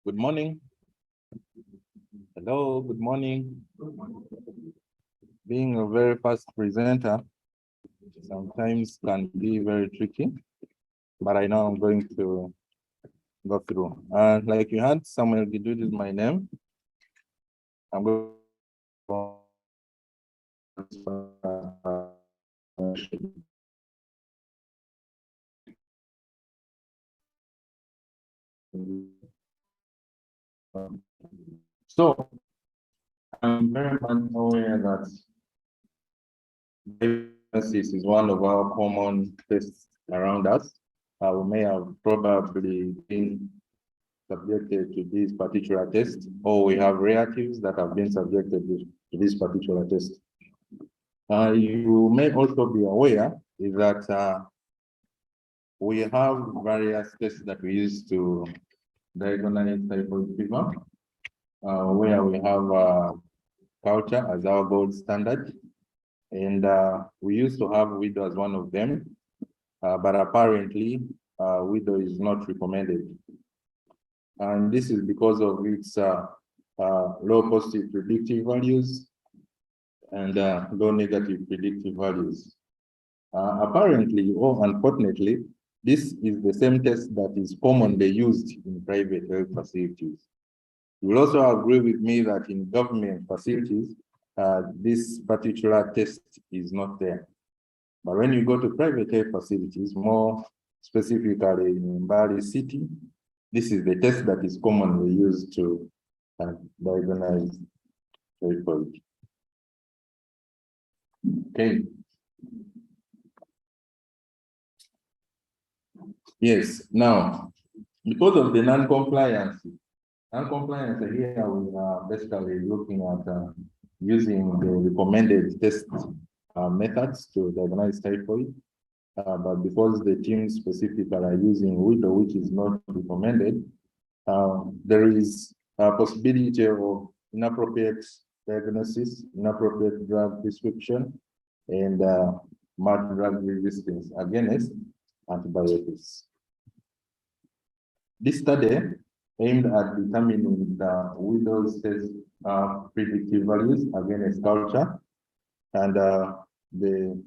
Good morning. Hello, good morning. Being a very fast presenter sometimes can be very tricky, but I know I'm going to go through. And like you had, Samuel Gidud is my name. I'm going so I'm very much aware that diagnosis is one of our common tests around us. We may have probably been subjected to this particular test, or we have relatives that have been subjected to this particular test. You may also be aware is that we have various tests that we use to diagnose typhoid fever, where we have culture as our gold standard. And we used to have widow as one of them, but apparently widow is not recommended. And this is because of its low positive predictive values and low negative predictive values. Apparently, or unfortunately, this is the same test that is commonly used in private health facilities. You will also agree with me that in government facilities, this particular test is not there. But when you go to private health facilities, more specifically in Mbale City, this is the test that is commonly used to diagnose typhoid. Okay. Yes, now, because of the non-compliance here we are basically looking at using the recommended test methods to diagnose typhoid, but because the team specifically are using widow, which is not recommended, there is a possibility of inappropriate diagnosis, inappropriate drug prescription, and multi-drug resistance against antibiotics. This study aimed at determining the widow's test predictive values against culture and the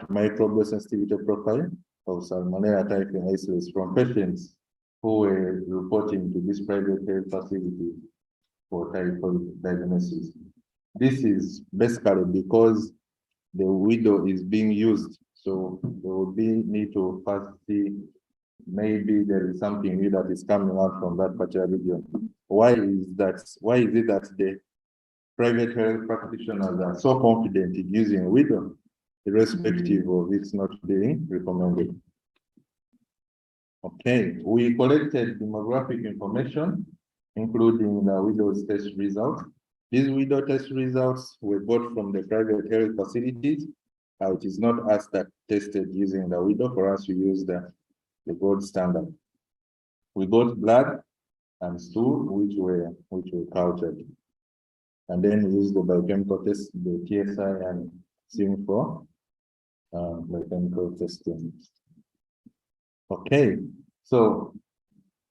microbial sensitivity profile of Salmonella typhi isolates from patients who were reporting to this private health facility for typhoid diagnosis. This is basically because the widow is being used, so there will be need to first see maybe there is something new that is coming out from that particular region. Why is that? Why is it that the private health practitioners are so confident in using widow, irrespective of it's not being recommended? Okay, we collected demographic information, including the widow's test results. These widow test results were got from the private health facilities. It is not us that tested using the widow. For us, we use the gold standard. We got blood and stool, which were cultured, and then we used the biochemical test, the TSI and SIM for biochemical testing. Okay, so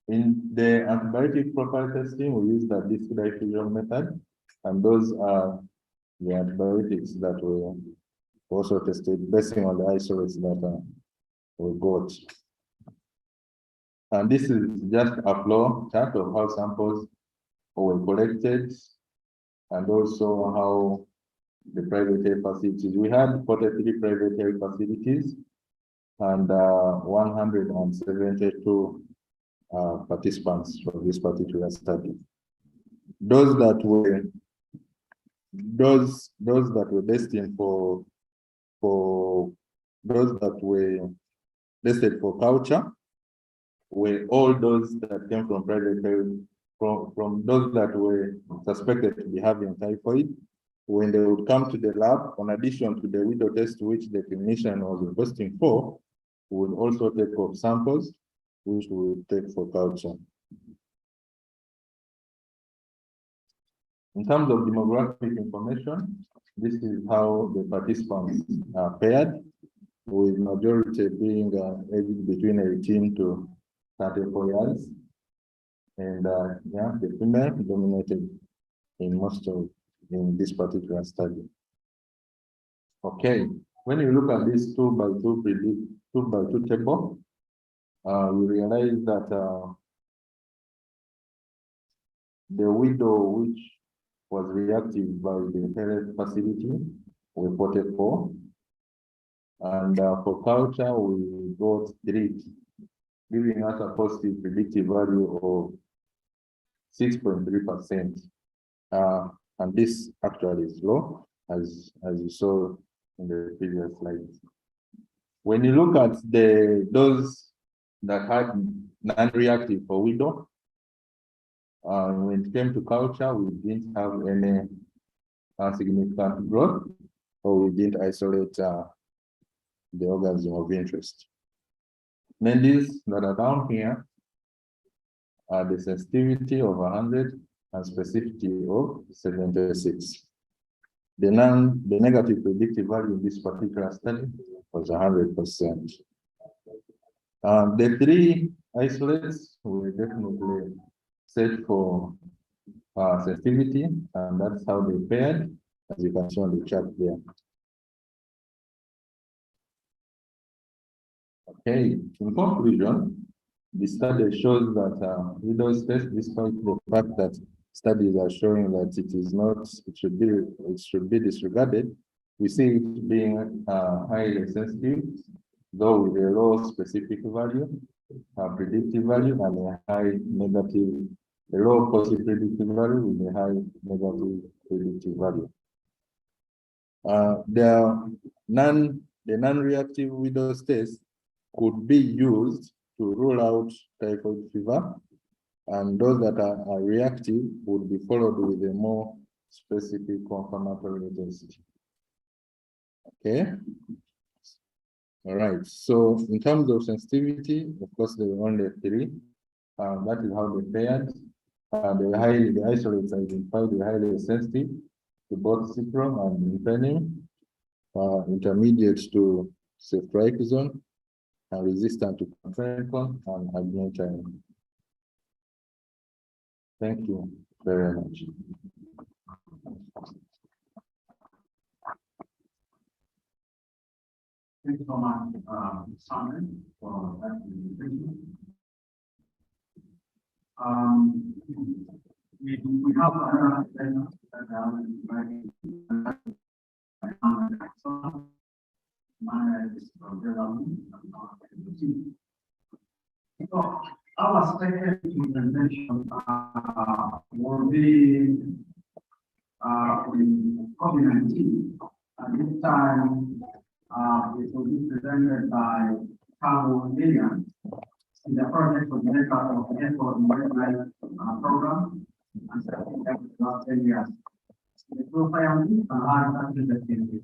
in the antibiotic profile testing, we use the disk diffusion method, and those are the antibiotics that were also tested based on the isolates that we got. And this is just a flow chart of how samples were collected and also how the private health facilities. We had 43 private health facilities and 172 participants for this particular study. Those that were destined for those that were listed for culture were all those that came from private health, from those that were suspected to be having typhoid. When they would come to the lab, in addition to the widow test, which the clinician was requesting for, we would also take off samples, which we would take for culture. In terms of demographic information, this is how the participants are paired, with majority being aged between 18 to 34 years. And yeah, the female dominated in this particular study. Okay, when you look at this 2 by 2 table, we realize that The widow which was reactive by the health facility, we voted for. And for culture, we got 3, giving us a positive predictive value of 6.3%. And this actually is low, as you saw in the previous slides. When you look at those that had non-reactive for widow, when it came to culture, we didn't have any significant growth, or we didn't isolate the organism of interest. Then these that are down here are the sensitivity of 100 and specificity of 76. The negative predictive value in this particular study was 100%. The 3 isolates were definitely set for sensitivity, and that's how they paired, as you can see on the chart there. Okay, in conclusion, the study shows that widow's test, despite the fact that studies are showing that it should be disregarded, we see it being highly sensitive, though with a low specific value, predictive value, and a low positive predictive value with a high negative predictive value. The non-reactive widow's test could be used to rule out typhoid fever, and those that are reactive would be followed with a more specific confirmatory intensity. Okay. All right. So in terms of sensitivity, of course, there were only 3. That is how they paired. The isolates identified were highly sensitive to both citron and infenin, intermediate to ceftriaxone, and resistant to camphonicol and admethylene. Thank you very much. Thank you so much, Simon, for that presentation. We have another session that I will invite so our second presentation will be in COVID-19. At this time, it will be presented by Causal Specification, the project coordinator of the Airport Wildlife Program, and serving them for the last 10 years. The profile and hard countries that can be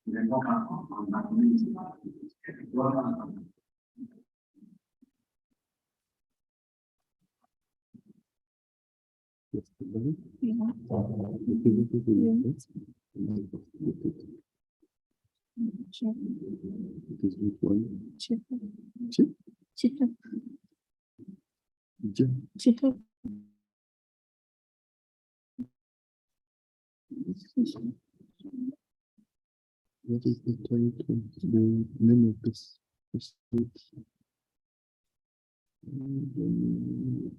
the focus on that community. Welcome. What is the title? The name of this speech?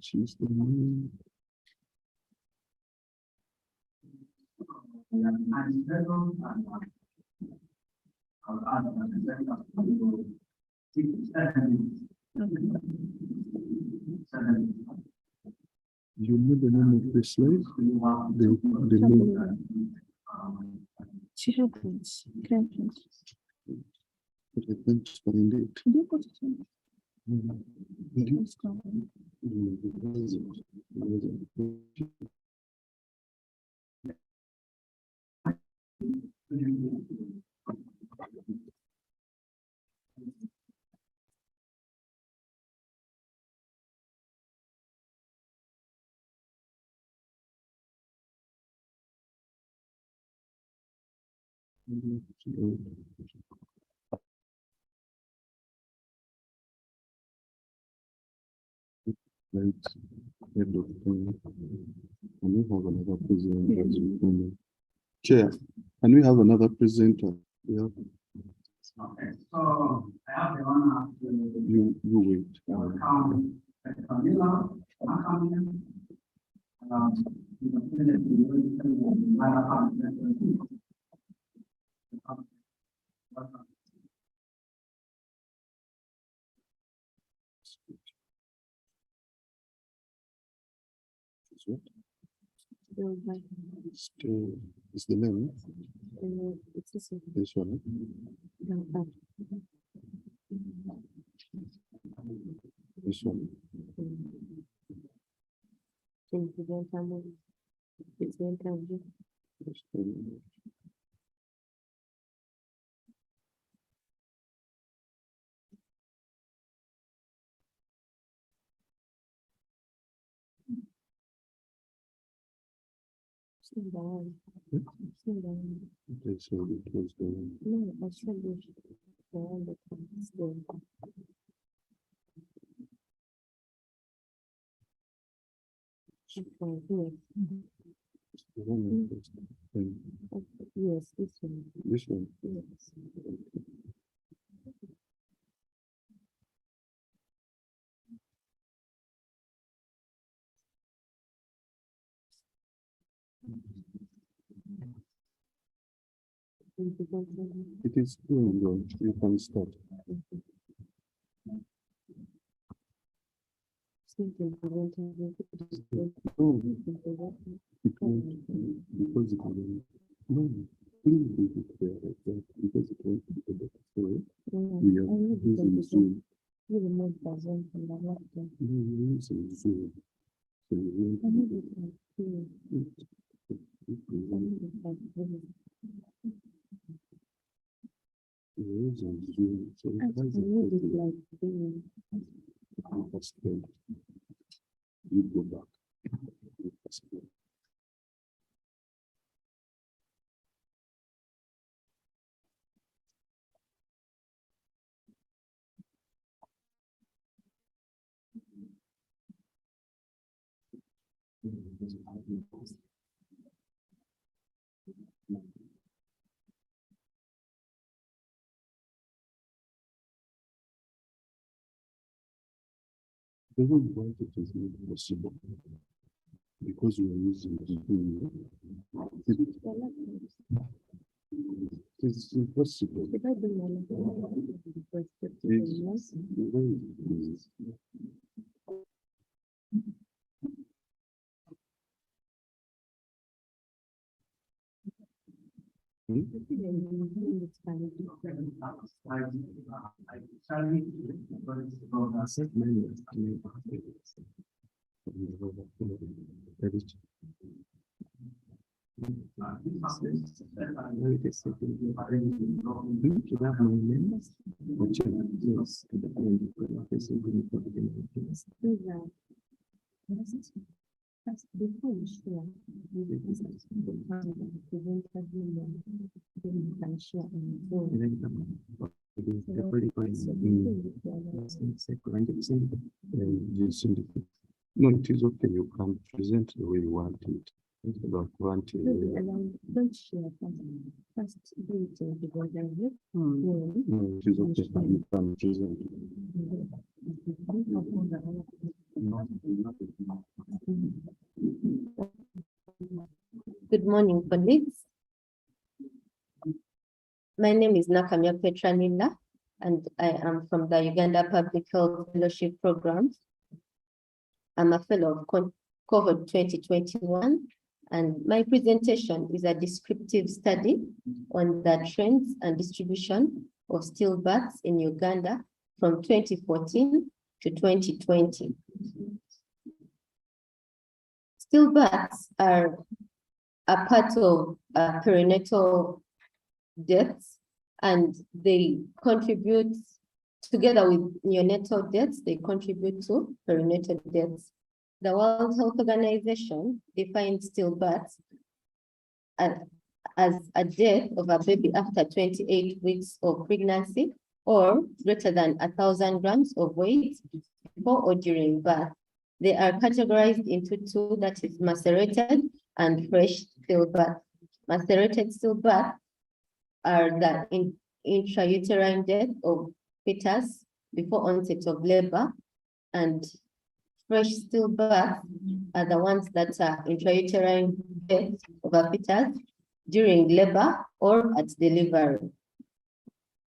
Choose the name. You know the name of the slide? The name. Chairperson. But I can't find it. Could you put it in? Did you? It's gone. Right. Head of time. Can we have another presenter? Chair, can we have another presenter? Yeah. Okay, so I have the honor to You wait. welcome Camila Still is the name. It's this one. This one. This one. Sit down. Sit down. Okay, so it was the No, I said you should go on the still. Okay, yes. one. Yes, this one. This one. Yes. It is doing good. You can start. No, it won't, because it will. No, please do it there like that, because it won't be able to show it. We are using Zoom. You remove the Zoom from the laptop. No, we're using Zoom. So you won't. We're using Zoom. So it has you go back. They don't want it is not possible because we are using Zoom. It's impossible. If I do my It's very easy. Before you share, you can share No, it is okay. You can present the way you want it. It's about wanting. don't share first do it together. No, it is okay. You can present. Good morning, colleagues. My name is Nakamya Petranila, and I am from the Uganda Public Health Fellowship Program. I'm a fellow of cohort 2021, and my presentation is a descriptive study on the trends and distribution of stillbirths in Uganda from 2014 to 2020. Stillbirths are a part of perinatal deaths, and they contribute, together with neonatal deaths, they contribute to perinatal deaths. The World Health Organization defines stillbirths as a death of a baby after 28 weeks of pregnancy or greater than 1,000 grams of weight before or during birth. They are categorized into two, that is macerated and fresh stillbirth. Macerated stillbirth are the intrauterine death of fetus before onset of labor, and fresh stillbirths are the ones that are intrauterine death of a fetus during labor or at delivery.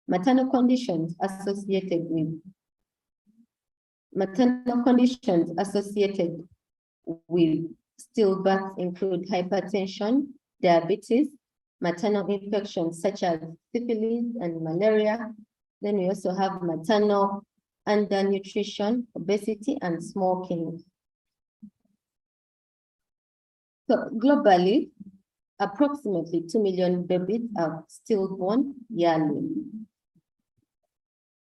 Maternal conditions associated with stillbirth include hypertension, diabetes, maternal infections such as syphilis and malaria. Then we also have maternal undernutrition, obesity, and smoking. So globally, approximately 2 million babies are stillborn yearly.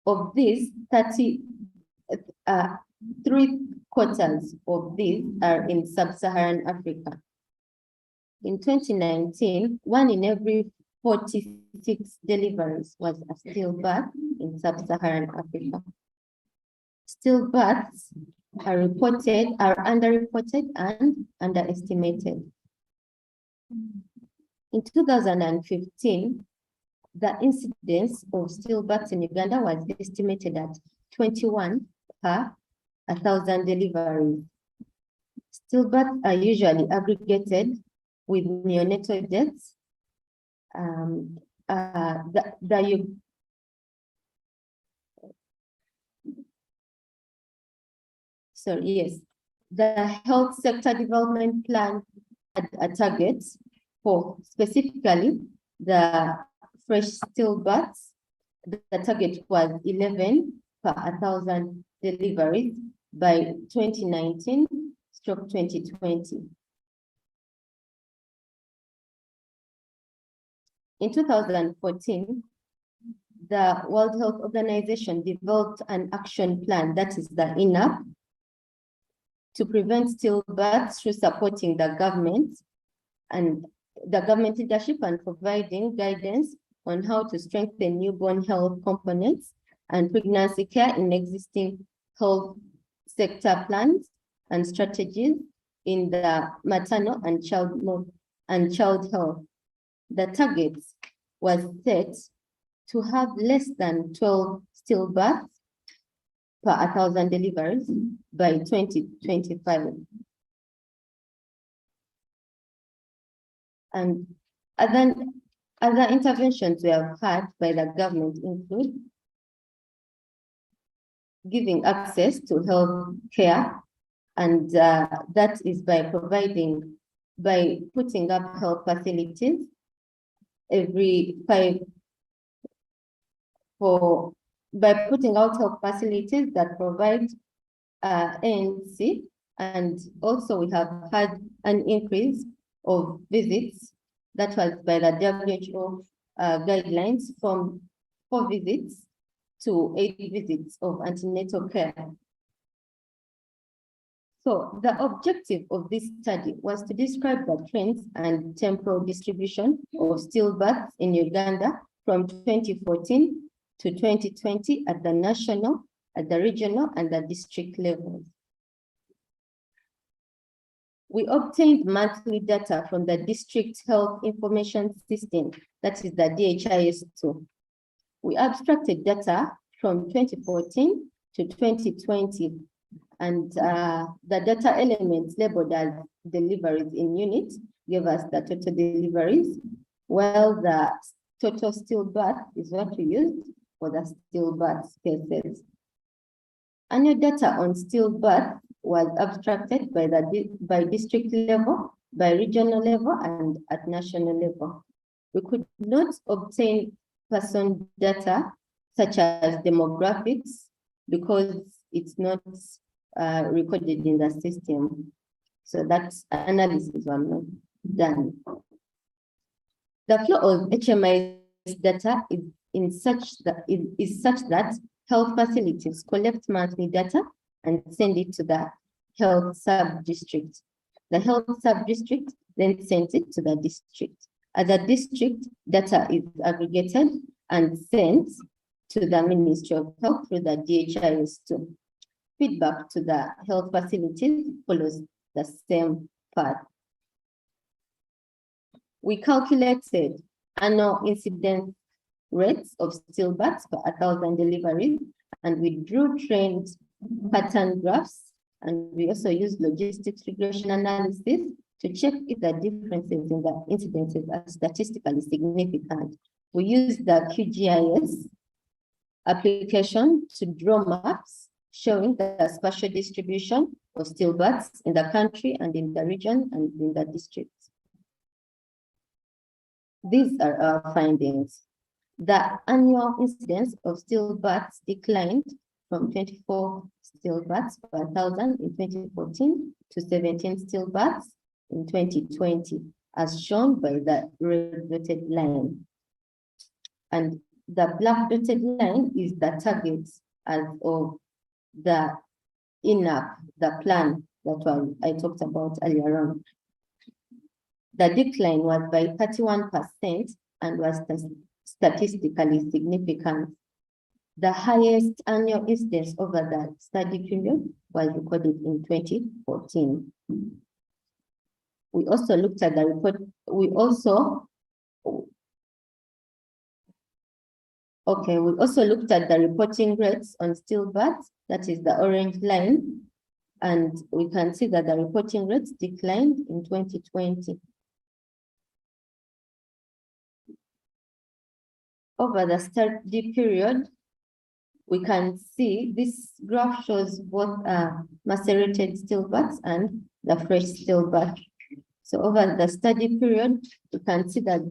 Of these, 3/4 of these are in sub-Saharan Africa. In 2019, 1 in every 46 deliveries was a stillbirth in sub-Saharan Africa. Stillbirths are underreported and underestimated. In 2015, the incidence of stillbirths in Uganda was estimated at 21 per 1,000 deliveries. Stillbirths are usually aggregated with neonatal deaths. The health sector development plan had a target for specifically the fresh stillbirths. The target was 11 per 1,000 deliveries by 2019/2020. In 2014, the World Health Organization developed an action plan, that is the INAP, to prevent stillbirths through supporting the government and the government leadership and providing guidance on how to strengthen newborn health components and pregnancy care in existing health sector plans and strategies in the maternal and child health. The target was set to have less than 12 stillbirths per 1,000 deliveries by 2025. And other interventions we have had by the government include giving access to health care, and that is by putting up health facilities by putting out health facilities that provide ANC, and also we have had an increase of visits that was by the WHO guidelines from 4 visits to 8 visits of antenatal care. So the objective of this study was to describe the trends and temporal distribution of stillbirths in Uganda from 2014 to 2020 at the national, at the regional, and the district levels. We obtained monthly data from the District Health Information System, that is the DHIS2. We abstracted data from 2014 to 2020, and the data elements labeled as deliveries in units give us the total deliveries, while the total stillbirth is what we used for the stillbirth cases. Annual data on stillbirth was abstracted by district level, by regional level, and at national level. We could not obtain person data such as demographics because it's not recorded in the system. So that analysis was not done. The flow of HMI's data is such that health facilities collect monthly data and send it to the health sub-district. The health sub-district then sends it to the district. At the district, data is aggregated and sent to the Ministry of Health through the DHIS2. Feedback to the health facilities follows the same path. We calculated annual incidence rates of stillbirths per 1,000 deliveries, and we drew trend pattern graphs And we also use logistics regression analysis to check if the differences in the incidences are statistically significant. We use the QGIS application to draw maps showing the spatial distribution of stillbirths in the country and in the region and in the districts. These are our findings. The annual incidence of stillbirths declined from 24 stillbirths per 1,000 in 2014 to 17 stillbirths in 2020, as shown by the red dotted line. And the black dotted line is the targets as of the INAP, the plan that I talked about earlier on. The decline was by 31% and was statistically significant. The highest annual incidence over the study period was recorded in 2014. We also looked at the report. We also looked at the reporting rates on stillbirths, that is the orange line, and we can see that the reporting rates declined in 2020. Over the study period, we can see this graph shows both macerated stillbirths and the fresh stillbirth. So over the study period, we can see that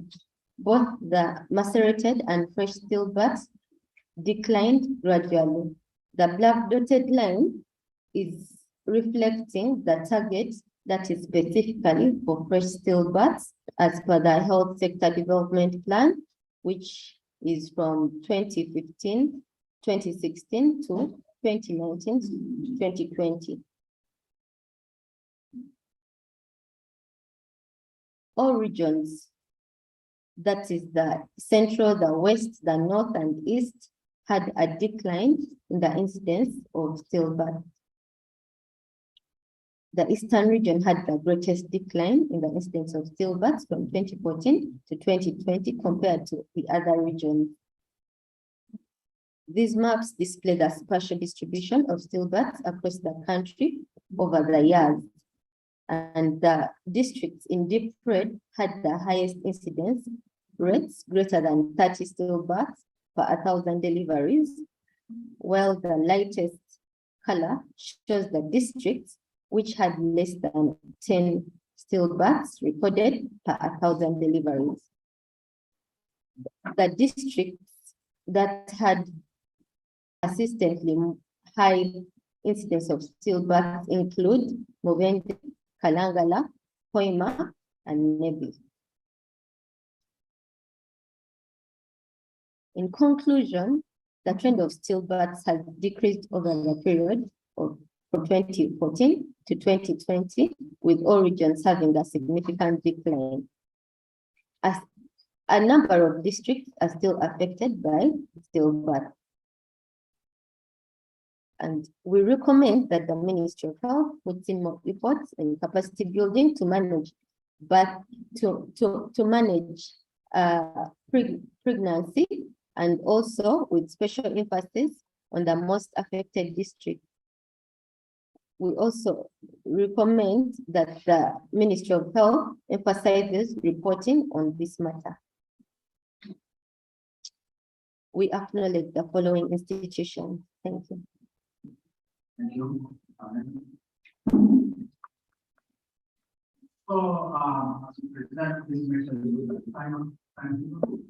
both the macerated and fresh stillbirths declined gradually. The black dotted line is reflecting the target that is specifically for fresh stillbirths as per the Health Sector Development Plan, which is from 2016 to 2019 to 2020. All regions, that is the central, the west, the north, and east, had a decline in the incidence of stillbirth. The eastern region had the greatest decline in the incidence of stillbirths from 2014 to 2020 compared to the other regions. These maps display the spatial distribution of stillbirths across the country over the years. And the districts in deep red had the highest incidence rates, greater than 30 stillbirths per 1,000 deliveries, while the lightest color shows the districts which had less than 10 stillbirths recorded per 1,000 deliveries. The districts that had consistently high incidence of stillbirths include Mubende, Kalangala, Hoima, and Nebi. In conclusion, the trend of stillbirths has decreased over the period of from 2014 to 2020, with all regions having a significant decline. As a number of districts are still affected by stillbirth. And we recommend that the Ministry of Health puts in more efforts in capacity building to manage, to manage pregnancy, and also with special emphasis on the most affected districts. We also recommend that the Ministry of Health emphasizes reporting on this matter. We acknowledge the following institutions. Thank you. Thank you. So, as we present this measure, we will final thank you.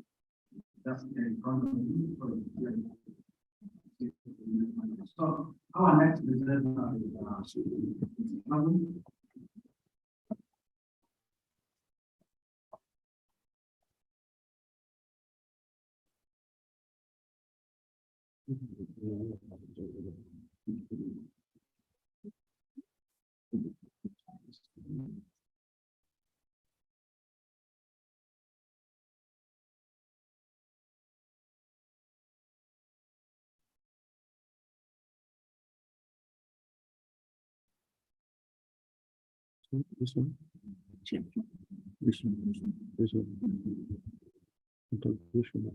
Just in front of you for the so our next presenter is This one. This one. This one. This one.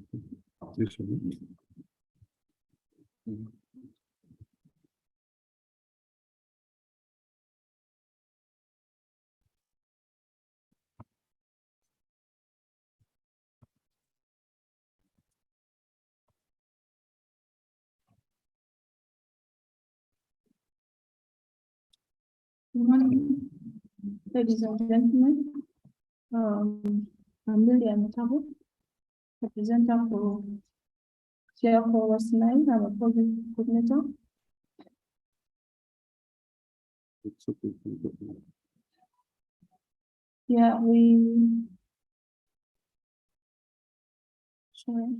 Good morning, ladies and gentlemen. I'm Lilian Mutabo, representative for Chair for West Nile. I'm a project coordinator. It's okay. Yeah, sorry.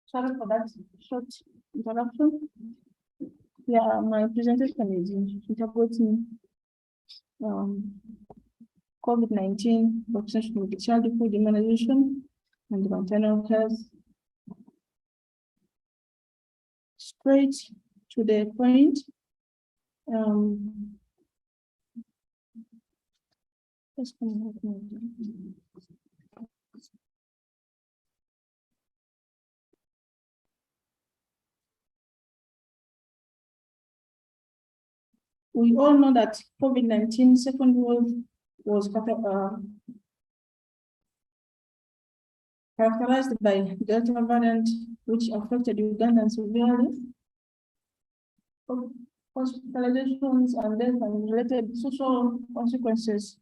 Sorry for that short interruption. Yeah, my presentation is integrating COVID-19 vaccination with childhood immunization and maternal health. Straight to the point. We all know that COVID-19 second wave was characterized by Delta variant, which affected Ugandans severely. Hospitalizations and death and related social consequences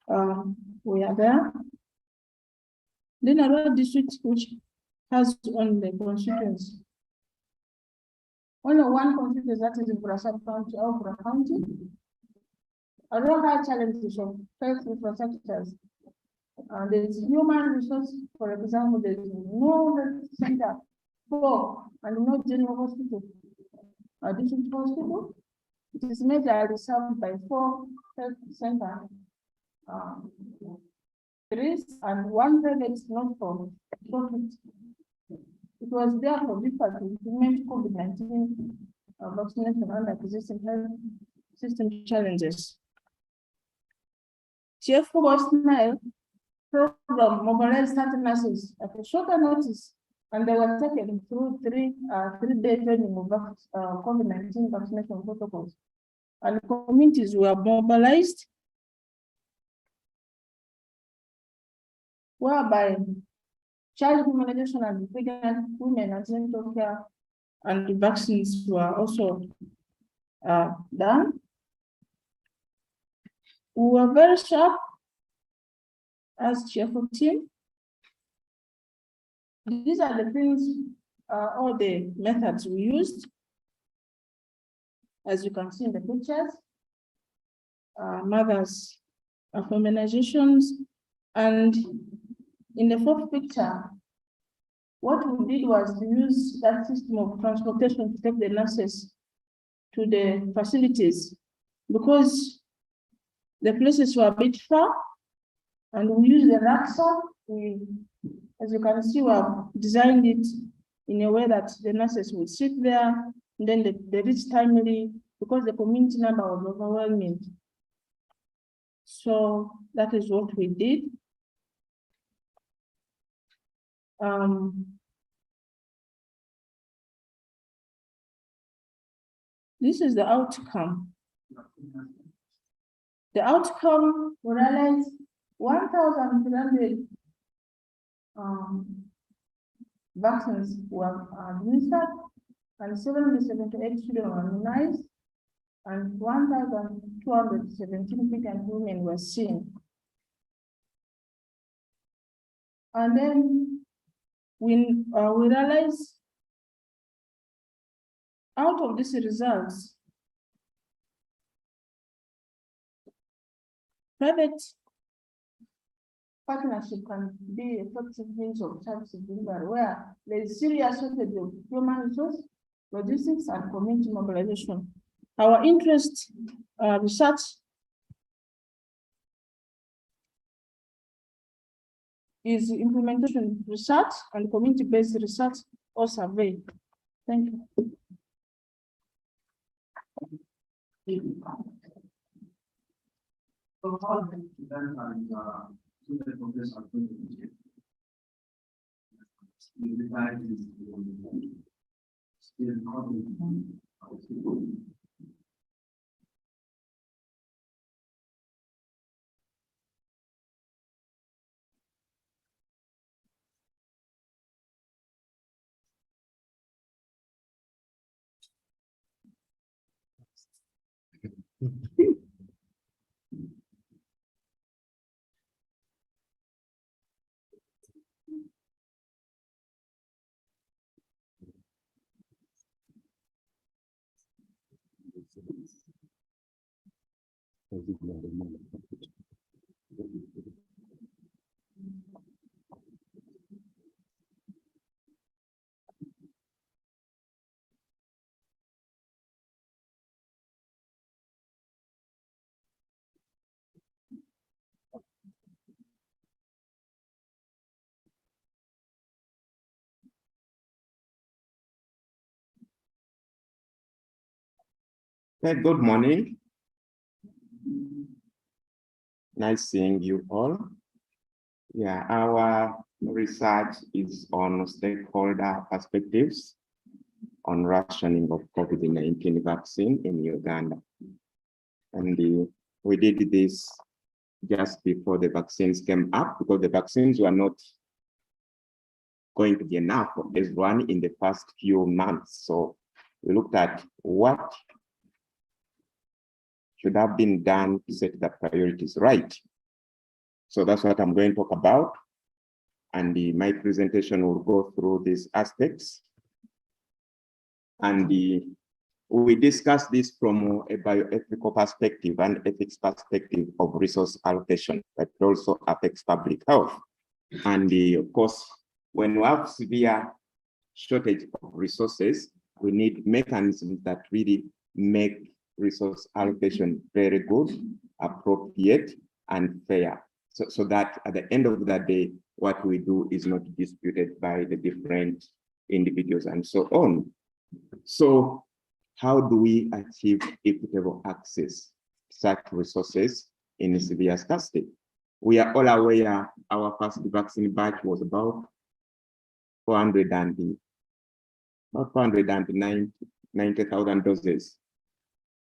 were there. Then another district which has on the constituency. Only one constituency, that is in Burasat County or Bura County. Although high challenges of health infrastructures, there is human resource, for example, there is no health center for and no general hospital. District hospital, it is majorly served by 4 health centers, 3 and 1 private not-for-profit. It was therefore difficult to implement COVID-19 vaccination under existing health system challenges. Chair for West Nile program mobilized certain nurses at a shorter notice, and they were taken through three-day training of COVID-19 vaccination protocols. And communities were mobilized, whereby child immunization and pregnant women and genital care and the vaccines were also done. We were very sharp as chair for team. These are the things, all the methods we used. As you can see in the pictures, mothers of immunizations, and in the 4th picture, what we did was to use that system of transportation to take the nurses to the facilities, because the places were a bit far, and we used the Raksa. As you can see, we have designed it in a way that the nurses would sit there, and then they reach timely, because the community number was overwhelming. So that is what we did. This is the outcome. The outcome, we realized 1,300 vaccines were administered, and 778 children were immunized, and 1,217 pregnant women were seen. And then we realized out of these results, private partnership can be effective means of services delivery where there is serious shortage of human resource, logistics, and community mobilization. Our interest research is implementation research and community-based research or survey. Thank you. So how do you then student progress are going to be? Okay, good morning. Nice seeing you all. Yeah, our research is on stakeholder perspectives on rationing of COVID-19 vaccine in Uganda. And we did this just before the vaccines came up because the vaccines were not going to be enough for everyone in the first few months. So we looked at what should have been done to set the priorities right. So that's what I'm going to talk about. And my presentation will go through these aspects. And we discuss this from a bioethical perspective and ethics perspective of resource allocation that also affects public health. And of course, when we have severe shortage of resources, we need mechanisms that really make resource allocation very good, appropriate, and fair. So that at the end of the day, what we do is not disputed by the different individuals and so on. So how do we achieve equitable access to such resources in severe scarcity? We are all aware our first vaccine batch was about 490,000 doses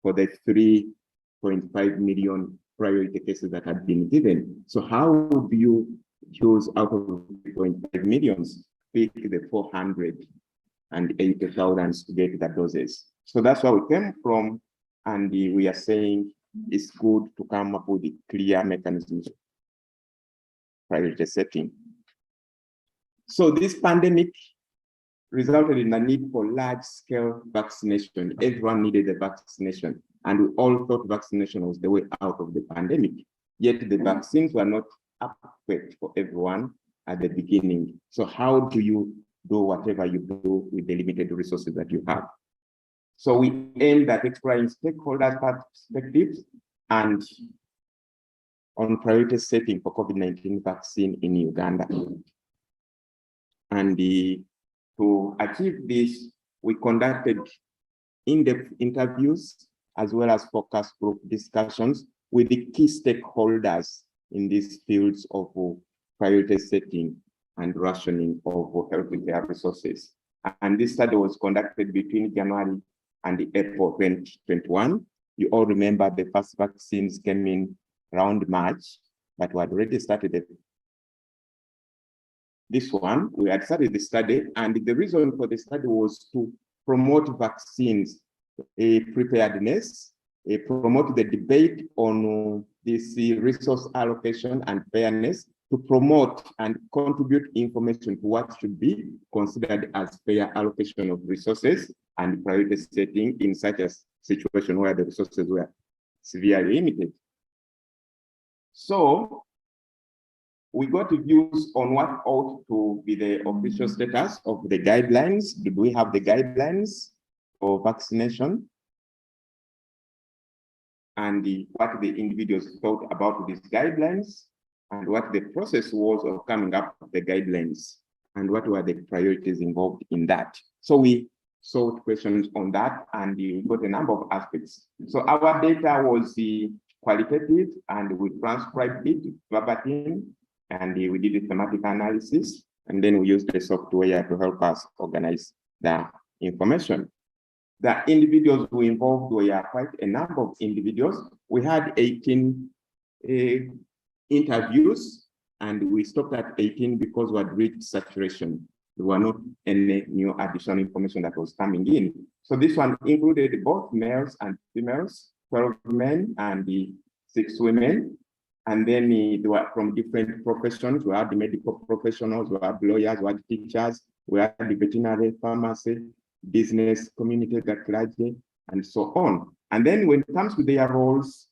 for the 3.5 million priority cases that had been given. So how do you choose out of 3.5 millions, pick the 480,000 to get the doses? So that's where we came from, and we are saying it's good to come up with clear mechanisms of priority setting. So this pandemic resulted in a need for large-scale vaccination. Everyone needed a vaccination, and we all thought vaccination was the way out of the pandemic. Yet the vaccines were not adequate for everyone at the beginning. So how do you do whatever you do with the limited resources that you have? So we aimed at exploring stakeholder perspectives and on priority setting for COVID-19 vaccine in Uganda. And to achieve this, we conducted in-depth interviews as well as focus group discussions with the key stakeholders in these fields of priority setting and rationing of healthcare resources. And this study was conducted between January and April 2021. You all remember the first vaccines came in around March, but we had already started this one. We had started the study, and the reason for the study was to promote vaccines preparedness, promote the debate on this resource allocation and fairness, to promote and contribute information to what should be considered as fair allocation of resources and priority setting in such a situation where the resources were severely limited. So we got views on what ought to be the official status of the guidelines. Do we have the guidelines for vaccination? And what the individuals thought about these guidelines. and what the process was of coming up with the guidelines and what were the priorities involved in that. So we sought questions on that and we got a number of aspects. So our data was qualitative and we transcribed it verbatim and we did a thematic analysis and then we used the software to help us organize the information. The individuals who involved were quite a number of individuals. We had 18 interviews and we stopped at 18 because we had reached saturation. There were not any new additional information that was coming in. So this one included both males and females, 12 men and 6 women. And then they were from different professions. We had the medical professionals, we had lawyers, we had teachers, we had the veterinary, pharmacy, business, community, clergy, and so on. And then when it comes to their roles,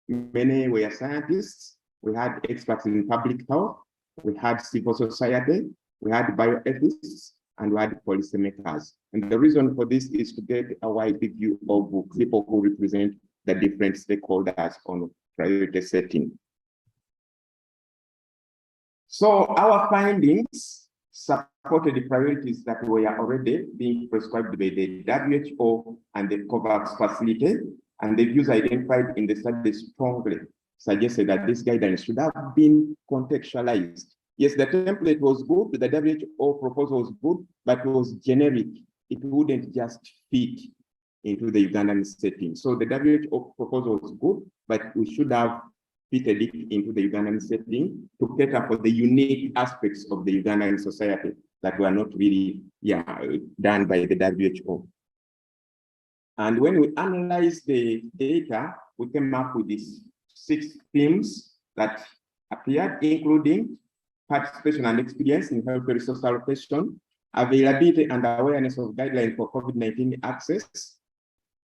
many were scientists, we had experts in public health, we had civil society, we had bioethicists, and we had policymakers. And the reason for this is to get a wide view of people who represent the different stakeholders on priority setting. So our findings supported the priorities that were already being prescribed by the WHO and the COVAX facility, and the views identified in the study strongly suggested that this guidance should have been contextualized. Yes, the template was good, the WHO proposal was good, but it was generic. It wouldn't just fit into the Ugandan setting. So the WHO proposal was good, but we should have fitted it into the Ugandan setting to cater for the unique aspects of the Ugandan society that were not really done by the WHO. And when we analyzed the data, we came up with these 6 themes that appeared, including participation and experience in health resource allocation, availability and awareness of guidelines for COVID-19 access,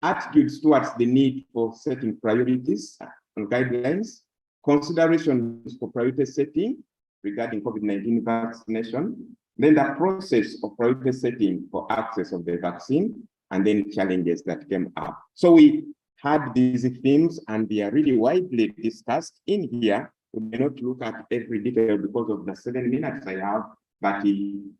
attitudes towards the need for setting priorities and guidelines, considerations for priority setting regarding COVID-19 vaccination, then the process of priority setting for access of the vaccine, and then challenges that came up. So we had these themes and they are really widely discussed in here. We may not look at every detail because of the 7 minutes I have, but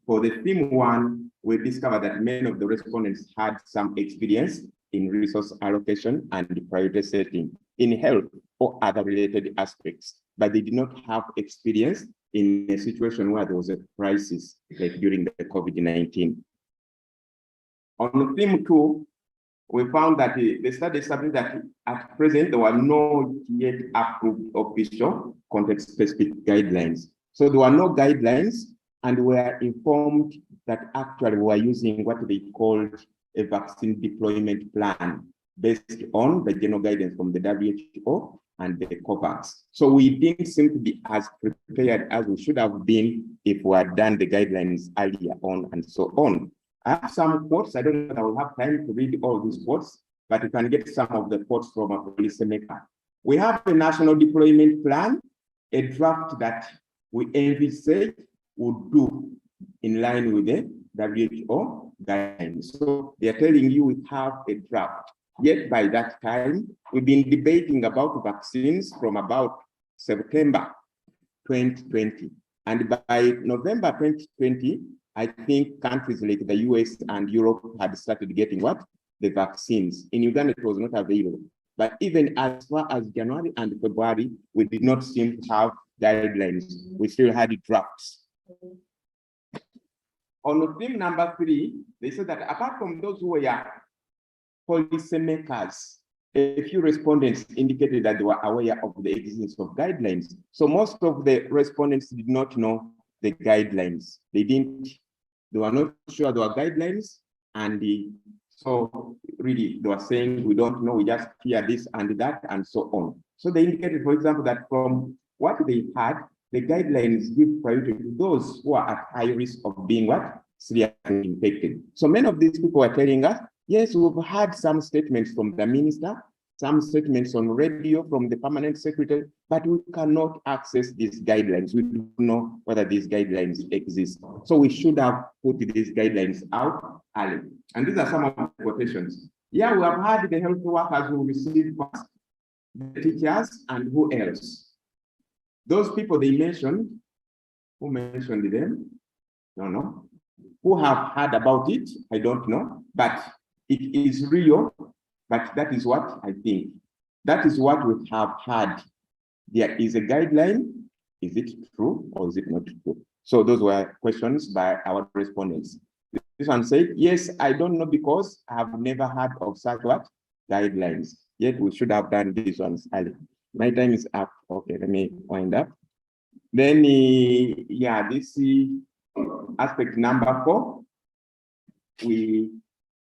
for the theme 1, we discovered that many of the respondents had some experience in resource allocation and the priority setting in health or other related aspects, but they did not have experience in a situation where there was a crisis, like during the COVID-19. On theme 2, we found that the study established that at present there were no yet approved official context-specific guidelines. So there were no guidelines, and we were informed that actually we were using what they called a vaccine deployment plan based on the general guidance from the WHO and the COVAX. So we didn't seem to be as prepared as we should have been if we had done the guidelines earlier on and so on. I have some quotes. I don't know if I will have time to read all these quotes, but you can get some of the quotes from a policymaker. We have a national deployment plan, a draft that we envisage would do in line with the WHO guidelines. So they are telling you we have a draft. Yet by that time, we've been debating about vaccines from about September 2020. And by November 2020, I think countries like the US and Europe had started getting what? The vaccines. In Uganda, it was not available. But even as far as January and February, we did not seem to have guidelines. We still had drafts. On theme number 3, they said that apart from those who were policymakers, a few respondents indicated that they were aware of the existence of guidelines. So most of the respondents did not know the guidelines. They were not sure there were guidelines, and so really they were saying, we don't know, we just hear this and that, and so on. So they indicated, for example, that from what they had, the guidelines give priority to those who are at high risk of being what? Seriously infected. So many of these people are telling us, yes, we've had some statements from the minister, some statements on radio from the permanent secretary, but we cannot access these guidelines. We don't know whether these guidelines exist. So we should have put these guidelines out early. And these are some of the quotations. Yeah, we have had the health workers who received first, the teachers, and who else? those people they mentioned, who mentioned them? No. Who have heard about it? I don't know, but it is real. But that is what I think. That is what we have heard. There is a guideline. Is it true or is it not true? So those were questions by our respondents. This one said, yes, I don't know because I have never heard of such what guidelines. Yet we should have done these ones early. My time is up. Okay, let me wind up. Then, yeah, this aspect number 4, we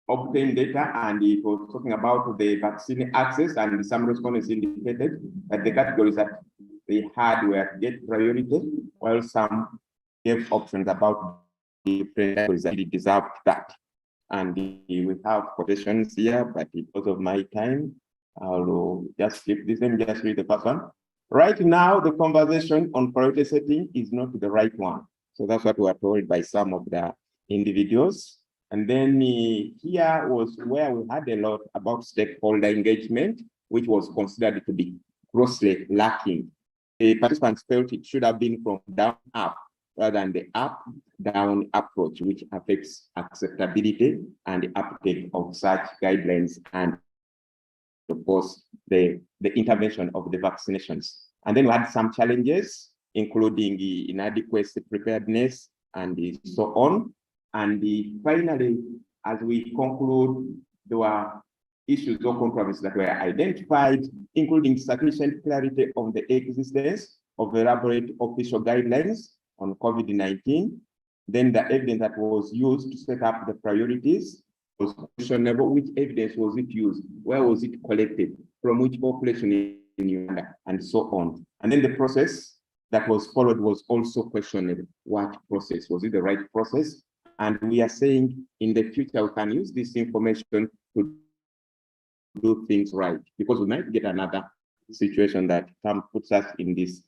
obtained data and it was talking about the vaccine access, and some respondents indicated that the categories that they had were get priority, while some gave options about the categories that really deserved that. And we have quotations here, but because of my time, I'll just skip this and just read the first one. Right now, the conversation on priority setting is not the right one. So that's what we are told by some of the individuals. And then here was where we had a lot about stakeholder engagement, which was considered to be grossly lacking. The participants felt it should have been from down up rather than the up-down approach, which affects acceptability and the uptake of such guidelines and, of course, the intervention of the vaccinations. And then we had some challenges, including the inadequate preparedness and so on. And finally, as we conclude, there were issues or controversies that were identified, including sufficient clarity on the existence of elaborate official guidelines on COVID-19. Then the evidence that was used to set up the priorities was questionable. Which evidence was it used? Where was it collected? From which population in Uganda? And so on. And then the process that was followed was also questionable. What process? Was it the right process? And we are saying in the future, we can use this information to do things right, because we might get another situation that puts us in this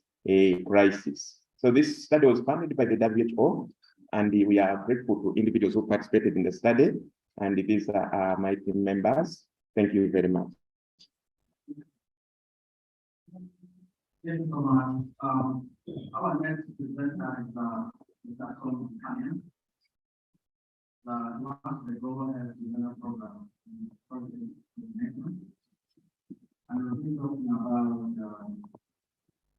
crisis. So this study was funded by the WHO, and we are grateful to individuals who participated in the study, and these are my team members. Thank you very much. Thank you so much. Our next presenter is Dr. Kanya. The global health development program and we'll be talking about the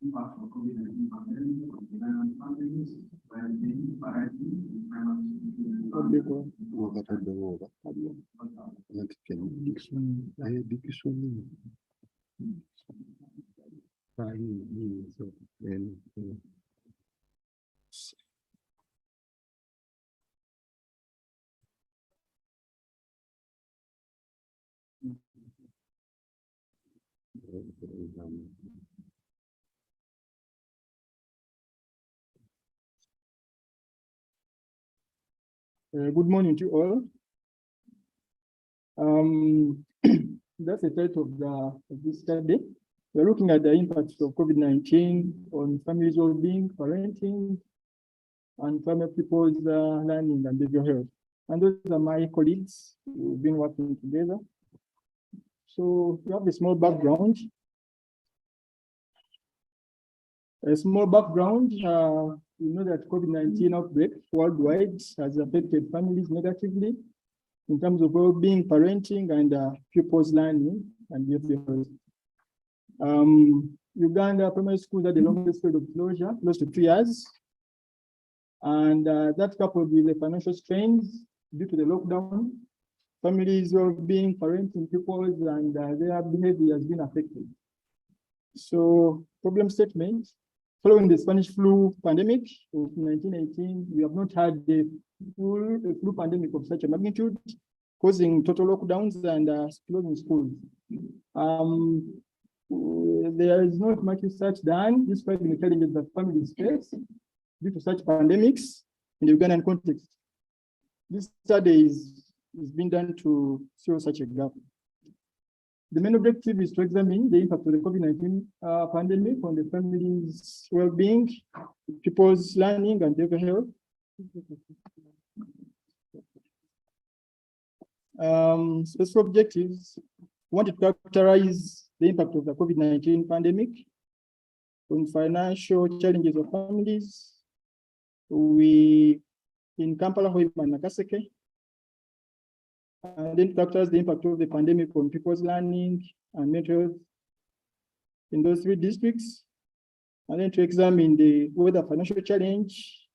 impact of COVID-19 pandemic on development families, well-being, variety, Good morning to all. That's the title of this study. We're looking at the impacts of COVID-19 on families' well-being, parenting, and family people's learning and behavioral health. And those are my colleagues who've been working together. So we have a small background. We know that COVID-19 outbreak worldwide has affected families negatively in terms of well-being, parenting, and pupils' learning and behavior. Uganda primary schools had the longest period of closure, close to 2 years. And that coupled with the financial strains due to the lockdown, families' well-being, parenting, pupils, and their behavior has been affected. So, problem statement. Following the Spanish flu pandemic of 1918, we have not had a flu pandemic of such a magnitude, causing total lockdowns and closing schools. There is not much research done describing the challenges that families face due to such pandemics in the Ugandan context. This study is being done to show such a gap. The main objective is to examine the impact of the COVID-19 pandemic on the family's well-being, people's learning, and behavioral health. Specific objectives: we want to characterize the impact of the COVID-19 pandemic on financial challenges of families. We, in Kampala, Hoima, and Nakaseke, and then factors the impact of the pandemic on people's learning and mental health in those 3 districts, and then to examine whether financial challenge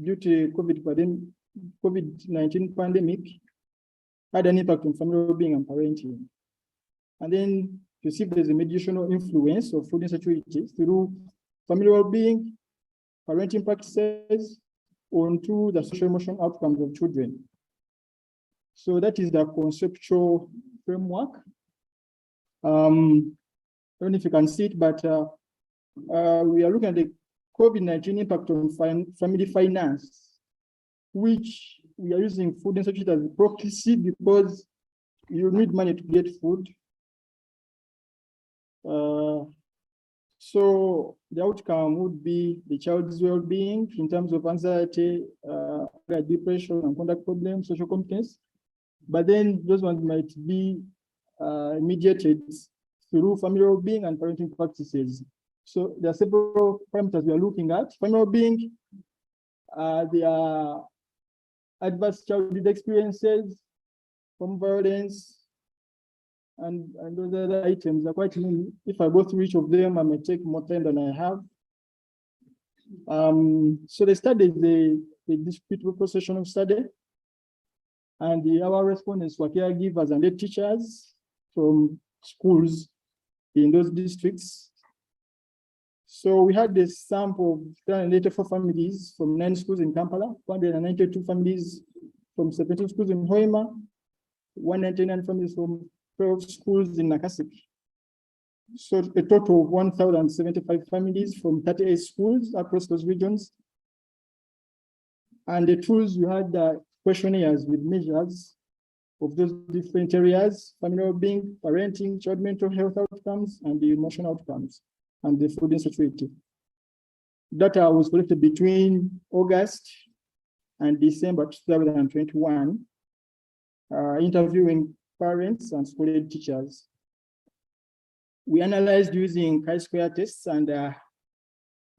due to COVID-19 pandemic had an impact on family well-being and parenting, and then to see if there's a mediational influence of food insecurity through family well-being, parenting practices, onto the social emotional outcomes of children. So that is the conceptual framework. I don't know if you can see it, but we are looking at the COVID-19 impact on family finance, which we are using food insecurity as a proxy because you need money to get food. So the outcome would be the child's well-being in terms of anxiety, depression, and conduct problems, social competence. But then those ones might be mediated through family well-being and parenting practices. So there are several parameters we are looking at. Family well-being, there are adverse childhood experiences, home violence, and those other items are quite many. If I go through each of them, I may take more time than I have. So the study is the dispute repossession study, and our respondents were caregivers and teachers from schools in those districts. So we had a sample of 384 families from 9 schools in Kampala, 192 families from 17 schools in Hoima, 199 families from 12 schools in Nakaseke. So a total of 1,075 families from 38 schools across those regions. And the tools, we had questionnaires with measures of those different areas: family well-being, parenting, child mental health outcomes, and the emotional outcomes, and the food insecurity. Data was collected between August and December 2021, interviewing parents and school ed teachers. We analyzed using chi-square tests and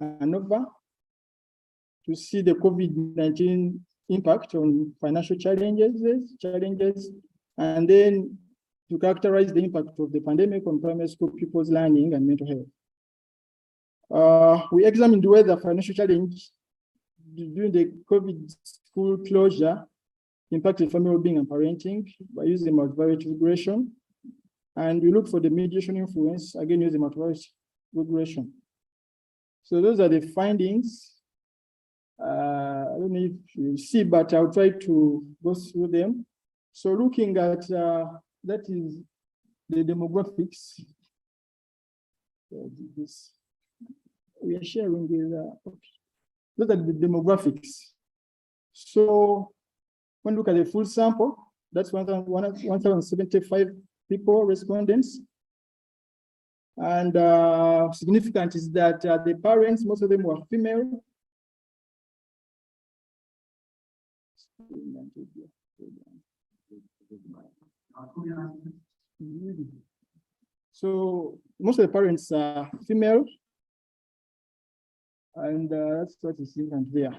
ANOVA to see the COVID-19 impact on financial challenges, and then to characterize the impact of the pandemic on primary school pupils' learning and mental health. We examined whether financial challenge during the COVID school closure impacted family well-being and parenting by using multivariate regression. And we look for the mediation influence, again, using multivariate regression. So those are the findings. I don't know if you see, but I'll try to go through them. So looking at, that is the demographics. We are sharing the, look at the demographics. So when you look at the full sample, that's 1,075 people, respondents. And significant is that the parents, most of them were female. So most of the parents are female, and that's what is significant there.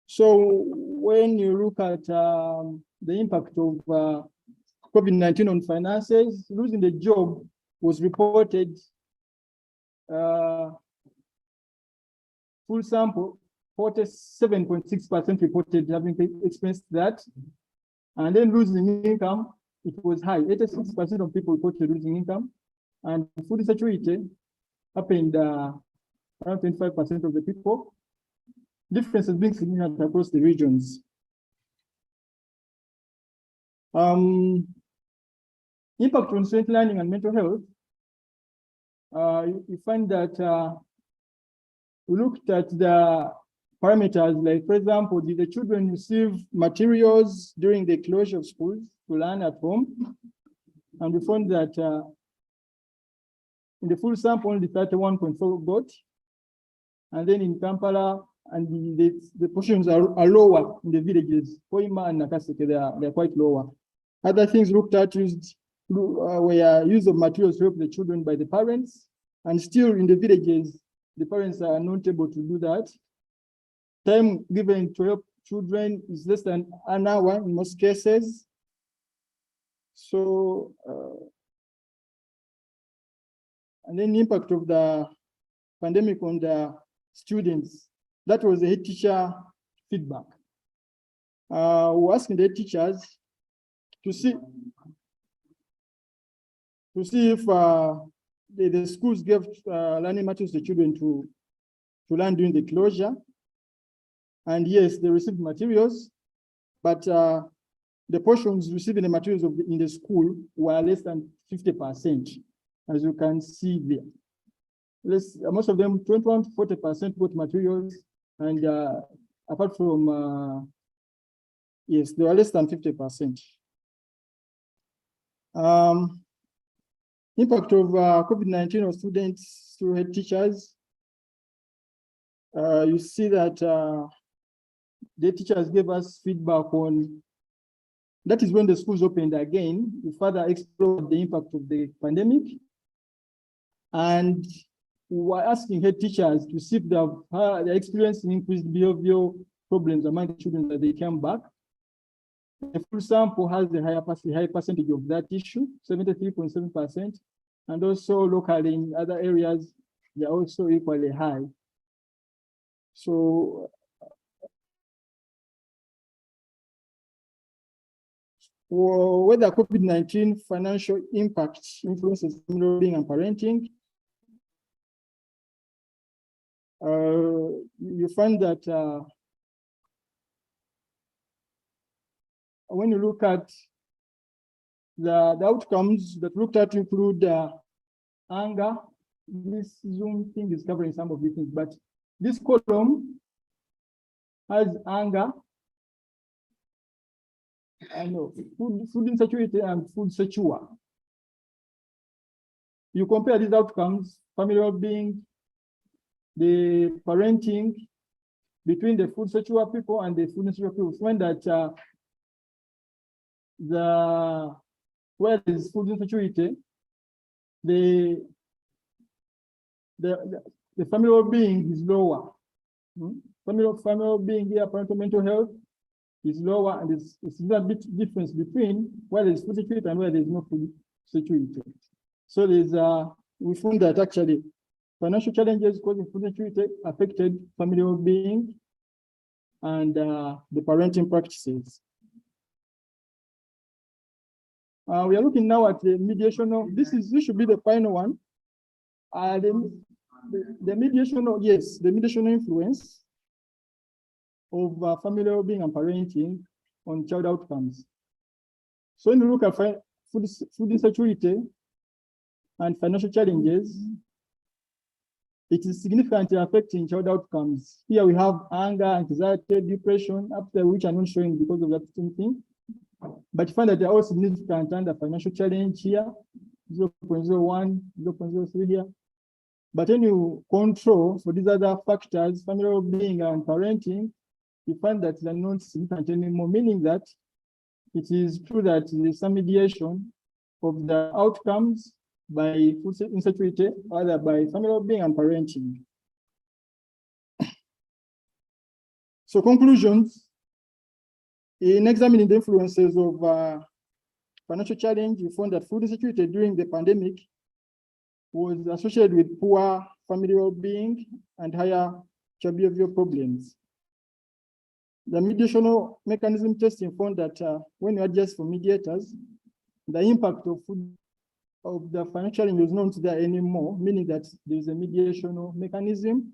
So when you look at the impact of COVID-19 on finances, losing the job was reported, full sample, 47.6% reported having experienced that. And then losing income, it was high. 86% of people reported losing income. And food insecurity happened around 25% of the people. Difference has been significant across the regions. Impact on student learning and mental health. You find that we looked at the parameters, like, for example, did the children receive materials during the closure of schools to learn at home? And we found that in the full sample, only 31.4 got. And then in Kampala, and the portions are lower in the villages. Hoima and Nakaseke, they are quite lower. Other things looked at used where use of materials to help the children by the parents, and still in the villages, the parents are not able to do that. Time given to help children is less than an hour in most cases. So, and then the impact of the pandemic on the students, that was the head teacher feedback. We're asking the teachers to see if the schools gave learning materials to children to learn during the closure. And yes, they received materials, but the portions receiving the materials in the school were less than 50%, as you can see there. Most of them, 21 to 40% got materials, and apart from, yes, they were less than 50%. Impact of COVID-19 on students through head teachers. You see that the teachers gave us feedback on, that is when the schools opened again, we further explored the impact of the pandemic. And we were asking head teachers to see if they're experiencing increased behavioral problems among the children that they came back. The full sample has the high percentage of that issue, 73.7%. And also locally in other areas, they're also equally high. So, whether COVID-19 financial impact influences well-being and parenting, you find that when you look at the outcomes that looked at include anger. This Zoom thing is covering some of these things, but this column has anger, food insecurity and food secure. You compare these outcomes, family well-being, the parenting between the food secure people and the food insecure people. Find that where there is food insecurity, the family well-being is lower. Family well-being here, parental mental health is lower, and it's a bit difference between where there is food security and where there is no food security. So we found that actually financial challenges causing food security affected family well-being and the parenting practices. We are looking now at the mediation. This should be the final one. The mediation, yes, the mediation influence of family well-being and parenting on child outcomes. So when you look at food insecurity and financial challenges, it is significantly affecting child outcomes. Here we have anger, anxiety, depression, after which I'm not showing because of that same thing. But you find that they are all significant under financial challenge here, 0.01, 0.03 here. But when you control for these other factors, family well-being and parenting, you find that they're not significant anymore, meaning that it is true that there's some mediation of the outcomes by food insecurity, either by family well-being and parenting. So conclusions, in examining the influences of financial challenge, we found that food insecurity during the pandemic was associated with poor family well-being and higher child behavioral problems. The mediational mechanism testing found that when you adjust for mediators, the impact of the financial challenge is not there anymore, meaning that there is a mediational mechanism.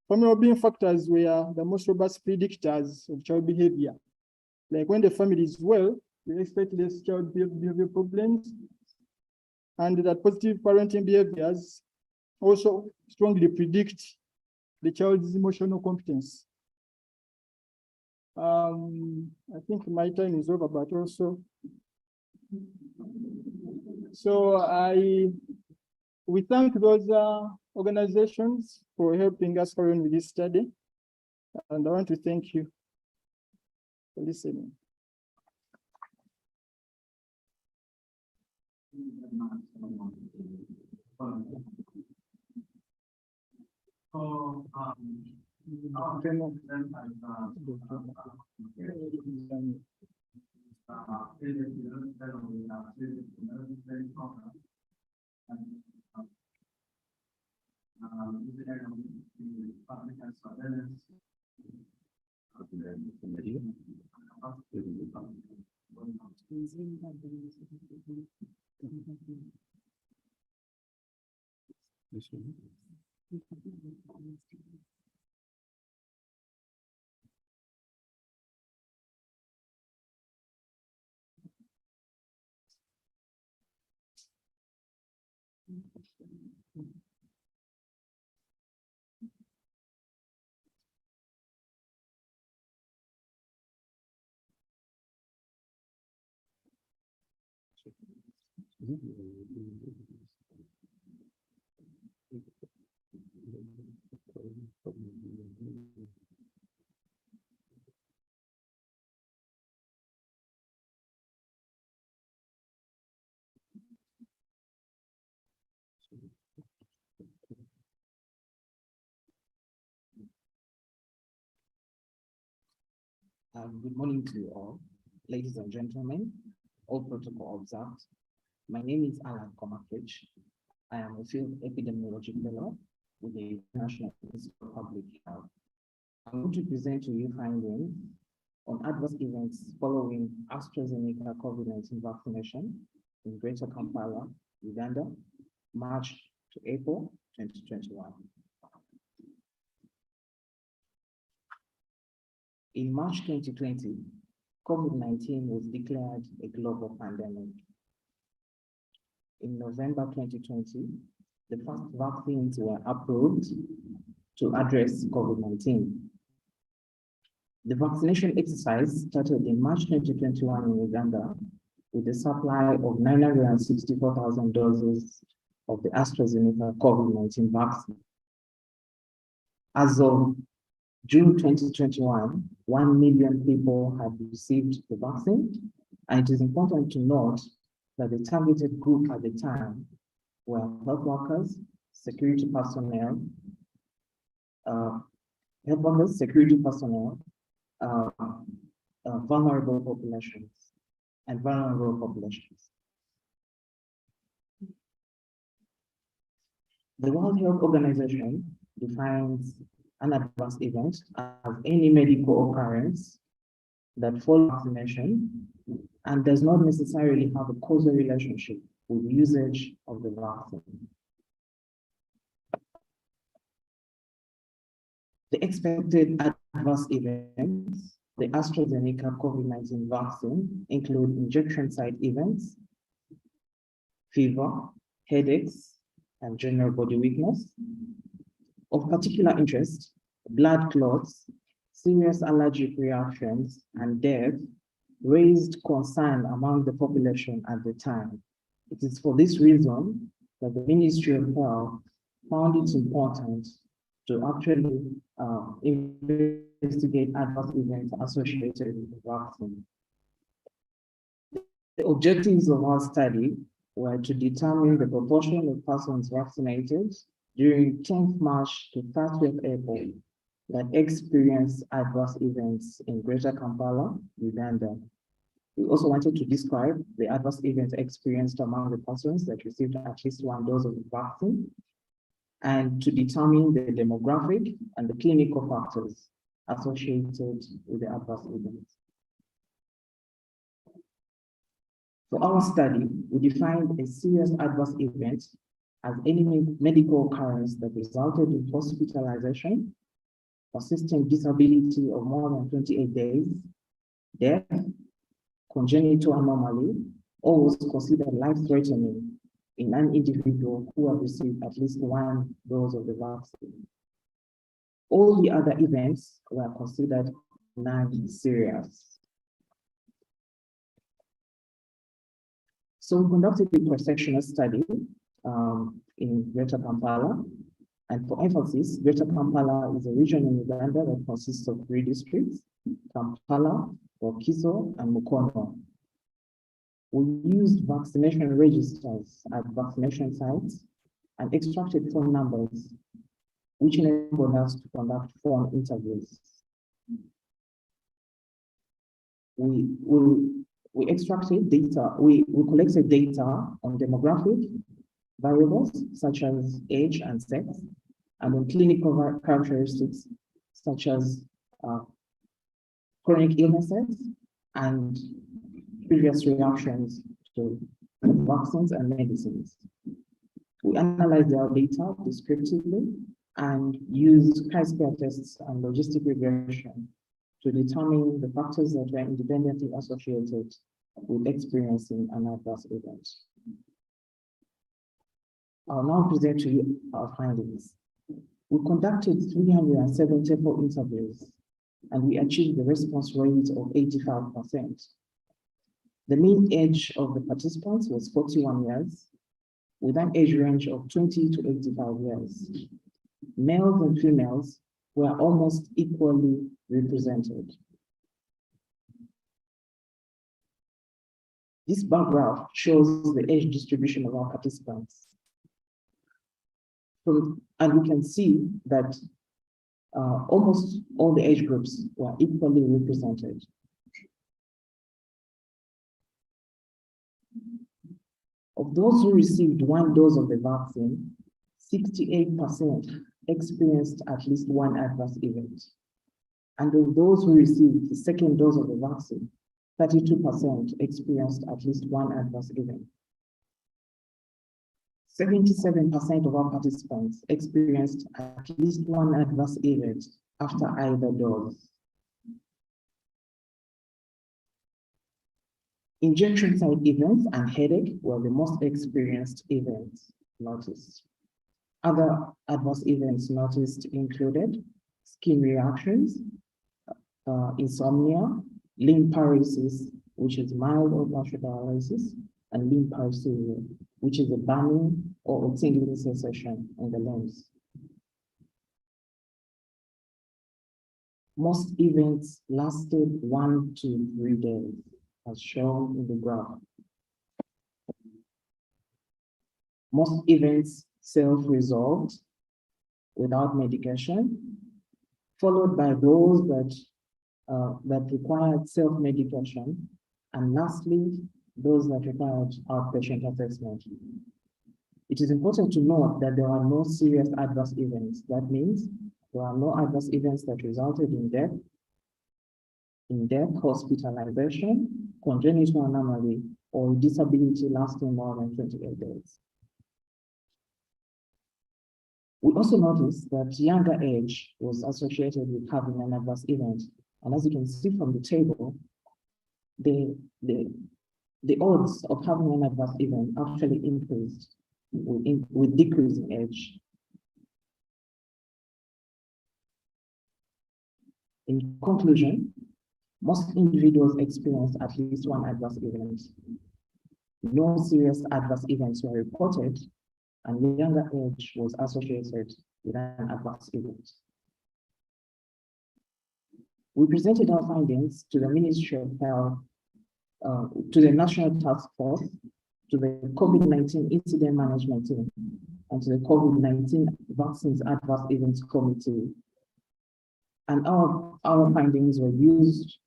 Family well-being factors were the most robust predictors of child behavior. Like when the family is well, we expect less child behavior problems, and that positive parenting behaviors also strongly predict the child's emotional competence. I think my time is over, but also, so we thank those organizations for helping us carry on with this study, and I want to thank you for listening. So, our framework then good morning to you all, ladies and gentlemen, all protocol observed. My name is Alan Komakich. I am a field epidemiology fellow with the National Institute of Public Health. I'm going to present to you findings on adverse events following AstraZeneca COVID-19 vaccination in Greater Kampala, Uganda, March to April 2021. In March 2020, COVID-19 was declared a global pandemic. In November 2020, the first vaccines were approved to address COVID-19. The vaccination exercise started in March 2021 in Uganda with a supply of 964,000 doses of the AstraZeneca COVID-19 vaccine. As of June 2021, 1 million people had received the vaccine, and it is important to note that the targeted group at the time were health workers, security personnel, vulnerable populations, and vulnerable populations. The World Health Organization defines an adverse event as any medical occurrence that follows vaccination and does not necessarily have a causal relationship with usage of the vaccine. The expected adverse events, the AstraZeneca COVID-19 vaccine, include injection site events, fever, headaches, and general body weakness. Of particular interest, blood clots, serious allergic reactions, and death raised concern among the population at the time. It is for this reason that the Ministry of Health found it important to actually investigate adverse events associated with the vaccine. The objectives of our study were to determine the proportion of persons vaccinated during 10th March to 30th April that experienced adverse events in Greater Kampala, Uganda. We also wanted to describe the adverse events experienced among the persons that received at least one dose of the vaccine, and to determine the demographic and the clinical factors associated with the adverse events. For our study, we defined a serious adverse event as any medical occurrence that resulted in hospitalization, persistent disability of more than 28 days, death, congenital anomaly, or was considered life-threatening in an individual who had received at least one dose of the vaccine. All the other events were considered non-serious. So we conducted a cross-sectional study in Greater Kampala. And for emphasis, Greater Kampala is a region in Uganda that consists of 3 districts: Kampala, Wakiso, and Mukono. We used vaccination registers at vaccination sites and extracted phone numbers, which enabled us to conduct phone interviews. We extracted data, we collected data on demographic variables such as age and sex, and on clinical characteristics such as chronic illnesses and previous reactions to vaccines and medicines. We analyzed our data descriptively and used chi-square tests and logistic regression to determine the factors that were independently associated with experiencing an adverse event. I'll now present to you our findings. We conducted 374 interviews and we achieved a response rate of 85%. The mean age of the participants was 41 years, with an age range of 20 to 85 years. Males and females were almost equally represented. This bar graph shows the age distribution of our participants. And we can see that almost all the age groups were equally represented. Of those who received one dose of the vaccine, 68% experienced at least one adverse event. And of those who received the second dose of the vaccine, 32% experienced at least one adverse event. 77% of our participants experienced at least one adverse event after either dose. Injection site events and headache were the most experienced events noticed. Other adverse events noticed included skin reactions, insomnia, limb paralysis, which is mild or partial paralysis, and limb paresthesia, which is a burning or a tingling sensation in the limbs. Most events lasted 1 to 3 days, as shown in the graph. Most events self-resolved without medication, followed by those that required self-medication, and lastly, those that required outpatient assessment. It is important to note that there are no serious adverse events. That means there are no adverse events that resulted in death, hospitalization, congenital anomaly, or disability lasting more than 28 days. We also noticed that younger age was associated with having an adverse event. And as you can see from the table, the odds of having an adverse event actually increased with decreasing age. In conclusion, most individuals experienced at least one adverse event. No serious adverse events were reported, and younger age was associated with an adverse event. We presented our findings to the Ministry of Health, to the National Task Force, to the COVID-19 Incident Management Team, and to the COVID-19 Vaccines Adverse Events Committee. And our findings were used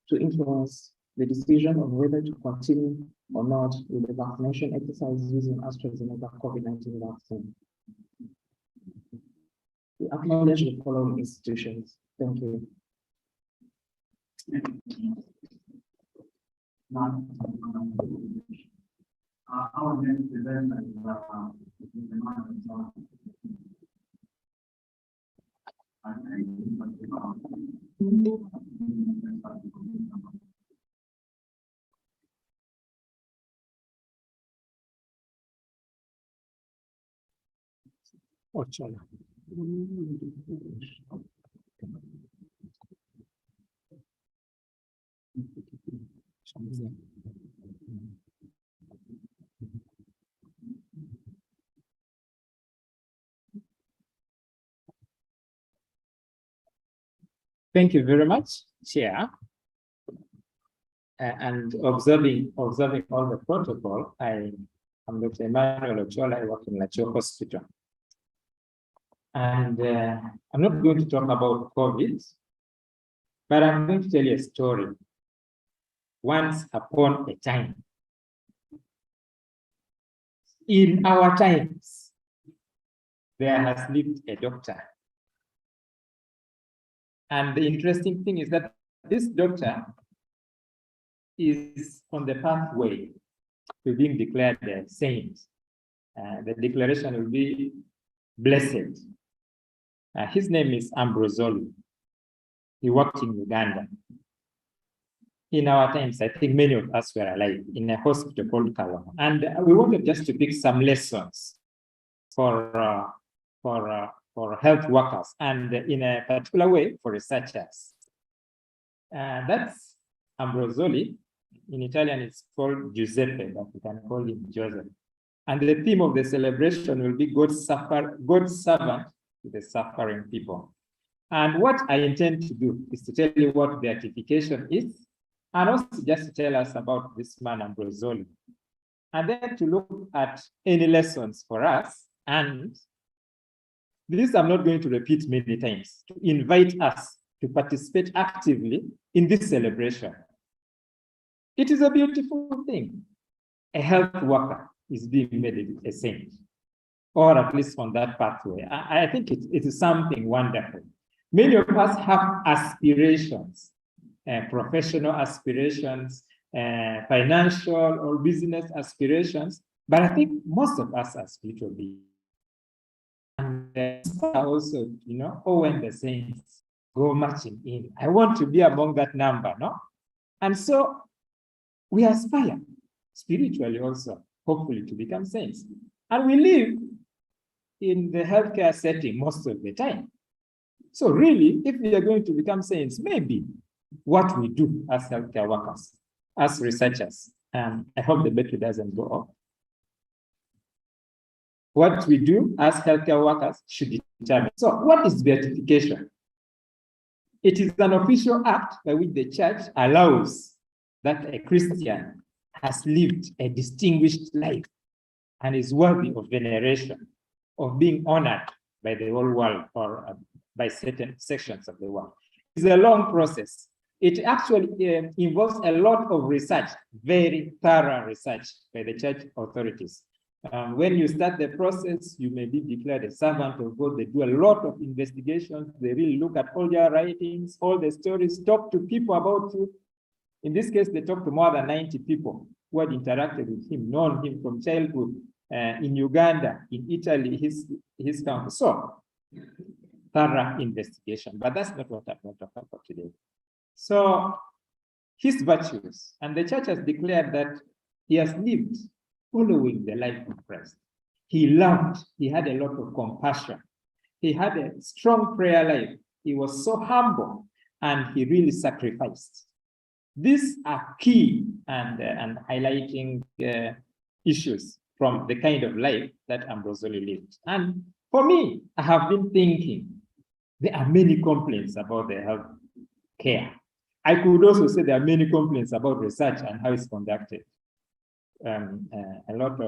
to influence the decision of whether to continue or not with the vaccination exercise using AstraZeneca COVID-19 vaccine. We acknowledge the following institutions. Thank you. Our next event Thank you very much, Chair. and observing all the protocol, I'm Dr. Emmanuel Ochola. I work in Lacho Hospital. And I'm not going to talk about COVID, but I'm going to tell you a story. Once upon a time, in our times, there has lived a doctor. And the interesting thing is that this doctor is on the pathway to being declared a saint. The declaration will be blessed. His name is Ambrosoli. He worked in Uganda. In our times, I think many of us were alive in a hospital called Kalama. And we wanted just to pick some lessons for health workers, and in a particular way for researchers. That's Ambrosoli. In Italian, it's called Giuseppe, but we can call him Joseph. And the theme of the celebration will be God's servant to the suffering people. And what I intend to do is to tell you what beatification is, and also just to tell us about this man, Ambrosoli. And then to look at any lessons for us. And this I'm not going to repeat many times, to invite us to participate actively in this celebration. It is a beautiful thing. A health worker is being made a saint, or at least on that pathway. I think it is something wonderful. Many of us have aspirations, professional aspirations, financial or business aspirations, but I think most of us are spiritual beings. And also, when the saints go marching in, I want to be among that number, no? And so we aspire spiritually also, hopefully, to become saints. And we live in the healthcare setting most of the time. So really, if we are going to become saints, maybe what we do as healthcare workers, as researchers, and I hope the battery doesn't go off. What we do as healthcare workers should determine. So what is beatification? It is an official act by which the church allows that a Christian has lived a distinguished life and is worthy of veneration, of being honored by the whole world or by certain sections of the world. It's a long process. It actually involves a lot of research, very thorough research by the church authorities. When you start the process, you may be declared a servant of God. They do a lot of investigations. They really look at all your writings, all the stories, talk to people about you. In this case, they talked to more than 90 people who had interacted with him, known him from childhood, in Uganda, in Italy, his country. So, thorough investigation, but that's not what I'm going to talk about today. So, his virtues, and the church has declared that he has lived following the life of Christ. He loved, he had a lot of compassion. He had a strong prayer life. He was so humble, and he really sacrificed. These are key and highlighting issues from the kind of life that Ambrosoli lived. And for me, I have been thinking, there are many complaints about the health care. I could also say there are many complaints about research and how it's conducted. A lot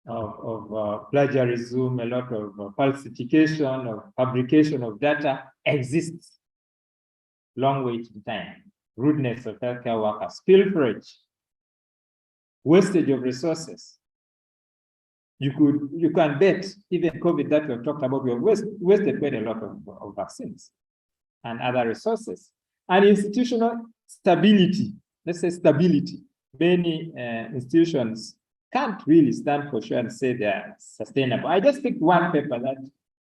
of plagiarism, a lot of falsification, of fabrication of data exists. Long waiting time, rudeness of healthcare workers, pilferage, wastage of resources. You can bet even COVID that we've talked about, we have wasted quite a lot of vaccines and other resources. And institutional stability, let's say stability. Many institutions can't really stand for sure and say they're sustainable. I just picked one paper that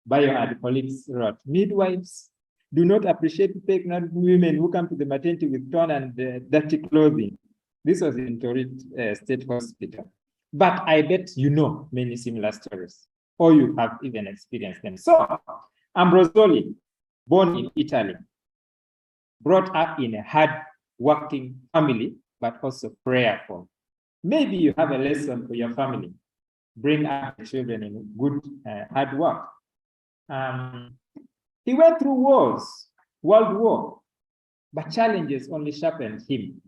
Bio and colleagues wrote. Midwives do not appreciate pregnant women who come to the maternity with torn and dirty clothing. This was in Torit State Hospital. But I bet you know many similar stories, or you have even experienced them. So, Ambrosoli, born in Italy, brought up in a hard-working family, but also prayerful. Maybe you have a lesson for your family. Bring up the children in good hard work. He went through wars, World War, but challenges only sharpened him.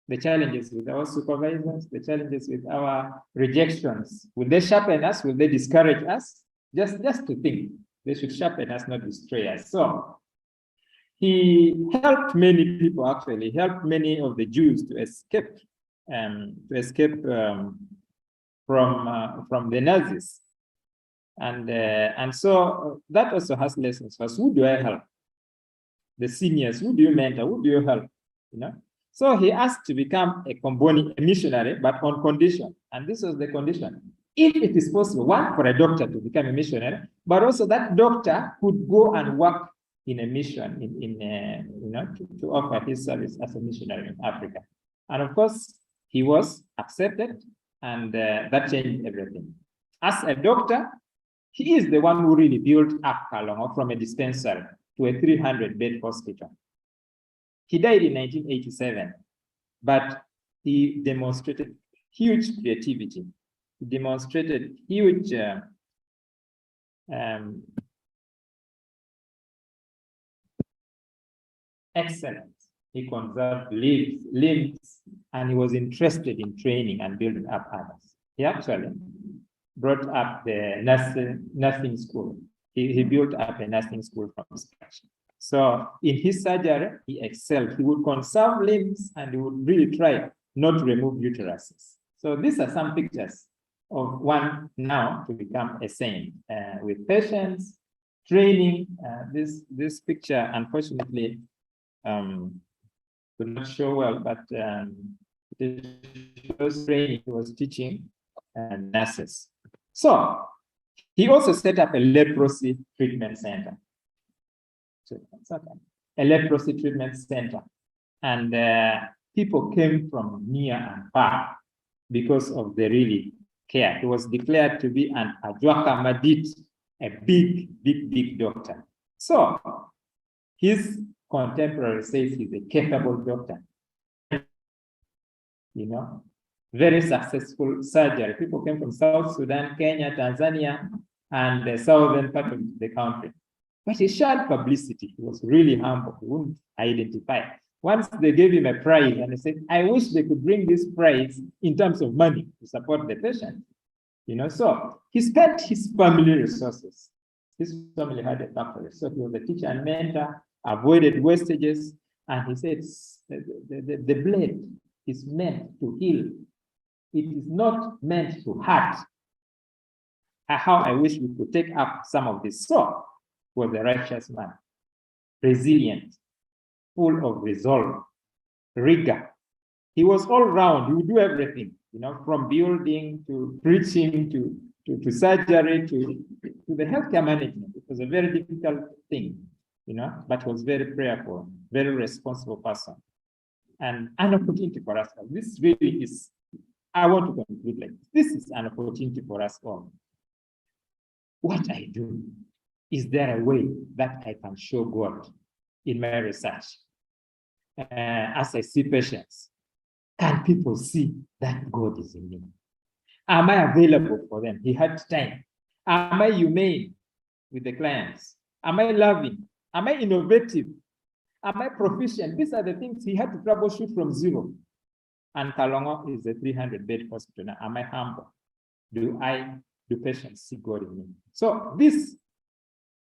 The challenges with our supervisors, the challenges with our rejections, will they sharpen us? Will they discourage us? Just to think, they should sharpen us, not destroy us. So he helped many people, actually, helped many of the Jews to escape from the Nazis. And so that also has lessons for us. Who do I help? The seniors, who do you mentor? Who do you help? You know? So he asked to become a missionary, but on condition. And this was the condition. If it is possible, one, for a doctor to become a missionary, but also that doctor could go and work in a mission, to offer his service as a missionary in Africa. And of course, he was accepted, and that changed everything. As a doctor, he is the one who really built up Kalongo from a dispensary to a 300-bed hospital. He died in 1987, but he demonstrated huge creativity. He demonstrated huge excellence. He conserved limbs, and he was interested in training and building up others. He actually brought up the nursing school. He built up a nursing school from scratch. So in his surgery, he excelled. He would conserve limbs, and he would really try not to remove uteruses. So these are some pictures of one now to become a saint with patience, training. This picture, unfortunately, could not show well, but it shows training. He was teaching nurses. So he also set up a leprosy treatment center. A leprosy treatment center. And people came from near and far because of the really care. He was declared to be an Ajwaka Madit, a big doctor. So his contemporary says he's a capable doctor. You know, very successful surgery. People came from South Sudan, Kenya, Tanzania, and the southern part of the country. But he shared publicity. He was really humble. He wouldn't identify. Once they gave him a prize, and he said, I wish they could bring this prize in terms of money to support the patient. You know, so he spent his family resources. His family had a factory. So he was a teacher and mentor, avoided wastages, and he said, the blade is meant to heal. It is not meant to hurt. How I wish we could take up some of this. So was a righteous man, resilient, full of resolve, rigor. He was all round. He would do everything, you know, from building to preaching to surgery to the healthcare management. It was a very difficult thing, you know, but he was very prayerful, very responsible person, and an opportunity for us. This really is, I want to conclude like this is an opportunity for us all. What I do, is there a way that I can show God in my research? As I see patients, can people see that God is in me? Am I available for them? He had time. Am I humane with the clients? Am I loving? Am I innovative? Am I proficient? These are the things he had to troubleshoot from zero. And Kalongo is a 300-bed hospital. Now, am I humble? Do patients see God in me? So this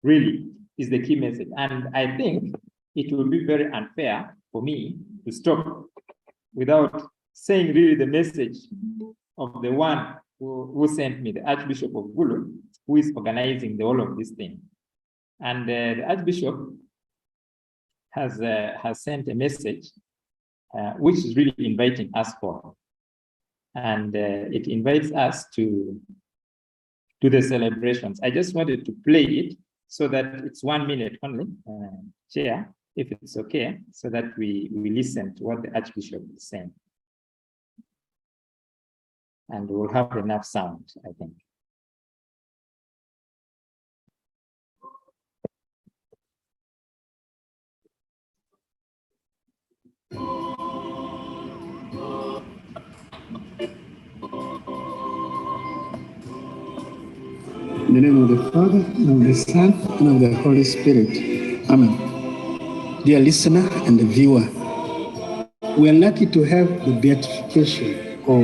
really is the key message. And I think it will be very unfair for me to stop without saying really the message of the one who sent me, the Archbishop of Gulu, who is organizing the whole of this thing. And the Archbishop has sent a message which is really inviting us for. And it invites us to the celebrations. I just wanted to play it so that it's 1 minute only, Chair, if it's okay, so that we listen to what the Archbishop is saying. And we'll have enough sound, I think. In the name of the Father, and of the Son, and of the Holy Spirit. Amen. dear listener and the viewer. We are lucky to have the beatification of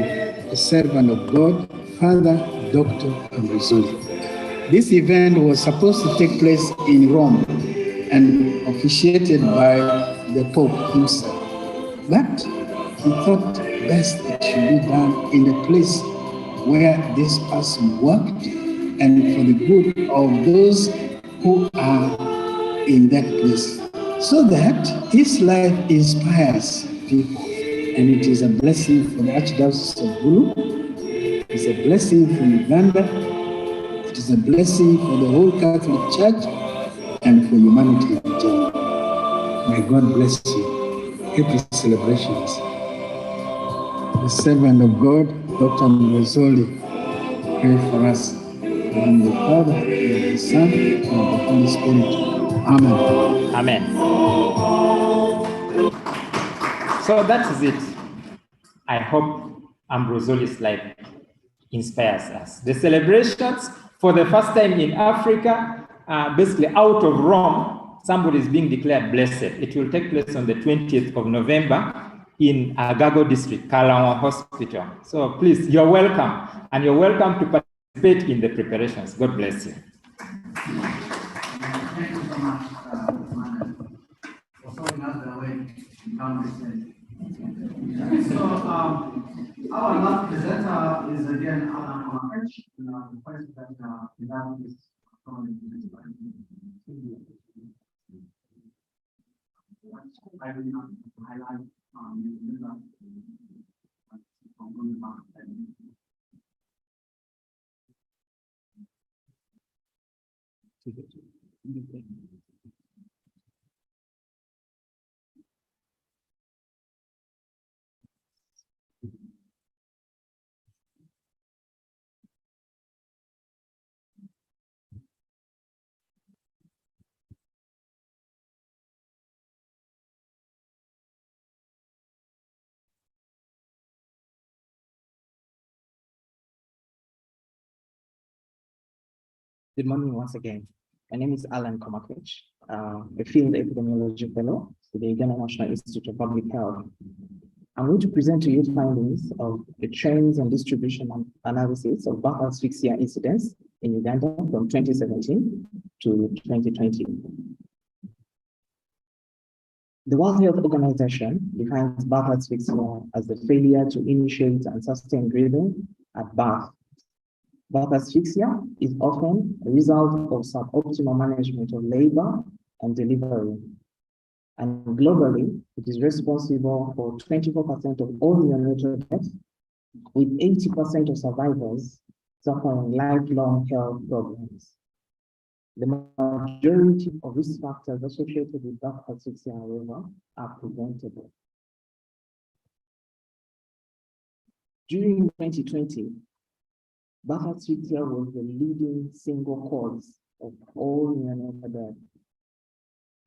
a servant of God, Father Dr. Ambrosoli. This event was supposed to take place in Rome and officiated by the Pope himself. But he thought best it should be done in the place where this person worked and for the good of those who are in that place, so that his life inspires people. And it is a blessing for the Archdiocese of Bulu, it's a blessing for Uganda, it is a blessing for the whole Catholic Church and for humanity in general. May God bless you. Happy celebrations. The servant of God, Dr. Ambrosoli, pray for us. In the Father, and the Son, and the Holy Spirit. Amen. Amen. So that is it. I hope Ambrosoli's life inspires us. The celebrations for the first time in Africa, basically out of Rome, somebody is being declared blessed. It will take place on the 20th of November in Agago district, Kalangwa Hospital. So please, you're welcome. And you're welcome to participate in the preparations. God bless you. Thank you so much, Commander, for showing us the way to come this way. So, our last presenter is again Alan Komakech, the president that is coming to this I will not highlight Good morning once again. My name is Alan Komakech, a field epidemiology fellow with the Uganda National Institute of Public Health. I'm going to present to you findings of the trends and distribution analysis of birth asphyxia incidents in Uganda from 2017 to 2020. The World Health Organization defines birth asphyxia as the failure to initiate and sustain breathing at birth. Birth asphyxia is often a result of suboptimal management of labor and delivery. And globally, it is responsible for 24% of all neonatal deaths, with 80% of survivors suffering lifelong health problems. The majority of risk factors associated with birth asphyxia, however, are preventable. During 2020, birth asphyxia was the leading single cause of all neonatal deaths.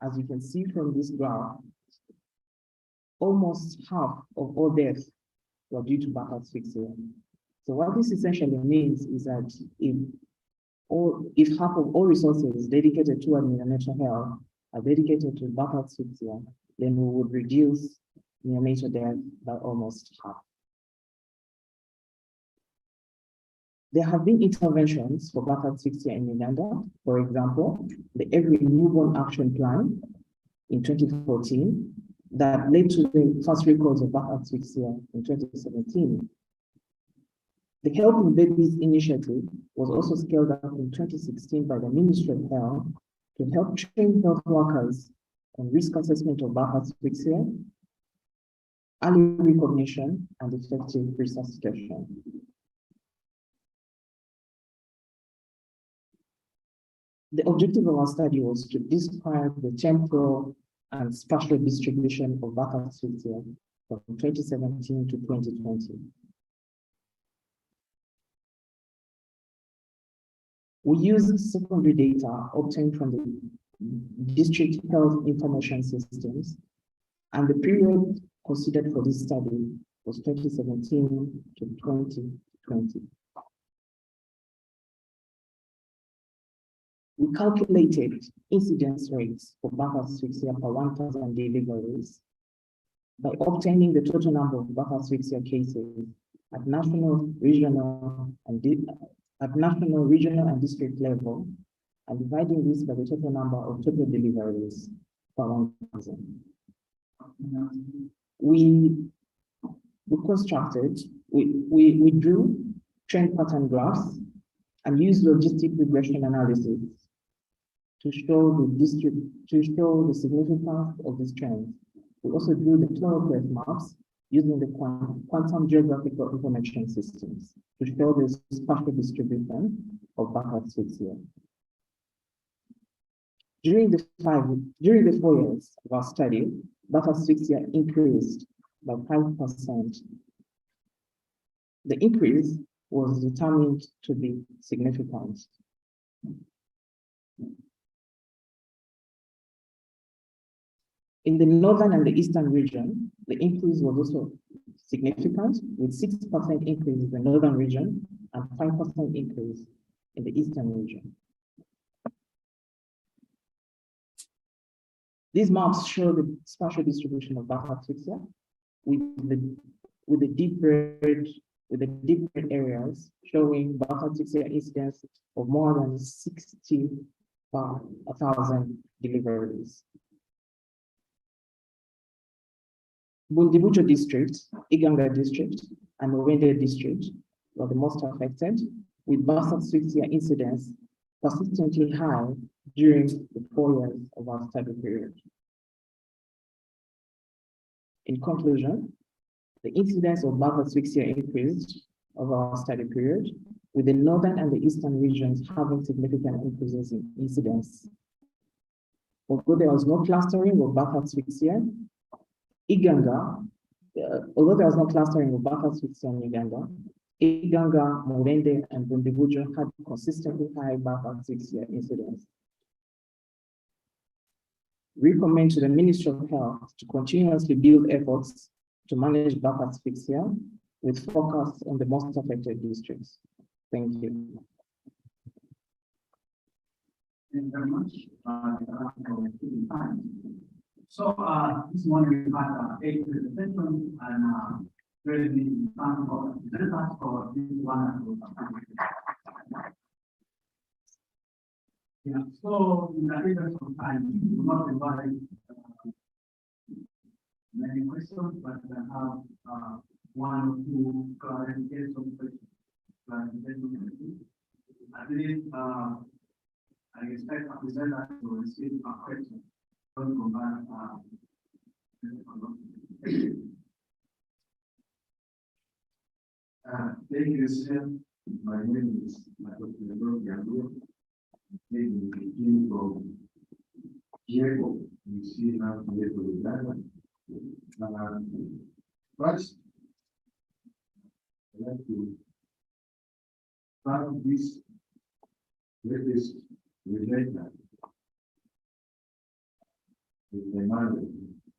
As you can see from this graph, almost half of all deaths were due to birth asphyxia. So what this essentially means is that if half of all resources dedicated to neonatal health are dedicated to birth asphyxia, then we would reduce neonatal death by almost half. There have been interventions for birth asphyxia in Uganda. For example, the Every Newborn Action Plan in 2014 that led to the first records of birth asphyxia in 2017. The Helping Babies initiative was also scaled up in 2016 by the Ministry of Health to help train health workers on risk assessment of birth asphyxia, early recognition, and effective resuscitation. The objective of our study was to describe the temporal and spatial distribution of birth asphyxia from 2017 to 2020. We used secondary data obtained from the district health information systems, and the period considered for this study was 2017 to 2020. We calculated incidence rates for birth asphyxia per 1,000 deliveries by obtaining the total number of birth asphyxia cases at national, regional, and district level, and dividing this by the total number of total deliveries per 1,000. We drew trend pattern graphs and used logistic regression analysis to show the significance of these trends. We also drew the chloropleth maps using the quantum geographical information systems to show the spatial distribution of birth asphyxia. During the 4 years of our study, birth asphyxia increased by 5%. The increase was determined to be significant. In the northern and the eastern region, the increase was also significant, with 6% increase in the northern region and 5% increase in the eastern region. These maps show the spatial distribution of birth asphyxia with the deep red areas showing birth asphyxia incidence of more than 60 per 1,000 deliveries. Bundibujo district, Iganga district, and Owende district were the most affected, with birth asphyxia incidence persistently high during the 4 years of our study period. In conclusion, the incidence of birth asphyxia increased over our study period, with the northern and the eastern regions having significant increases in incidence. Although there was no clustering of birth asphyxia, Iganga, although there was no clustering of birth asphyxia in Uganda, Iganga, Morende, and Bundibujo had consistently high birth asphyxia incidence. We recommend to the Ministry of Health to continuously build efforts to manage birth asphyxia with focus on the most affected districts. Thank you. Thank you very much. So this morning we had 8 presentations and really thank for this one. Yeah, so in the interest of time, we will not invite many questions, but I have 1 or 2 clarification questions. At least I expect a presenter to receive a question. Thank you, sir. My name is Dr. from Diego. You see now Diego Uganda. First, I'd like to start this latest related with the mother.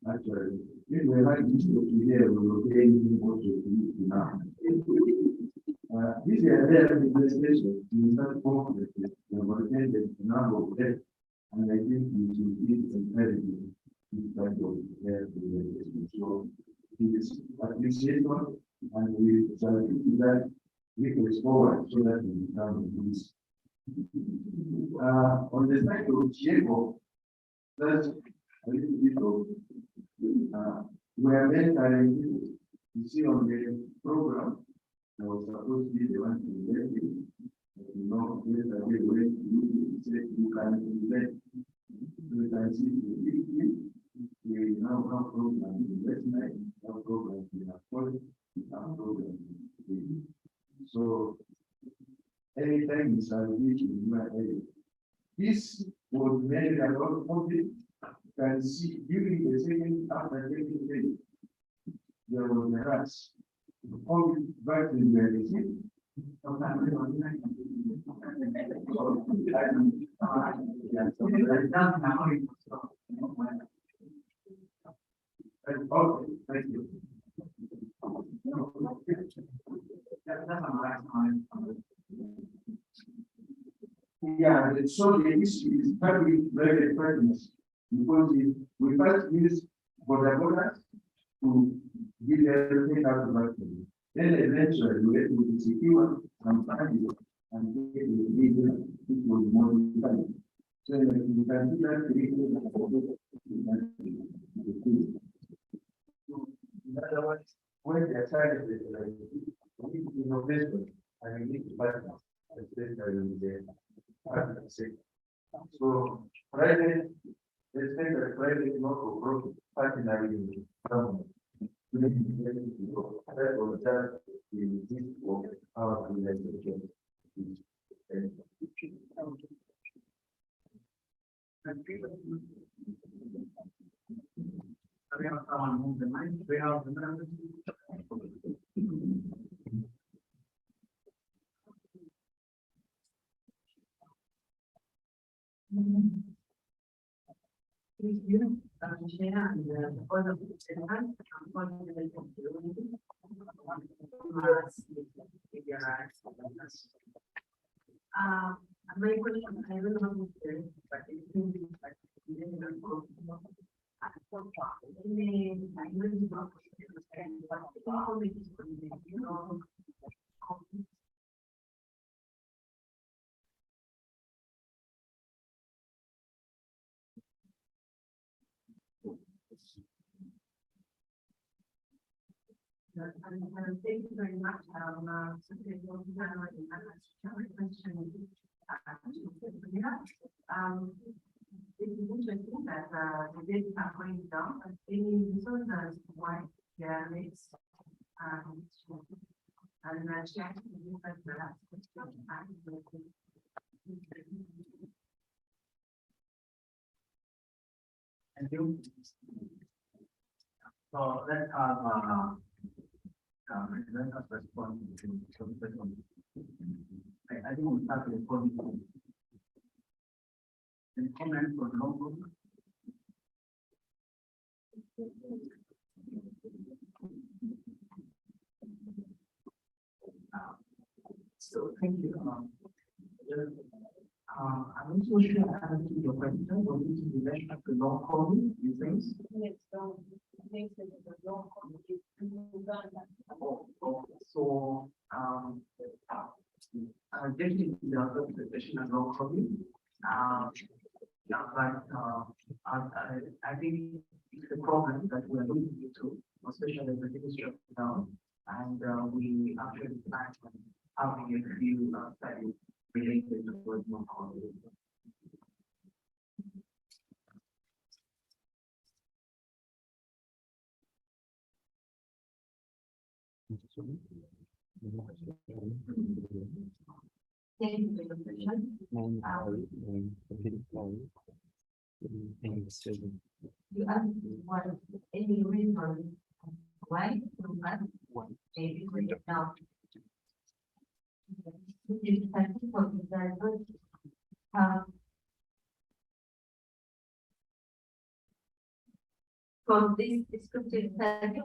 Actually, if we like this to here, we will pay anything what to now. This is a rare investigation. We start conflict with the number of deaths, and I think we should be encouraging this type of rare investigation. So it is appreciation, and we shall do that we go forward so that we become this. On the side of Diego, that's a little bit of we are very talented. You see on the program, I was supposed to be the one to invent it. But you know, yes, I will wait to say you can invent. We can see we now have programs in investment, have programs in affordance, have programs in. So anytime you start reaching in my area, this was made a lot of public can see during the second after taking place. There was a rush. All back in the receipt. Thank you. Yeah, so the issue is very, very pertinent because we first use borders to give everything out of the then eventually we will secure and find it and get the legal it will be more difficult. So you can see that in other words, when they are trying to like innovation and we need to partner, especially in the private sector. So private, let's say that private not for profit partnering with the government. That was just the gist of our relationship. We have someone who's the mind, we have the members. My question, I don't know but it seems like thank you very much. It is interesting that the dates are going down, but any reasons why they are mixed and check the last question. Thank you. So let's have let us respond to the question. I think we start with the any comments on local? So thank you. I'm not so sure I answered your question. What is the relation to local, you think? Yes, so things that the local is Uganda. So definitely the other question is locally. I think it's a problem that we are looking into, especially the ministry of now, and we actually plan on having a few studies related to what we call it. Thank you for your question. You asked what any reason why maybe now. From this descriptive study,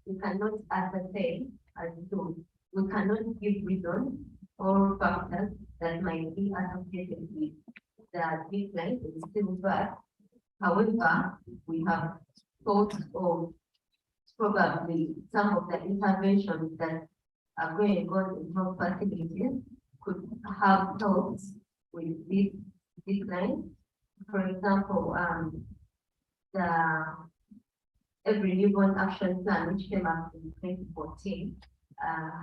we cannot ascertain as to we cannot give reasons or factors that might be associated with the decline in stillbirth. However, we have thought of probably some of the interventions that are going on in health facilities could have helped with this decline. For example, the Every Newborn Action Plan, which came out in 2014,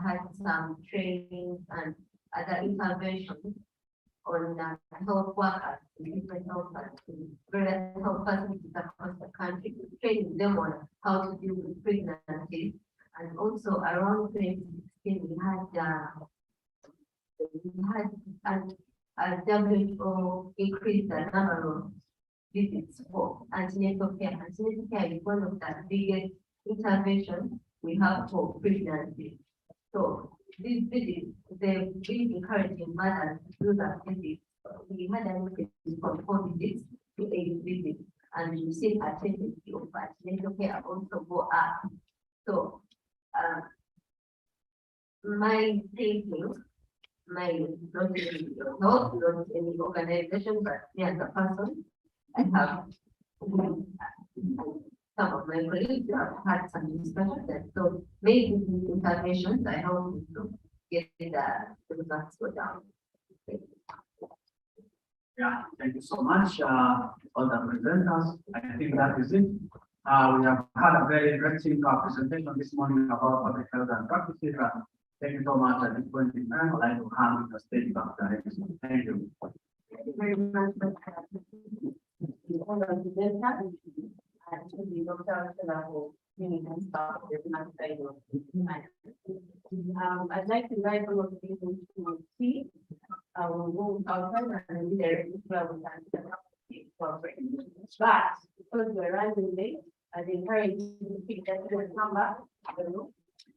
had some training and other interventions on health workers in different health facilities, various health facilities across the country, training them on how to deal with pregnancy. And also around 2016, we had WHO increased the number of visits for antenatal care. Antenatal care is one of the biggest interventions we have for pregnancy. So these visits, they've been encouraging mothers to do that visits. We had an increase from 4 visits to 8 visits, and you see attendance of antenatal care also go up. So my not any not any organization, but me as a person, I have some of my colleagues have had some discussions, and so maybe these interventions I hope to get the results go down. Yeah, thank you so much, all the presenters. I think that is it. We have had a very interesting presentation this morning about public health and practices. Thank you so much. At this point in time, I'd like to hand the stage back to Alex. Thank you. Thank you very much for all the presenters and to the doctors who and staff I'd like to invite all of you to speak. I will move outside and there is where we can but because we're running late, I'd encourage you to speak that to the number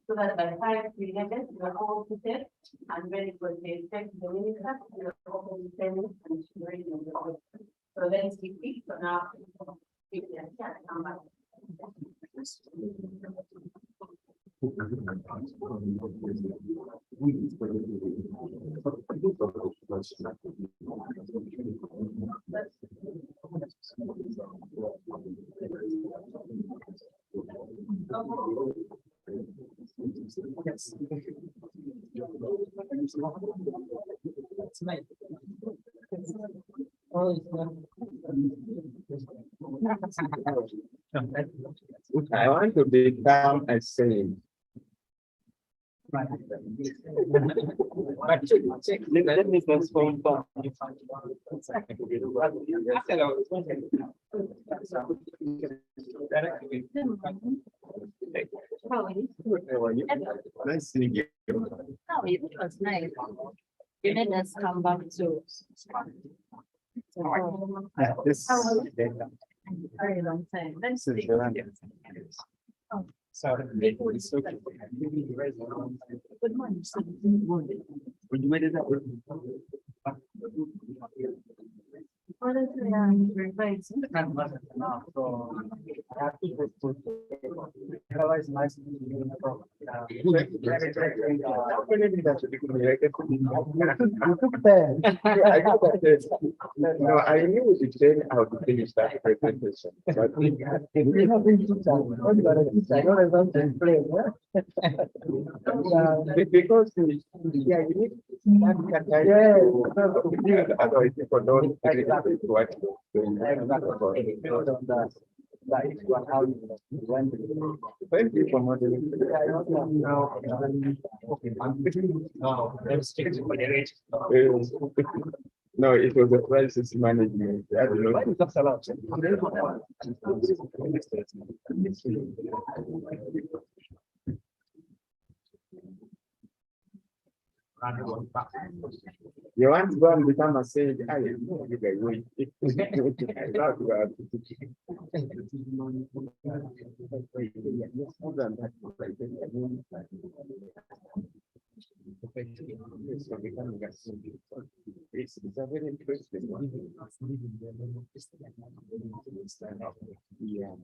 so that by 5:11 we're all seated and ready for the minister. We're all standing and ready on the board. So let's be quick for now. Number. I want to become a saint. But let me transform Nice seeing you. Oh, it was nice. You made us come back to. This Very long time. Let's is see. Sorry. Good morning. Would you make it up? Honestly, very nice. No, I knew we should change how to finish that presentation. But because yeah, you need otherwise people don't what thank you for modeling. No, it was a crisis management. I don't know. You want to go and become a saint? I know you guys wait. It's a very interesting one. Yeah.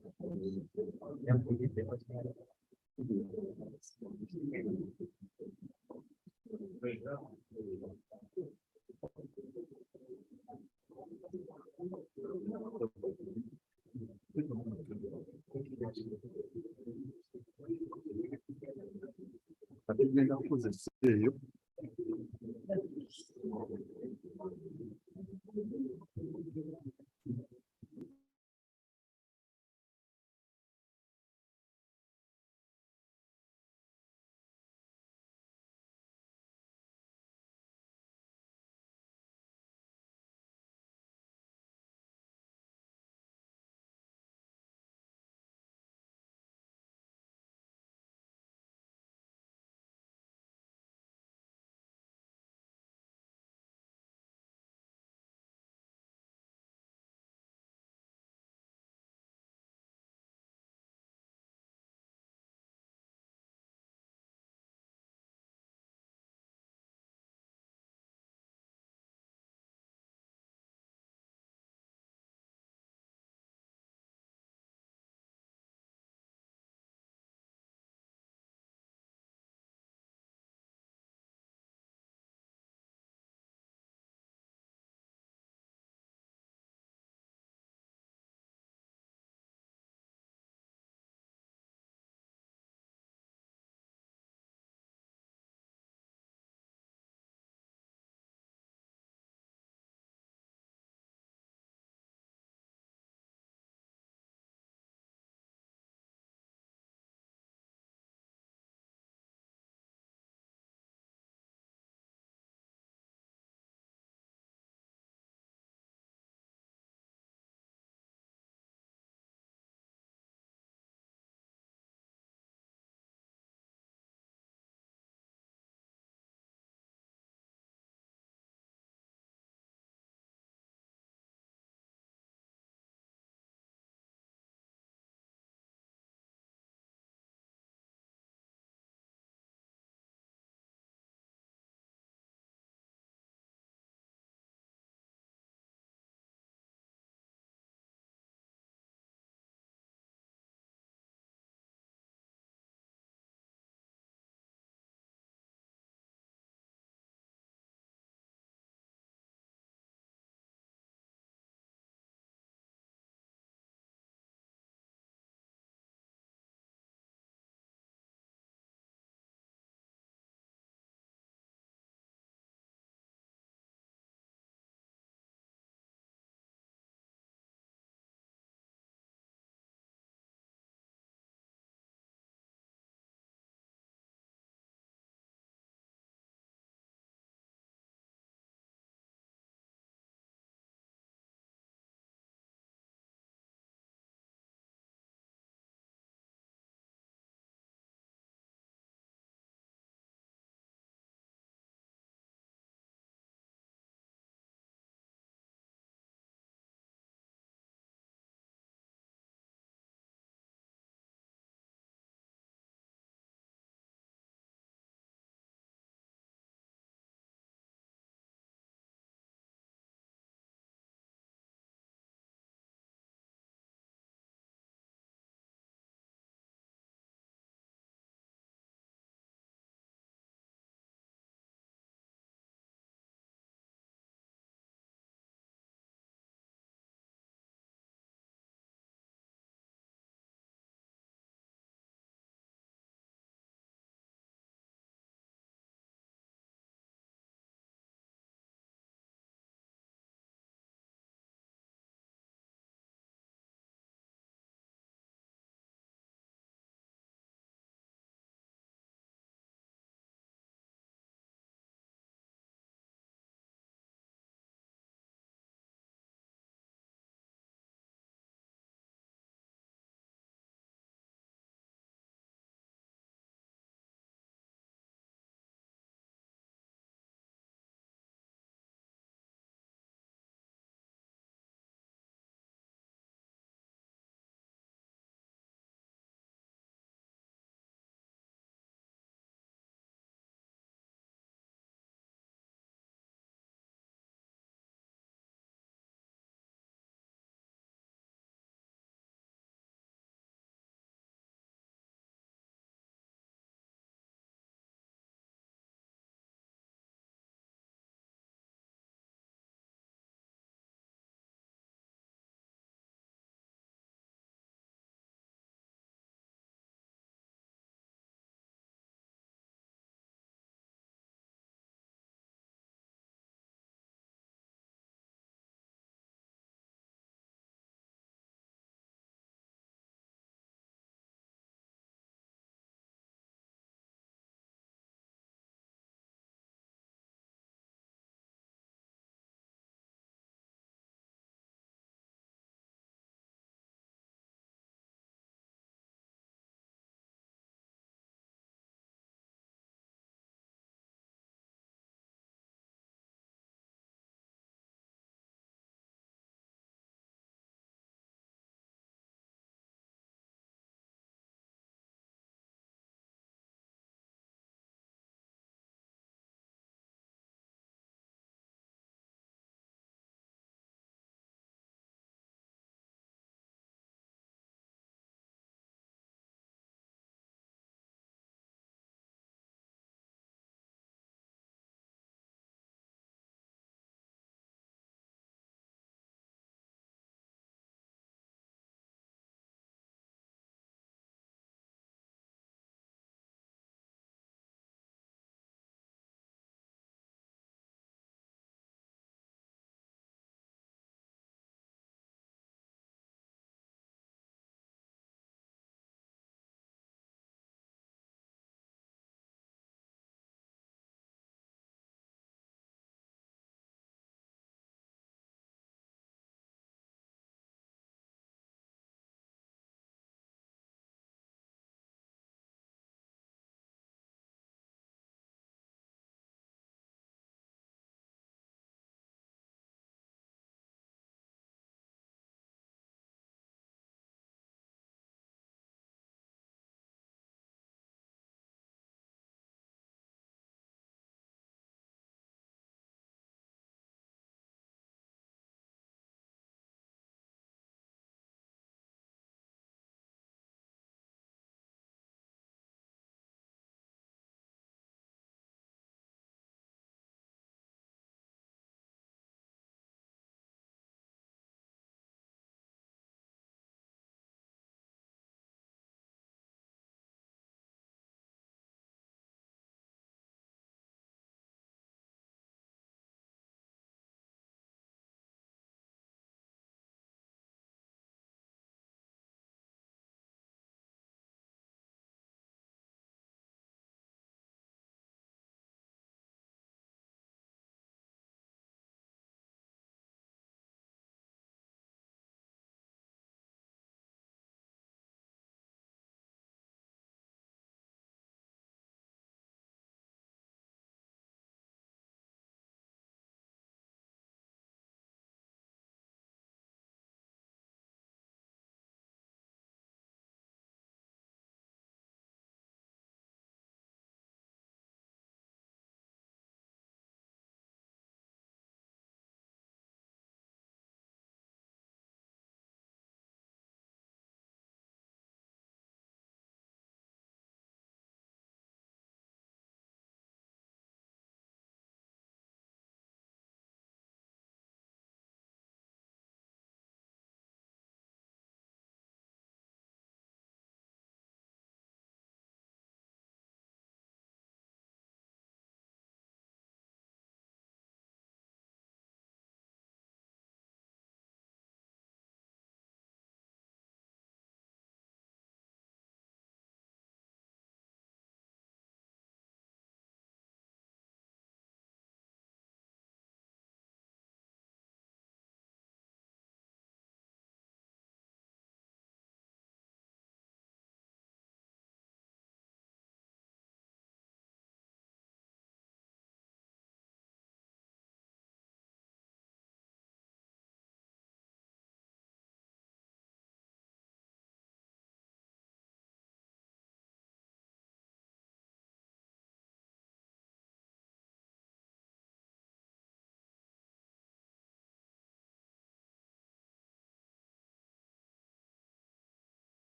I think we don't put it.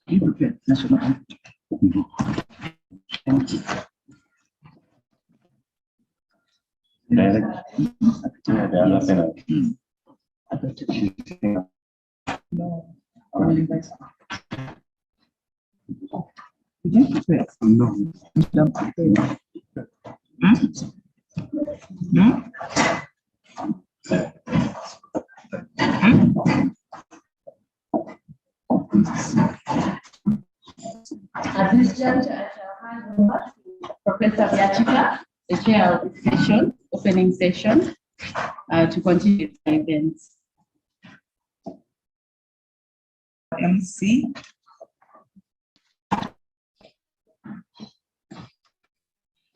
Be prepared, national anthem. Thank you. At this juncture, I shall hand over to Professor Biachika, the chair of the session, opening session, to continue the events. MC.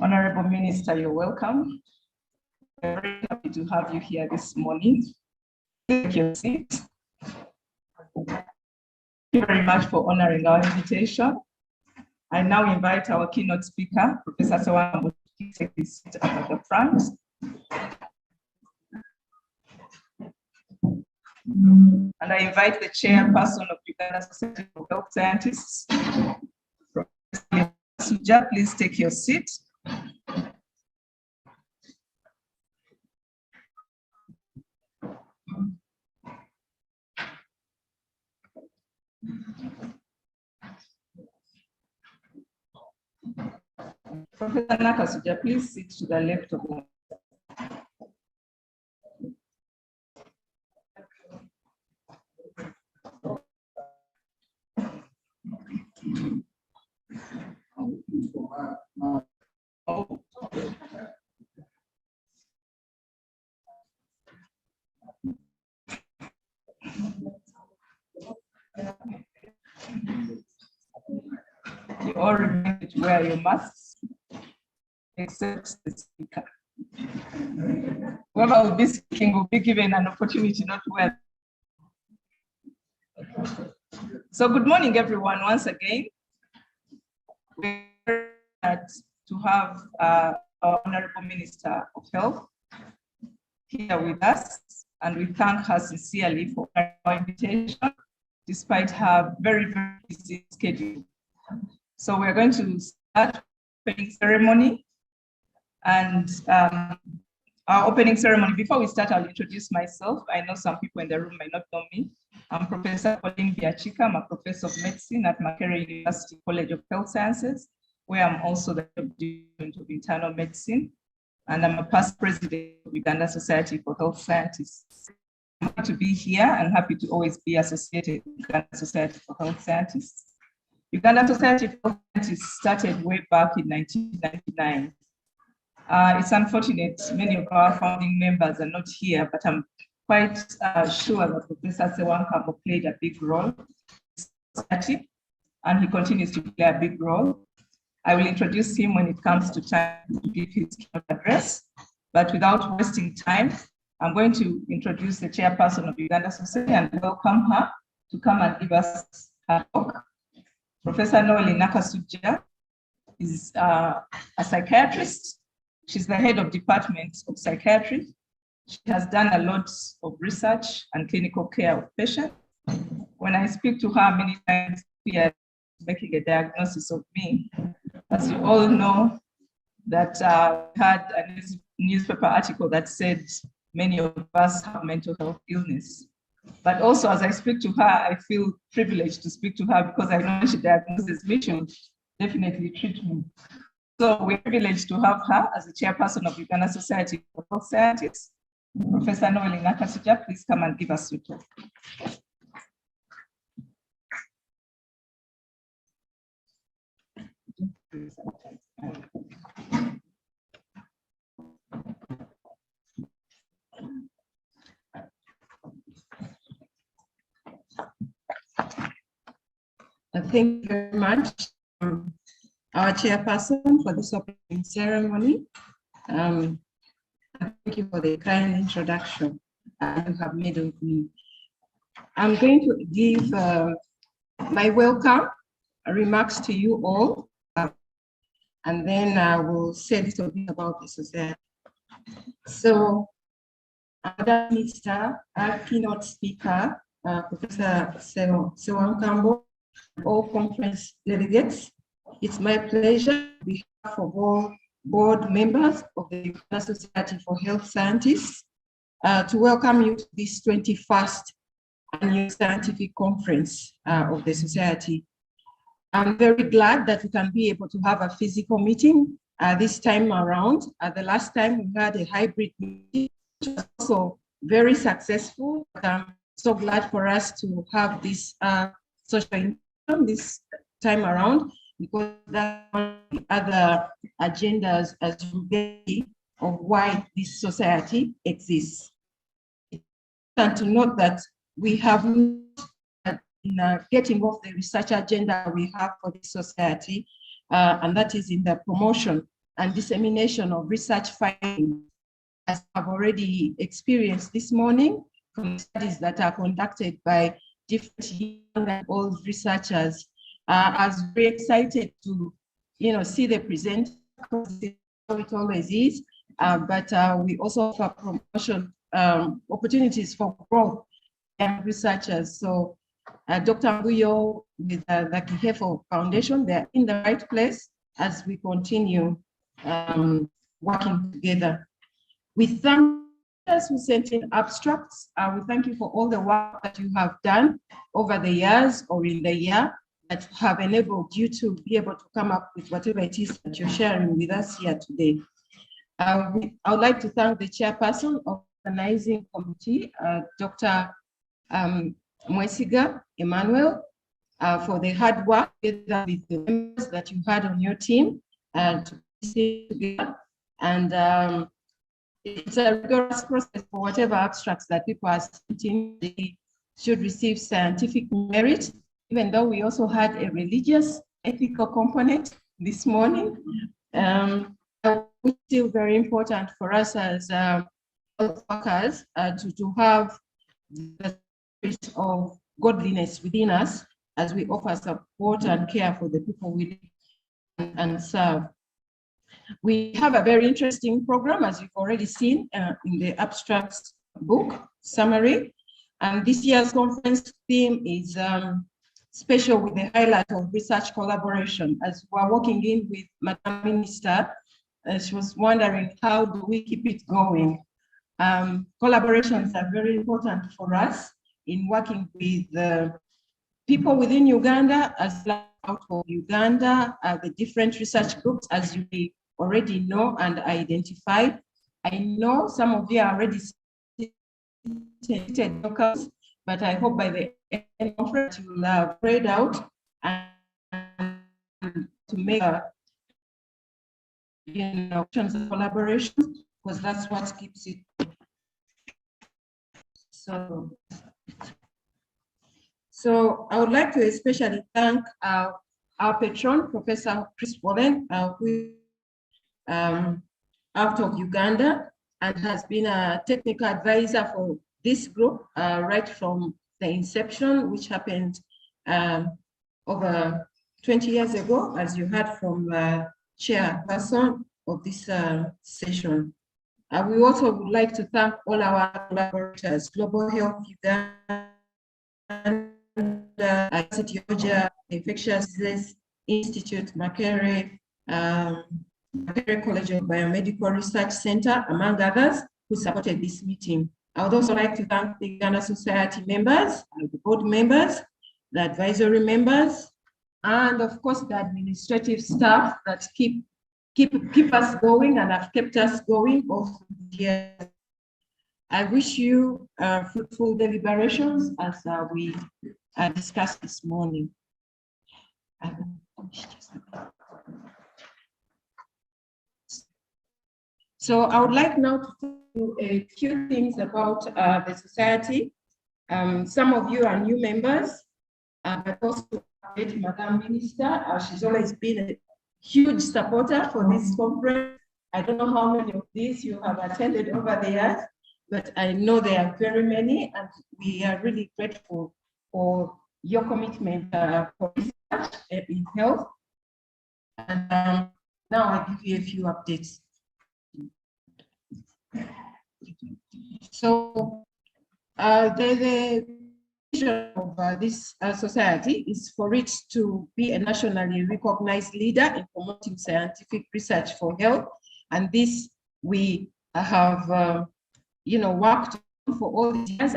Honorable Minister, you're welcome. We're very happy to have you here this morning. Take your seat. Thank you very much for honoring our invitation. I now invite our keynote speaker, Professor Sewanga, to take his seat at the front. And I invite the chairperson of Uganda Society for Health Scientists, Professor Suja, please take your seat. Professor Nakasuja, please sit to the left of me. You all remember to wear your masks, except the speaker. Whoever will be speaking will be given an opportunity not to wear. So good morning, everyone, once again. We're glad to have our Honorable Minister of Health here with us, and we thank her sincerely for our invitation, despite her very, very busy schedule. So we're going to start the opening ceremony. And our opening ceremony, before we start, I'll introduce myself. I know some people in the room might not know me. I'm Professor Pauline Biachika. I'm a professor of medicine at Makerere University College of Health Sciences, where I'm also the Department of Internal Medicine. And I'm a past president of Uganda Society for Health Scientists. I'm happy to be here and happy to always be associated with Uganda Society for Health Scientists. Uganda Society for Health Scientists started way back in 1999. It's unfortunate many of our founding members are not here, but I'm quite sure that Professor Sewanga played a big role in the society, and he continues to play a big role. I will introduce him when it comes to time to give his keynote address, but without wasting time, I'm going to introduce the chairperson of Uganda Society and welcome her to come and give us her talk. Professor Noeli Nakasuja is a psychiatrist. She's the head of Department of Psychiatry. She has done a lot of research and clinical care of patients. When I speak to her many times, we are making a diagnosis of me. As you all know, that had a newspaper article that said many of us have mental health illness. But also, as I speak to her, I feel privileged to speak to her because I know she diagnoses me, she'll definitely treat me. So we're privileged to have her as the chairperson of Uganda Society for Health Scientists. Professor Noeli Nakasuja, please come and give us your talk. Thank you very much, our chairperson, for this opening ceremony. Thank you for the kind introduction you have made of me. I'm going to give my welcome remarks to you all, and then I will say a little bit about the society. So Other minister, our keynote speaker, Professor Sewankambo, all conference delegates. It's my pleasure on behalf of all board members of the Uganda Society for Health Scientists to welcome you to this 21st annual scientific conference of the Society. I'm very glad that we can be able to have a physical meeting this time around. The last time we had a hybrid meeting, which was also very successful. I'm so glad for us to have this social income this time around, because that's one of the other agendas as you get of why this society exists. And to note that we have in getting off the research agenda we have for this society, and that is in the promotion and dissemination of research findings, as I've already experienced this morning from studies that are conducted by different young and old researchers. I was very excited to, see the present, because it always is, but we also offer promotion opportunities for growth and researchers. So Dr. Mbuyo with the Kihefo Foundation, they're in the right place as we continue working together. We thank us who sent in abstracts. We thank you for all the work that you have done over the years or in the year that have enabled you to be able to come up with whatever it is that you're sharing with us here today. I would like to thank the chairperson of the organizing committee, Dr. Mwesiga Emmanuel, for the hard work together with the members that you had on your team to stay together. And it's a rigorous process for whatever abstracts that people are submitting. They should receive scientific merit, even though we also had a religious, ethical component this morning. It's still very important for us as health workers to have the spirit of godliness within us as we offer support and care for the people we live and serve. We have a very interesting program, as you've already seen in the abstracts book summary. And this year's conference theme is special, with the highlight of research collaboration. As we're working in with Madam Minister, she was wondering, how do we keep it going? Collaborations are very important for us in working with people within Uganda, as well as out of Uganda, the different research groups, as you already know and identified. I know some of you are already seated, but I hope by the end of the conference you will have prayed out and to make options of collaboration, because that's what keeps it. So I would like to especially thank our patron, Professor Chris Wallen, who out of Uganda and has been a technical advisor for this group right from the inception, which happened over 20 years ago, as you heard from the chairperson of this session. We also would like to thank all our collaborators, Global Health Uganda, Georgia, Infectious Disease Institute, Makerere, Makerere College of Biomedical Research Center, among others, who supported this meeting. I would also like to thank the Uganda Society members, the board members, the advisory members, and of course the administrative staff that keep us going and have kept us going all through the years. I wish you fruitful deliberations as we discussed this morning. So I would like now to tell you a few things about the society. Some of you are new members, but also Madam Minister. She's always been a huge supporter for this conference. I don't know how many of these you have attended over the years, but I know there are very many, and we are really grateful for your commitment for research in health. And now I'll give you a few updates. So the vision of this society is for it to be a nationally recognized leader in promoting scientific research for health. And this we have worked on for all these years,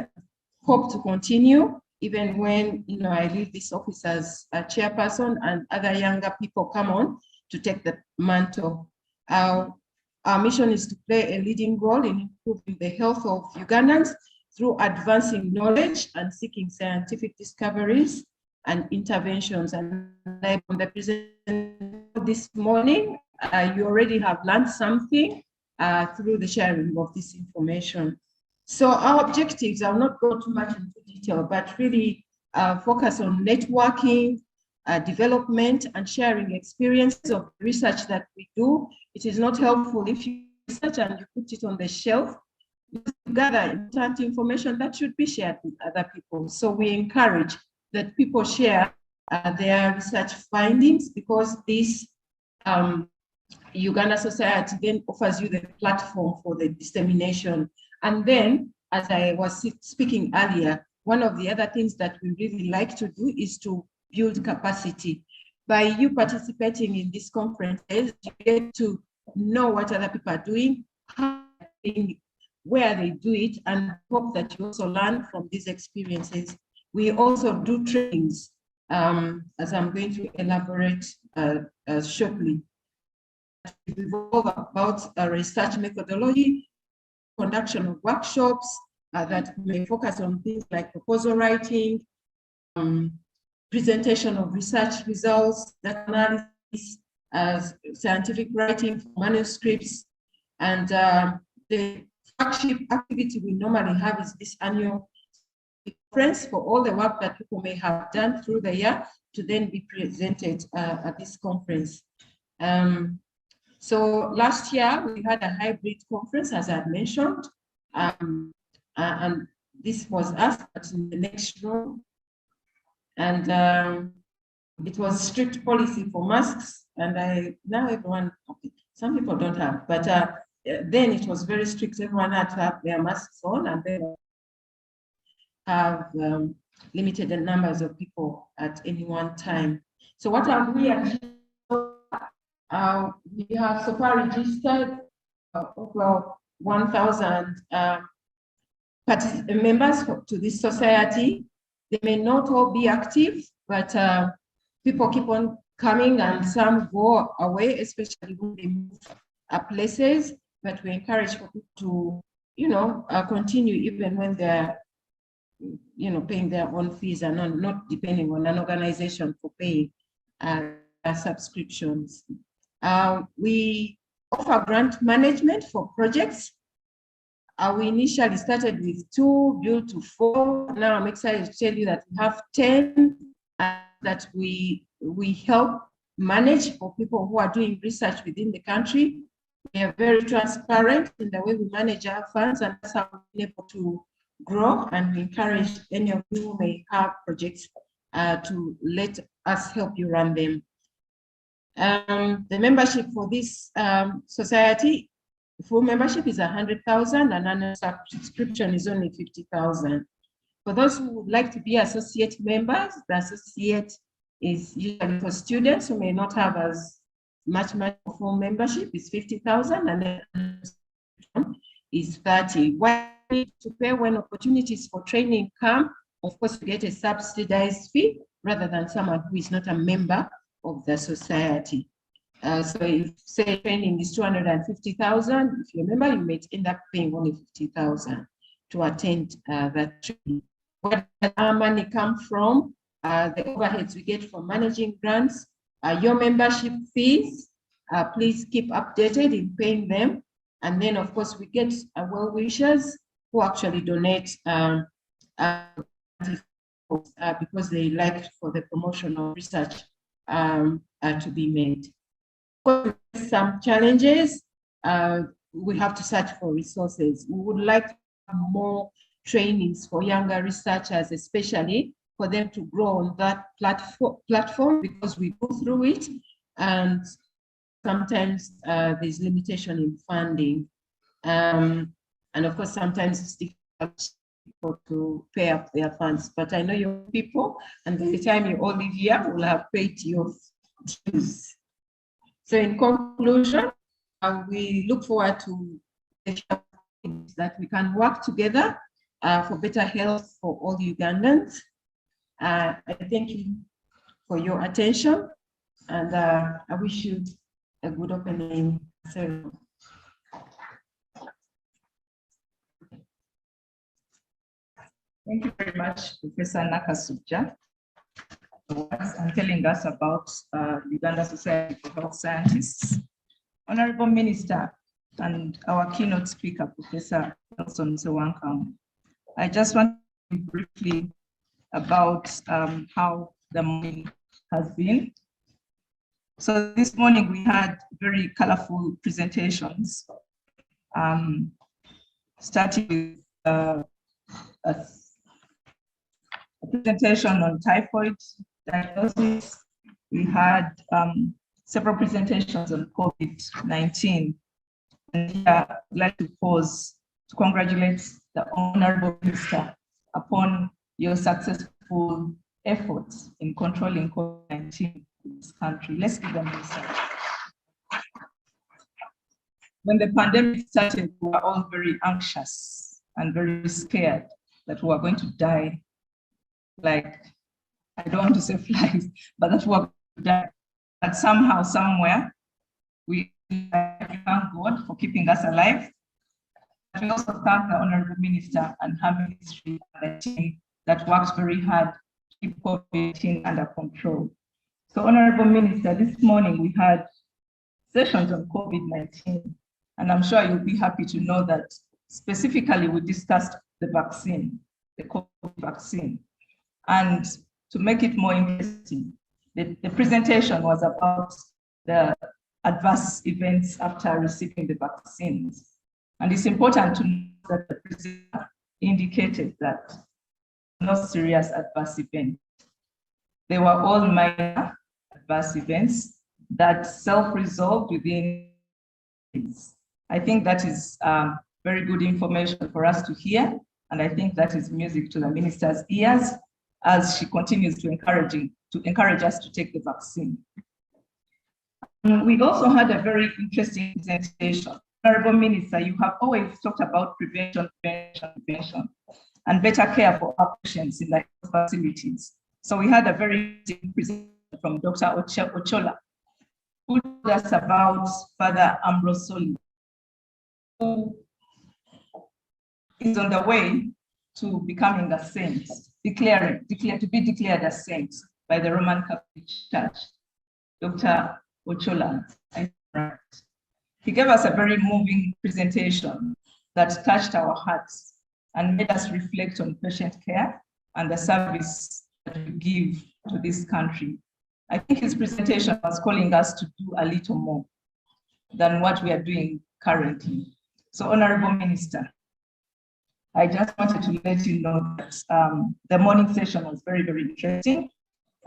hope to continue even when I leave this office as a chairperson and other younger people come on to take the mantle. Our mission is to play a leading role in improving the health of Ugandans through advancing knowledge and seeking scientific discoveries and interventions. And from the presentation this morning, you already have learned something through the sharing of this information. So our objectives, I'll not go too much into detail, but really focus on networking, development, and sharing experiences of research that we do. It is not helpful if you research and you put it on the shelf. You gather important information that should be shared with other people. So we encourage that people share their research findings, because this Uganda Society then offers you the platform for the dissemination. And then, as I was speaking earlier, one of the other things that we really like to do is to build capacity. By you participating in these conferences, you get to know what other people are doing, how they're doing, where they do it, and hope that you also learn from these experiences. We also do trainings, as I'm going to elaborate shortly. We revolve about research methodology, conduction of workshops that may focus on things like proposal writing, presentation of research results, data analysis, scientific writing, manuscripts, and the flagship activity we normally have is this annual conference for all the work that people may have done through the year to then be presented at this conference. So last year we had a hybrid conference, as I mentioned, and this was us in the next room, and it was strict policy for masks, and now everyone, okay, some people don't have, but then it was very strict. Everyone had to have their masks on, and then have limited the numbers of people at any one time. So what are we actually? We have so far registered over 1,000 members to this society. They may not all be active, but people keep on coming and some go away, especially when they move places. But we encourage people to, continue even when they're, paying their own fees and not depending on an organization for paying subscriptions. We offer grant management for projects. We initially started with 2, built to 4. Now I'm excited to tell you that we have 10 that we help manage for people who are doing research within the country. We are very transparent in the way we manage our funds, and that's how we're able to grow. And we encourage any of you who may have projects to let us help you run them. The membership for this society, full membership is 100,000, and annual subscription is only 50,000. For those who would like to be associate members, the associate is usually for students who may not have as much money for full membership, is 50,000, and then is 30. What you need to pay when opportunities for training come, of course, you get a subsidized fee rather than someone who is not a member of the society. So if say training is 250,000, if you're a member, you may end up paying only 50,000 to attend that training. Where does our money come from? The overheads we get from managing grants, your membership fees, please keep updated in paying them. And then of course we get well-wishers who actually donate because they like for the promotion of research to be made. Some challenges, we have to search for resources. We would like more trainings for younger researchers, especially for them to grow on that platform, because we go through it, and sometimes there's limitation in funding. And of course, sometimes it's difficult people to pay up their funds, but I know your people, and by the time you all leave here, will have paid your dues. So in conclusion, we look forward to that we can work together for better health for all Ugandans. I thank you for your attention, and I wish you a good opening ceremony. Thank you very much, Professor Nakasubja, and telling us about Uganda Society for Health Scientists. Honorable Minister and our keynote speaker, Professor Nelson Sewankam, I just want to briefly about how the morning has been. So this morning we had very colorful presentations, starting with a presentation on typhoid diagnosis. We had several presentations on COVID-19. And here I'd like to pause to congratulate the Honorable Minister upon your successful efforts in controlling COVID-19 in this country. Let's give them this. When the pandemic started, we were all very anxious and very scared that we were going to die. Like, I don't want to say flies, but that we were going to die. But somehow, somewhere, we thank God for keeping us alive. But we also thank the Honorable Minister and her ministry and the team that worked very hard to keep COVID-19 under control. So, Honorable Minister, this morning we had sessions on COVID-19, and I'm sure you'll be happy to know that specifically we discussed the vaccine, the COVID vaccine. And to make it more interesting, the presentation was about the adverse events after receiving the vaccines. And it's important to know that the presenter indicated that no serious adverse events. They were all minor adverse events that self-resolved within days. I think that is very good information for us to hear. And I think that is music to the minister's ears as she continues to encourage us to take the vaccine. We also had a very interesting presentation. Honorable Minister, you have always talked about prevention, and better care for our patients in the facilities. So we had a very interesting presentation from Dr. Ochola, who told us about Father Ambrosoli, who is on the way to becoming a saint, to be declared a saint by the Roman Catholic Church. Dr. Ochola, he gave us a very moving presentation that touched our hearts and made us reflect on patient care and the service that we give to this country. I think his presentation was calling us to do a little more than what we are doing currently. So, Honorable Minister, I just wanted to let you know that the morning session was very, very interesting.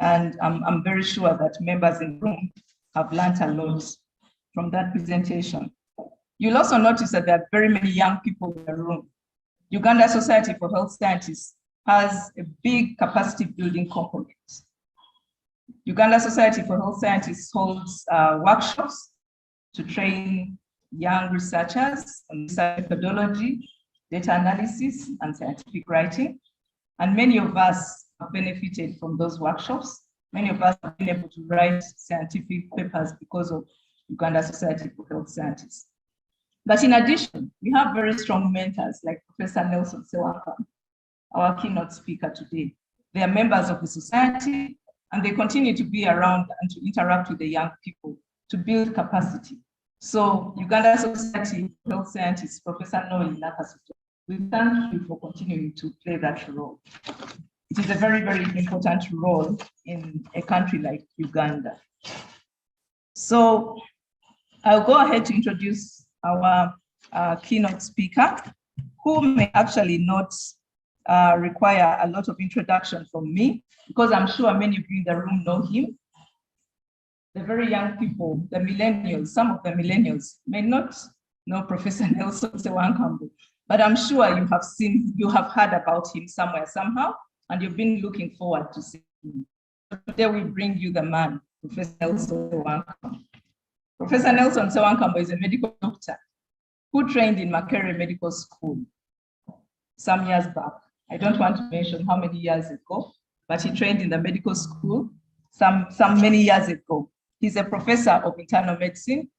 And I'm very sure that members in the room have learned a lot from that presentation. You'll also notice that there are very many young people in the room. Uganda Society for Health Scientists has a big capacity building component. Uganda Society for Health Scientists holds workshops to train young researchers on research methodology, data analysis, and scientific writing. And many of us have benefited from those workshops. Many of us have been able to write scientific papers because of Uganda Society for Health Scientists. But in addition, we have very strong mentors like Professor Nelson Sewankam, our keynote speaker today. They are members of the society, and they continue to be around and to interact with the young people to build capacity. So Uganda Society for Health Scientists, Professor Noel Nakasubja, we thank you for continuing to play that role. It is a very, very important role in a country like Uganda. So I'll go ahead to introduce our keynote speaker, who may actually not require a lot of introduction from me, because I'm sure many of you in the room know him. The very young people, the millennials, some of the millennials may not know Professor Nelson Sewankam, but I'm sure you have heard about him somewhere, somehow, and you've been looking forward to seeing him. Today we bring you the man, Professor Nelson Sewankambo. Professor Nelson Sewankambo is a medical doctor who trained in Makerere Medical School some years back. I don't want to mention how many years ago, but he trained in the medical school some many years ago. He's a professor of internal medicine.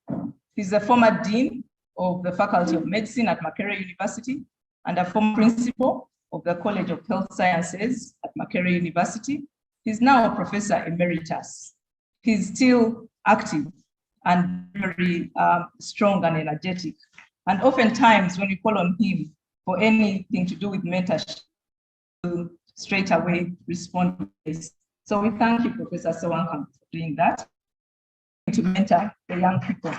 He's a former dean of the Faculty of Medicine at Makerere University and a former principal of the College of Health Sciences at Makerere University. He's now a professor emeritus. He's still active and very strong and energetic. And oftentimes when we call on him for anything to do with mentorship, he'll straight away respond to this. So we thank you, Professor Sewankambo, for doing that, to mentor the young people.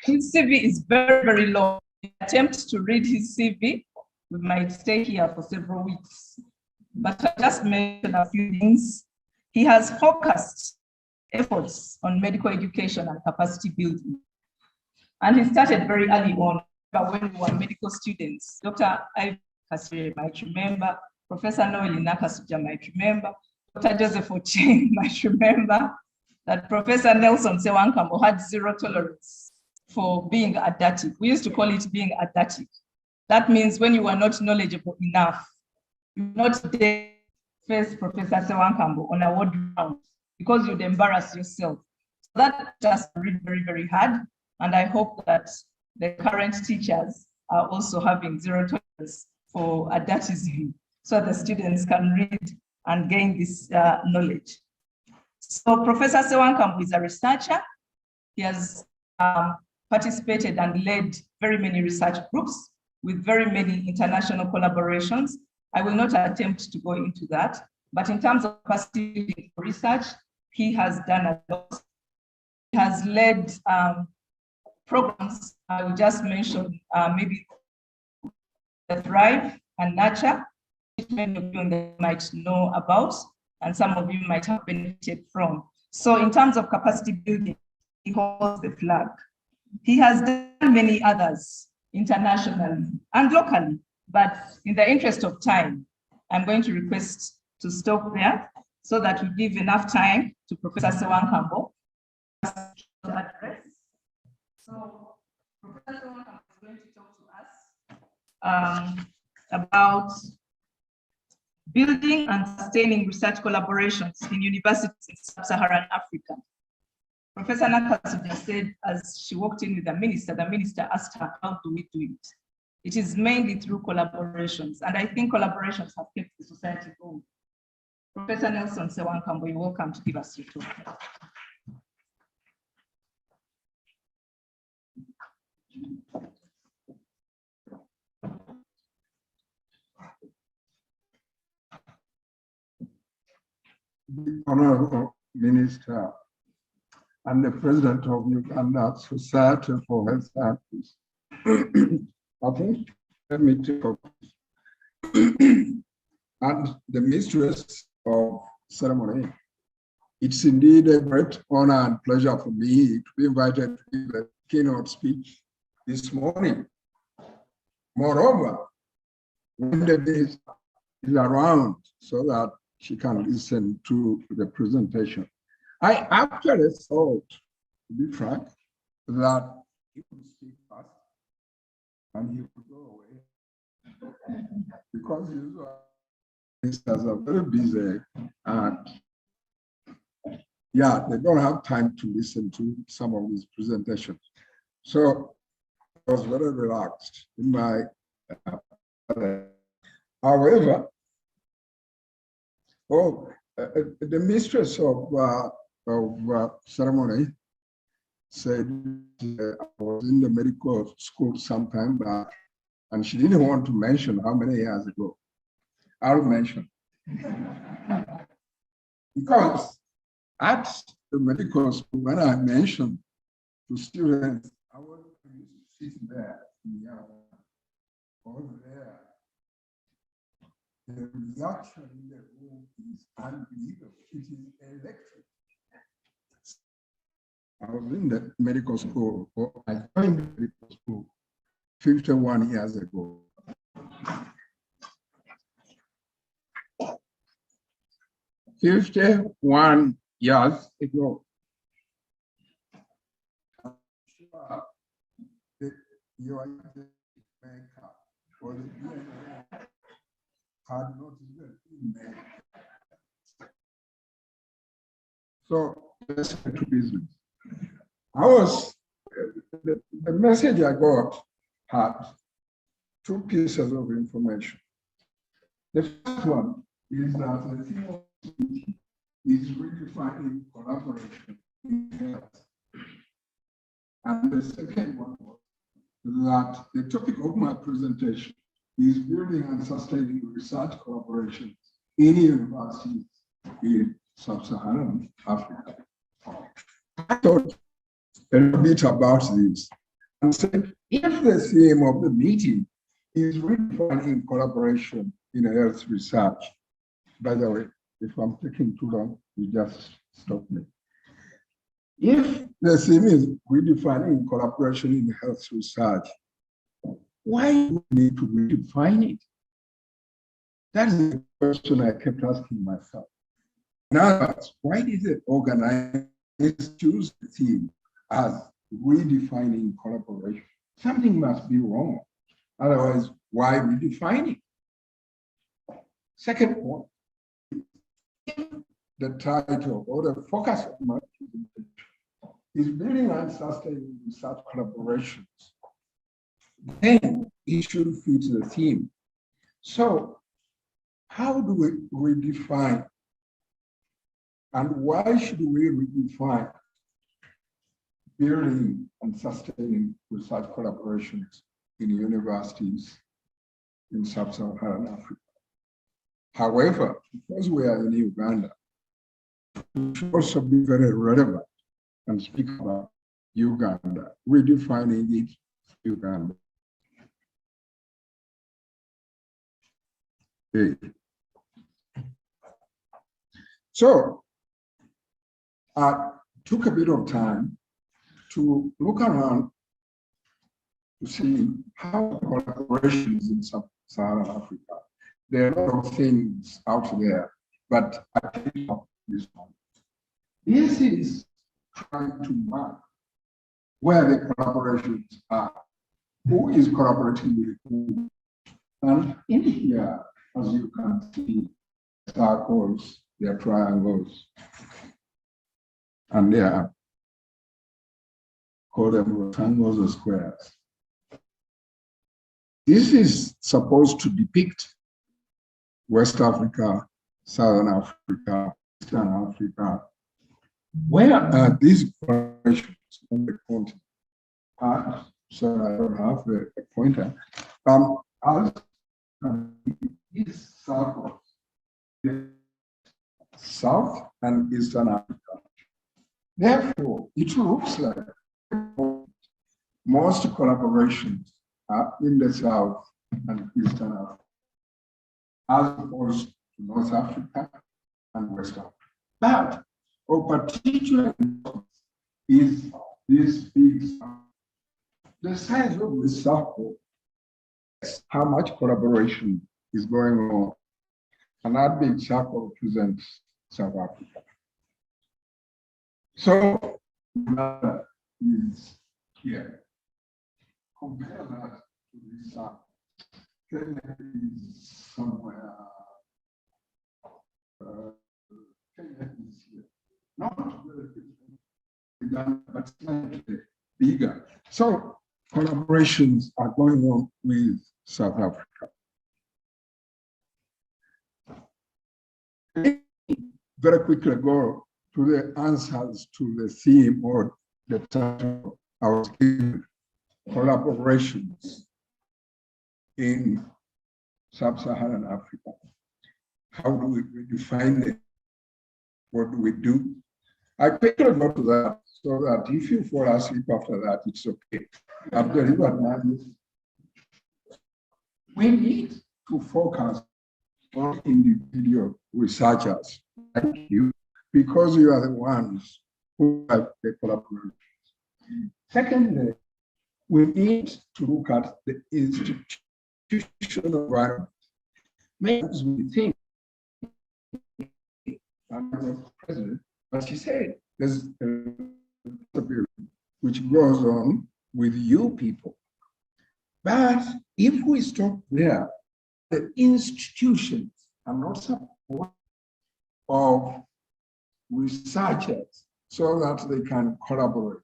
His CV is very, very long. If we attempt to read his CV, we might stay here for several weeks. But I just mentioned a few things. He has focused efforts on medical education and capacity building. And he started very early on, when we were medical students. Dr. Ivy Kasire might remember, Professor Noel Nakasuja might remember, Dr. Joseph Ochieng might remember that Professor Nelson Sewankambo had zero tolerance for being adaptive. We used to call it being adaptive. That means when you are not knowledgeable enough, you not dare face Professor Sewankambo on a word round because you'd embarrass yourself. So that just really very, very hard. And I hope that the current teachers are also having zero tolerance for adaptism so the students can read and gain this knowledge. So Professor Sewankambo is a researcher. He has participated and led very many research groups with very many international collaborations. I will not attempt to go into that, but in terms of capacity for research, he has done a lot. He has led programs. I will just mention maybe the Thrive and Nurture, which many of you might know about, and some of you might have benefited from. So in terms of capacity building, he holds the flag. He has done many others internationally and locally, but in the interest of time, I'm going to request to stop there so that we give enough time to Professor Sewankambo to address. So Professor Sewankambo is going to talk to us about building and sustaining research collaborations in universities in sub-Saharan Africa. Professor Nakasuja said as she walked in with the minister asked her, how do we do it? It is mainly through collaborations, and I think collaborations have kept the society going. Professor Nelson Sewankambo, you're welcome to give us your talk. The Honorable Minister and the President of Uganda Society for Health Sciences. Okay, let me take up. And the mistress of ceremony. It's indeed a great honor and pleasure for me to be invited to give a keynote speech this morning. Moreover, when the minister is around so that she can listen to the presentation. I actually thought, to be frank, that he would speak fast and he would go away because usually ministers are very busy and yeah, they don't have time to listen to some of these presentations. So I was very relaxed in my however, the mistress of ceremony said I was in the medical school sometime back, and she didn't want to mention how many years ago. I'll mention. Because at the medical school, when I mentioned to students, I was used to sit there, over there. The reaction in the room is unbelievable. It is electric. I was in the medical school, or I joined the medical school 51 years ago. "51 years ago, your maker or the DNA had not even been made." So let's get to business. The message I got had two pieces of information. The first one is that the theme of speech is redefining collaboration in health. And the second one was that the topic of my presentation is building and sustaining research collaboration in universities in sub-Saharan Africa. I thought a little bit about this and said, if the theme of the meeting is redefining collaboration in health research, by the way, if I'm taking too long, you just stop me. If the theme is redefining collaboration in health research, why do we need to redefine it? That's the question I kept asking myself. In other words, why did the organizers choose the theme as redefining collaboration? Something must be wrong. Otherwise, why redefine it? Second point, the title or the focus of my presentation is building and sustaining research collaborations, then it should fit the theme. So how do we redefine, and why should we redefine building and sustaining research collaborations in universities in sub-Saharan Africa? However, because we are in Uganda, we should also be very relevant and speak about Uganda, redefining it Uganda. Okay. So I took a bit of time to look around to see how collaborations in sub-Saharan Africa. There are a lot of things out there, but I picked up this one. This is trying to mark where the collaborations are. Who is collaborating with who? And in here, as you can see, circles, there are triangles, and they are called them rectangles or squares. This is supposed to depict West Africa, Southern Africa, Eastern Africa. Where are these collaborations on the continent? So I don't have a pointer. As these circles, South and Eastern Africa. Therefore, it looks like most collaborations are in the South and Eastern Africa, as opposed to North Africa and West Africa. But of particular importance is this big circle. The size of the circle is how much collaboration is going on. And that big circle represents South Africa. So that is here. Compare that to this circle. Kenya is somewhere. Kenya is here. Not very different, but slightly bigger. So collaborations are going on with South Africa. Very quickly go to the answers to the theme or the title I was given, collaborations in sub-Saharan Africa. How do we define it? What do we do? I quickly go to that so that if you fall asleep after that, it's okay. I've delivered my message. We need to focus on individual researchers like you, because you are the ones who have the collaboration. Secondly, We need to look at the institutional environment. Many times we think, I'm the president, as he said, there's a period which goes on with you people. But if we stop there, the institutions are not support of researchers so that they can collaborate.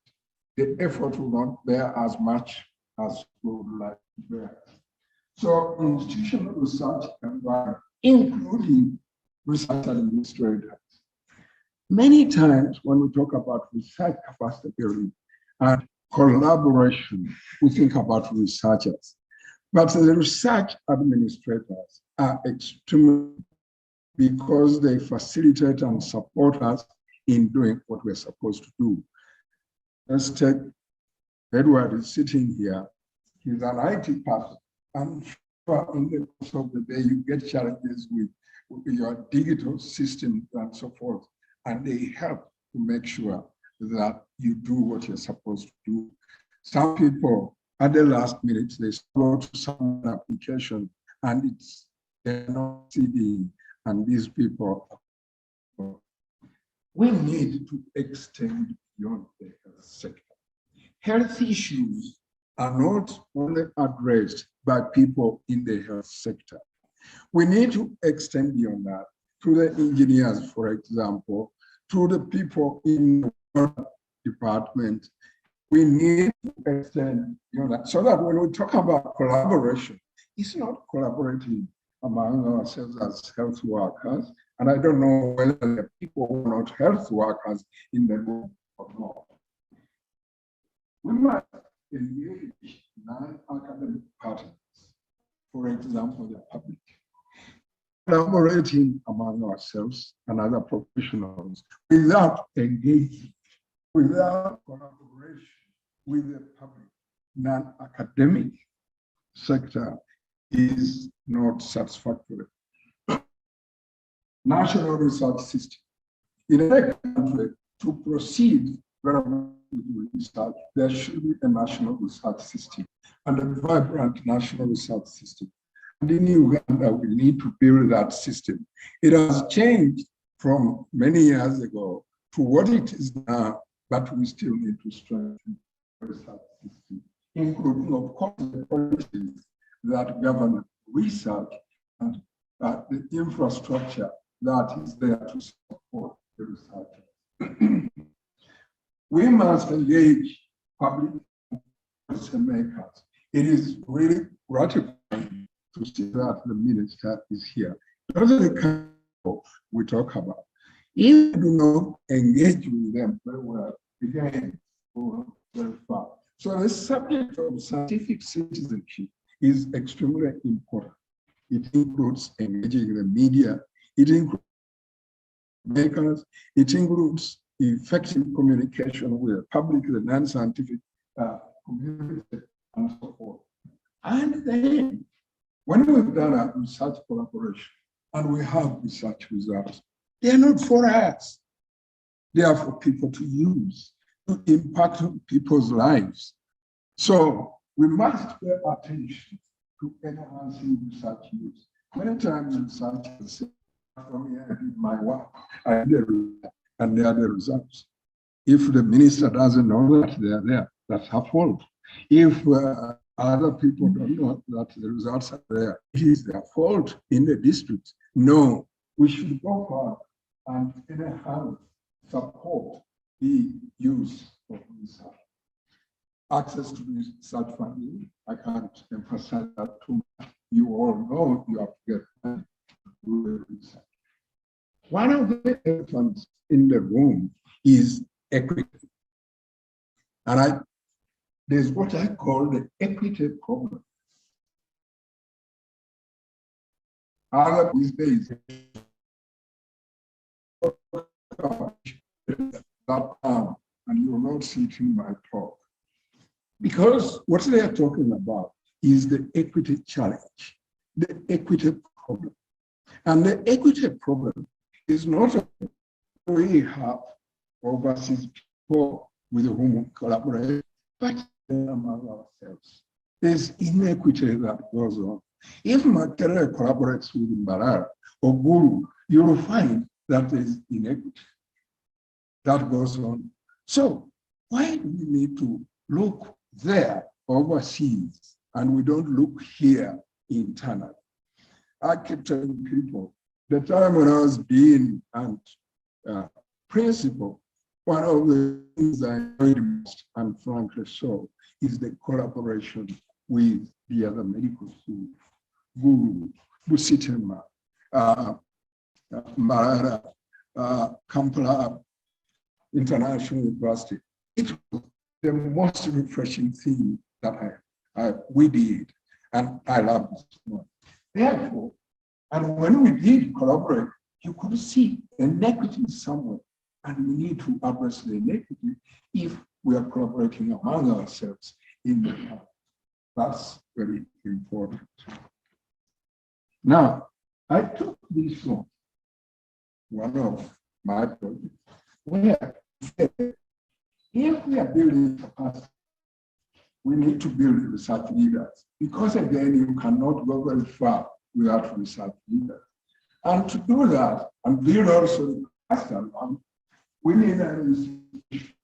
The effort will not bear as much as we would like to bear. So institutional research environment, including research administrators. Many times when we talk about research capacity building and collaboration, we think about researchers. But the research administrators are extremely, because they facilitate and support us in doing what we're supposed to do. Let's take Edward is sitting here. He's an IT person. I'm sure in the course of the day, you get challenges with your digital systems and so forth, and they help to make sure that you do what you're supposed to do. Some people, at the last minute, they go to some application and they're not CD, and these people, we need to extend beyond the health sector. Health issues are not only addressed by people in the health sector. We need to extend beyond that to the engineers, for example, to the people in the water department. We need to extend beyond that so that when we talk about collaboration, it's not collaborating among ourselves as health workers. And I don't know whether the people who are not health workers in the room or not. We must engage non-academic partners, for example, the public, collaborating among ourselves and other professionals without engaging, without collaboration with the public, non-academic sector is not satisfactory. National research system. In a country, to proceed very well with research, there should be a national research system and a vibrant national research system. And in Uganda, we need to build that system. It has changed from many years ago to what it is now, but we still need to strengthen the research system, including, of course, the policies that govern research and the infrastructure that is there to support the researchers. We must engage public policymakers. It is really gratifying to see that the minister is here. Those are the kind of we talk about. If we do not engage with them very well, again, we'll go very far. So the subject of scientific citizenship is extremely important. It includes engaging the media, it includes makers, it includes effective communication with the public, the non-scientific community, and so forth. And then, when we've done a research collaboration and we have research results, they are not for us. They are for people to use, to impact on people's lives. So we must pay attention to enhancing research use. Many times researchers say, from here, I did my work, I did it, and they are the results. If the minister doesn't know that they are there, that's her fault. If other people don't know that the results are there, it is their fault in the district. No, we should go far and enhance, support the use of research. Access to research funding, I can't emphasize that too much. You all know you have to get money to do the research. One of the elephants in the room is equity. And there's what I call the equity problem. Other these days, and you will not see it in my talk. Because what they are talking about is the equity challenge, the equity problem. And the equity problem is not we have overseas people with whom we collaborate, but among ourselves. There's inequity that goes on. If Makerere collaborates with Mbarara or Guru, you will find that there's inequity that goes on. So why do we need to look there overseas and we don't look here internally? I keep telling people, the time when I was dean and principal, one of the things I enjoyed most, and frankly so, is the collaboration with the other medical schools, Guru, Busitema, Mbarara, Kampala International University. It was the most refreshing thing that we did, and I love it so much. Therefore, and when we did collaborate, you could see inequity somewhere, and we need to address the inequity if we are collaborating among ourselves in the past. That's very important. Now, I took this from one of my projects, where if we are building capacity, we need to build research leaders, because again, you cannot go very far without research leaders. And to do that, and build also the capacity, we need an institution.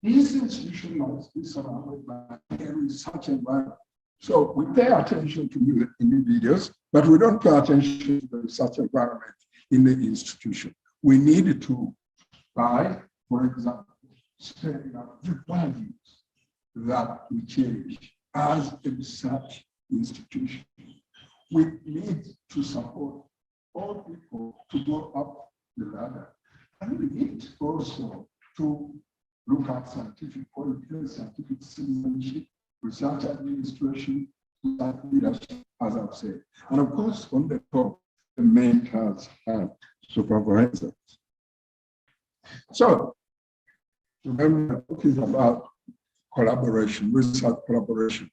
This institution must be surrounded by a research environment. So we pay attention to the individuals, but we don't pay attention to the research environment in the institution. We need to, by, for example, setting up the values that we cherish as a research institution. We need to support all people to go up the ladder. And we need also to look at scientific quality, scientific citizenship, research administration, research leadership, as I've said. And of course, on the top, the mentors and supervisors. So, remember, the book is about collaboration, research collaboration.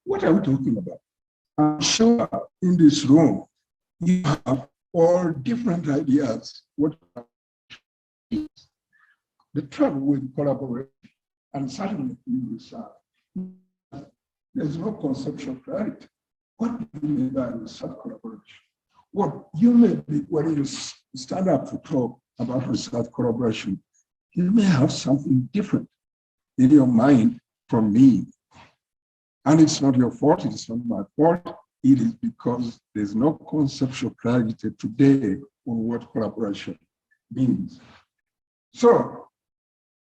What are we talking about? I'm sure in this room, you have all different ideas what is. The trouble with collaboration, and certainly in research, there's no conceptual clarity. What do you mean by research collaboration? What you may be, when you stand up to talk about research collaboration, you may have something different in your mind from me. And it's not your fault, it's not my fault. It is because there's no conceptual clarity today on what collaboration means. So,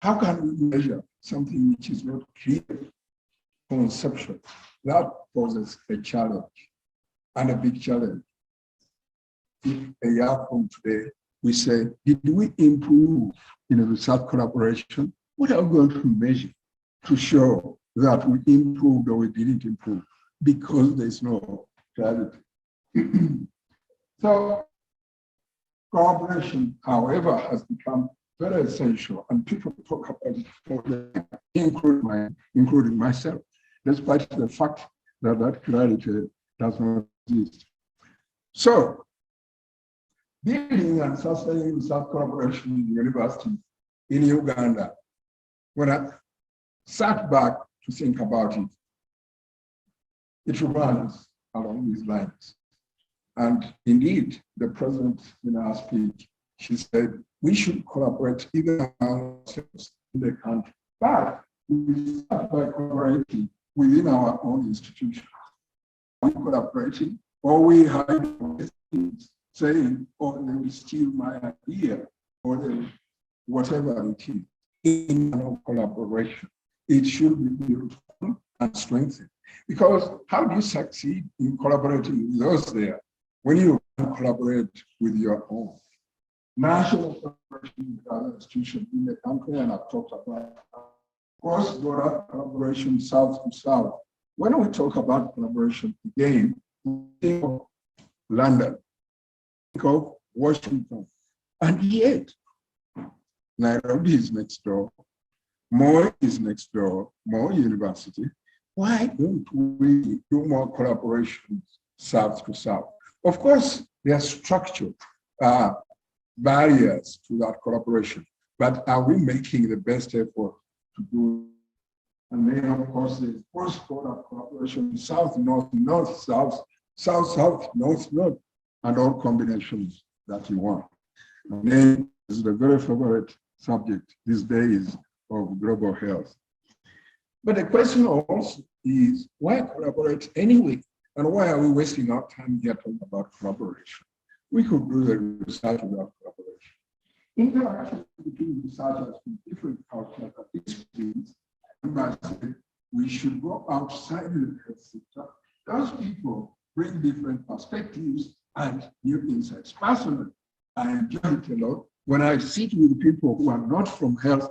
how can we measure something which is not clear, conceptual? That poses a challenge, and a big challenge. If a year from today, we say, did we improve in a research collaboration? What are we going to measure to show that we improved or we didn't improve? Because there's no clarity. So collaboration, however, has become very essential, and people talk about it, including myself, despite the fact that that clarity does not exist. So, building and sustaining research collaboration in universities in Uganda, when I sat back to think about it, it runs along these lines. And indeed, the president in our speech, she said, we should collaborate even among ourselves in the country. But we start by collaborating within our own institutions. We collaborating, or we hide things, saying, oh, they will steal my idea, or they, whatever it is. In collaboration, it should be built and strengthened. Because how do you succeed in collaborating with those there when you can collaborate with your own? National collaboration with other institutions in the country, and I've talked about cross-border collaboration south to south. When we talk about collaboration again, we think of London, think of Washington, and yet Nairobi is next door, Moi is next door, Moi University. Why don't we do more collaborations south to south? Of course, there are structural barriers to that collaboration, but are we making the best effort to do And then, of course, there's cross-border cooperation, south, north, north, south, south, south, north, north, and all combinations that you want. And then this is the very favorite subject these days of global health. But the question also is, why collaborate anyway? And why are we wasting our time here talking about collaboration? We could do the research without collaboration. Interaction between researchers from different cultures and disciplines, we should go outside the health sector. Those people bring different perspectives and new insights. Personally, I enjoy it a lot when I sit with people who are not from health,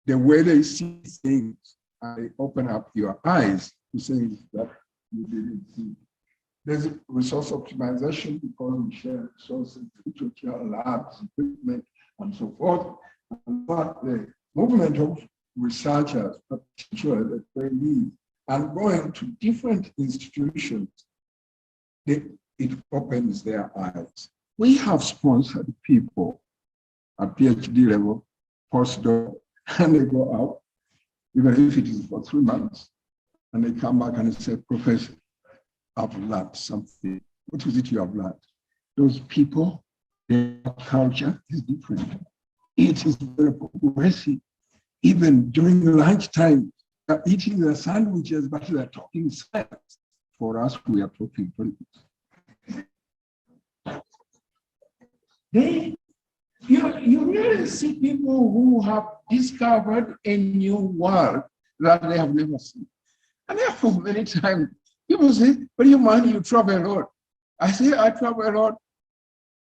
the way they see things, and they open up your eyes to things that you didn't see. There's resource optimization because we share resources, literature, labs, equipment, and so forth. But the movement of researchers, particularly the trainees, and going to different institutions, it opens their eyes. We have sponsored people at PhD level, postdoc, and they go out, even if it is for 3 months, and they come back and say, Professor, I've learned something. What is it you have learned? Those people, their culture is different. It is very progressive. Even during lunchtime, they're eating their sandwiches, but they're talking science. For us, we are talking politics. You really see people who have discovered a new world that they have never seen. And therefore, many times, people say, what do you mind? You travel a lot. I say, I travel a lot.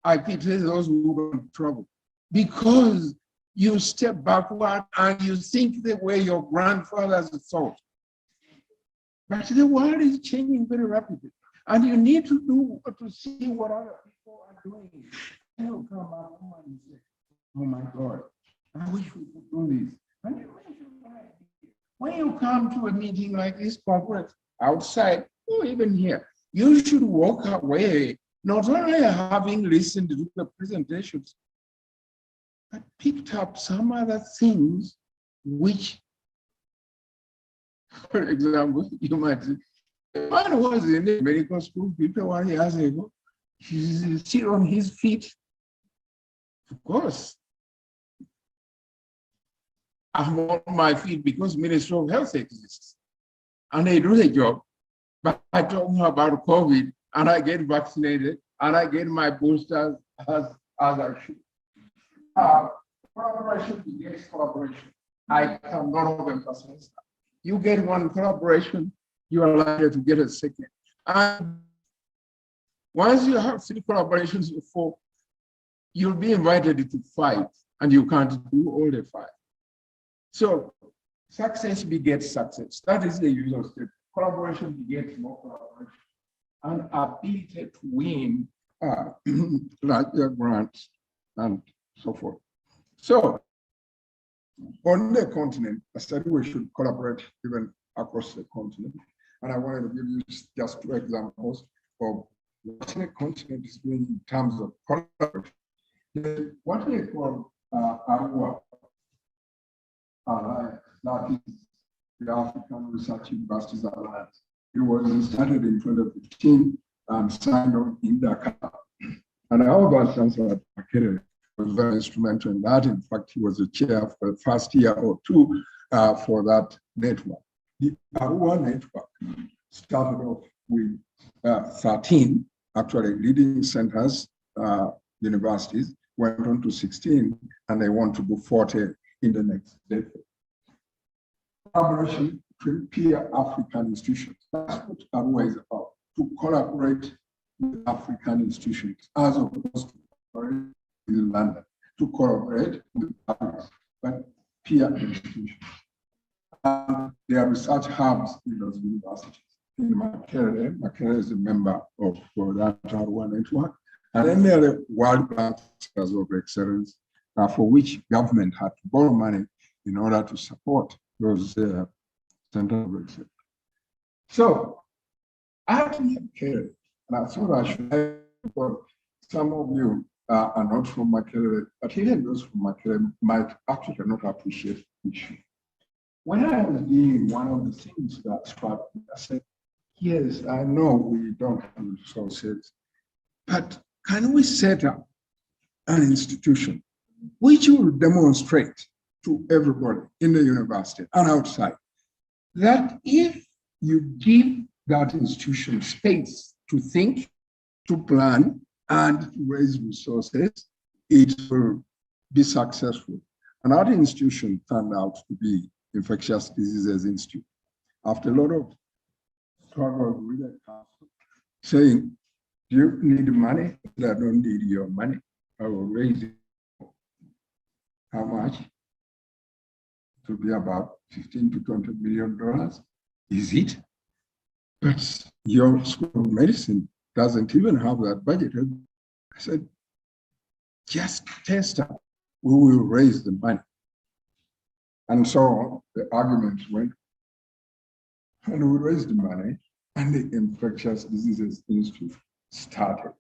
I pity those who don't travel. Because you step backward and you think the way your grandfathers thought. But the world is changing very rapidly. And you need to do to see what other people are doing. You come back home and say, oh my God, I wish we could do this. And you mention that. When you come to a meeting like this conference, outside, or even here, you should walk away, not only having listened to the presentations, but picked up some other things which, for example, you might say, one was in the medical school 51 years ago. He's still on his feet. Of course, I'm on my feet because Ministry of Health exists. And they do the job. But I talk about COVID, and I get vaccinated, and I get my boosters as I should. Collaboration begets collaboration. I cannot overemphasize that. You get one collaboration, you are likely to get a second. And once you have 3 collaborations or 4, you'll be invited to 5, and you can't do all the 5. So success begets success. That is the usual step. Collaboration begets more collaboration. And ability to win larger grants and so forth. So on the continent, I said we should collaborate even across the continent. And I wanted to give you just 2 examples of what the continent is doing in terms of collaboration. What they call our alliance, that is the African Research Universities Alliance. It was started in 2015 and signed on in Dakar. And our Vice Chancellor Makere was very instrumental in that. In fact, he was the chair for the first year or 2 for that network. The ARUA network started off with 13 actually leading centers, universities, went on to 16, and they want to do 40 in the next decade. Collaboration between peer African institutions. That's what ARUA is about, to collaborate with African institutions, as opposed to collaborate in London, to collaborate with others, but peer institutions. There are research hubs in those universities. In Makere is a member of that ARUA network. And then there are World Bank Centers of Excellence, for which government had to borrow money in order to support those centers of excellence. So I'm Makere, and I thought I should have, some of you are not from Makere, but even those from Makere might actually not appreciate the issue. when I was doing one of the things that struck me, I said, yes, I know we don't have resources, but can we set up an institution which will demonstrate to everybody in the university and outside that if you give that institution space to think, to plan, and to raise resources, it will be successful. And that institution turned out to be Infectious Diseases Institute. After a lot of struggle with the council, saying, do you need money? I don't need your money. I will raise it. How much? To be about $15 to $20 million. Is it? But your School of Medicine doesn't even have that budget. I said, just test out. We will raise the money. And so the argument went, and we raised the money, and the Infectious Diseases Institute started.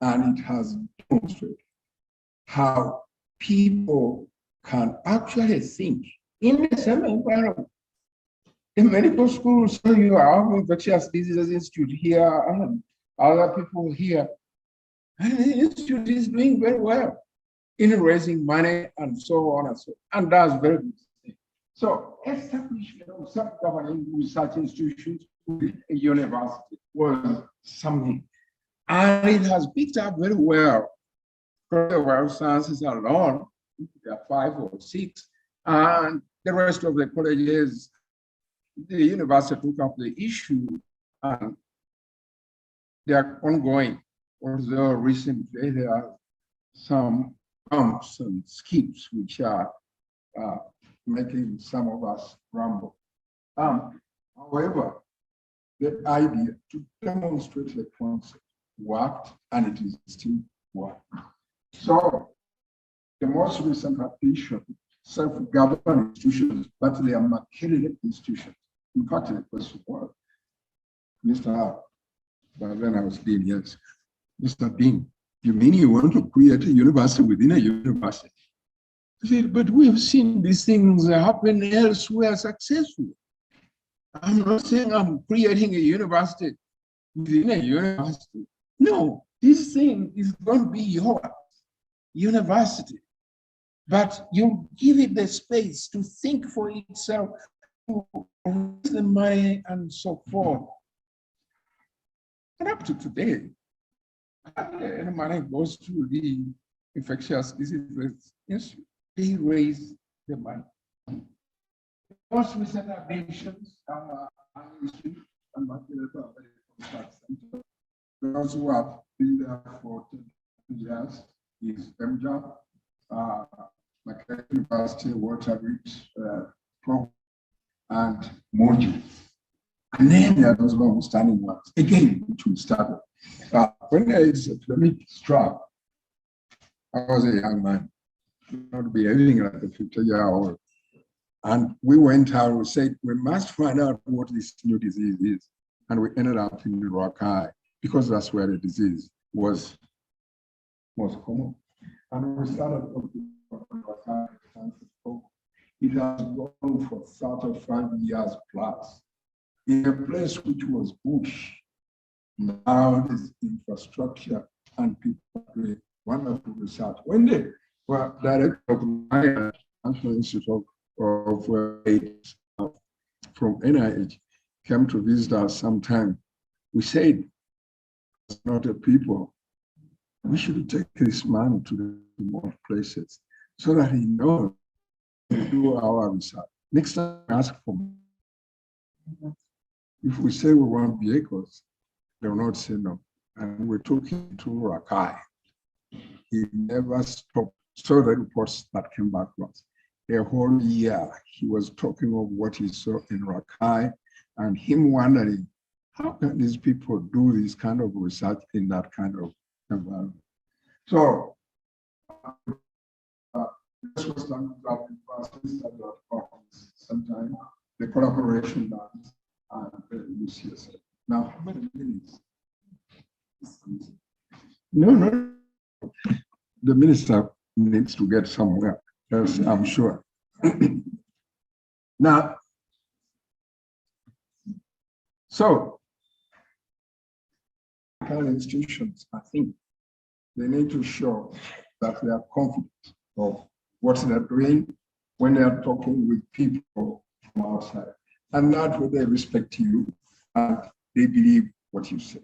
And it has demonstrated how people can actually think in the same environment. The medical schools, so you have Infectious Diseases Institute here and other people here. And the institute is doing very well in raising money and so on and so on, and does very good things. So establishment of self-governing research institutions with a university was something. And it has picked up very well. Well, sciences alone, there are 5 or 6, and the rest of the colleges, the university took up the issue, and they are ongoing. Although recently there are some bumps and skips which are making some of us grumble. However, the idea to demonstrate the concept worked, and it is still working. So the most recent addition, self-government institutions, but they are marketed institutions. In fact, the question was, Mr. But then I was Dean, yes. Mr. Dean, you mean you want to create a university within a university? I said, but we've seen these things happen elsewhere successfully. I'm not saying I'm creating a university within a university. No, this thing is going to be your university, but you give it the space to think for itself, to raise the money and so forth. And up to today, the money goes to the Infectious Diseases Institute. They raise the money. Most recent additions are and those who have been there for 10 years is MJAP, Makerere University Water Reach Program, and Moju. And then there are those long-standing ones, again, which we started. When there is a epidemic struck, I was a young man, not behaving like a 50-year-old. And we went out, we said, we must find out what this new disease is. And we ended up in Rakai, because that's where the disease was most common. And we started talking about Rakai. It has gone for 35 years plus. In a place which was bush, now there's infrastructure and people doing wonderful research. When they were director of the National Institute of AIDS from NIH came to visit us sometime, we said, it's not a people. We should take this man to the remote places so that he knows to do our research. Next time, ask for more. If we say we want vehicles, they will not say no. And we took him to Rakai. He never stopped. So the reports that came back to us. A whole year, he was talking of what he saw in Rakai and him wondering, how can these people do this kind of research in that kind of environment? So, this was done sometime, the collaboration done and UCSF. Now, how many minutes? No. The minister needs to get somewhere else, I'm sure. Now, So, institutions, I think, they need to show that they are confident of what they're doing when they are talking with people from outside. And that way they respect you and they believe what you say.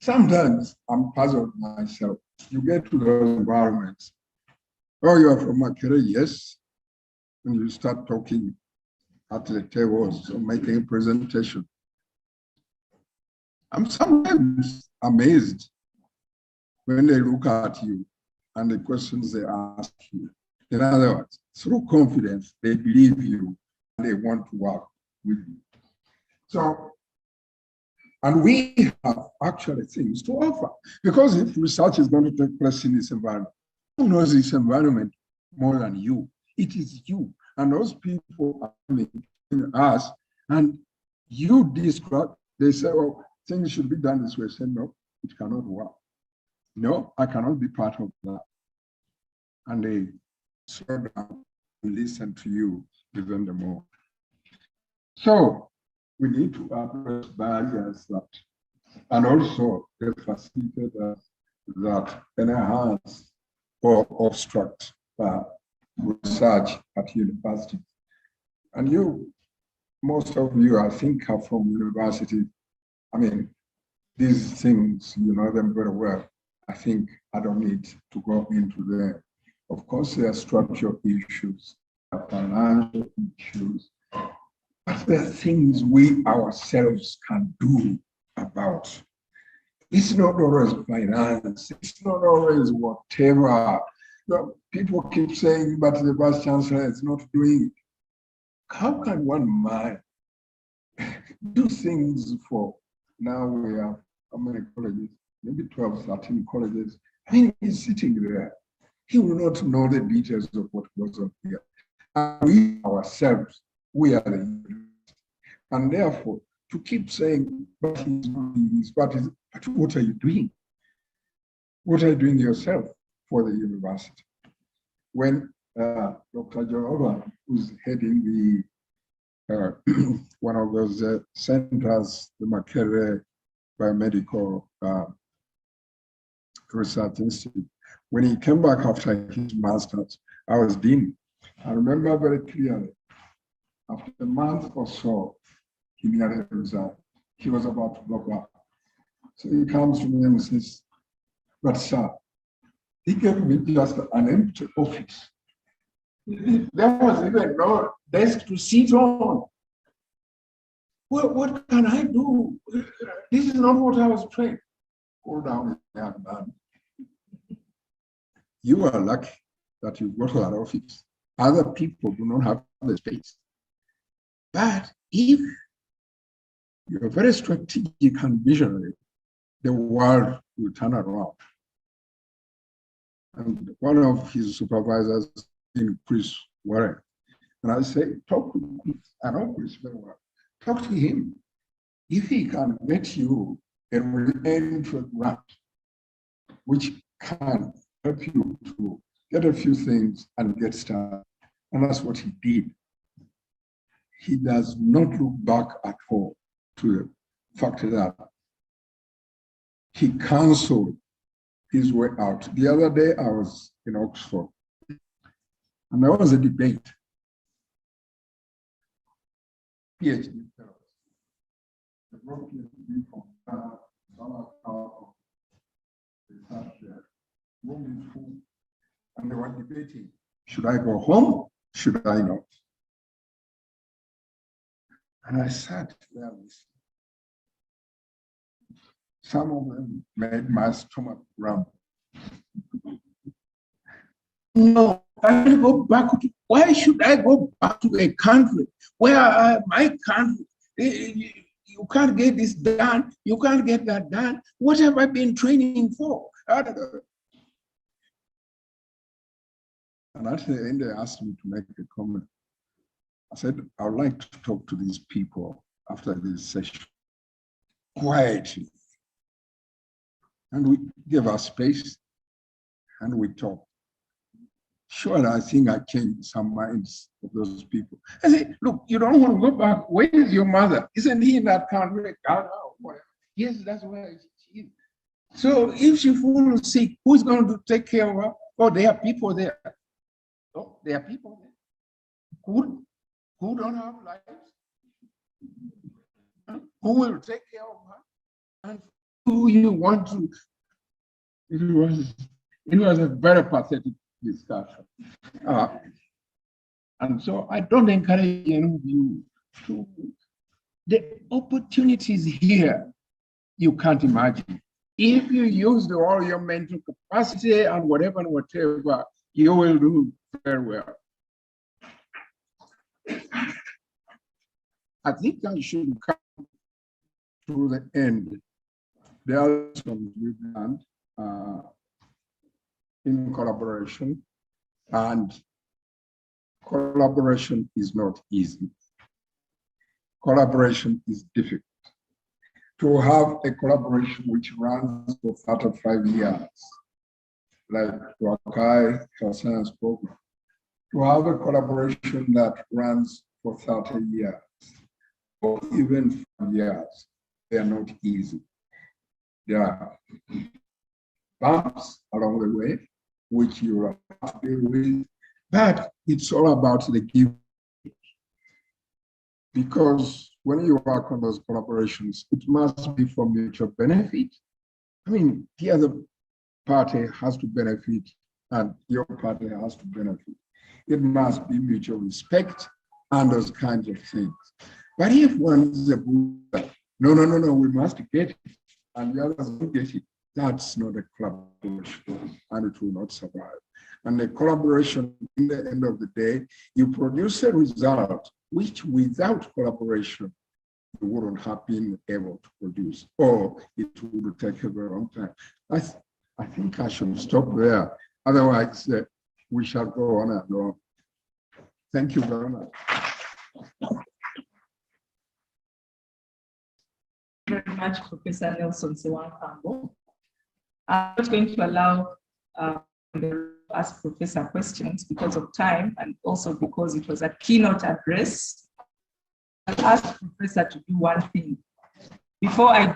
Sometimes I'm puzzled myself. You get to those environments. Oh, you are from Makere, yes. And you start talking at the tables or making a presentation. I'm sometimes amazed when they look at you and the questions they ask you. In other words, through confidence, they believe you and they want to work with you. So, and we have actually things to offer, because if research is going to take place in this environment, who knows this environment more than you? It is you. And those people are coming to us, and you describe, they say, oh, things should be done this way. Say, no, it cannot work. No, I cannot be part of that. And they slow down and listen to you even the more. So we need to address barriers that, and also the facilitators that enhance or obstruct research at university. And you, most of you, I think, are from university. I mean, these things, you know them very well. I think I don't need to go into them. Of course, there are structural issues, there are financial issues, but there are things we ourselves can do about. It's not always finance, it's not always whatever. No, people keep saying, but the Vice Chancellor is not doing it. How can one man do things for, now we have how many colleges? Maybe 12, 13 colleges. I mean, he's sitting there. He will not know the details of what goes on here. And we ourselves, we are the university. And therefore, to keep saying, but he's doing this, but what are you doing? What are you doing yourself for the university? When Dr. Jorova, who's heading the one of those centers, the Makere Biomedical Research Institute, when he came back after his master's, I was dean. I remember very clearly, after a month or so, he nearly resigned. He was about to go back. So he comes to me and says, but sir, he gave me just an empty office. There was even no desk to sit on. Well, what can I do? This is not what I was trained. Hold down, young man. You are lucky that you got that office. Other people do not have the space. But if you're very strategic and visionary, the world will turn around. And one of his supervisors in Chris Warren, and I say, talk to Chris. I know Chris very well. Talk to him. If he can get you a re-entry grant, which can help you to get a few things and get started. And that's what he did. He does not look back at all to the fact that he canceled his way out. The other day I was in Oxford and there was a debate. PhD fellows. They brought PhD from Ghana, they sat there, room full, and they were debating, should I go home? Should I not? And I sat there listening. Some of them made my stomach rumble. No, I go back. Why should I go back to a country where my country, you can't get this done, you can't get that done? What have I been training for? And at the end, they asked me to make a comment. I said, I would like to talk to these people after this session quietly. And we gave our space and we talked. Sure, I think I changed some minds of those people. I say, look, you don't want to go back. Where is your mother? Isn't he in that country? Yes, that's where she is. So if she falls sick, who's going to take care of her? Oh, there are people there. Oh, there are people there who don't have lives. Who will take care of her? And who you want to? It was a very pathetic discussion. And so I don't encourage any of you to, the opportunities here, you can't imagine. If you use all your mental capacity and whatever, you will do very well. I think I should come to the end. There are some we've done in collaboration, and collaboration is not easy. Collaboration is difficult. To have a collaboration which runs for 35 years, like Wakai Science Program, to have a collaboration that runs for 30 years, or even 5 years, they are not easy. There are bumps along the way, which you have to deal with, but it's all about the give. Because when you work on those collaborations, it must be for mutual benefit. I mean, the other party has to benefit and your party has to benefit. It must be mutual respect and those kinds of things. But if one is a Buddha, no, we must get it, and the others don't get it, that's not a collaboration, and it will not survive. And the collaboration, in the end of the day, you produce a result which without collaboration, you wouldn't have been able to produce, or it would take a very long time. I think I should stop there. Otherwise, we shall go on and on. Thank you very much. Very much, Professor Nelson Sewan-Kambo. I'm not going to allow ask Professor questions because of time and also because it was a keynote address. I'll ask Professor to do one thing. Before I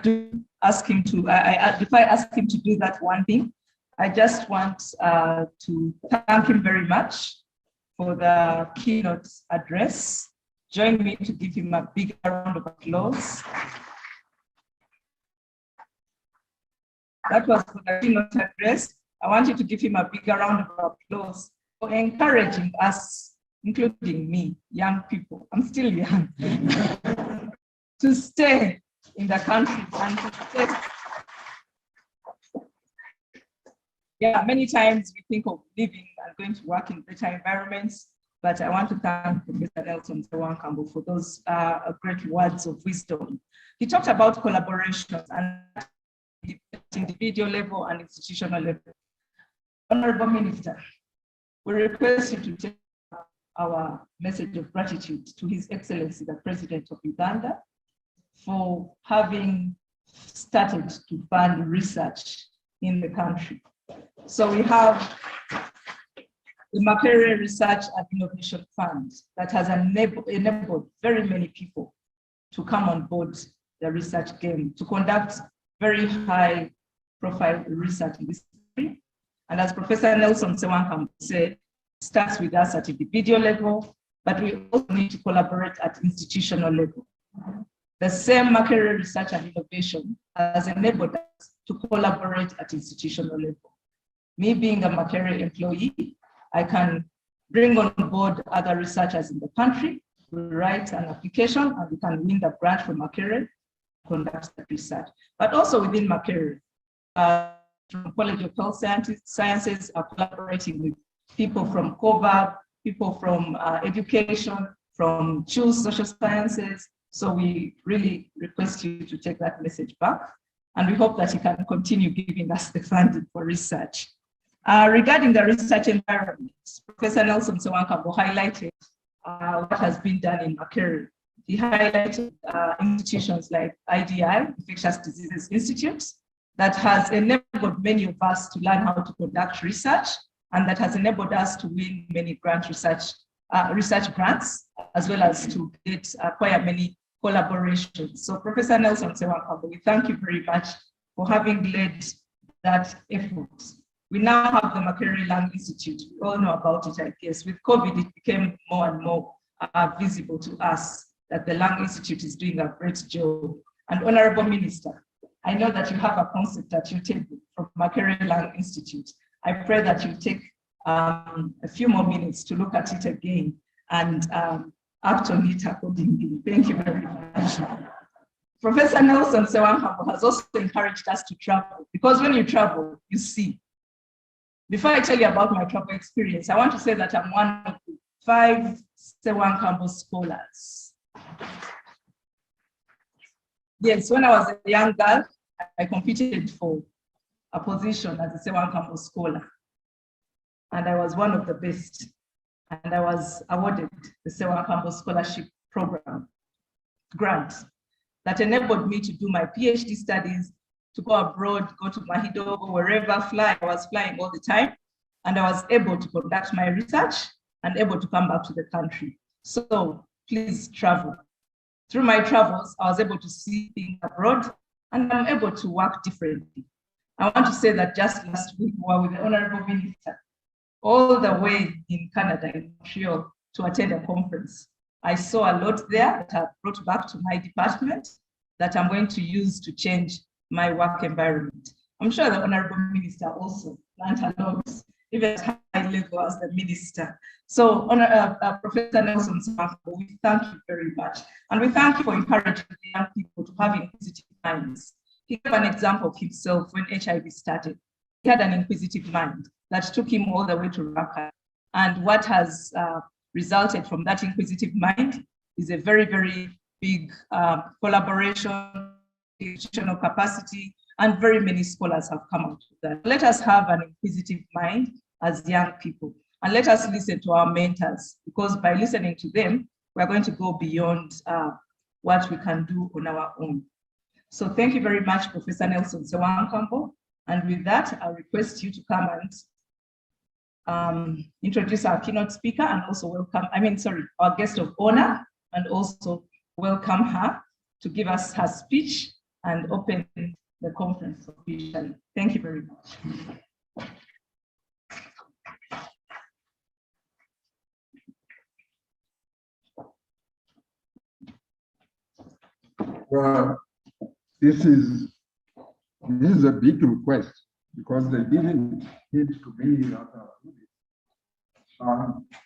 ask him to do that one thing, I just want to thank him very much for the keynote address. Join me to give him a big round of applause. That was for the keynote address. I want you to give him a bigger round of applause for encouraging us, including me, young people, I'm still young, to stay in the country and to stay. Yeah, many times we think of living and going to work in better environments, but I want to thank Professor Nelson Sewan-Kambo for those great words of wisdom. He talked about collaborations and at individual level and institutional level. Honorable Minister, we request you to take our message of gratitude to His Excellency, the President of Uganda, for having started to fund research in the country. So we have the Makerere Research and Innovation Fund that has enabled very many people to come on board the research game, to conduct very high profile research in this country. And as Professor Nelson Sewan-Kambo said, it starts with us at individual level, but we also need to collaborate at institutional level. The same Makerere Research and Innovation has enabled us to collaborate at institutional level. Me being a Makerere employee, I can bring on board other researchers in the country, we write an application, and we can win the grant from Makerere, conduct the research. But also within Makerere, from College of Health Sciences are collaborating with people from COVAB, people from education, from Choose Social Sciences. So we really request you to take that message back. And we hope that you can continue giving us the funding for research. Regarding the research environment, Professor Nelson Sewan-Kambo highlighted what has been done in Makerere. He highlighted institutions like IDI, Infectious Diseases Institute, that has enabled many of us to learn how to conduct research and that has enabled us to win many research grants, as well as to acquire many collaborations. So Professor Nelson Sewankambo, we thank you very much for having led that effort. We now have the Makerere Lung Institute. We all know about it, I guess. With COVID, it became more and more visible to us that the Lung Institute is doing a great job. And Honorable Minister, I know that you have a concept at your table from Makerere Lung Institute. I pray that you take a few more minutes to look at it again and act on it accordingly. Thank you very much. Professor Nelson Sewankambo has also encouraged us to travel, because when you travel, you see. Before I tell you about my travel experience, I want to say that I'm one of the 5 Sewankambo scholars. Yes, when I was a young girl, I competed for a position as a Sewankambo scholar. And I was one of the best. And I was awarded the Sewankambo Scholarship Program grant that enabled me to do my PhD studies, to go abroad, go to Mahido, go wherever, fly. I was flying all the time. And I was able to conduct my research and able to come back to the country. So please travel. Through my travels, I was able to see things abroad, and I'm able to work differently. I want to say that just last week, we were with the Honorable Minister, all the way in Canada, in Montreal, to attend a conference. I saw a lot there that I brought back to my department that I'm going to use to change my work environment. I'm sure the Honorable Minister also learned a lot, even at high level as the minister. So, Professor Nelson Sewankambo, we thank you very much. And we thank you for encouraging young people to have inquisitive minds. He gave an example of himself when HIV started. He had an inquisitive mind that took him all the way to Rwanda. And what has resulted from that inquisitive mind is a very, very big collaboration, institutional capacity, and very many scholars have come out with that. Let us have an inquisitive mind as young people, and let us listen to our mentors, because by listening to them, we're going to go beyond what we can do on our own. So thank you very much, Professor Nelson Sewankambo. And with that, I request you to come and introduce our keynote speaker and also welcome, our guest of honor, and also welcome her to give us her speech and open the conference officially. Thank you very much. Well, this is a big request because they didn't need to be that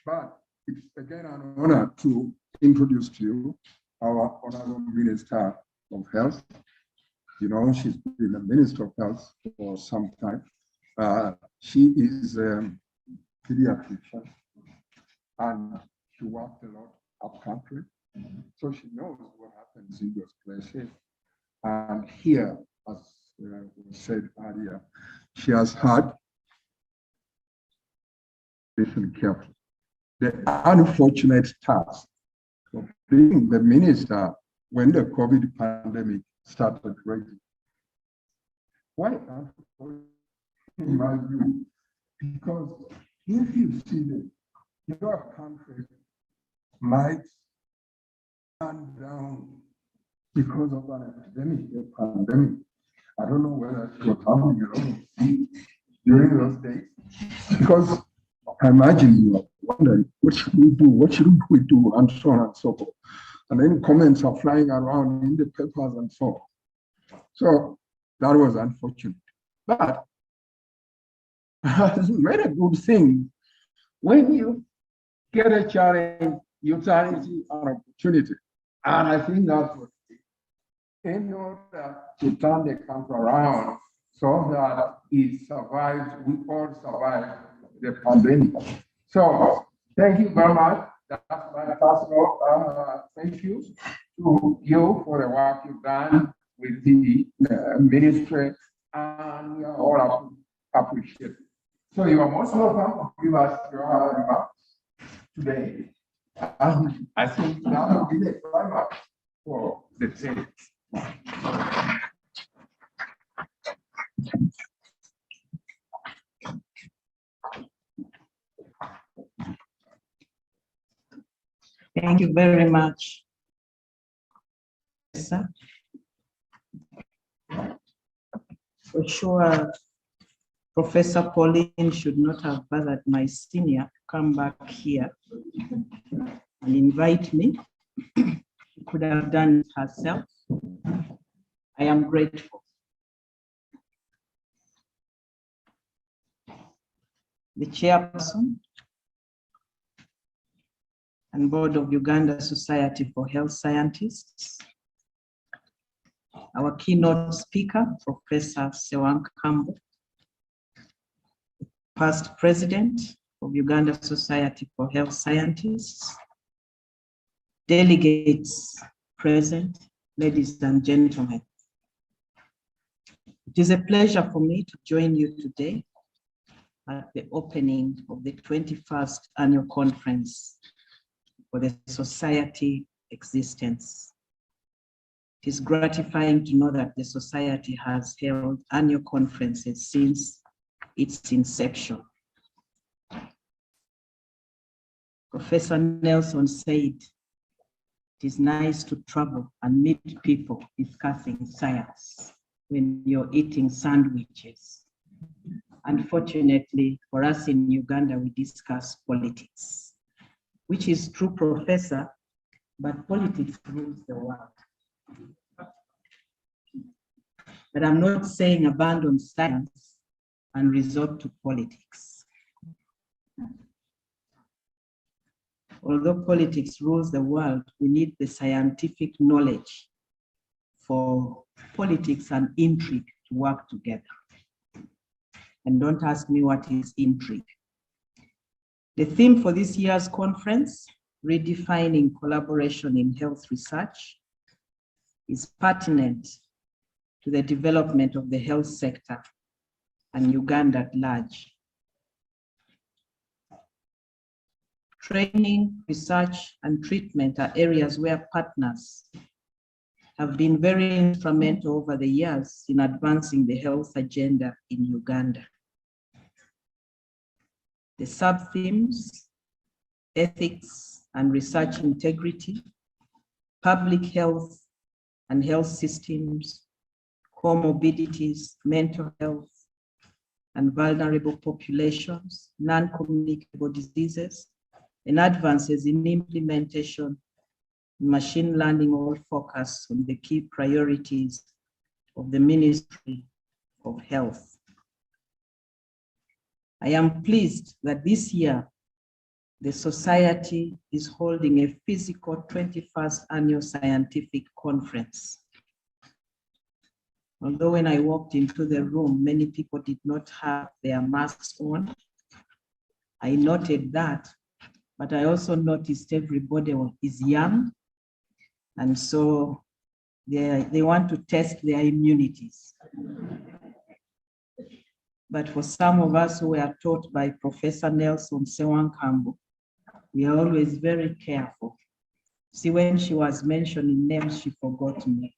but it's again an honor to introduce to you our Honorable Minister of Health. You know, she's been a Minister of Health for some time. She is a pediatrician and she worked a lot up country. So she knows what happens in those places. And here, as we said earlier, she has had, listen carefully, the unfortunate task of being the minister when the COVID pandemic started raging. Why unfortunate, in my view? Because if you see that your country might turn down because of an epidemic, a pandemic. I don't know whether she was having a lot of sleep during those days. Because I imagine you are wondering, what should we do? What shouldn't we do? And so on and so forth. And then comments are flying around in the papers and so on. So that was unfortunate. But it's a very good thing when you get a challenge, you turn it into an opportunity. And I think that's what in order to turn the country around so that it survives, we all survive the pandemic. So thank you very much. That's my personal thank you to you for the work you've done with the ministry, and we are all appreciated. So you are most welcome to give us your remarks today. I think that will be the climax for the day. Thank you very much. Sir. For sure, Professor Pauline should not have bothered my senior to come back here and invite me. She could have done it herself. I am grateful. The chairperson and board of Uganda Society for Health Scientists, our keynote speaker, Professor Ssewankambo, past president of Uganda Society for Health Scientists, delegates present, ladies and gentlemen. It is a pleasure for me to join you today at the opening of the 21st annual conference for the Society existence. It is gratifying to know that the Society has held annual conferences since its inception. Professor Nelson said, it is nice to travel and meet people discussing science when you're eating sandwiches. Unfortunately, for us in Uganda, we discuss politics, which is true, Professor, but politics rules the world. But I'm not saying abandon science and resort to politics. Although politics rules the world, we need the scientific knowledge for politics and intrigue to work together. And don't ask me what is intrigue. The theme for this year's conference, Redefining Collaboration in Health Research, is pertinent to the development of the health sector and Uganda at large. Training, research, and treatment are areas where partners have been very instrumental over the years in advancing the health agenda in Uganda. The sub-themes, ethics and research integrity, public health and health systems, comorbidities, mental health, and vulnerable populations, non-communicable diseases, and advances in implementation, machine learning, all focus on the key priorities of the Ministry of Health. I am pleased that this year, the Society is holding a physical 21st annual scientific conference. Although when I walked into the room, many people did not have their masks on. I noted that, but I also noticed everybody is young. And so they want to test their immunities. But for some of us who were taught by Professor Nelson Ssewankambo, we are always very careful. See, when she was mentioning names, she forgot me.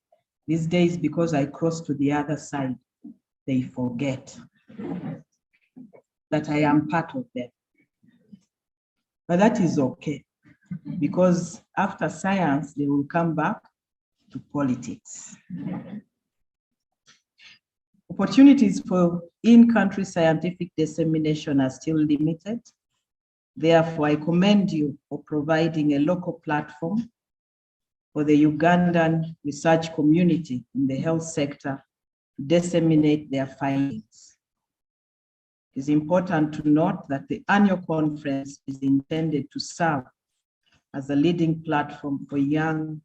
These days, because I crossed to the other side, they forget that I am part of them. But that is okay, because after science, they will come back to politics. Opportunities for in-country scientific dissemination are still limited. Therefore, I commend you for providing a local platform for the Ugandan research community in the health sector to disseminate their findings. It is important to note that the annual conference is intended to serve as a leading platform for young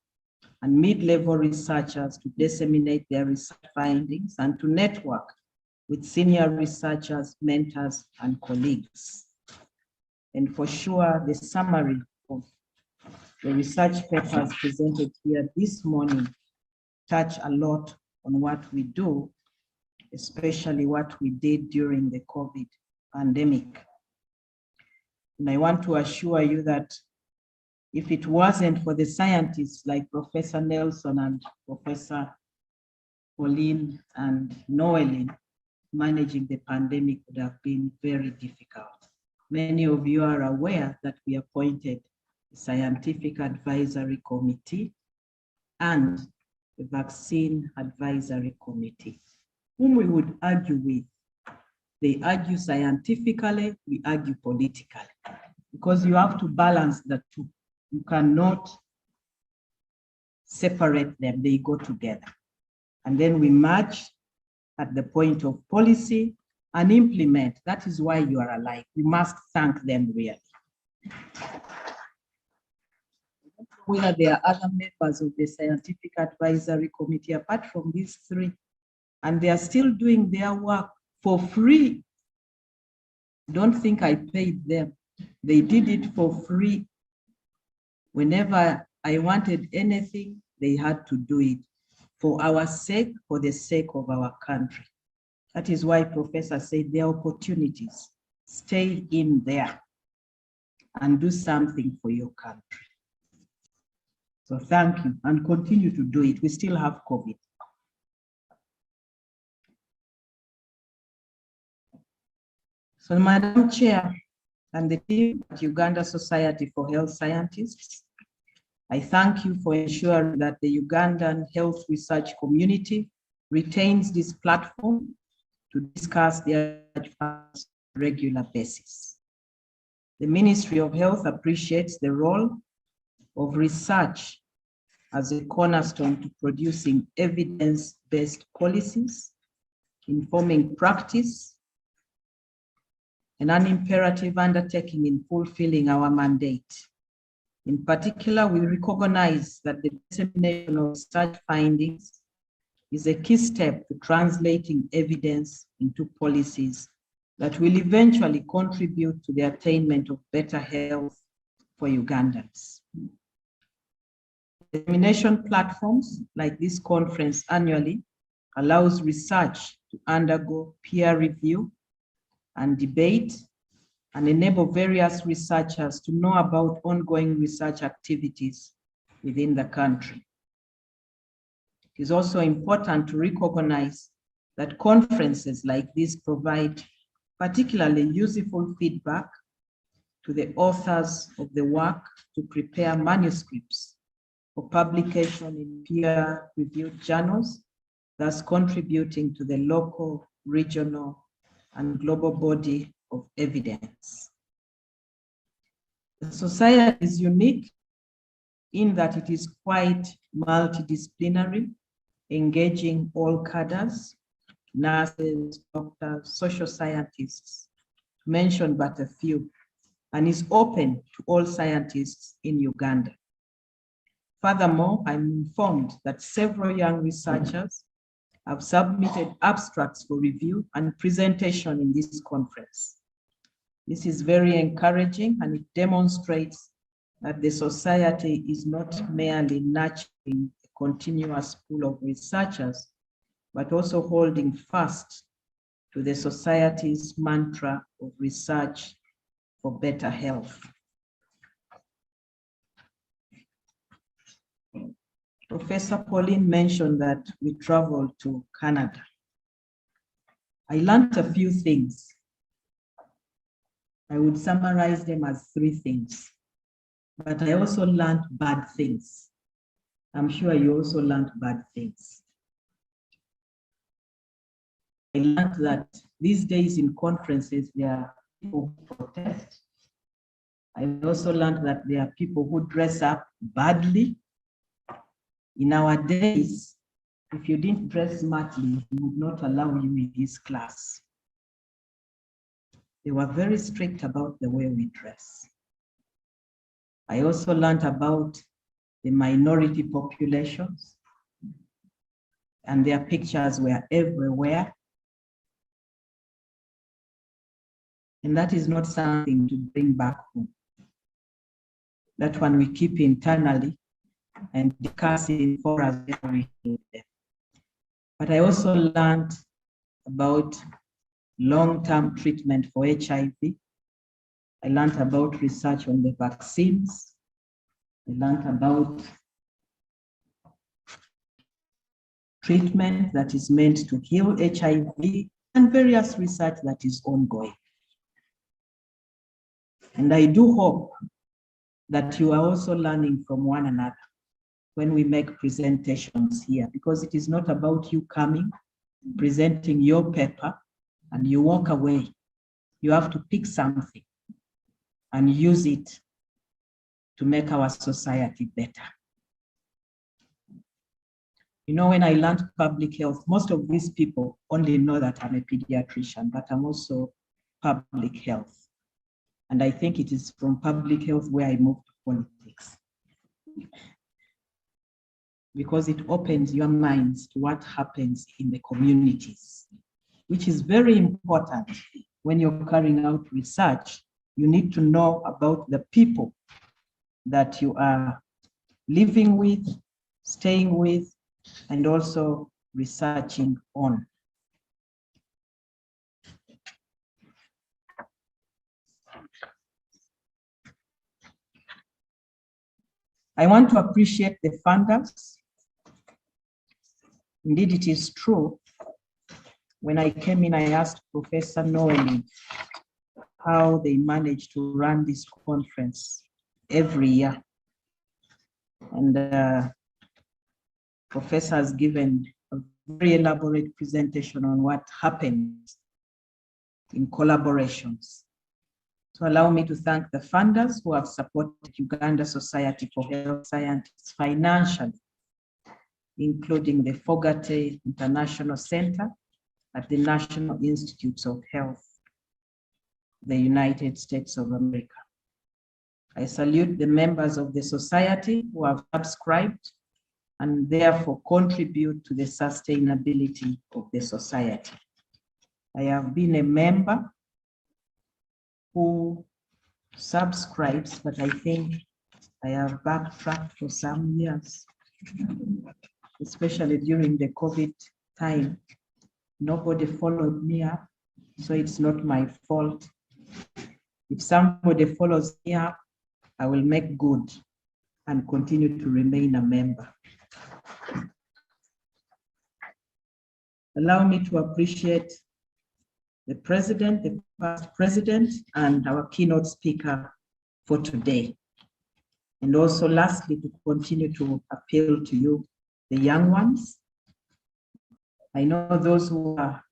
and mid-level researchers to disseminate their research findings and to network with senior researchers, mentors, and colleagues. And for sure, the summary of the research papers presented here this morning touch a lot on what we do, especially what we did during the COVID pandemic. And I want to assure you that if it wasn't for the scientists like Professor Nelson and Professor Pauline and Noeline, managing the pandemic would have been very difficult. Many of you are aware that we appointed Scientific Advisory Committee, and the Vaccine Advisory Committee, whom we would argue with. They argue scientifically, we argue politically, because you have to balance the two. You cannot separate them, they go together. And then we match at the point of policy and implement. That is why you are alive. We must thank them really. Whether there are other members of the Scientific Advisory Committee apart from these three, and they are still doing their work for free. Don't think I paid them. They did it for free. Whenever I wanted anything, they had to do it for our sake, for the sake of our country. That is why Professor said there are opportunities. Stay in there and do something for your country. So thank you, and continue to do it. We still have COVID. So Madam Chair and the team at Uganda Society for Health Scientists, I thank you for ensuring that the Ugandan health research community retains this platform to discuss their on a regular basis. The Ministry of Health appreciates the role of research as a cornerstone to producing evidence-based policies, informing practice, and an imperative undertaking in fulfilling our mandate. In particular, we recognize that the dissemination of research findings is a key step to translating evidence into policies that will eventually contribute to the attainment of better health for Ugandans. Dissemination platforms like this conference annually allows research to undergo peer review and debate and enable various researchers to know about ongoing research activities within the country. It is also important to recognize that conferences like this provide particularly useful feedback to the authors of the work to prepare manuscripts for publication in peer-reviewed journals, thus contributing to the local, regional, and global body of evidence. The society is unique in that it is quite multidisciplinary, engaging all cadres, nurses, doctors, social scientists, to mention but a few, and is open to all scientists in Uganda. Furthermore, I'm informed that several young researchers have submitted abstracts for review and presentation in this conference. This is very encouraging, and it demonstrates that the society is not merely nurturing a continuous pool of researchers, but also holding fast to the society's mantra of research for better health. Professor Pauline mentioned that we traveled to Canada. I learned a few things. I would summarize them as 3 things, but I also learned bad things. I'm sure you also learned bad things. I learned that these days in conferences, there are people who protest. I also learned that there are people who dress up badly. In our days, if you didn't dress smartly, he would not allow you in his class. They were very strict about the way we dress. I also learned about the minority populations, and their pictures were everywhere. And that is not something to bring back home. That one we keep internally and discuss it for us. But I also learned about long-term treatment for HIV. I learned about research on the vaccines. I learned about treatment that is meant to heal HIV and various research that is ongoing. And I do hope that you are also learning from one another when we make presentations here, because it is not about you coming, presenting your paper, and you walk away. You have to pick something and use it to make our society better. You know, when I learned public health, most of these people only know that I'm a pediatrician, but I'm also public health. And I think it is from public health where I moved to politics, because it opens your minds to what happens in the communities, which is very important. When you're carrying out research, you need to know about the people that you are living with, staying with, and also researching on. I want to appreciate the funders. Indeed, it is true. When I came in, I asked Professor Noel how they managed to run this conference every year. And Professor has given a very elaborate presentation on what happens in collaborations. So allow me to thank the funders who have supported Uganda Society for Health Scientists financially, including the Fogarty International Center at the National Institutes of Health, the United States of America. I salute the members of the society who have subscribed and therefore contribute to the sustainability of the society. I have been a member who subscribes, but I think I have backtracked for some years, especially during the COVID time. Nobody followed me up, so it's not my fault. If somebody follows me up, I will make good and continue to remain a member. Allow me to appreciate the president, the past president, and our keynote speaker for today. And also lastly, to continue to appeal to you, the young ones. I know those who are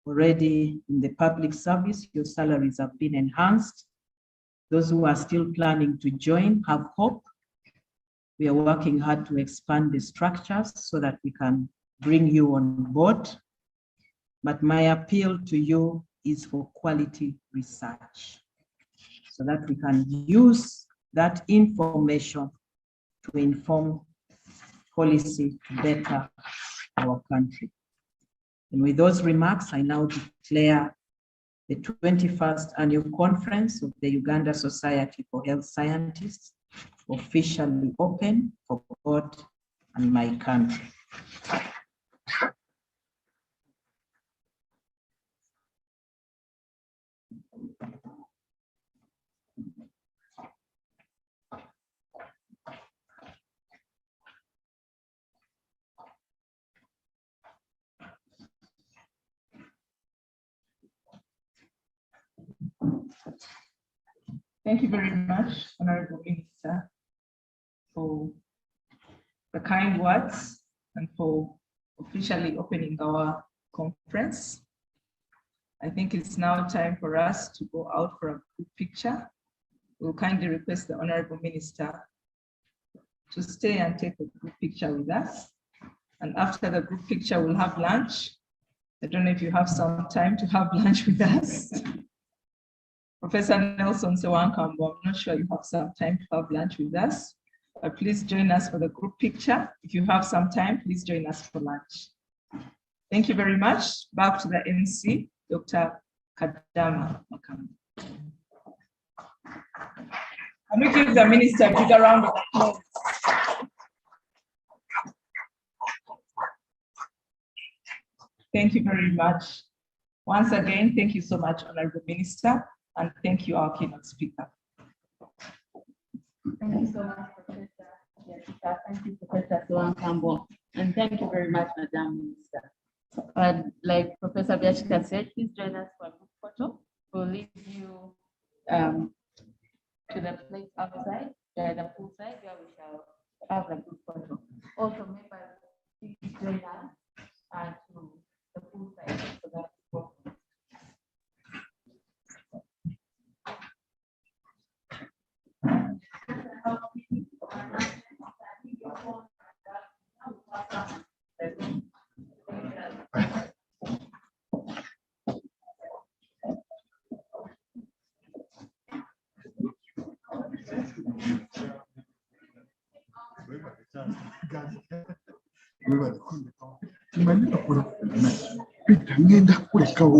already in the public service, your salaries have been enhanced. Those who are still planning to join, have hope. We are working hard to expand the structures so that we can bring you on board. But my appeal to you is for quality research so that we can use that information to inform policy to better our country. And with those remarks, I now declare the 21st Annual Conference of the Uganda Society for Health Scientists officially open for God and my country. Thank you very much, Honorable Minister, for the kind words and for officially opening our conference. I think it's now time for us to go out for a group picture. We'll kindly request the Honorable Minister to stay and take a group picture with us. And after the group picture, we'll have lunch. I don't know if you have some time to have lunch with us. Professor Nelson Sewankambo, I'm not sure you have some time to have lunch with us, but please join us for the group picture. If you have some time, please join us for lunch. Thank you very much. Back to the MC, Dr. Kadama. Welcome. Can we give the minister a big round of applause? Thank you very much. Once again, thank you so much, Honorable Minister. And thank you, our keynote speaker. Thank you so much, Professor. Thank you, Professor Sewankambo. And thank you very much, Madam Minister. Like Professor Biachika said, please join us for a group photo. We'll leave you to the place outside. the full side where we shall have the group photo. Also, members, please join us to the full side so that ngenda kulekawo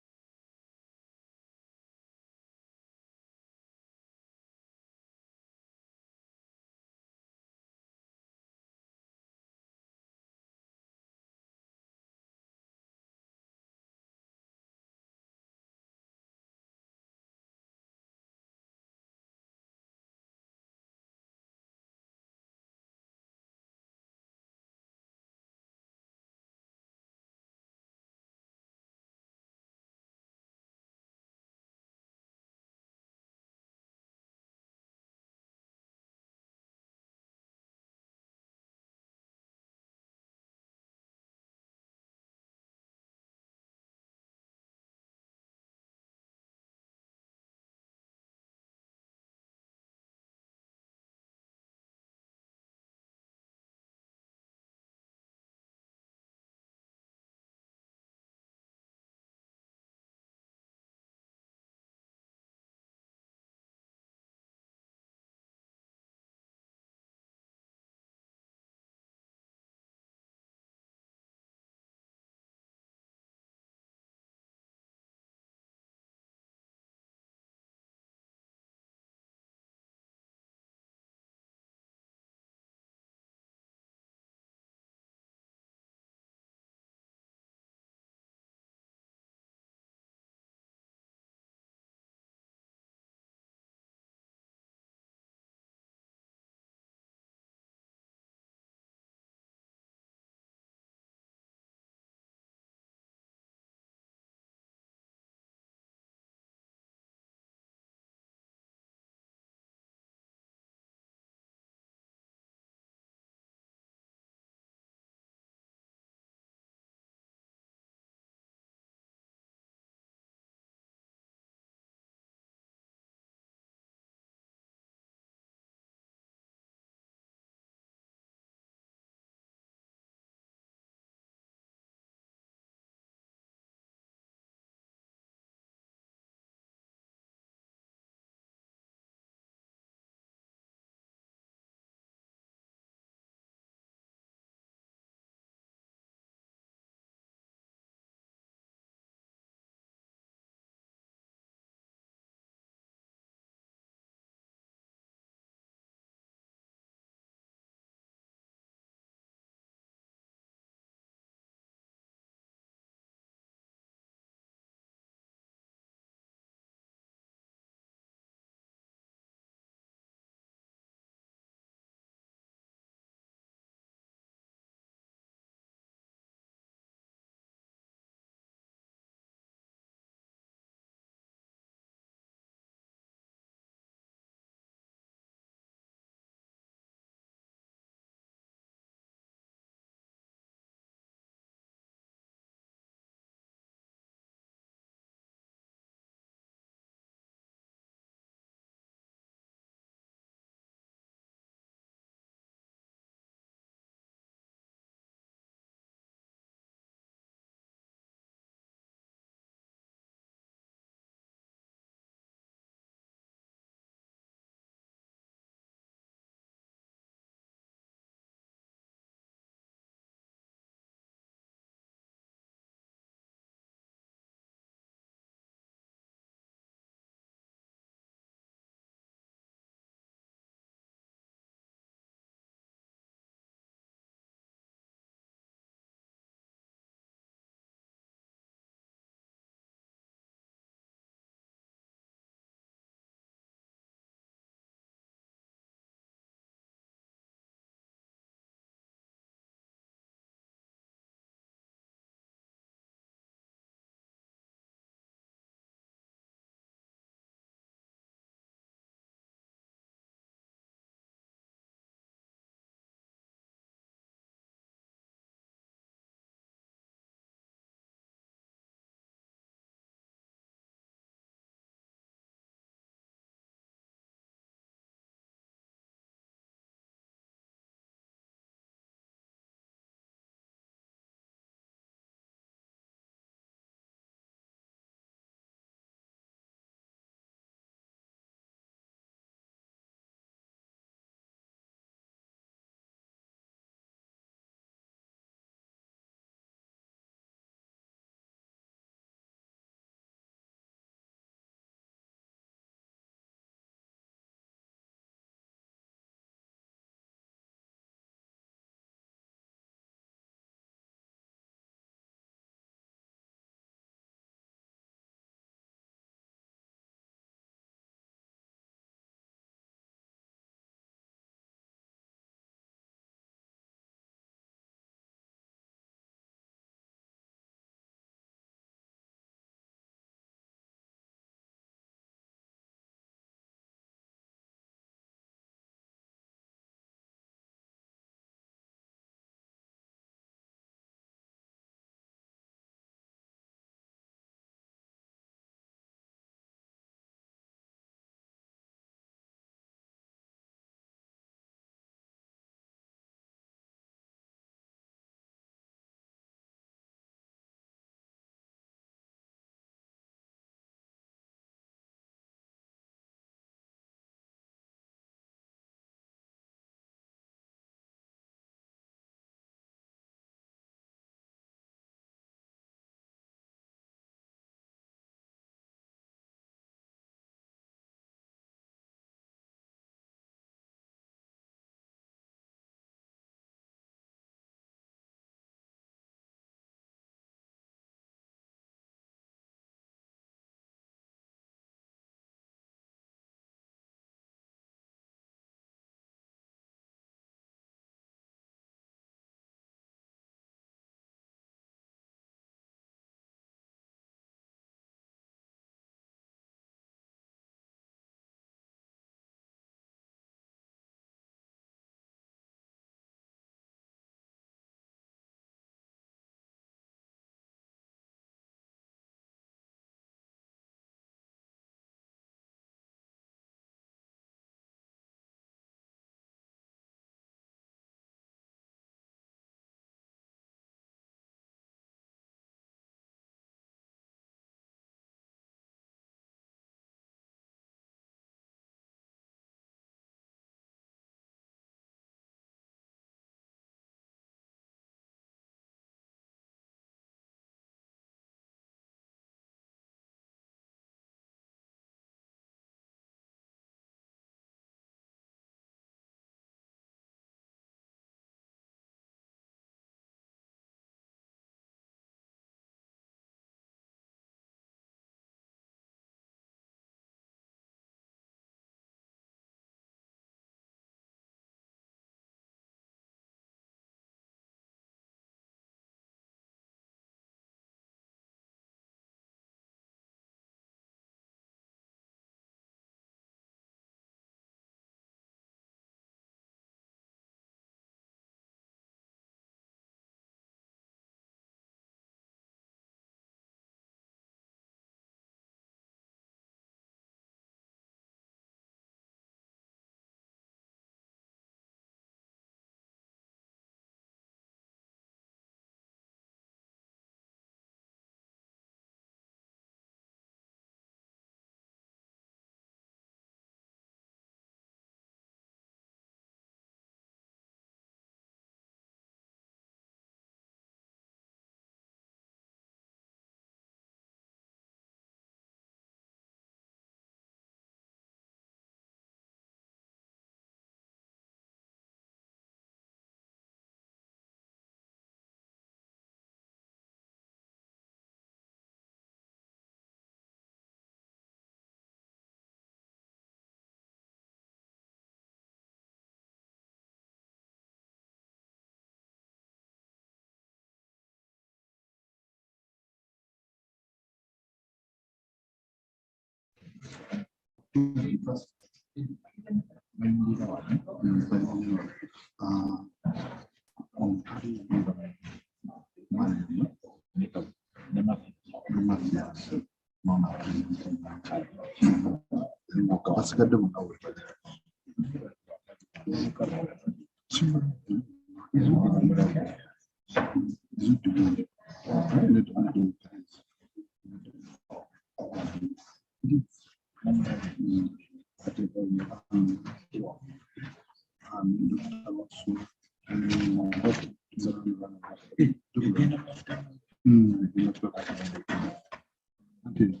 Okay.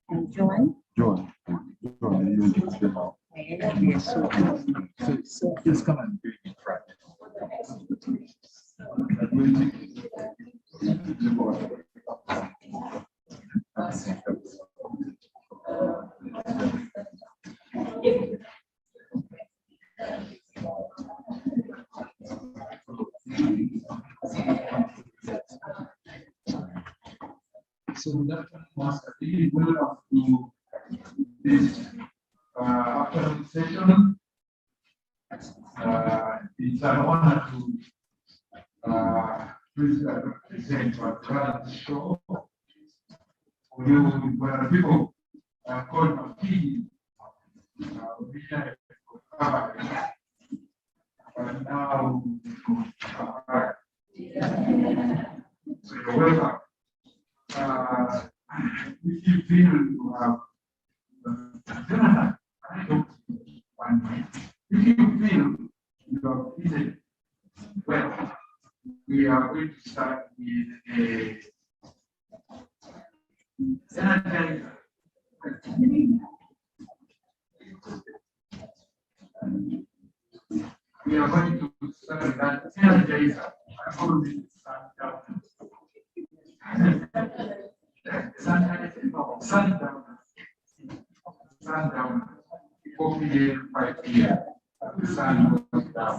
And Joan. Joan. So please come and do it in front. So that was a really welcome to this afternoon session. It's an honor to present what God show. You were people called Mafiji, but now so you're welcome. If you feel you have, if you feel you have eaten well, we are going to start with a sanitizer. We are going to start with that sanitizer. I already sat down. Sundown, 4 p.m., 5 p.m. The sun goes down.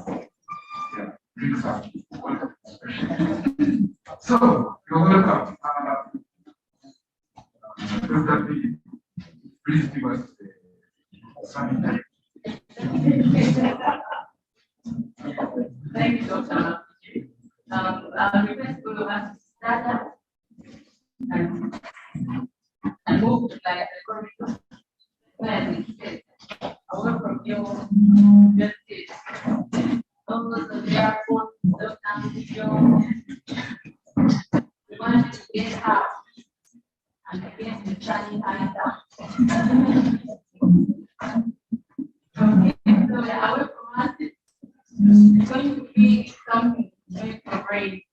Yeah, drinks up. So, you're welcome. Dr. B, please give us the sanitary. Thank you, Dr. I'll request all of us to stand up and move to like the corridor where we sit away from your justice. Almost the airport, the town, we want to get out and begin to shine eyes down. So the away from us is going to be something very great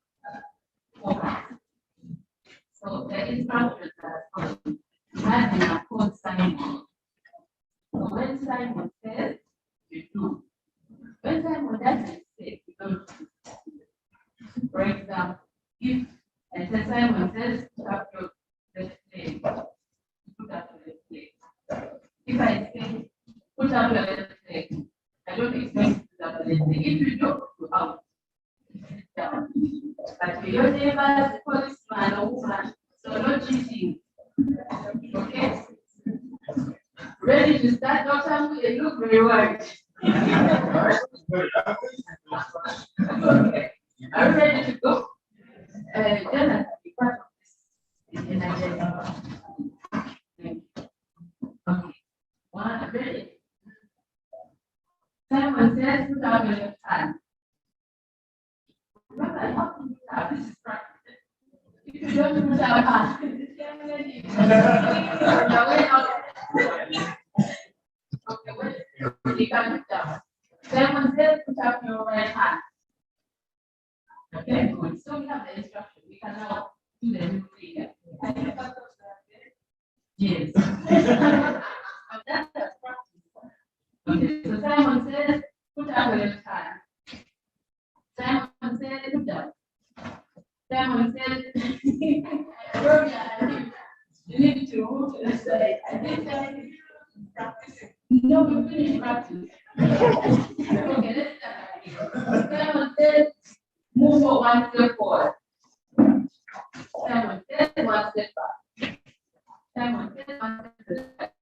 focus. So the instructions are imagine a code Simon. So when Simon says, you do. When Simon doesn't say, you don't. For example, if I say Simon says, put up your left leg, put up your left leg. If I say, put up your left leg, I don't expect you to put up your left leg. If you don't, you out. Down. But for your neighbors, policeman or woman, so no cheating. Okay? Ready to start, Dr. You look very worried. Okay. Are you ready to go? Jonathan, be part of this. Okay. One, ready. Simon says, put out your left hand. Remember, I have to do that. This is practice. If you don't put out hand, okay, wait. You can put down. Simon says, put up your right hand. Okay, good. So we have the instruction. We can now do the new figure. Yes. That's the practice. Okay, so Simon says, put up your left hand. Simon said, put down. Simon said, you need to move to the side. I didn't tell you practice. No, we finished practice. Okay, let's start. Simon said, move for one step forward. Simon said, one step back. Simon said, one step back.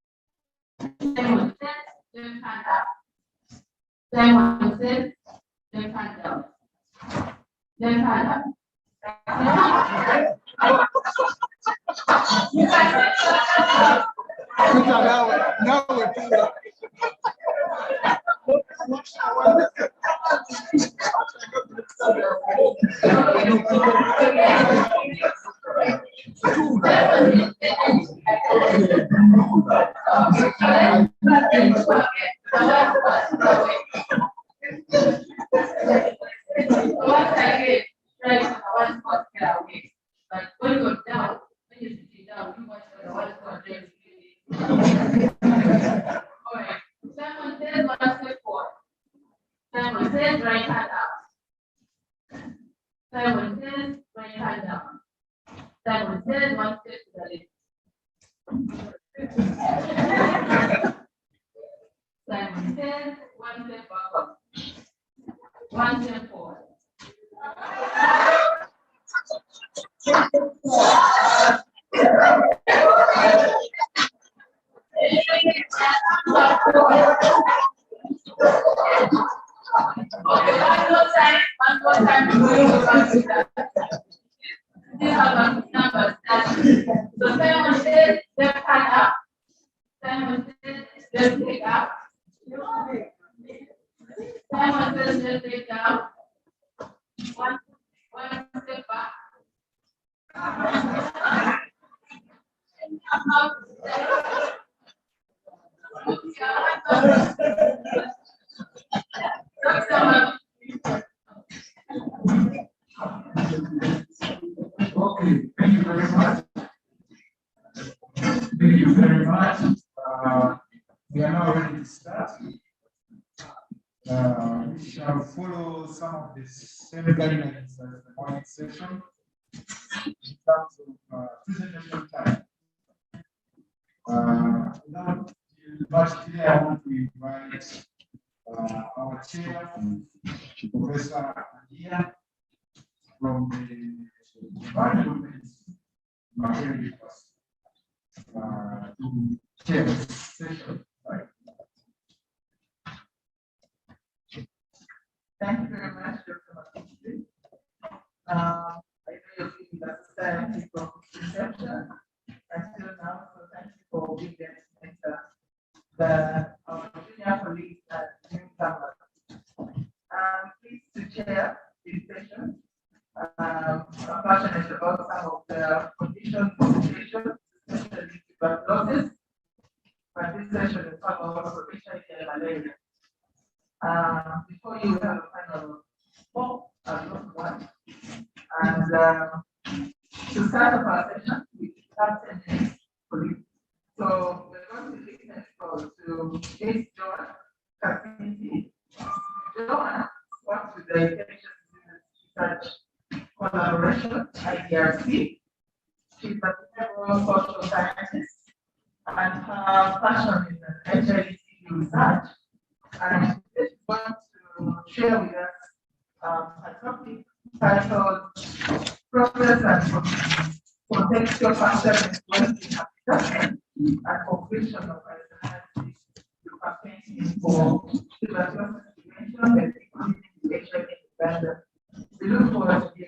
Simon said, left hand up. Simon said, left hand down. Left hand up. Now we're doing it. But when you're down, when you're sitting down, you want to know what is going on. All right. Simon says one step forward. Simon says right hand up. Simon says right hand down. Simon says one step to the left. Simon says one step backward. One step forward. One more time. So Simon says left hand up. Simon says left leg up. Simon says left leg down. One step back. Okay, thank you very much. Thank you very much. We are now ready to start. We shall follow some of the same guidelines as the morning session in terms of presentation time. Without much delay, I want to invite our chair, Professor Adia, from the environment material to chair the session. Right. Thank you very much, Dr. Propensity. I know you've been the society from inception until now, so thank you for being there to mentor our junior colleagues at newcomers. I'm pleased to chair this session. I'm passionate about some of the conditions of patients, especially tuberculosis, but this session is about HIV and malaria. Before you have a final report, I've got one. And to start off our session, we start 10 minutes for you. So we're going to listen to Miss Joan Propensity. Joan works with the Infectious Research Collaboration, IDRC. She's a several social scientist, and her passion is HIV research. And she wants to share with us a topic titled Progress and Contextual Factors Influencing Habitat and Completion of for tuberculosis prevention and HIV in Uganda. We look forward to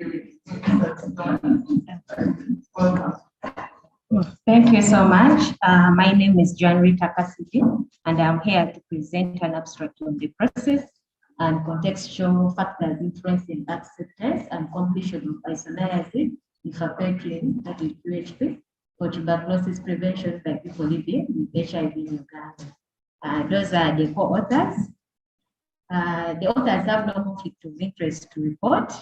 welcome. Thank you so much. My name is John Rita Cassidy, and I'm here to present an abstract on the process and contextual factors influencing acceptance and completion of isoniazid, ifapentrin, that is UHP, for tuberculosis prevention by people living with HIV in Uganda. Those are the co-authors. The authors have no conflict of interest to report.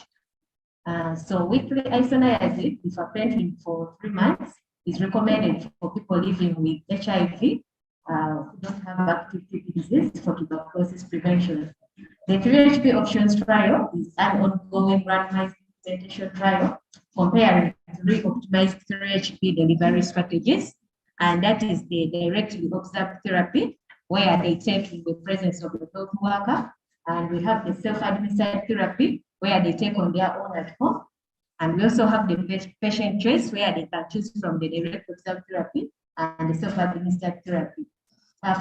So weekly isoniazid, ifapentrin for 3 months, is recommended for people living with HIV who don't have active TB disease for tuberculosis prevention. The 3HP options trial is an ongoing randomized implementation trial comparing 3 optimized 3HP delivery strategies, and that is the directly observed therapy, where they take in the presence of the health worker, and we have the self-administered therapy, where they take on their own at home. And we also have the patient choice, where they can choose from the direct observed therapy and the self-administered therapy.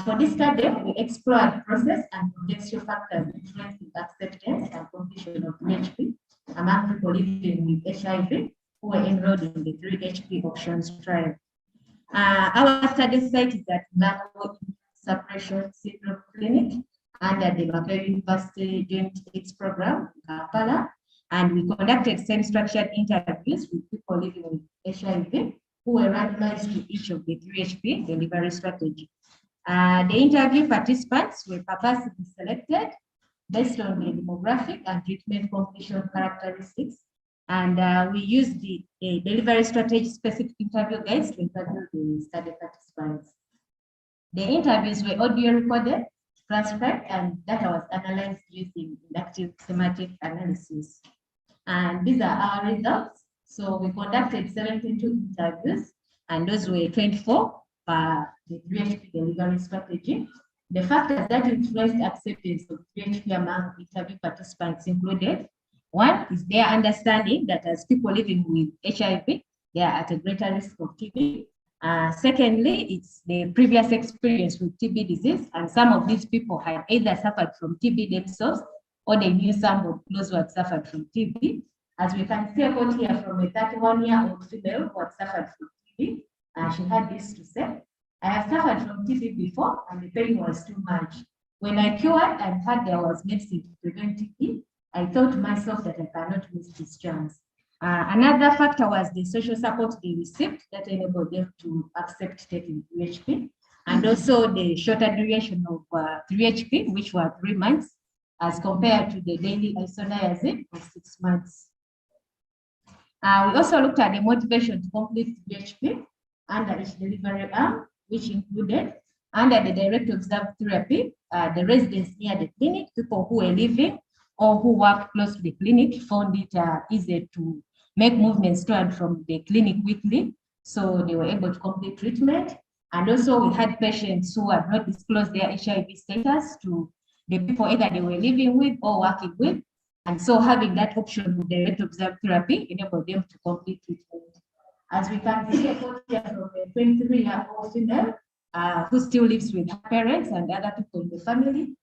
For this study, we explored process and contextual factors influencing acceptance and completion of UHP among people living with HIV who were enrolled in the 3HP options trial. Our study site is at National Suppression Syndrome Clinic under the Makerere University Joint AIDS Program, Kampala. And we conducted same-structured interviews with people living with HIV who were randomized to each of the 3HP delivery strategy. The interview participants were purposely selected based on the demographic and treatment completion characteristics. And we used the delivery strategy-specific interview guides to interview the study participants. The interviews were audio recorded, transcribed, and data was analyzed using inductive thematic analysis. And these are our results. So we conducted 72 interviews, and those were 24 per the 3HP delivery strategy. The factors that influenced acceptance of 3HP among interview participants included: 1 is their understanding that as people living with HIV, they are at a greater risk of TB. Secondly, it's the previous experience with TB disease, and some of these people had either suffered from TB themselves or they knew someone close who had suffered from TB. As we can see about here from a 31-year-old female who had suffered from TB, she had this to say: I have suffered from TB before and the pain was too much. When I cured and heard there was medicine to prevent TB, I thought to myself that I cannot miss this chance. Another factor was the social support they received that enabled them to accept taking 3HP, and also the shorter duration of 3HP, which were 3 months, as compared to the daily isoniazid of 6 months. We also looked at the motivation to complete 3HP under each delivery arm, which included, under the direct observed therapy, the residents near the clinic, people who were living or who worked close to the clinic, found it easy to make movements to and from the clinic weekly, so they were able to complete treatment. And also we had patients who had not disclosed their HIV status to the people either they were living with or working with. And so having that option with direct observed therapy enabled them to complete treatment. As we can see, a photo here from a 23-year-old female who still lives with her parents and other people in the family.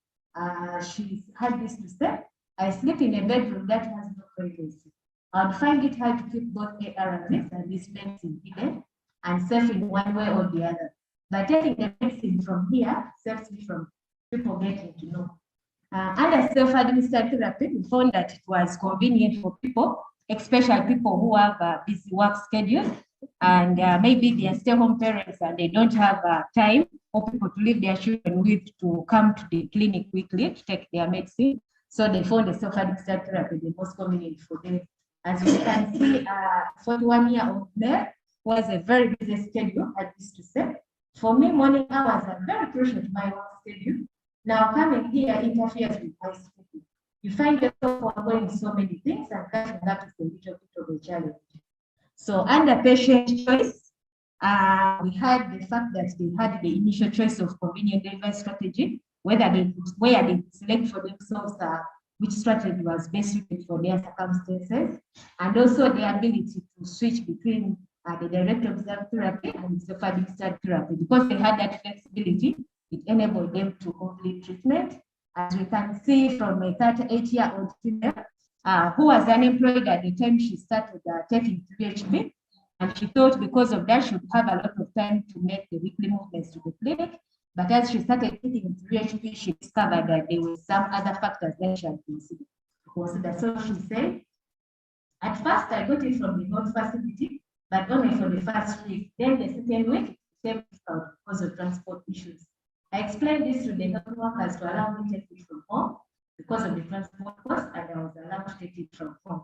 She had this to say: I sleep in a bedroom that has no privacy. I would find it hard to keep both ARVs and this medicine hidden and safe in one way or the other. But taking the medicine from here saves me from people getting to know. Under self-administered therapy, we found that it was convenient for people, especially people who have a busy work schedule, and maybe they are stay-home parents and they don't have time for people to leave their children with to come to the clinic weekly to take their medicine. So they found the self-administered therapy the most convenient for them. As we can see, 41-year-old male who has a very busy schedule, had this to say: for me, morning hours are very crucial to my work schedule. Now coming here interferes with my schedule. You find yourself avoiding so many things, and catching up is a little bit of a challenge. So under patient choice, we had the fact that they had the initial choice of convenient delivery strategy, where they select for themselves which strategy was best suited for their circumstances, and also the ability to switch between the direct observed therapy and self-administered therapy. Because they had that flexibility, it enabled them to complete treatment. As we can see from a 38-year-old female who was unemployed at the time she started taking PHP, and she thought because of that she would have a lot of time to make the weekly movements to the clinic. But as she started taking PHP, she discovered that there were some other factors that she had considered. So she said, at first I got it from the health facility, but only for the first week. Then the second week, it became difficult because of transport issues. I explained this to the health workers to allow me to take it from home because of the transport cost, and I was allowed to take it from home.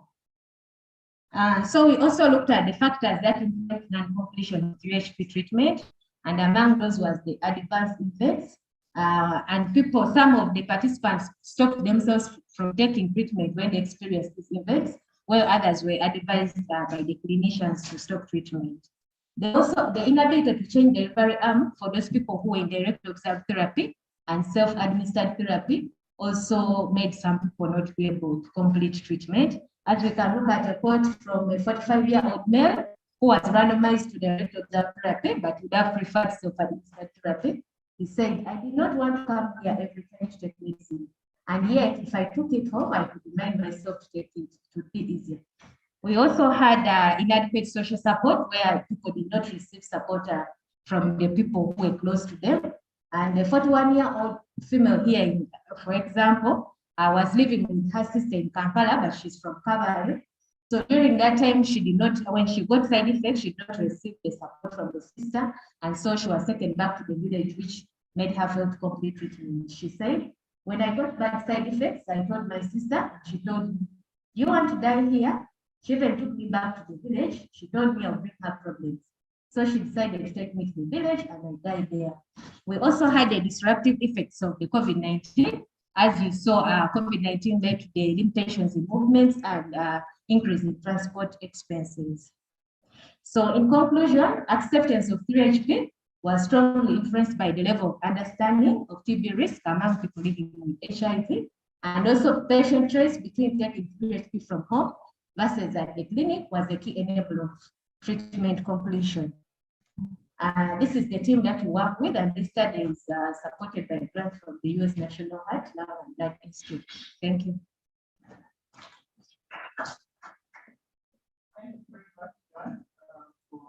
So we also looked at the factors that impact non-completion of UHP treatment, and among those was the advanced effects. And some of the participants stopped themselves from taking treatment when they experienced these events, while others were advised by the clinicians to stop treatment. The inability to change the delivery arm for those people who were in direct observed therapy and self-administered therapy also made some people not be able to complete treatment. As we can look at a quote from a 45-year-old male who was randomized to direct observed therapy, but would have preferred self-administered therapy. He said, I did not want to come here every time to take medicine. And yet, if I took it home, I could remind myself to take it, to be easier. We also had inadequate social support where people did not receive support from the people who were close to them. And a 41-year-old female here, for example, was living with her sister in Kampala, but she's from Kabale. So during that time, she did not, when she got side effects, she did not receive the support from the sister. And so she was taken back to the village, which made her fail to complete treatment. She said, when I got bad side effects, I told my sister, she told me, you want to die here? She even took me back to the village. She told me I'll bring her problems. So she decided to take me to the village, and I died there. We also had the disruptive effects of the COVID-19. As you saw, COVID-19 led to the limitations in movements and increase in transport expenses. So in conclusion, acceptance of 3HP was strongly influenced by the level of understanding of TB risk among people living with HIV, and also patient choice between taking 3HP from home versus at the clinic was the key enabler of treatment completion. This is the team that we work with, and this study is supported by a grant from the US National Heart, Lung and Blood Institute. Thank you. Thank you very much, John, for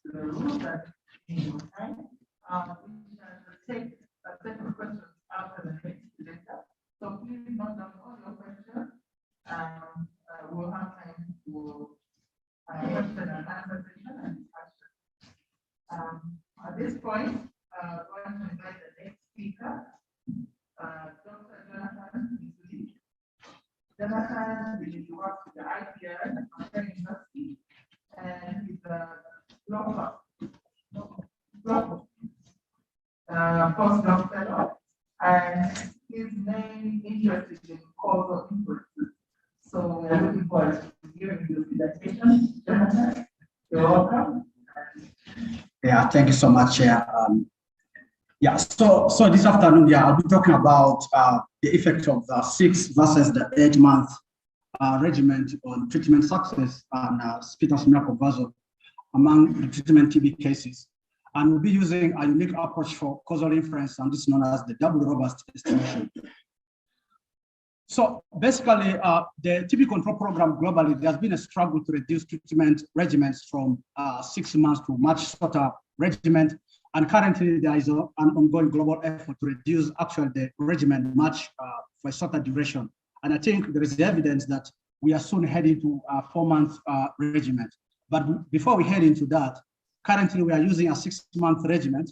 the rules that in time. We shall take a set of questions after the next presenter. So please note down all your questions. We'll have time for question and answer session and discussion. At this point, I'm going to invite the next speaker, Dr. Jonathan. Jonathan works with the IPR at University, and he's a global postdoc fellow, and his main interest is in causal inferences. So we're looking forward to hearing your presentation. Jonathan, you're welcome. Yeah, thank you so much, Chair. So this afternoon, I'll be talking about the effect of the 6 versus the 8-month regimen on treatment success and Spitter's miracle vaso among the treatment TB cases. And we'll be using a unique approach for causal inference, and this is known as the double robust estimation. So basically, the TB control program globally, there's been a struggle to reduce treatment regimens from 6 months to much shorter regimen. And currently, there is an ongoing global effort to reduce actually the regimen much for a shorter duration. And I think there is evidence that we are soon heading to a 4-month regimen. But before we head into that, currently we are using a 6-month regimen.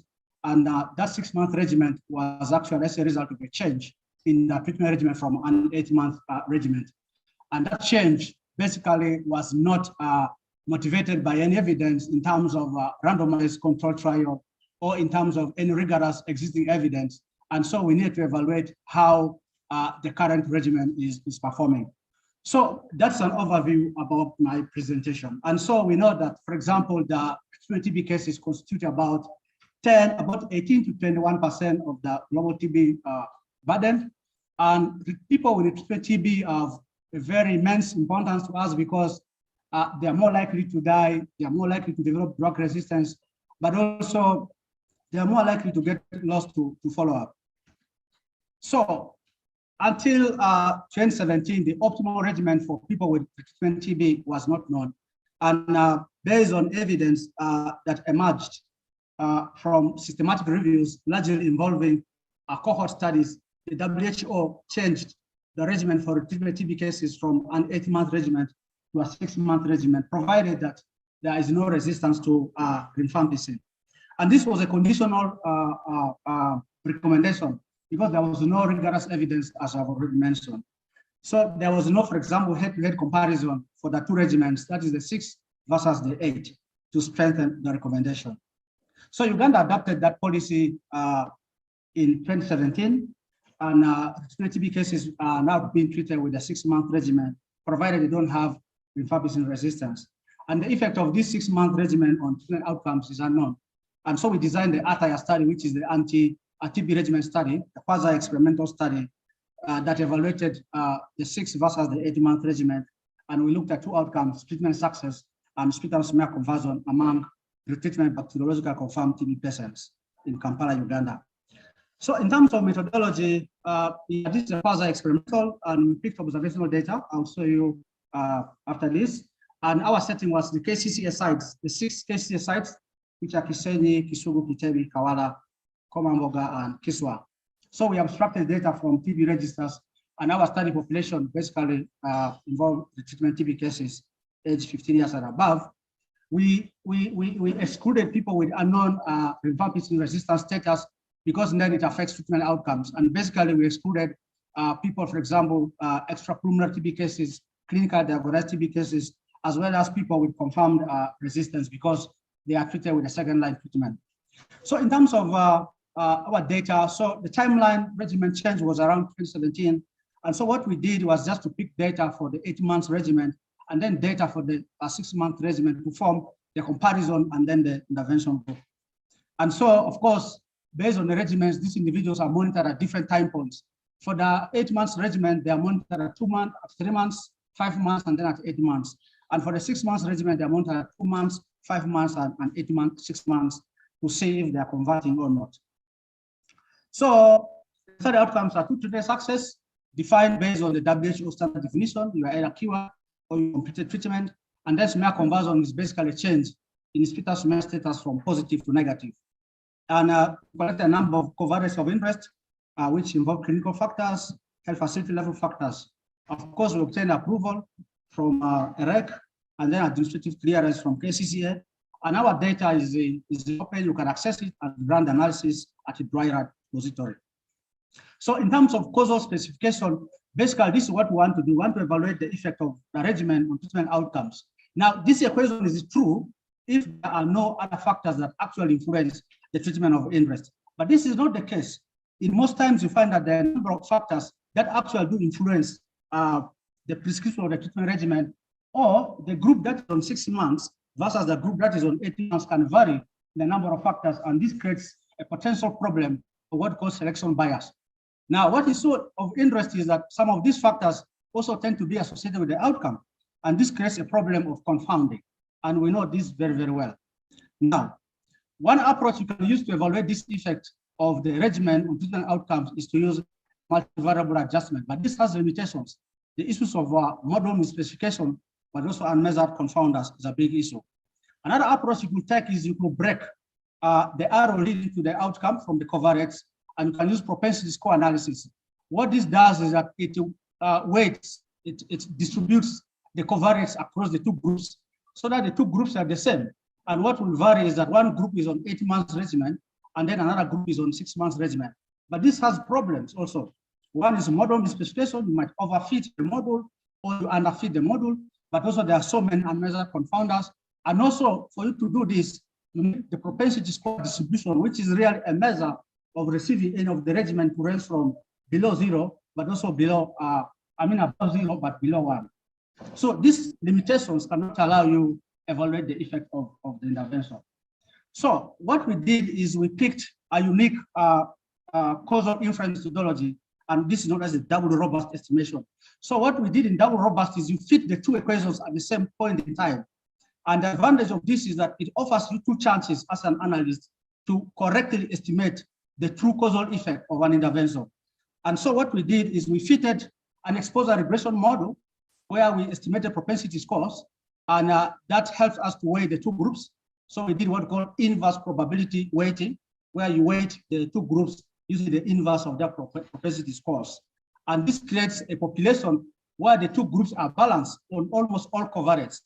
And that 6-month regimen was actually as a result of a change in the treatment regimen from an 8-month regimen. And that change basically was not motivated by any evidence in terms of randomized control trial or in terms of any rigorous existing evidence. And so we need to evaluate how the current regimen is performing. So that's an overview about my presentation. And so we know that, for example, the TB cases constitute about 18 to 21% of the global TB burden. And people with TB have a very immense importance to us because they are more likely to die, they are more likely to develop drug resistance, but also they are more likely to get lost to follow up. So until 2017, the optimal regimen for people with treatment TB was not known. And based on evidence that emerged from systematic reviews, largely involving cohort studies, the WHO changed the regimen for treatment TB cases from an 8-month regimen to a 6-month regimen, provided that there is no resistance to rifampicin. And this was a conditional recommendation because there was no rigorous evidence, as I've already mentioned. So there was no, for example, head-to-head comparison for the two regimens, that is the 6 versus the 8, to strengthen the recommendation. So Uganda adopted that policy in 2017, and TB cases are now being treated with a 6-month regimen, provided they don't have rifampicin resistance. And the effect of this 6-month regimen on treatment outcomes is unknown. And so we designed the ATHIA study, which is the anti-TB regimen study, the quasi-experimental study that evaluated the 6 versus the 8-month regimen. And we looked at 2 outcomes, treatment success and sputum smear conversion among retreatment bacteriological confirmed TB patients in Kampala, Uganda. So in terms of methodology, this is a quasi-experimental, and we picked observational data. I'll show you after this. And our setting was the KCCA sites, the 6 KCCA sites, which are Kisenyi, Kisugu, Kitebi, Kawala, Komamboga, and Kiswa. So we abstracted data from TB registers, and our study population basically involved the treatment TB cases aged 15 years and above. We excluded people with unknown rifampicin resistance status because then it affects treatment outcomes. And basically we excluded people, for example, extrapulmonary TB cases, clinical diagnosed TB cases, as well as people with confirmed resistance because they are treated with a second-line treatment. So in terms of our data, so the timeline regimen change was around 2017. And so what we did was just to pick data for the 8-month regimen and then data for the 6-month regimen to form the comparison and then the intervention group. And so, of course, based on the regimens, these individuals are monitored at different time points. For the 8-month regimen, they are monitored at 2 months, at 3 months, 5 months, and then at 8 months. And for the 6-month regimen, they are monitored at 2 months, 5 months, and 8 months, 6 months to see if they are converting or not. So the study outcomes are treatment success, defined based on the WHO standard definition. You are either cured or you completed treatment. And then smear conversion is basically a change in sputum smear status from positive to negative. And collect a number of covariates of interest, which involve clinical factors, health facility level factors. Of course, we obtain approval from EREC and then administrative clearance from KCCA. And our data is open, you can access it and run the analysis at a dry repository. So in terms of causal specification, basically this is what we want to do. We want to evaluate the effect of the regimen on treatment outcomes. Now, this equation is true if there are no other factors that actually influence the treatment of interest. But this is not the case. In most times, you find that there are a number of factors that actually do influence the prescription of the treatment regimen, or the group that is on 6 months versus the group that is on 18 months can vary the number of factors, and this creates a potential problem for what calls selection bias. Now, what is so of interest is that some of these factors also tend to be associated with the outcome, and this creates a problem of confounding, and we know this very, very well. Now, one approach you can use to evaluate this effect of the regimen on treatment outcomes is to use multivariable adjustment, but this has limitations. The issues of model misspecification, but also unmeasured confounders is a big issue. Another approach you could take is you could break the arrow leading to the outcome from the covariates, and you can use propensity score analysis. What this does is that it weights, it distributes the covariates across the 2 groups so that the 2 groups are the same. And what will vary is that one group is on 8 months regimen, and then another group is on 6 months regimen. But this has problems also. One is model misspecification. You might overfit the model or you underfit the model, but also there are so many unmeasured confounders. And also for you to do this, you need the propensity score distribution, which is really a measure of receiving end of the regimen to range from below 0, but also below, above 0, but below 1. So these limitations cannot allow you evaluate the effect of the intervention. So what we did is we picked a unique causal inference methodology, and this is known as a double robust estimation. So what we did in double robust is you fit the 2 equations at the same point in time. And the advantage of this is that it offers you 2 chances as an analyst to correctly estimate the true causal effect of an intervention. And so what we did is we fitted an exposure regression model where we estimated propensity scores, and that helps us to weigh the two groups. So we did what we call inverse probability weighting, where you weight the two groups using the inverse of their propensity scores. And this creates a population where the two groups are balanced on almost all covariates.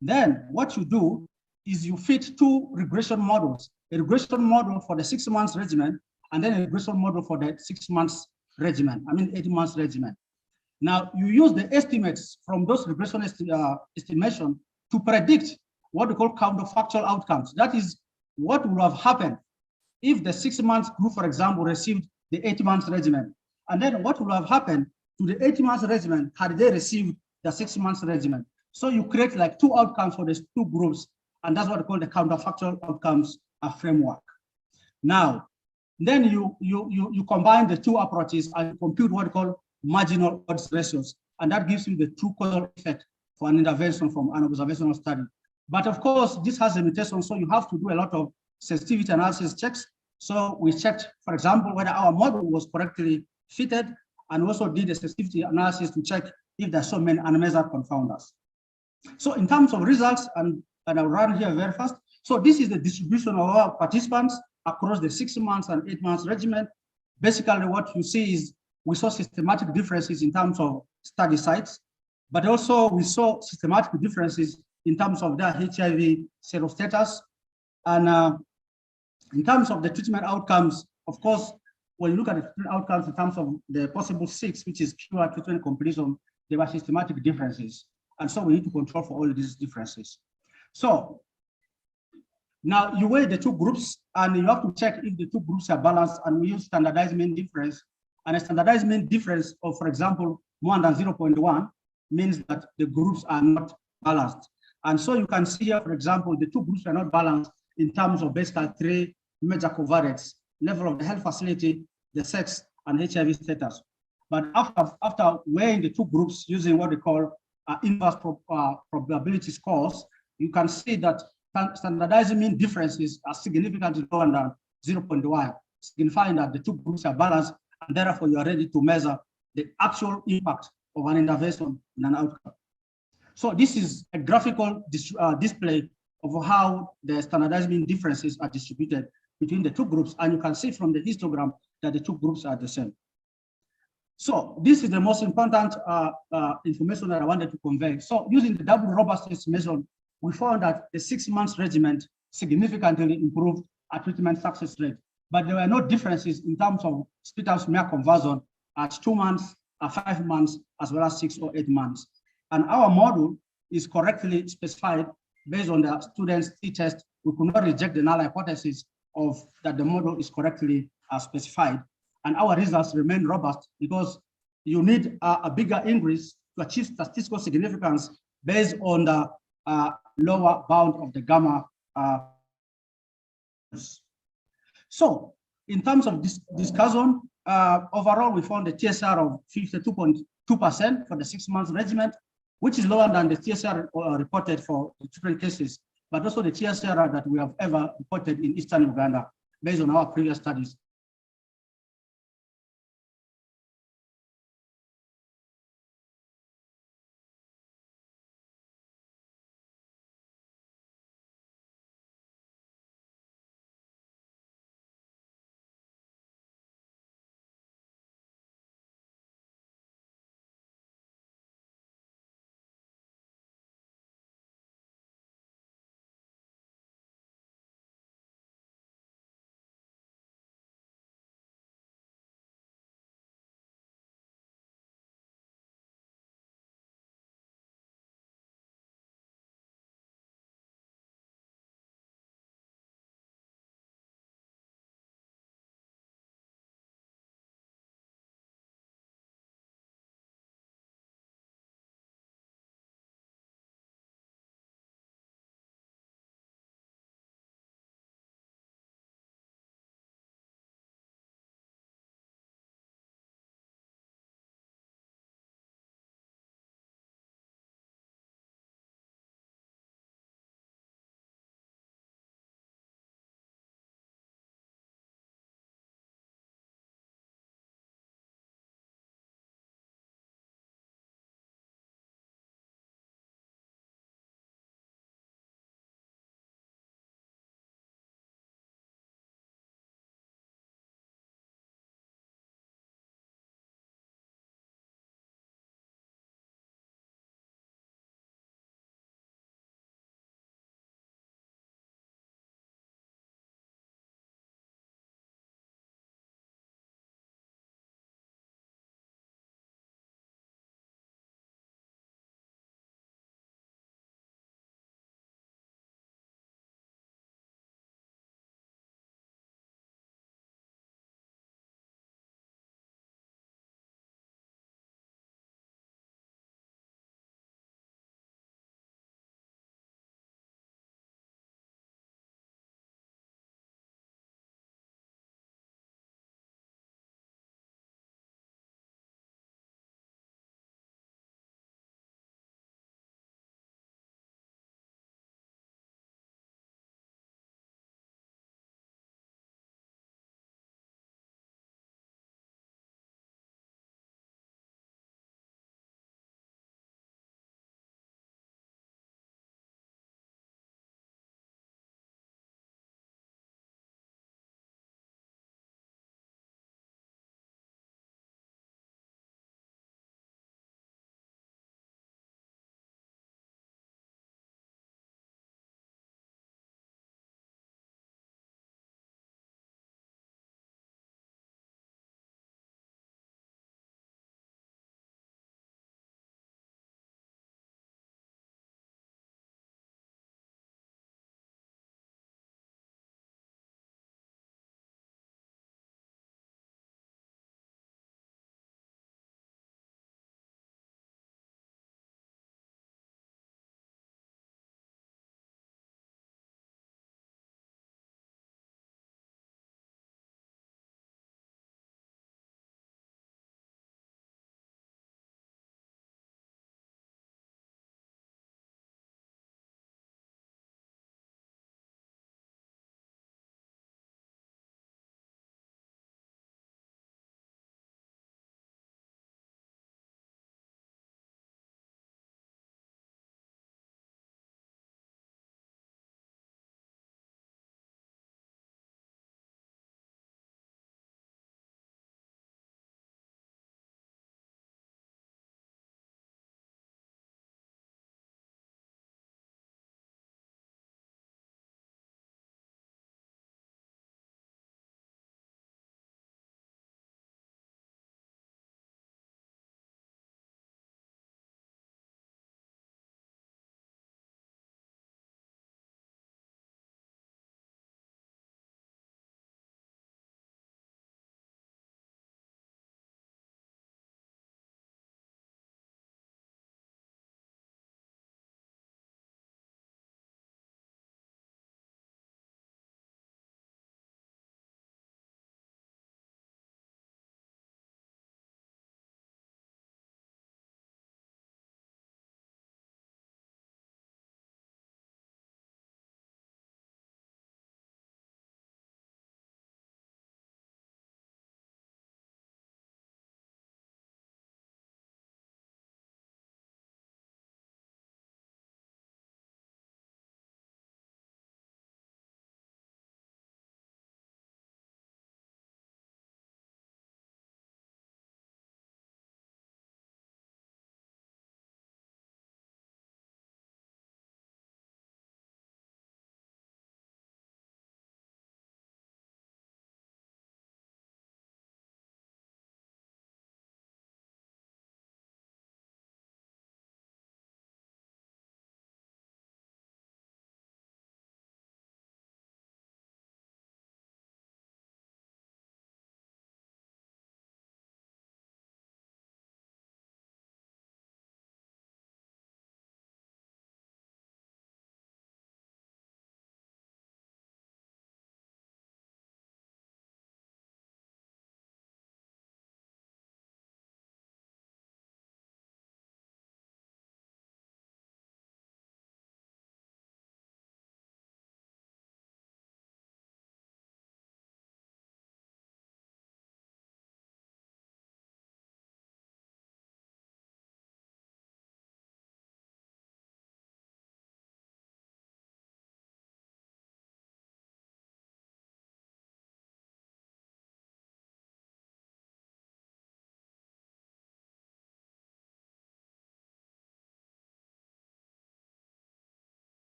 Then what you do is you fit two regression models, a regression model for the 6 months regimen, and then a regression model for the 6 months regimen, 8 months regimen. Now you use the estimates from those regression estimation to predict what we call counterfactual outcomes. That is what would have happened if the 6 months group, for example, received the 8 months regimen. And then what would have happened to the 8 months regimen had they received the 6 months regimen. So you create like two outcomes for these two groups, and that's what we call the counterfactual outcomes framework. Now, then you combine the two approaches and compute what we call marginal odds ratios, and that gives you the true causal effect for an intervention from an observational study. But of course, this has limitations, so you have to do a lot of sensitivity analysis checks. So we checked, for example, whether our model was correctly fitted, and also did a sensitivity analysis to check if there are so many unmeasured confounders. So in terms of results, and I'll run here very fast. So this is the distribution of our participants across the 6 months and 8 months regimen. Basically, what you see is we saw systematic differences in terms of study sites, but also we saw systematic differences in terms of their HIV serostatus. And in terms of the treatment outcomes, of course, when you look at the treatment outcomes in terms of the possible 6, which is cure, treatment completion, there were systematic differences. And so we need to control for all these differences. So now you weigh the two groups, and you have to check if the two groups are balanced, and we use standardized mean difference. And a standardized mean difference of, for example, more than 0.1 means that the groups are not balanced. And so you can see here, for example, the two groups are not balanced in terms of basically 3 major covariates: level of the health facility, the sex, and HIV status. But after weighing the two groups using what we call inverse probability scores, you can see that standardized mean differences are significantly lower than 0.1, signifying that the two groups are balanced, and therefore you are ready to measure the actual impact of an intervention in an outcome. So this is a graphical display of how the standardized mean differences are distributed between the two groups, and you can see from the histogram that the two groups are the same. So this is the most important information that I wanted to convey. So using the double robustness measure, we found that the 6 months regimen significantly improved our treatment success rate, but there were no differences in terms of split-out smear conversion at 2 months, at 5 months, as well as 6 or 8 months. And our model is correctly specified based on the students' t-test. We could not reject the null hypothesis of that the model is correctly specified. And our results remain robust because you need a bigger increase to achieve statistical significance based on the lower bound of the gamma. So in terms of this discussion, overall, we found a TSR of 52.2% for the 6 months regimen, which is lower than the TSR reported for the different cases, but also the TSR that we have ever reported in Eastern Uganda based on our previous studies.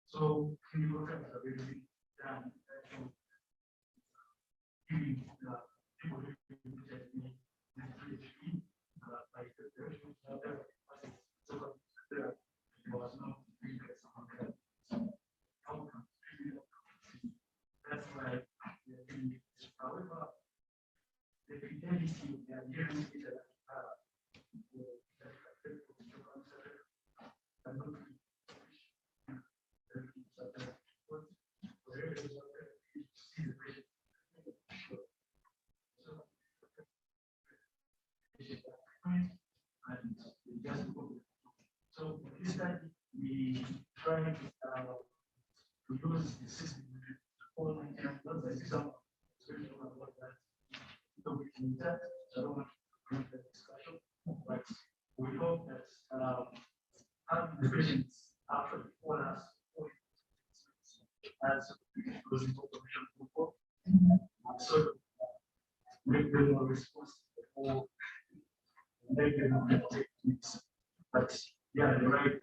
So we look at the really done giving people who protect me like there was no that's why however the fidelity the adherence is so this time we try to use the system online and not the system about that. So we can that I don't want to bring the discussion, but we hope that having the patients actually for us as closing information before so make them more responsible or make them more techniques. But yeah, you're right.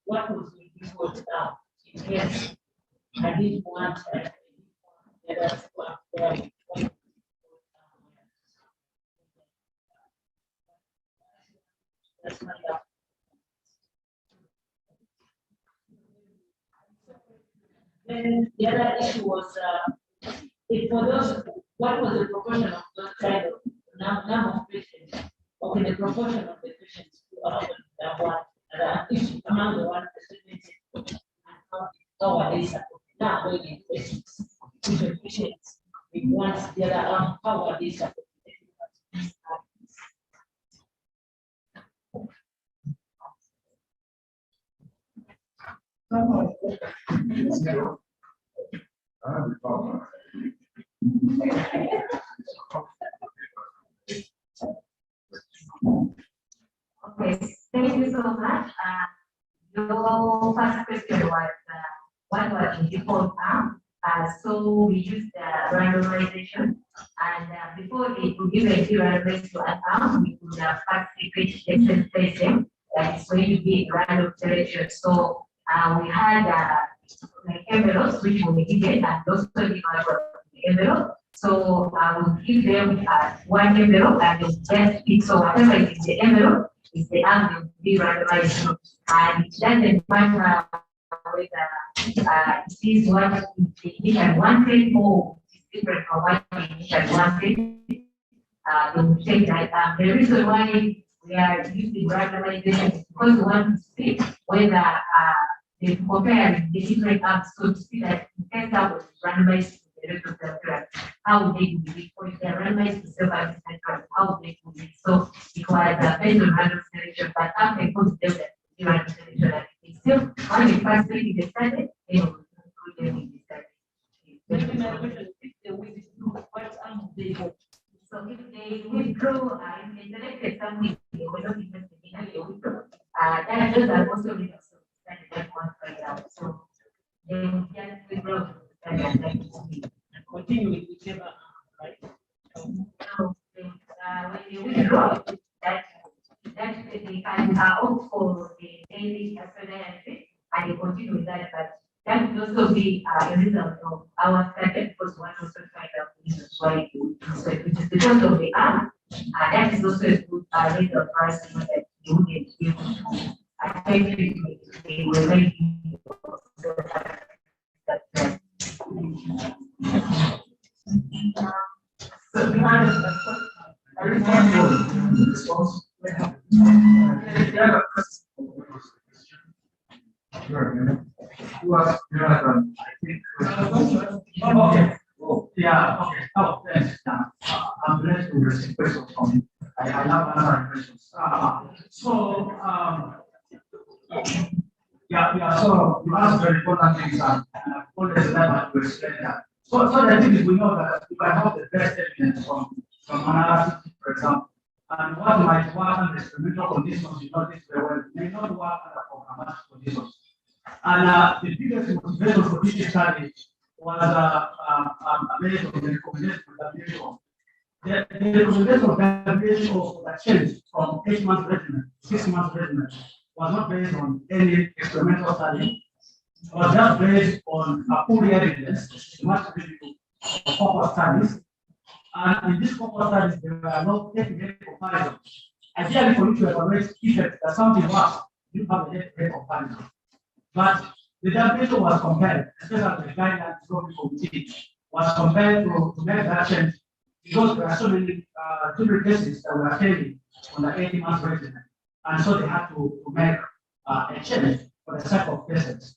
What was the report out? Yes, I did want that's what that's my Then the other issue was if for those, what was the proportion of those kind of number of patients, okay, the proportion of the patients who are what issue among the one and how are they supported? Now, when you patients, we want the other how are they supported? Okay, thank you so much. Your first question was what was the default arm? So we used randomization, and before we could give a randomized to an arm, we could first repeat the same spacing. That is going to be random selection. So we had like envelopes which will be given, and those will be the envelope. So I will give them one envelope and they'll just pick. So whatever is in the envelope is the arm will be randomized. And it doesn't matter whether it is what the initial wanted or it's different from what the initial wanted. They will take that. The reason why we are using randomization is because we want to see whether they compare the different arms, so to see that in case that was randomized to the rest of the drug, how would they do it? Or if they're randomized to self-assistant drugs, how would they do it? So it was based on random selection, but after it goes there, the random selection, like it's still when you first really decided, they will include them in the study. So if they withdraw, if they selected something, they will not invest in it, they withdraw. Then those are also results. So they will just withdraw and continue with whichever, right? So when you withdraw, that that they can opt for the daily surveillance and they continue with that. But that will also be a result of our study, because one also find out reasons why you it is because of the app. That is also a good result for us to know that you will be able to effectively they will make so we have a response. Okay. Yeah, okay. Oh, yes. I'm glad to receive questions from you. I have another questions. So you asked very important things and always remember to explain that. So the thing is, we know that you can have the best evidence from analysis, for example, and what might work under experimental conditions, you know this very well, may not work under programmatic conditions. And the biggest motivation for this study was based on the recommendation of WHO. The recommendation of WHO that changed from 8 months regimen to 6 months regimen was not based on any experimental study. It was just based on full evidence, much focus studies. And in these focus studies, there were no head-to-head comparisons. Ideally, for you to evaluate effect that something works, you have a head-to-head comparison. But the WHO was compared, especially the guidelines committee was compared to make that change, because there are so many cases that were failing on the 18 months regimen. And so they had to make a change for the sake of patients.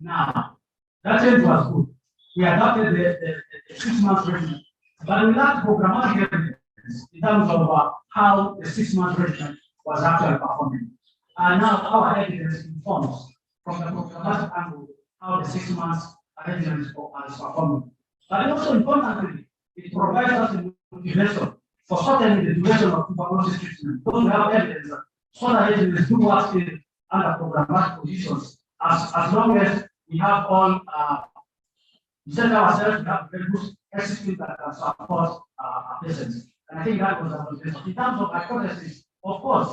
Now, that change was good. We adopted the 6 months regimen, but we lacked programmatic evidence in terms of how the 6 months regimen was actually performing. And now our evidence informs from the programmatic angle how the 6 months regimen is performing. But also importantly, it provides us a motivation for shortening the duration of tuberculosis treatment. Because we have evidence that shorter regimens do work still under programmatic conditions, as long as we have all set ourselves to have very good execute that can support our patients. And I think that was our motivation. In terms of hypothesis, of course,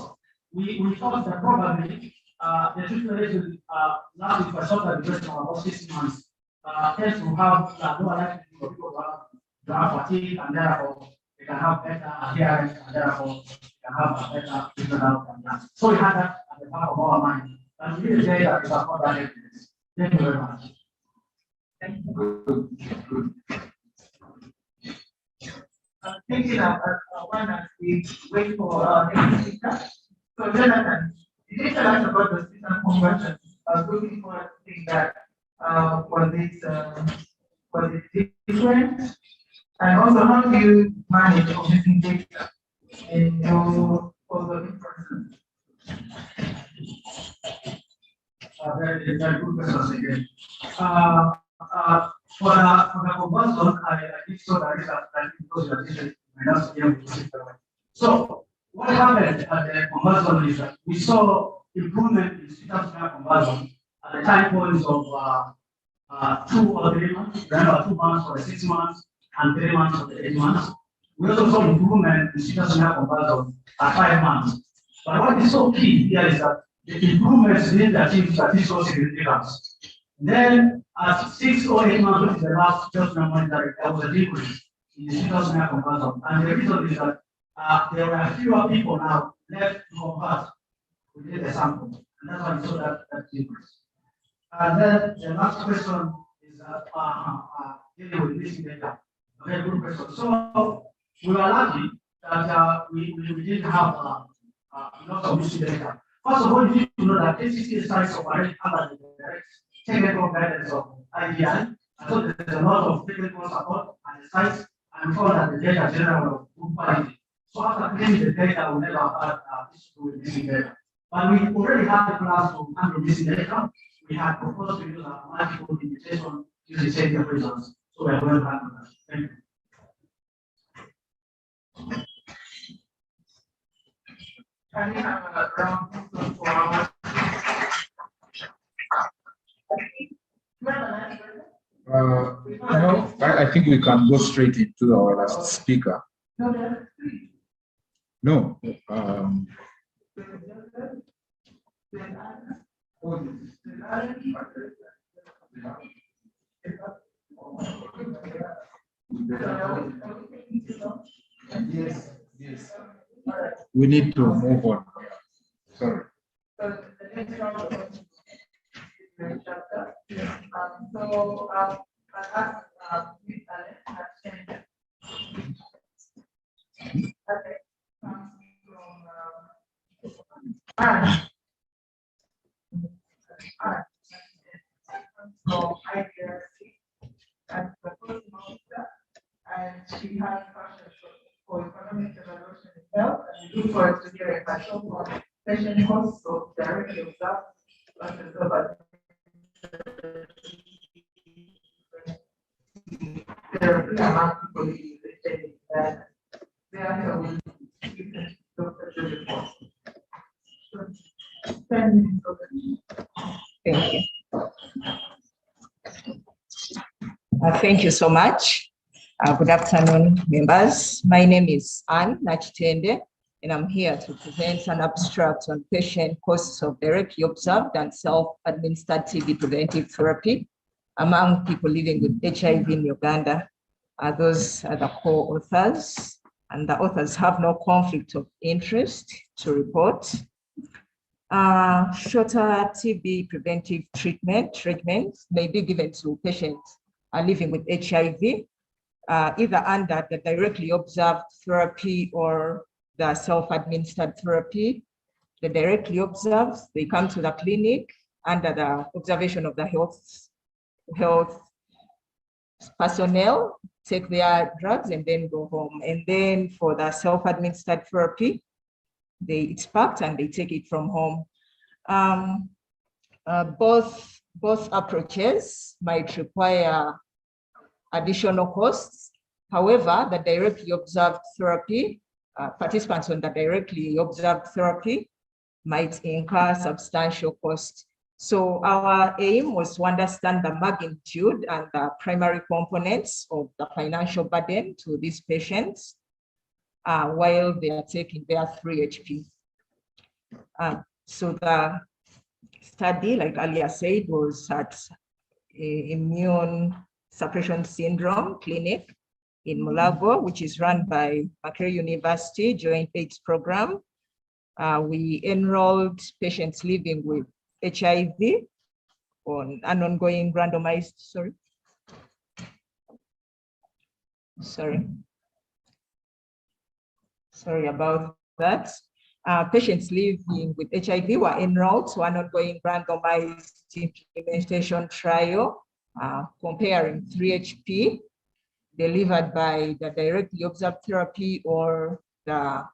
we thought that probably the treatment regime lasting for a shorter duration of about 6 months tends to have lower likelihood for people to have fatigue, and therefore they can have better adherence, and therefore they can have a better treatment outcome. So we had that at the back of our mind. And we really say that is about that evidence. Thank you very much. Thank you. Good. I'm thinking of one as we wait for next speaker. So Jonathan, you did tell us about the system conversion. I was looking for a thing that was it different? And also, how do you manage missing data in your causal inference? Very good questions again. For the conversion, I think so that is because you are teaching, not be able to see the way. So what happened at the conversion is that we saw improvement in fetal conversion at the time points of 2 or 3 months, remember 2 months or 6 months, and 3 months or 8 months. We also saw improvement in fetal conversion at 5 months. But what is so key here is that the improvements didn't achieve statistical significance. Then at 6 or 8 months, which is the last just monitoring, there was a decrease in the fetal conversion. And the reason is that there were fewer people now left to convert within the sample. And that's why we saw that decrease. And then the last question is dealing with missing data. A very good question. So we were lucky that we didn't have lots of missing data. First of all, you need to know that ACC sites operate under the direct technical guidance of IDI. So there's a lot of technical support and the sites, and found that the data generally of good quality. So after cleaning the data, we never had issue with missing data. But we already had the plans to handle missing data. We had proposed to use a multiple limitation using safety reasons. So we are going to handle that. Thank you. Can we have a round for our no, I think we can go straight into our last speaker. No, Yes, yes. We need to move on. Sorry. So the next round of chapter. I'll ask Ms. Allen to change. Okay. From IDRC and the first minister, and she has questions for economic evaluation itself, and we look forward to hearing back from patient costs of directly observed versus over. There are a amount of people in the state that they are will Dr. Julie Foster. 10 minutes of it. Thank you. Thank you so much. Good afternoon, members. My name is Anne Nachitende, and I'm here to present an abstract on patient costs of directly observed and self-administered TB preventive therapy among people living with HIV in Uganda. Those are the co-authors, and the authors have no conflict of interest to report. Shorter TB preventive treatments may be given to patients living with HIV, either under the directly observed therapy or the self-administered therapy. The directly observed, they come to the clinic under the observation of the health personnel, take their drugs and then go home. And then for the self-administered therapy, it's packed and they take it from home. Both approaches might require additional costs. However, the directly observed therapy, participants on the directly observed therapy might incur substantial costs. So our aim was to understand the magnitude and the primary components of the financial burden to these patients while they are taking their 3HP. So the study, like earlier said, was at Immune Suppression Syndrome Clinic in Mulago, which is run by Makerere University Joint AIDS Program. We enrolled patients living with HIV on an ongoing randomized, sorry about that. Patients living with HIV were enrolled to an ongoing randomized implementation trial comparing 3HP delivered by the directly observed therapy or the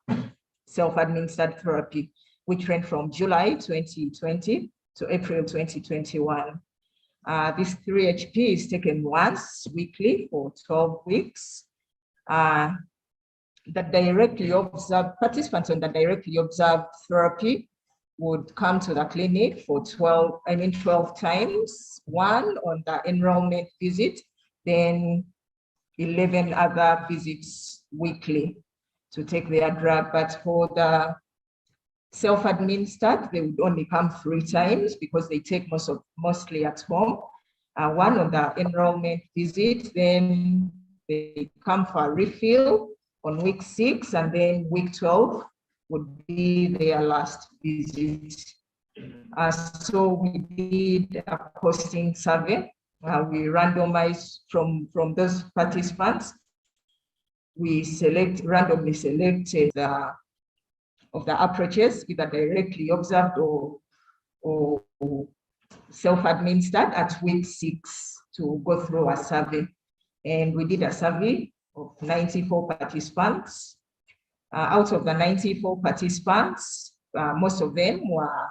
self-administered therapy, which ran from July 2020 to April 2021. This 3HP is taken once weekly for 12 weeks. The directly observed participants on the directly observed therapy would come to the clinic for 12 times, one on the enrollment visit, then 11 other visits weekly to take their drug. But for the self-administered, they would only come 3 times because they take mostly at home. One on the enrollment visit, then they come for a refill on week 6, and then week 12 would be their last visit. So we did a costing survey. We randomized from those participants. We randomly selected of the approaches, either directly observed or self-administered at week 6 to go through a survey. And we did a survey of 94 participants. Out of the 94 participants, most of them were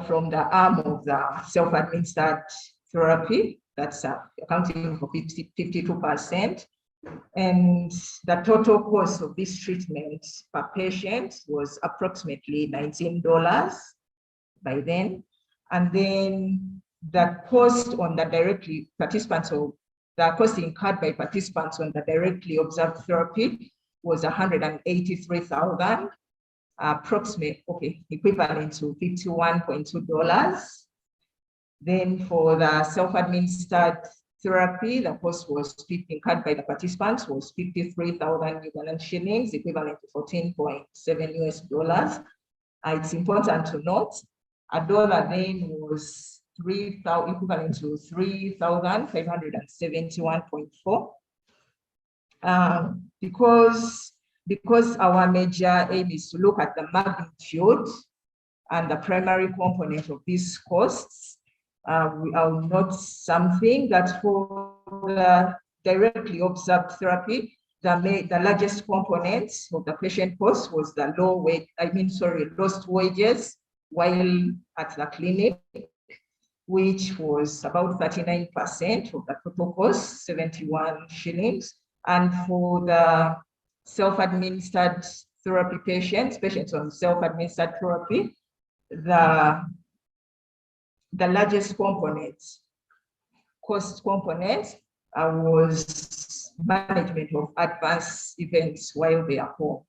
from the arm of the self-administered therapy. That's accounting for 52%. And the total cost of this treatment per patient was approximately $19 by then. And then the cost on the directly participants, or the cost incurred by participants on the directly observed therapy was $183,000. equivalent to $51.2. Then for the self-administered therapy, the cost was incurred by the participants was 53,000 Ugandan shillings, equivalent to $14.7 US. It's important to note, $1 then was equivalent to 3,571.4. Because our major aim is to look at the magnitude and the primary component of these costs, we are not something that for the directly observed therapy, the largest component of the patient cost was the lost wages while at the clinic, which was about 39% of the total cost, 71 shillings. And for the self-administered therapy patients on self-administered therapy, the largest cost component was management of adverse events while they are home,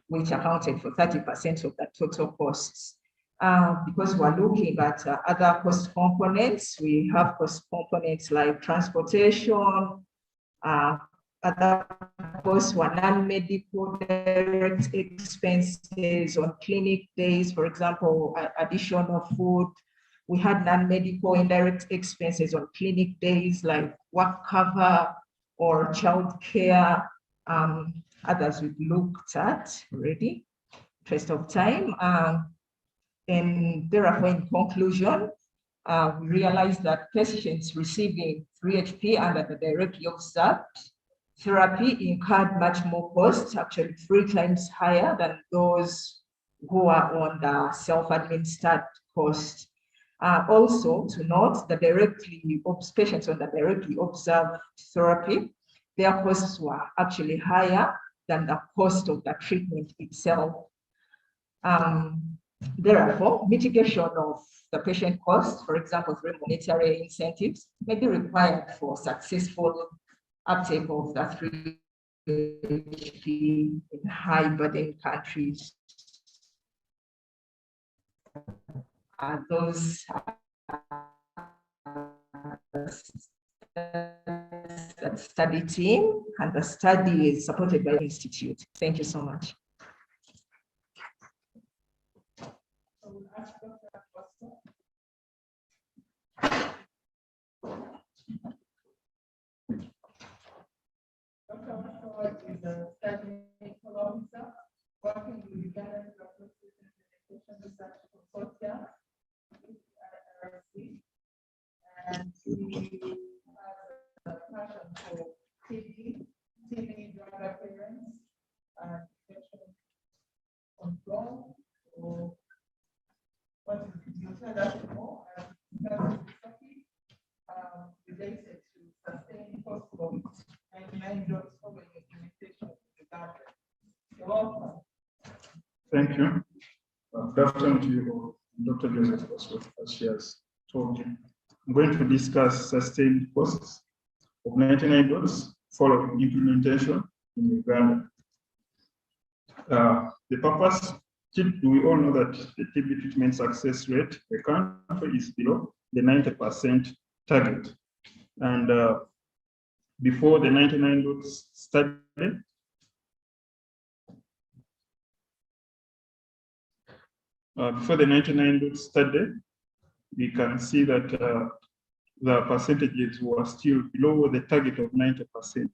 which accounted for 30% of the total costs. Because we're looking at other cost components, we have cost components like transportation, other costs were non-medical direct expenses on clinic days, for example, additional food. We had non-medical indirect expenses on clinic days like work cover or child care. Others we've looked at already, interest of time. And therefore, in conclusion, we realized that patients receiving 3HP under the directly observed therapy incurred much more costs, actually 3 times higher than those who are on the self-administered cost. Also to note, the patients on the directly observed therapy, their costs were actually higher than the cost of the treatment itself. Therefore, mitigation of the patient costs, for example, through monetary incentives, may be required for successful uptake of the 3HP in high burden countries. Those study team, and the study is supported by the Institute. Thank you so much. Dr. Washington is a study medical officer working with Uganda Leprosy Treatment Research Consortium, and he has a passion for TB drug appearance, and infection control. So, what you tell us more related to sustained cost of 99 drugs over implementation of the guidelines. You're welcome. Thank you. Good afternoon to you, Dr. Joseph, as she has told you. I'm going to discuss sustained costs of 99 drugs following implementation in Uganda. The purpose, we all know that the TB treatment success rate in the country is below the 90% target. And before the 99 drugs study, we can see that the percentages were still below the target of 90%.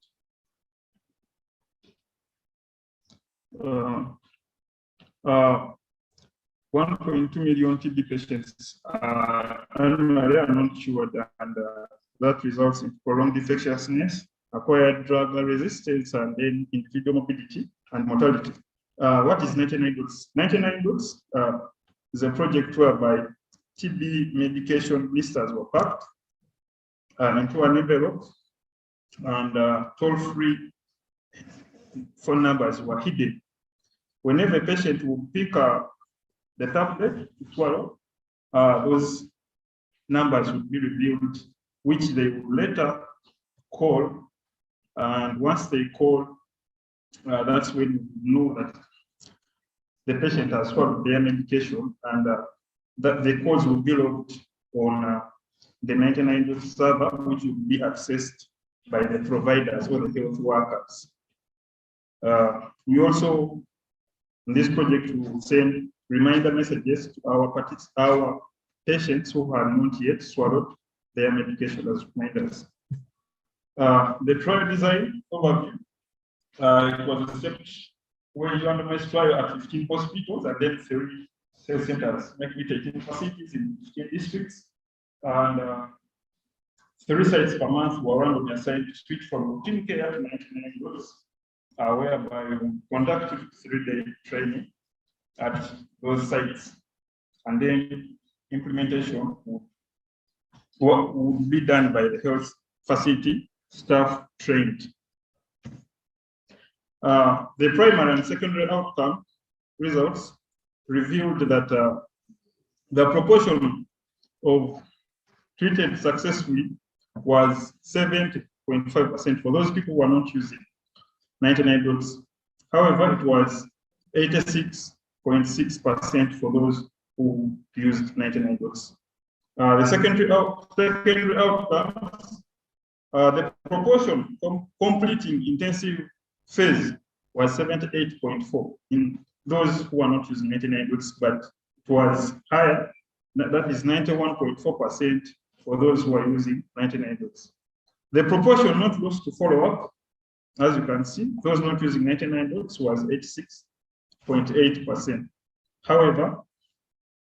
1.2 million TB patients annually are not cured, and that results in prolonged infectiousness, acquired drug resistance, and then individual morbidity and mortality. What is 99 drugs? 99 drugs is a project whereby TB medication blisters were packed into an envelope, and toll-free phone numbers were hidden. Whenever a patient would pick the tablet to swallow, those numbers would be revealed, which they would later call. And once they call, that's when you know that the patient has swallowed their medication, and that the cause will be logged on the 99 server, which will be accessed by the providers or the health workers. We also, in this project, will send reminder messages to our patients who have not yet swallowed their medication as reminders. The trial design overview, it was a step where you randomized trial at 15 hospitals and then 3 health centers, making it 18 facilities in 15 districts. And 3 sites per month were randomly assigned to switch from routine care to 99 doses, whereby we conducted 3-day training at those sites. And then implementation would be done by the health facility staff trained. The primary and secondary outcome results revealed that the proportion of treated successfully was 70.5% for those people who are not using 99 doses. However, it was 86.6% for those who used 99 doses. The secondary outcomes, the proportion completing intensive phase was 78.4% in those who are not using 99 doses, but it was higher. That is 91.4% for those who are using 99 doses. The proportion not lost to follow-up, as you can see, those not using 99 doses was 86.8%. However,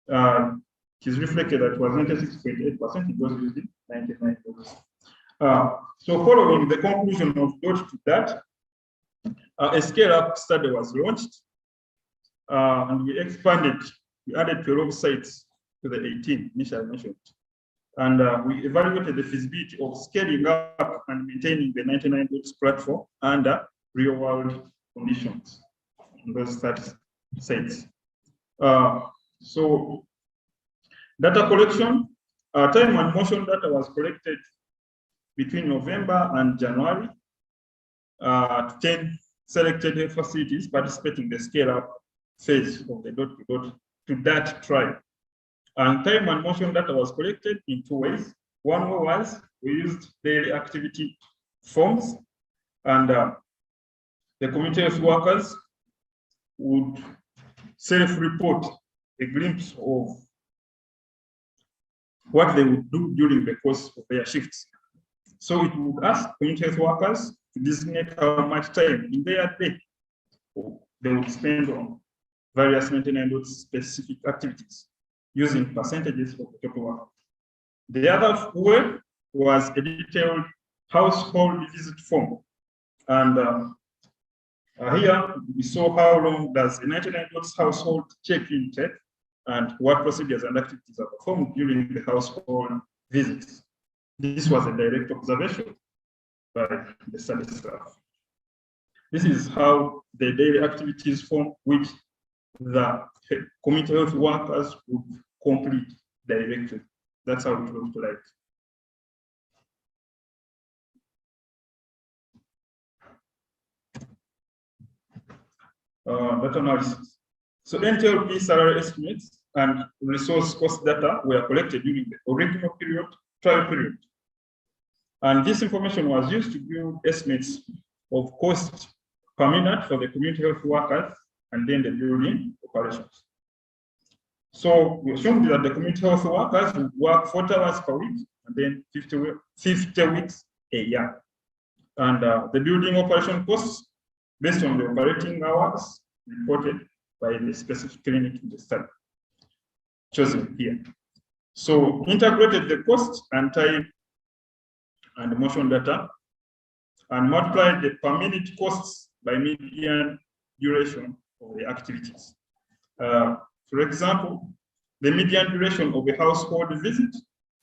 it is reflected that it was 96.8% in those using 99 doses. So following the conclusion of to that, a scale-up study was launched, and we expanded. We added 12 sites to the 18 initially mentioned. And we evaluated the feasibility of scaling up and maintaining the 99 doses platform under real-world conditions in those 30 sites. So data collection, time and motion data was collected between November and January. 10 selected health facilities participating in the scale-up phase of the dot to that trial. And time and motion data was collected in 2 ways. One was we used daily activity forms, and the community health workers would self-report a glimpse of what they would do during the course of their shifts. So it would ask community health workers to designate how much time in their day they would spend on various 99 specific activities using percentages of the total work. The other way was a detailed household visit form. And here we saw how long does a 99 household check-in take and what procedures and activities are performed during the household visits. This was a direct observation by the study staff. This is how the daily activities form which the community health workers would complete directly. That's how it looked like. Data analysis. So NTLP salary estimates and resource cost data were collected during the original trial period. And this information was used to build estimates of cost per minute for the community health workers and then the building operations. So we assumed that the community health workers would work 40 hours per week and then 50 weeks a year. And the building operation costs based on the operating hours reported by the specific clinic in the study, chosen here. So integrated the cost and time and motion data and multiplied the per minute costs by median duration of the activities. For example, the median duration of a household visit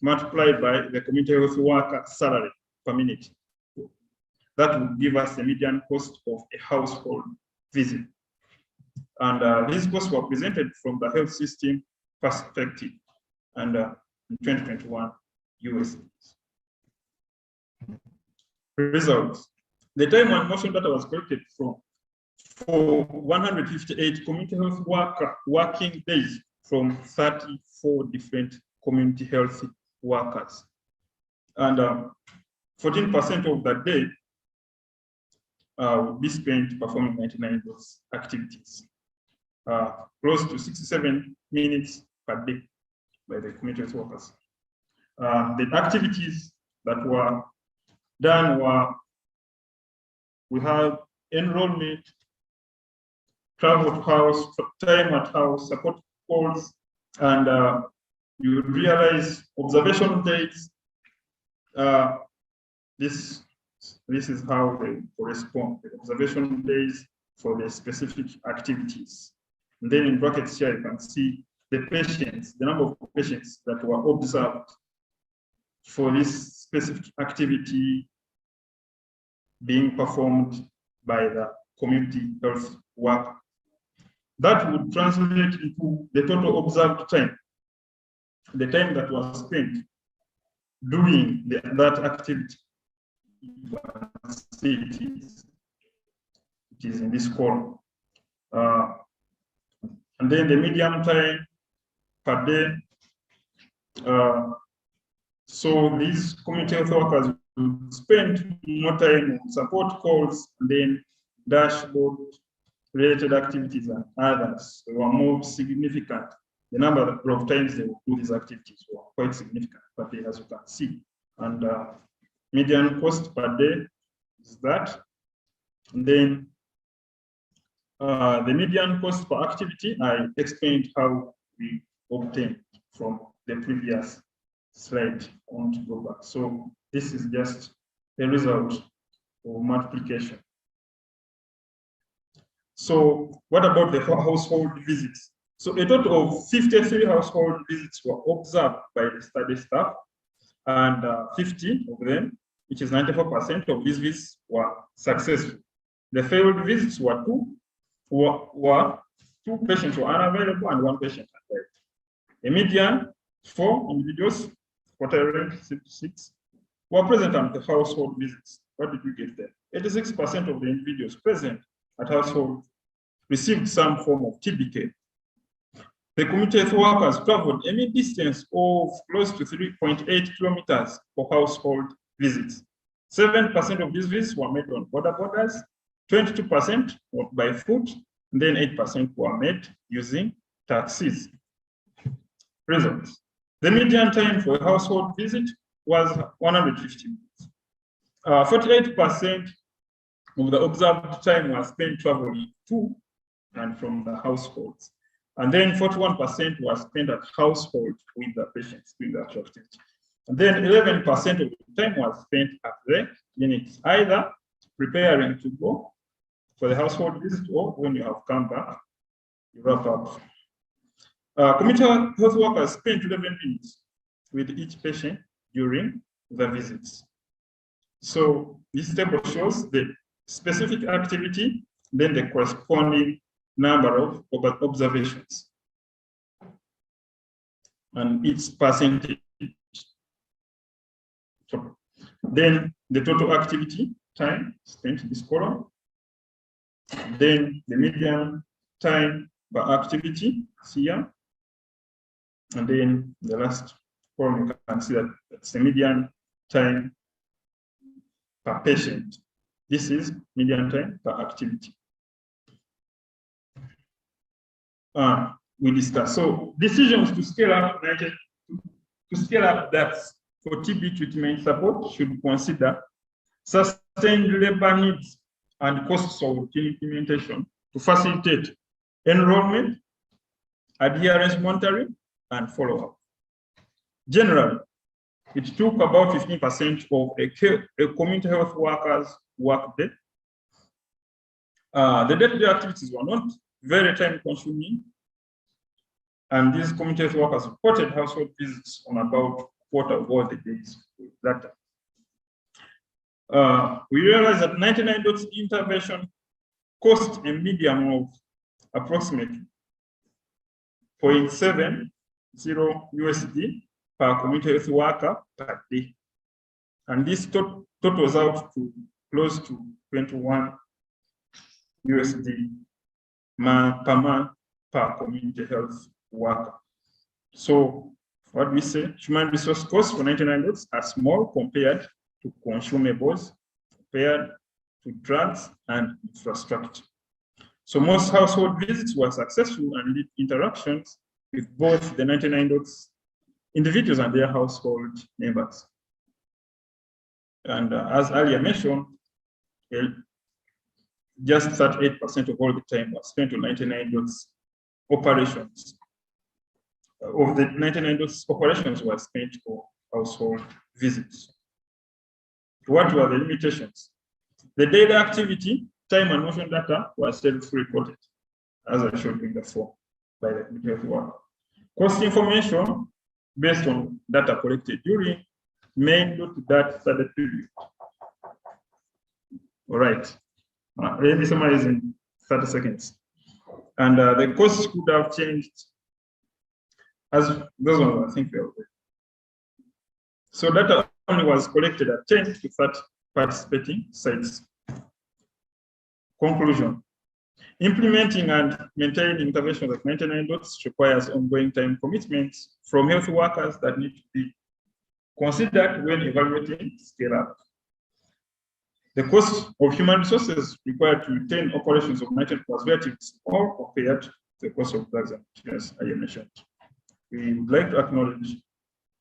multiplied by the community health worker salary per minute. That would give us the median cost of a household visit. And these costs were presented from the health system perspective and in 2021 USHS. Results. The time and motion data was collected from for 158 community health working days from 34 different community health workers. And 14% of that day will be spent performing 99 of those activities. Close to 67 minutes per day by the community health workers. The activities that were done were, we have enrollment, travel to house, time at house, support calls, and you realize observation days. This is how they correspond, the observation days for the specific activities. And then in brackets here, you can see the patients, the number of patients that were observed for this specific activity being performed by the community health worker. That would translate into the total observed time, the time that was spent doing that activity. It is in this column. And then the median time per day. So these community health workers will spend more time on support calls and then dashboard related activities and others. They were more significant. The number of times they will do these activities were quite significant per day, as you can see. And median cost per day is that. And then the median cost per activity, I explained how we obtained from the previous slide. I want to go back. So this is just the result of multiplication. So what about the household visits? So a total of 53 household visits were observed by the study staff, and 50 of them, which is 94% of these visits, were successful. The failed visits were two patients were unavailable and one patient had died. A median 4 individuals, quarter rank 66, were present at the household visits. What did we get there? 86% of the individuals present at household received some form of TB care. The community health workers traveled a mean distance of close to 3.8 kilometers for household visits. 7% of these visits were made on borders, 22% were by foot, and then 8% were made using taxis. Results. The median time for a household visit was 150 minutes. 48% of the observed time was spent traveling to and from the households. And then 41% was spent at household with the patients doing the actual activity. And then 11% of the time was spent at the clinics, either preparing to go for the household visit or when you have come back, you wrap up. Community health workers spent 11 minutes with each patient during the visits. So this table shows the specific activity, then the corresponding number of observations and its percentage. Then the total activity time spent in this column, then the median time per activity here, and then the last column you can see that it's the median time per patient. This is median time per activity. We discussed. So decisions to scale up depths for TB treatment support should consider sustained labor needs and costs of implementation to facilitate enrollment, adherence monitoring, and follow-up. Generally, it took about 15% of a community health worker's workday. The day-to-day activities were not very time-consuming, and these community health workers reported household visits on about a quarter of all the days with that. We realized that 99 dots intervention cost a median of approximately 0.70 USD per community health worker per day. And this totals out to close to $21 USD per month per community health worker. So what we say, human resource costs for 99 dots are small compared to consumables, compared to drugs and infrastructure. So most household visits were successful and lead interactions with both the 99 dots individuals and their household members. And as earlier mentioned, just 38% of all the time was spent on 99 dots operations. Of the 99 dots operations were spent for household visits. What were the limitations? The daily activity, time and motion data were self-reported, as I showed you before, by the community health worker. Cost information based on data collected during main dot to that study period. All right, let me summarize in 30 seconds. And the costs could have changed as those ones I think they were. So data only was collected at 10 to 30 participating sites. Conclusion. Implementing and maintaining interventions like 99 dots requires ongoing time commitments from health workers that need to be considered when evaluating scale up. The cost of human resources required to retain operations of 99 was relatively small compared to the cost of drugs and materials I mentioned. We would like to acknowledge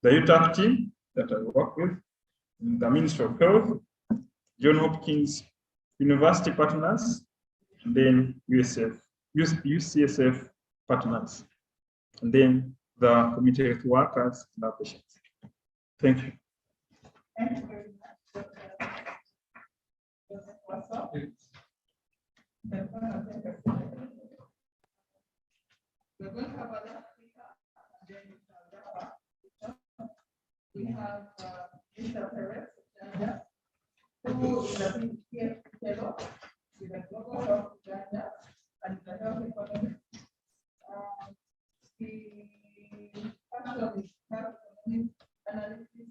the UTAC team that I work with, the Ministry of Health, Johns Hopkins University partners, and then UCSF partners, and then the community health workers and our patients. Thank you. Thank you very much. We're going to have another speaker, and then we have Mr. Perez, who is a PhD fellow with the Global Health Uganda and the Health Economics. He actually has analysis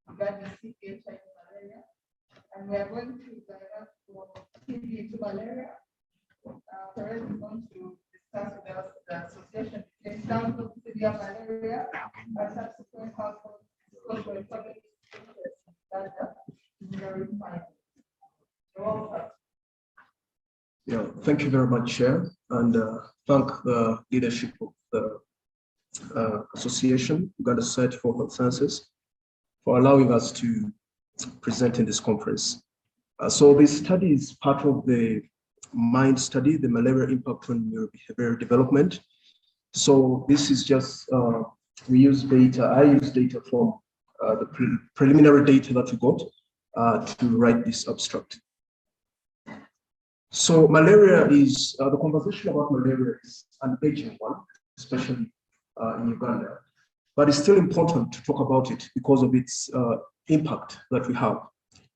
regarding CPH and malaria, and we are going to divert from TB to malaria. Perez is going to discuss with us the association between childhood severe malaria and subsequent household socioeconomic Yeah, thank you very much, Chair, and thank the leadership of the Association, Uganda Society for Health Sciences, for allowing us to present in this conference. So this study is part of the MIND study, the malaria impact on neurobehavioral development. So this is just, we use data, I use data from the preliminary data that we got to write this abstract. So malaria is, the conversation about malaria is an aging one, especially in Uganda, but it's still important to talk about it because of its impact that we have.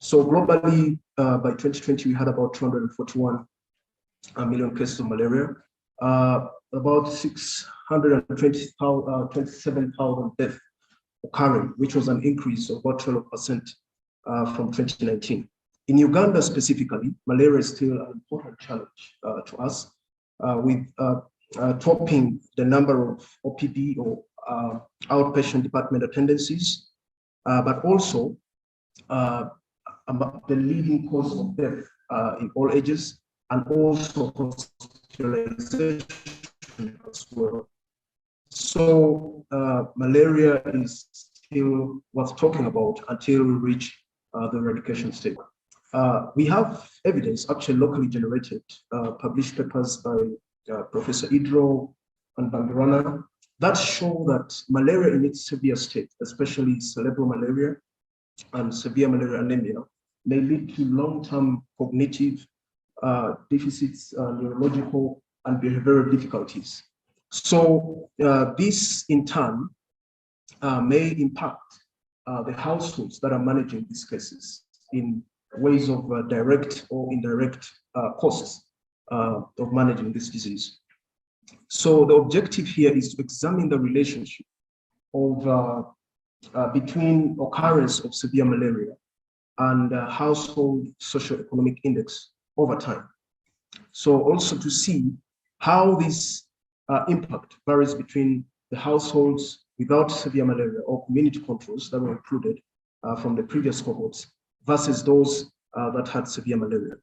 So globally, by 2020, we had about 241 million cases of malaria, about 627,000 deaths occurring, which was an increase of about 12% from 2019. In Uganda specifically, malaria is still an important challenge to us, with topping the number of OPD or outpatient department attendances, but also the leading cause of death in all ages, and also hospitalization as well. So malaria is still worth talking about until we reach the eradication stage. We have evidence, actually locally generated, published papers by Professor Idro and Bangirana, that show that malaria in its severe state, especially cerebral malaria and severe malaria anemia, may lead to long-term cognitive deficits, neurological and behavioral difficulties. So this in turn may impact the households that are managing these cases in ways of direct or indirect costs of managing this disease. So the objective here is to examine the relationship of between occurrence of severe malaria and household socioeconomic index over time. So also to see how this impact varies between the households without severe malaria or community controls that were included from the previous cohorts versus those that had severe malaria.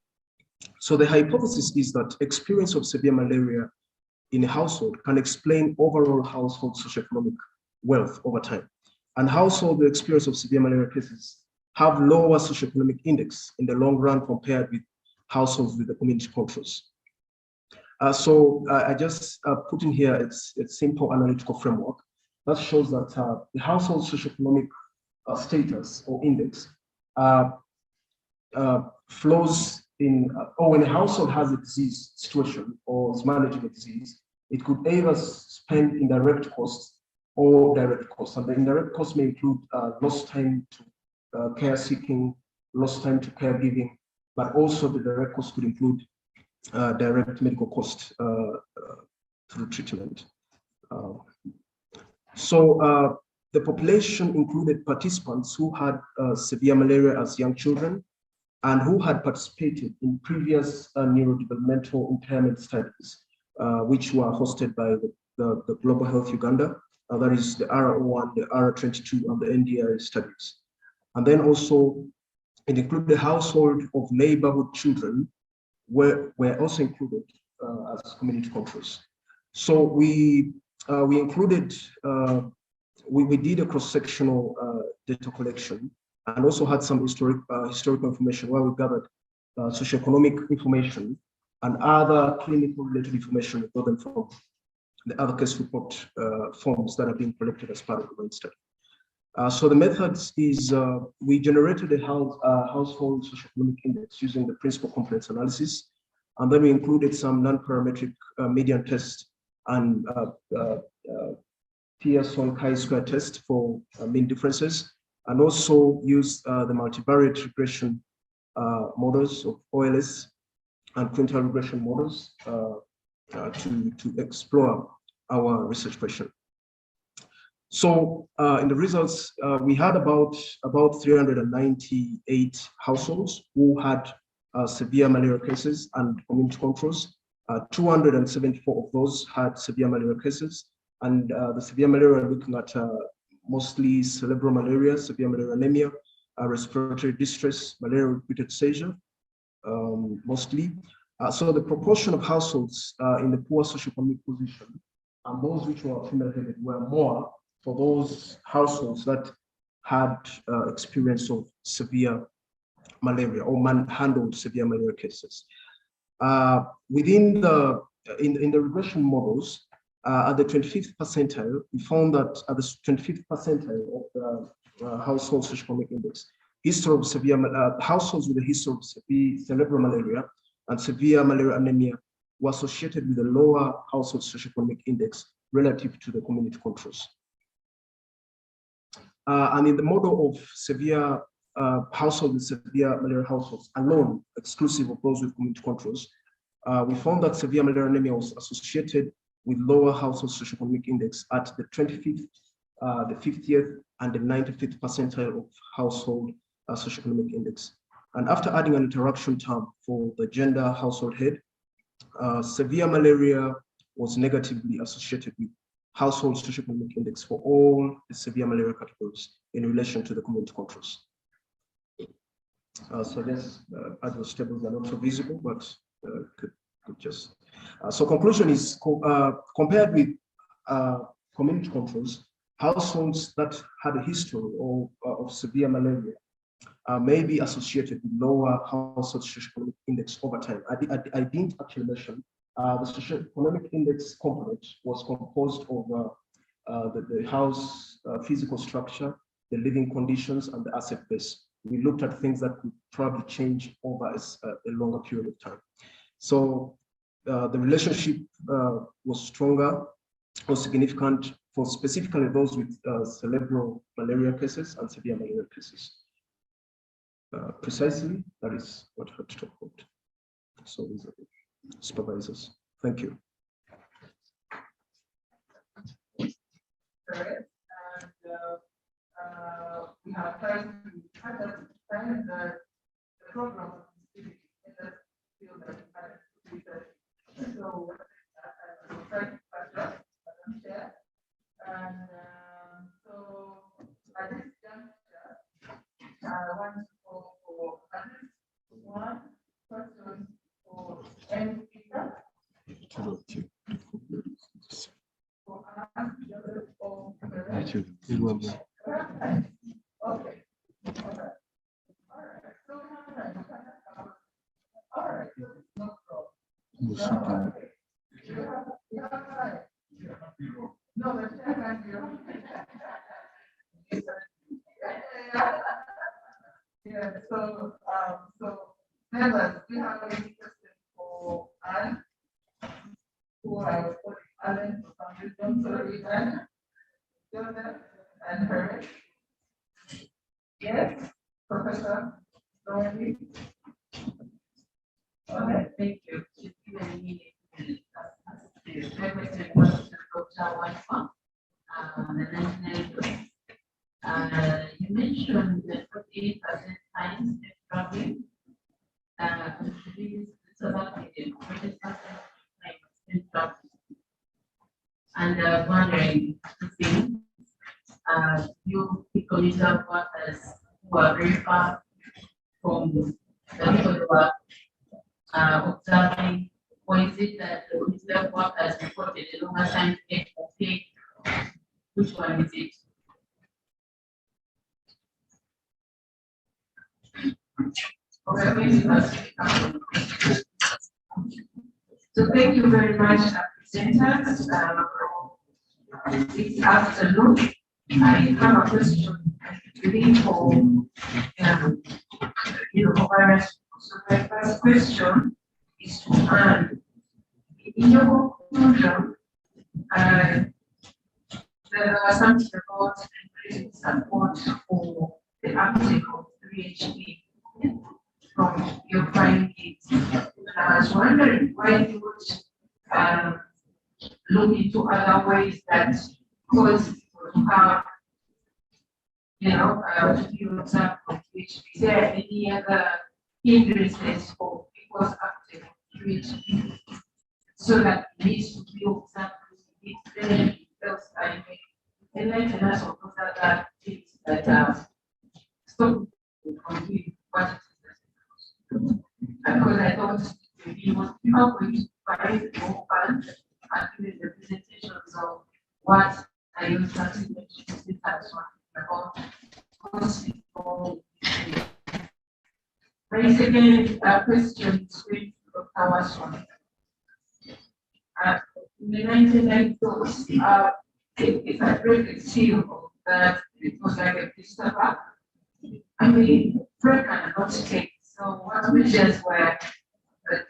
So the hypothesis is that experience of severe malaria in a household can explain overall household socioeconomic wealth over time. And household with experience of severe malaria cases have lower socioeconomic index in the long run compared with households with the community controls. So I just put in here a simple analytical framework that shows that the household socioeconomic status or index flows in, or when a household has a disease situation or is managing a disease, it could either spend indirect costs or direct costs. And the indirect costs may include lost time to care seeking, lost time to caregiving, but also the direct costs could include direct medical costs through treatment. So the population included participants who had severe malaria as young children and who had participated in previous neurodevelopmental impairment studies, which were hosted by the Global Health Uganda, that is the RO1, the R22, and the NDI studies. And then also it included the household of neighborhood children were also included as community controls. So we included, we did a cross-sectional data collection and also had some historical information where we gathered socioeconomic information and other clinical related information. We got them from the other case report forms that have been collected as part of the main study. So the methods is we generated a household socioeconomic index using the principal components analysis, and then we included some non-parametric median test and Pearson chi-square test for mean differences, and also used the multivariate regression models of OLS and clinical regression models to explore our research question. So in the results, we had about 398 households who had severe malaria cases and community controls. 274 of those had severe malaria cases, and the severe malaria we're looking at mostly cerebral malaria, severe malaria anemia, respiratory distress, malaria repeated seizure, mostly. So the proportion of households in the poor socioeconomic position and those which were female-headed were more for those households that had experience of severe malaria or handled severe malaria cases. Within in the regression models, at the 25th percentile, we found that at the 25th percentile of the household socioeconomic index, history of severe households with a history of severe cerebral malaria and severe malaria anemia were associated with a lower household socioeconomic index relative to the community controls. And in the model of severe household with severe malaria households alone, exclusive of those with community controls, we found that severe malaria anemia was associated with lower household socioeconomic index at the 25th, the 50th, and the 95th percentile of household socioeconomic index. And after adding an interaction term for the gender household head, severe malaria was negatively associated with household socioeconomic index for all the severe malaria categories in relation to the community controls. So this adverse tables are not so visible, but could just. So conclusion is compared with community controls, households that had a history of severe malaria may be associated with lower household socioeconomic index over time. I didn't actually mention the socioeconomic index component was composed of the house physical structure, the living conditions, and the asset base. We looked at things that could probably change over a longer period of time. So the relationship was stronger or significant for specifically those with cerebral malaria cases and severe malaria cases. Precisely, that is what I had to talk about. So these are the supervisors. Thank you. We have tried to understand the program in the field so thank you, Madam Chair. And so at this juncture, I want to call for at least one person for any speaker. For us, or okay. All right, no problem. No, the chair can hear. Yeah, so members, we have a question for Anne, who I was calling Alan for some reason, sorry, Anne, Joseph, and her. Yes, Professor Dorothy. Okay, thank you. Just give me a minute. My question was to Dr. Wanfa, the 1990s. You mentioned that 48% science is traveling. So that is 20% in traveling. And wondering two things. You people yourself workers who are very far from the people who are observing, or is it that the reserve workers reported a longer time to get okay? Which one is it? So thank you very much, presenters. This afternoon, I have a question for virus. So my first question is to Anne. In your conclusion, there are something about increasing support for the uptake of 3HP from your findings. I was wondering why you would look into other ways that cause people to have, to be observed with HPV. Is there any other hindrances for people's uptake of 3HP so that it needs to be observed with anything else? I mean, enlighten us on those other things that stop continue what it is. Because I thought maybe it was people going to find more fun and doing the presentations of what I use as about. My second question is with Dr. Watson. In the 1990s, it's a great deal that it was like a blister. I mean, PrEP cannot take. So what measures were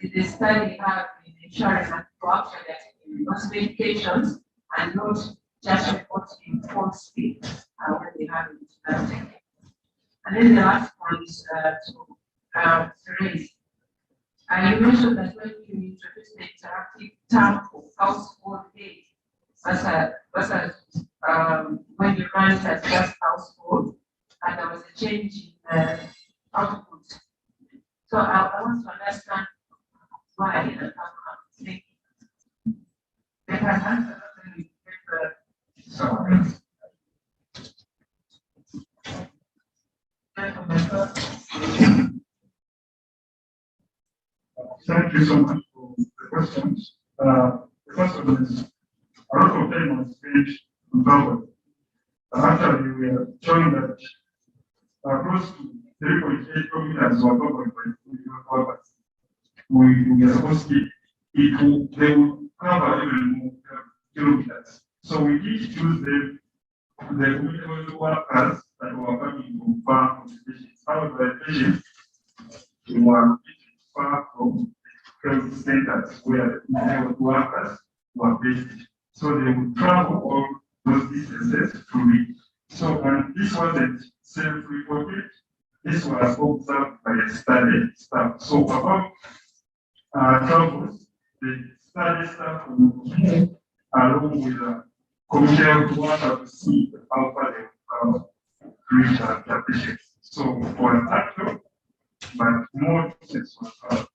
did the study have in ensuring that people actually taking those medications and not just reporting false speed when they have it? And then the last one is to raise. You mentioned that when you introduce the interactive term for household aid, versus when you run it as just household, and there was a change in output. So I want to understand why and how come. Thank you. They can answer Thank you so much for the questions. The first one is a lot of them on stage uncovered. Actually, we are showing that close to 3.8 kilometers were covered by workers. We are supposed to they will cover even more kilometers. So we did choose the community workers that were coming from far from the patients. However, the patients were far from health centers where the workers were based. So they would travel all those distances to reach. So, and this wasn't self-reported. This was observed by a study staff. So about travels, the study staff will along with the community worker to see how far they reach their patients. So for an actor, but more patients were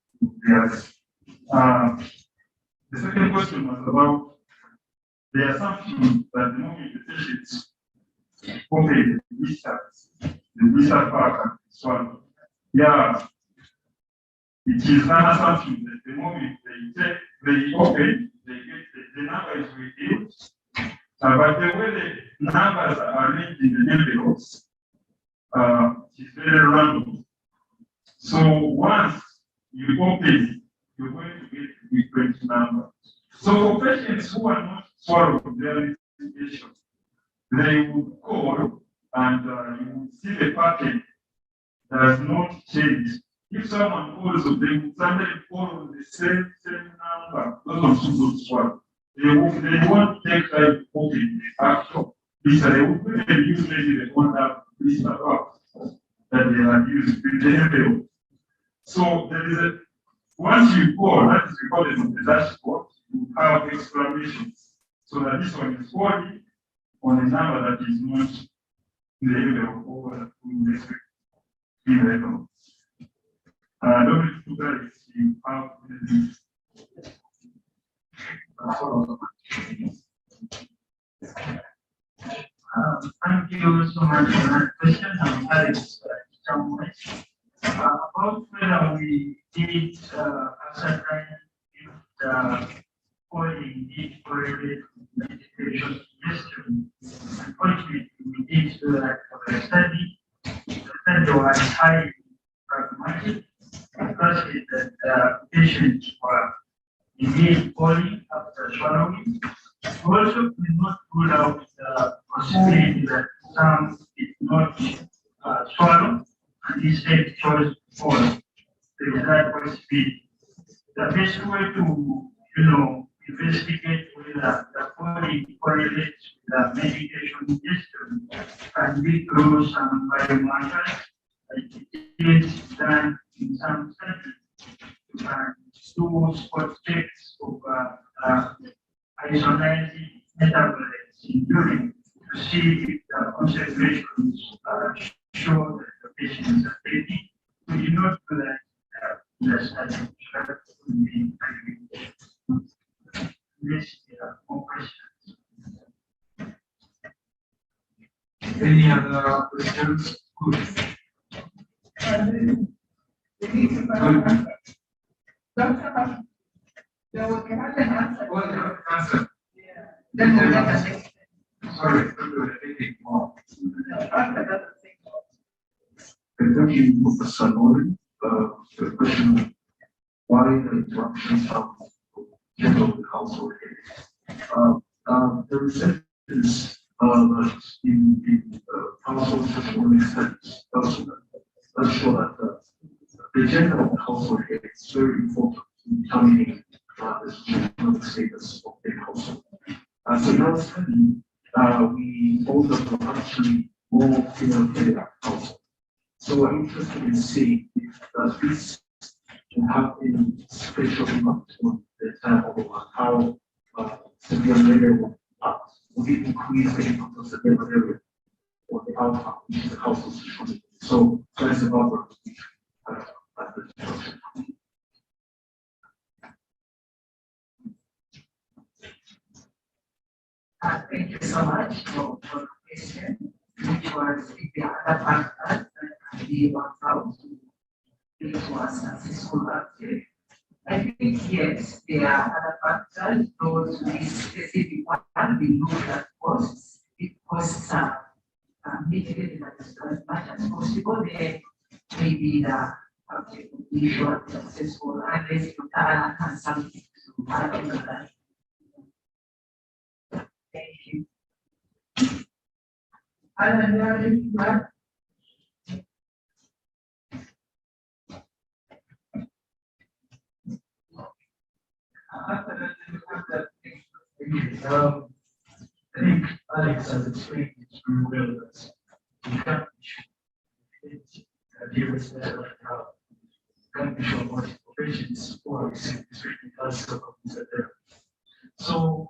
the other part of this one. Yeah, it is an assumption that the moment they open, they get the number is reduced. But the way the numbers are arranged in the envelopes, it's very random. So once you open, you're going to get different numbers. So for patients who are not swallowing their medication, they will call and you will see the pattern does not change. If someone calls, they will suddenly call the same number. Those ones who don't swallow. They won't take time open the actual. They will use maybe the order list that they have used in the envelope. So there is a once you call, that is recorded on the dashboard, you have exclamations. So that this one is calling on a number that is not in the envelope or in the envelope. Don't do that if you have this. Thank you so much for that question. I'm very about whether we did ascertain if the polling did correlate with medication history. Unfortunately, we did do that for the study. The study was highly pragmatic because the patients were indeed polling after swallowing. We also did not rule out the possibility that some did not swallow and instead chose to fall. There is that possibility. The best way to, investigate whether the polling correlates with the medication history can be through some biomarkers, like it is done in some studies. You can do spot checks of isonizing metabolites in urine to see if the concentrations show that the patients are taking. We do not do that in the study. Yes, there are more questions. Any other questions? Good. Dr. There was another answer. Oh, no, answer. Yeah. Then we'll let us take. Sorry, we'll take more. Thank you, Professor Nolan. The question, why the interruptions of general household health? The research is that in household testimony studies that show that the general household health is very important in determining the social status of the household. So in our study, we found that we're actually more female-headed household. So we're interested in seeing if this can have any special impact on the time of how severe malaria will act. Will it increase the impact of severe malaria or the outcome, which is the household social? So that's about what we at the discussion. Thank you so much for the question, which was if the other factors that can be worked out to lead to a successful vaccine. I think yes, there are other factors, those with specific one we know that costs, if costs are mitigated as much as possible, then maybe the issue of successful unless you can something to add on that. Thank you. I think Alex has explained it very well that you can't deal with that right now. You can't be sure what patients who are receiving this treatment as there. So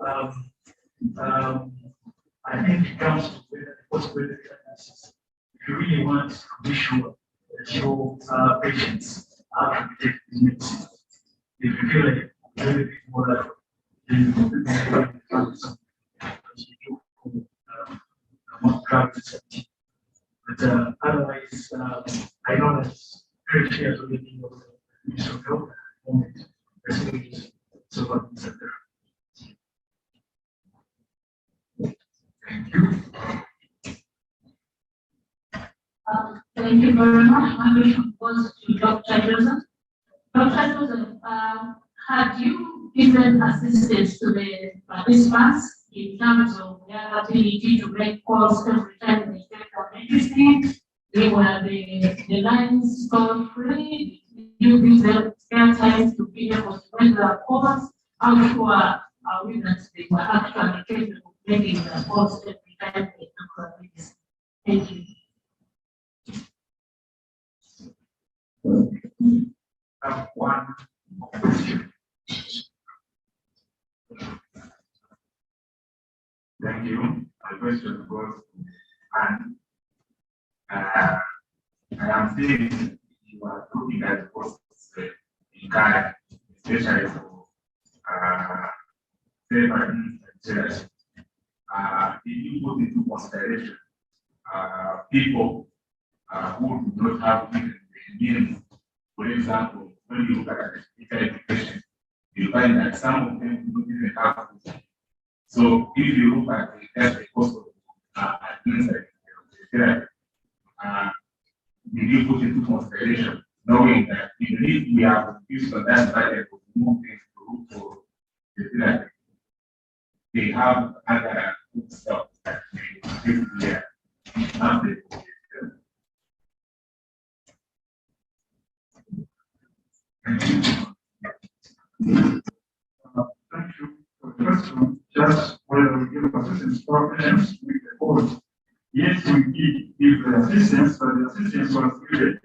I think it comes to whether the possibility analysis. If you really want to be sure that your patients are going to take this medicine, if you feel like it's a little bit more likely, then you can do some more drugs But otherwise, I know that's very clear to the of the Ministry of Health at the moment, especially so sector. Thank you. Thank you very much. My question goes to Dr. Joseph. Dr. Joseph, had you given assistance to the participants in terms of their ability to make calls every time they get a medicine? They were the lines called free. You give them time to be able to make their calls. How sure are we that they were actually capable of making their calls every time they took a medicine? Thank you. One question. Thank you. My question goes, and I am seeing you are looking at costs in Ghana, especially for safer chairs. Did you put into consideration people who do not have even the means? For example, when you look at the speaker education, you find that some of them do not even have food. So if you look at the cost of administrative therapy, did you put into consideration, knowing that even if we have used on that budget to move things to look for the therapy, they have other good stuff that they give there. Thank you for the question. Just whether we give assistance to our patients with the code. Yes, we did give the assistance, but the assistance was given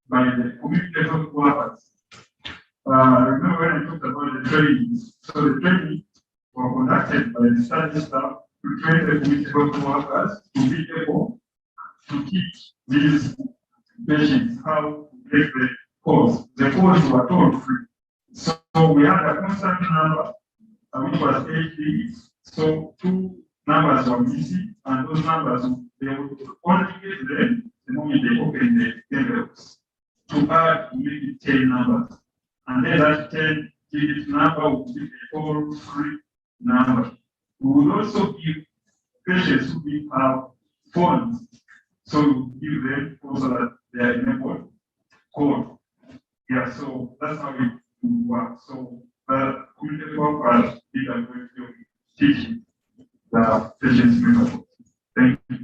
by the community health workers. Remember when I talked about the training? So the training were conducted by the study staff to train the community health workers to be able to teach these patients how to get the course. The course were told free. So we had a constant number, which was 8 days. So 2 numbers were missing, and those numbers they would only get them the moment they open the envelopes to add maybe 10 numbers. And then that 10-digit number would be a toll free number. We would also give patients who have phones, so we give them also that they are enabled code. Yeah, so that's how it works. So the community workers are going to teach the patients method. Thank you.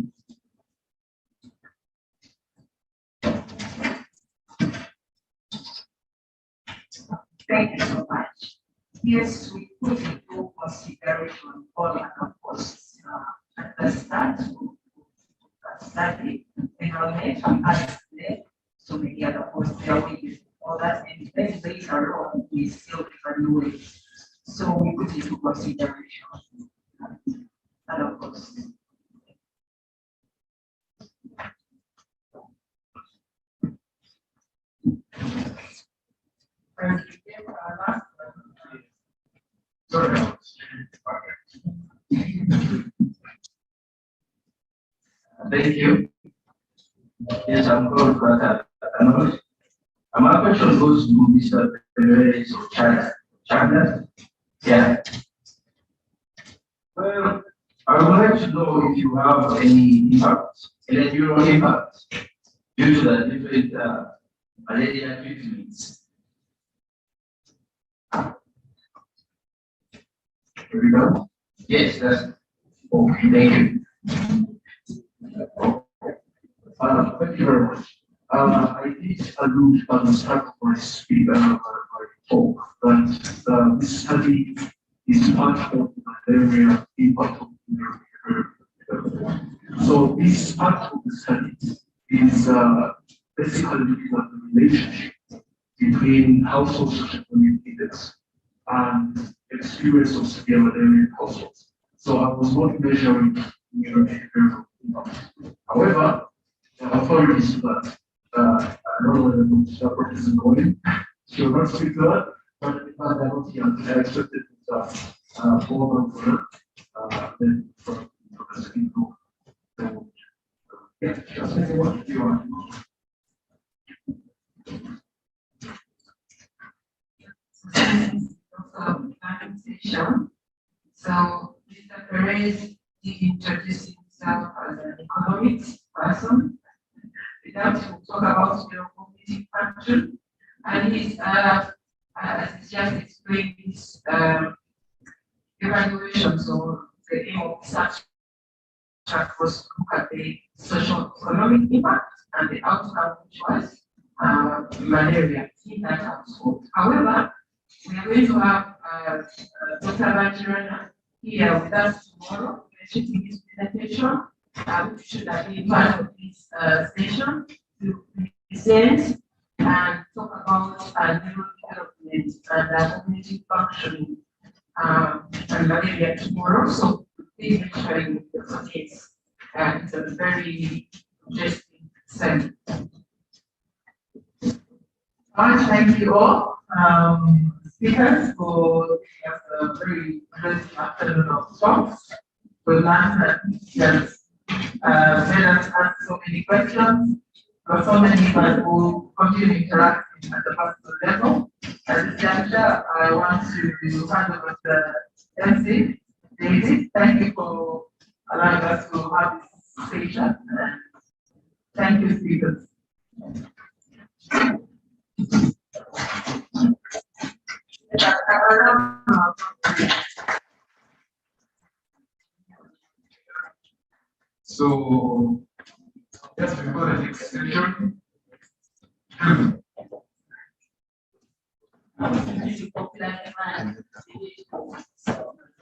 Thank you so much. Yes, we put into consideration all other costs at the start of study, enrollment, and so many other costs, their wages, all that, and then based alone, we still evaluate. So we put into consideration other costs. Thank you. Yes, I'm called Brother. My question goes to Mr. Perez of China. Yeah. Well, I would like to know if you have any impact, electoral impact, due to the different malaria treatments. Yes, that's okay. Thank you. Thank you very much. I did allude at the start of my speech, my talk, that this study is part of the malaria impact of malaria. So this part of the study is basically looking at the relationship between household socioeconomic index and experience of severe malaria in households. So I was not measuring behavioral impact. However, the authorities do that. I don't know whether the Chairperson is going. She will not speak to that, but in fact, I don't hear. I expected that former then from the speaker. Yeah, just maybe what you want. So Mr. Perez did introduce himself as an economics person. We have to talk about the cognitive function, and he's as he's just explained his evaluation. So the aim of such track was to look at the social economic impact and the outcome, which was malaria in that household. However, we are going to have Dr. Banjirana here with us tomorrow, finishing his presentation, which should have been part of this session to present and talk about neural development and cognitive functioning and malaria tomorrow. So please make sure you attend. It's a very interesting session. Thank you all, speakers, for giving us a very good afternoon of talks. We learned that yes, made us ask so many questions, but so many that will continue interacting at the personal level. At this juncture, I want to hand over to the MC, David. Thank you for allowing us to have this session. Thank you, speakers. So, yes, we've got an extension.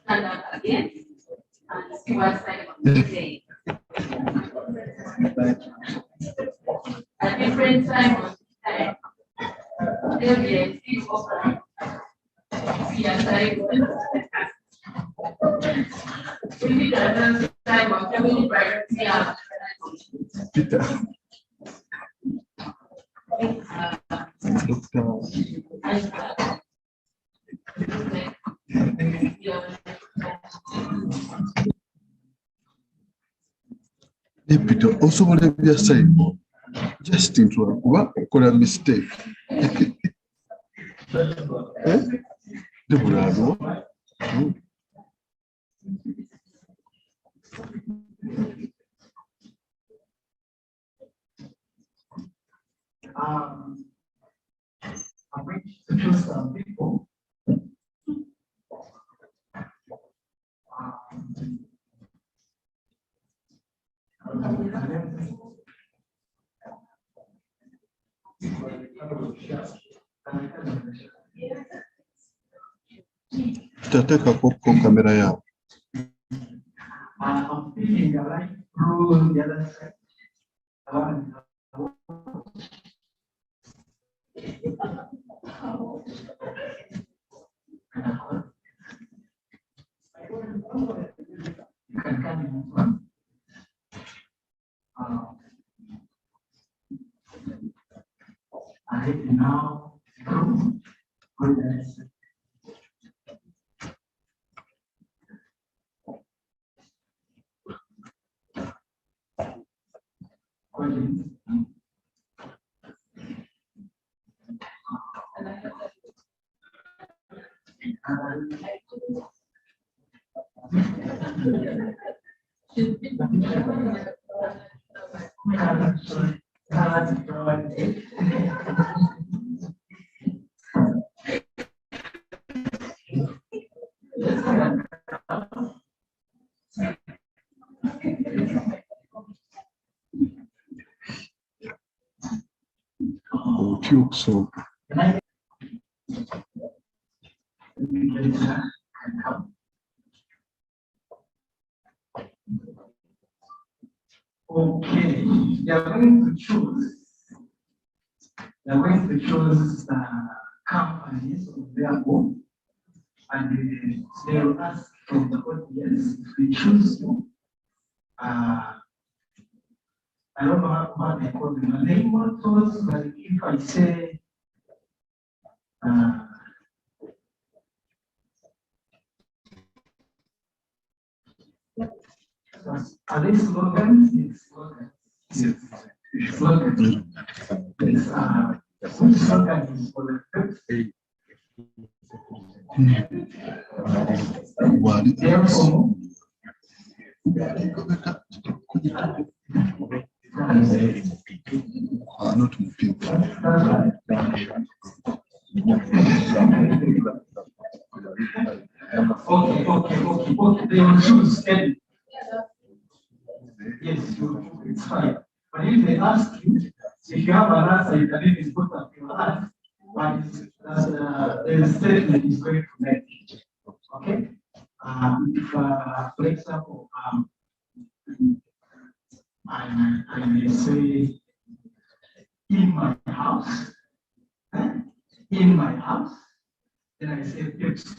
Stand up again and see what side of the day. At different time of time, there will be a few of we are sorry. We need another time of family priority. Peter, also what have you said? Just into what could a mistake? The bravo. I'm going to choose some people. Tateka kwa kamera yao. I'm feeling the light through the other side. I now through with this. So okay, they are going to choose. They are going to choose companies of their own, and they will ask from the audience if we choose you. I don't know what they call them, a name mottos, but if I say are they slogans? It's slogans. Yes. Which slogan is for the Okay. They will choose steady. Yes, it's fine. But if they ask you, if you have an answer, you can even put up your hand, but the statement is going to make it. Okay? If, for example, I may say, in my house, in my house, then I say, it's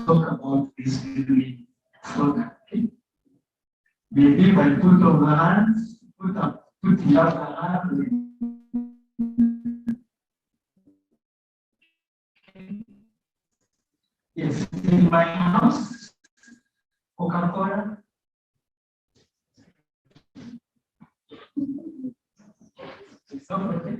talk about this really slogan. Okay? Maybe if I put on the hands, put the other hand. Yes, in my house, Coca-Cola. It's not okay.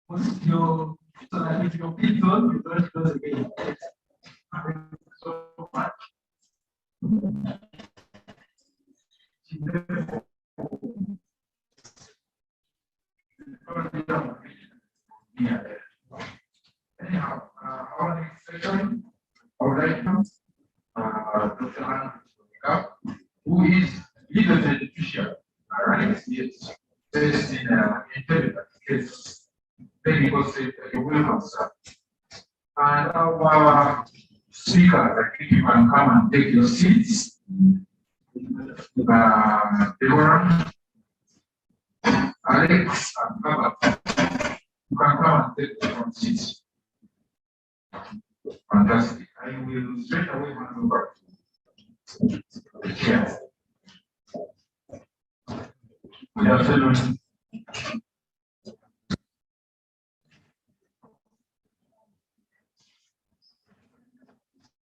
What's your, so that if your people, you don't close again. So much. Anyhow, our next session, our lecturer, Dr. Anna, who is legal education, right? Yes, based in intelligence, technical sector, you will have some. And our speakers, I think you can come and take your seats. Deborah, Alex, and Baba, you can come and take your seats. Fantastic. I will straight away hand over to the chair. Good afternoon.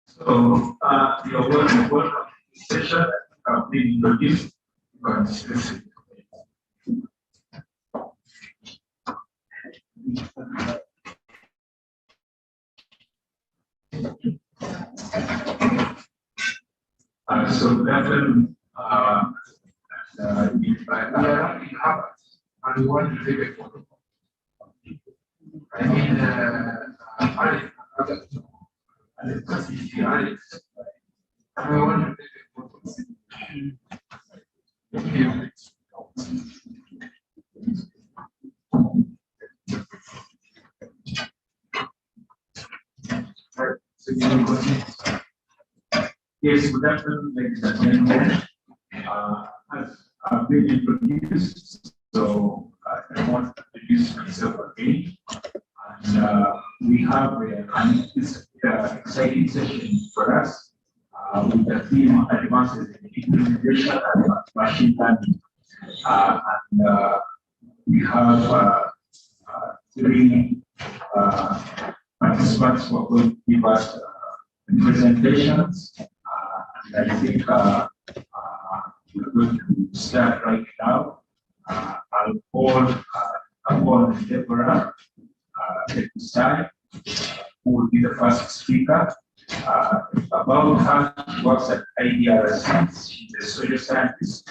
So, your welcome session have been introduced. So good afternoon. If I have, and we want to take a photo. I mean, Alex, I want to take a photo. Thank you. Yes, good afternoon, ladies and gentlemen. As I've been introduced, so I want to introduce myself again. And we have this exciting session for us with the theme advances in implementation and machine learning. And we have three participants who are going to give us presentations. And I think we're going to start right now. I'll call upon Deborah at this time, who will be the first speaker. About her, she works at IDRC. She's a social scientist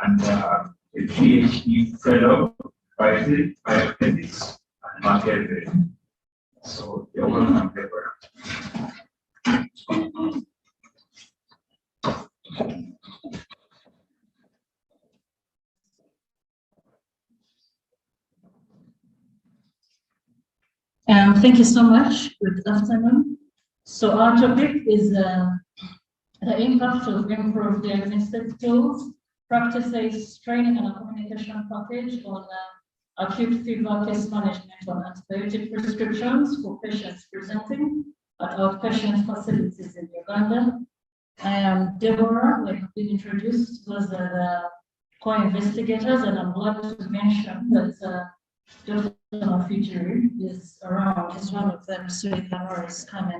and a PhD fellow in bioethics and market. So you're welcome, Deborah. Thank you so much. Good afternoon. So our topic is the impact of improved diagnostic tools, practices, training, and a communication package on acute fever case management on antibiotic prescriptions for patients presenting at outpatient facilities in Uganda. I am Deborah, like have been introduced, was the co-investigators, and I'm glad to mention that Dr. Mafijiri is around, is one of them, so you can always come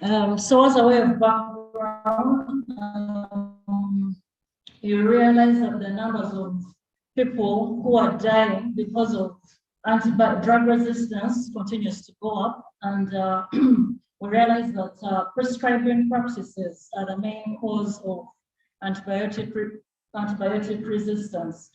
in. So as a way of background, you realize that the numbers of people who are dying because of drug resistance continues to go up, and we realize that prescribing practices are the main cause of antibiotic resistance.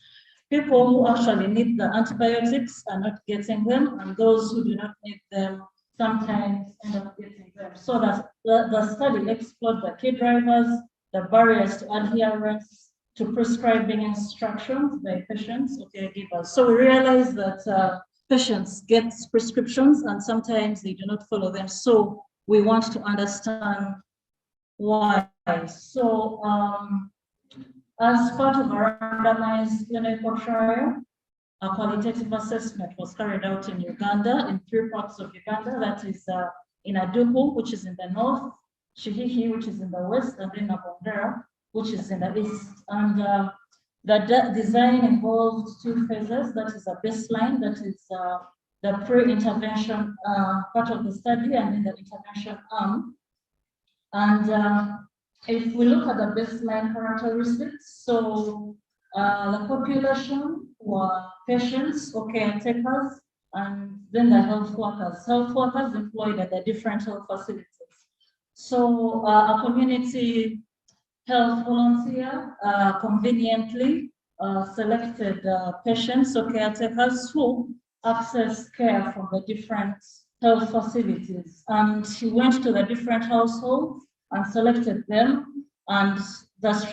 People who actually need the antibiotics are not getting them, and those who do not need them sometimes end up getting them. So that the study explored the key drivers, the barriers to adherence to prescribing instructions by patients or caregivers. So we realize that patients get prescriptions and sometimes they do not follow them. So we want to understand why. So as part of a randomized clinical trial, a qualitative assessment was carried out in Uganda, in 3 parts of Uganda, that is in Aduku, which is in the north, Shihihi, which is in the west, and then Nabongera, which is in the east. And the design involved 2 phases. That is a baseline, that is the pre-intervention part of the study, and then the intervention arm. And if we look at the baseline characteristics, so the population were patients or caretakers, and then the health workers employed at the different health facilities. So a community health volunteer conveniently selected patients or caretakers who access care from the different health facilities. And he went to the different households and selected them, and he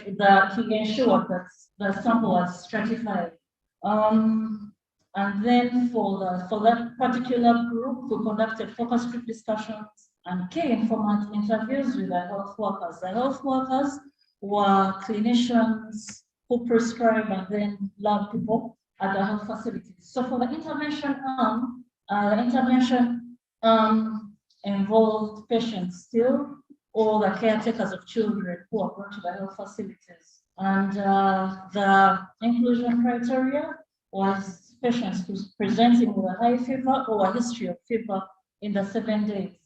ensured that the sample was stratified. And then for that particular group, we conducted focus group discussions and key informant interviews with the health workers. The health workers were clinicians who prescribe and then lab people at the health facilities. So for the intervention involved patients still, or the caretakers of children who are brought to the health facilities. And the inclusion criteria was patients who's presenting with a high fever or a history of fever in the 7 days.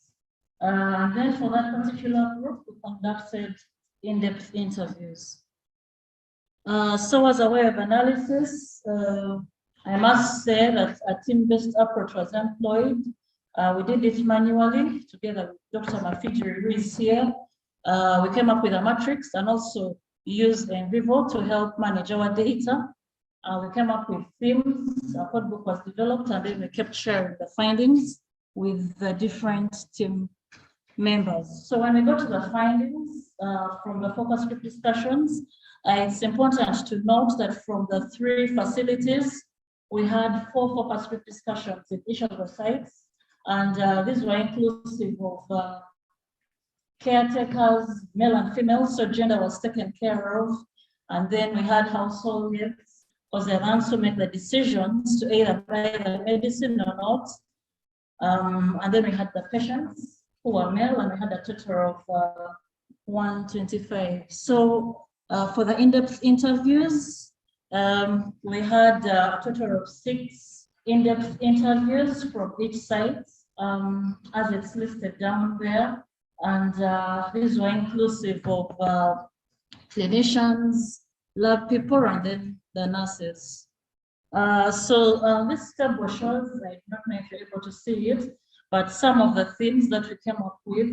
And then for that particular group, we conducted in-depth interviews. So as a way of analysis, I must say that a team-based approach was employed. We did it manually together with Dr. Mafiji, who is here. We came up with a matrix and also used in vivo to help manage our data. We came up with themes, a code book was developed, and then we kept sharing the findings with the different team members. So when we go to the findings from the focus group discussions, it's important to note that from the 3 facilities, we had 4 focus group discussions in each of the sites, and these were inclusive of caretakers, male and female, so gender was taken care of, and then we had household heads, because the ones who make the decisions to either buy the medicine or not, and then we had the patients who were male, and we had a total of 125. So for the in-depth interviews, we had a total of 6 in-depth interviews from each site, as it's listed down there. And these were inclusive of clinicians, lab people, and then the nurses. So this table shows, I don't know if you're able to see it, but some of the themes that we came up with,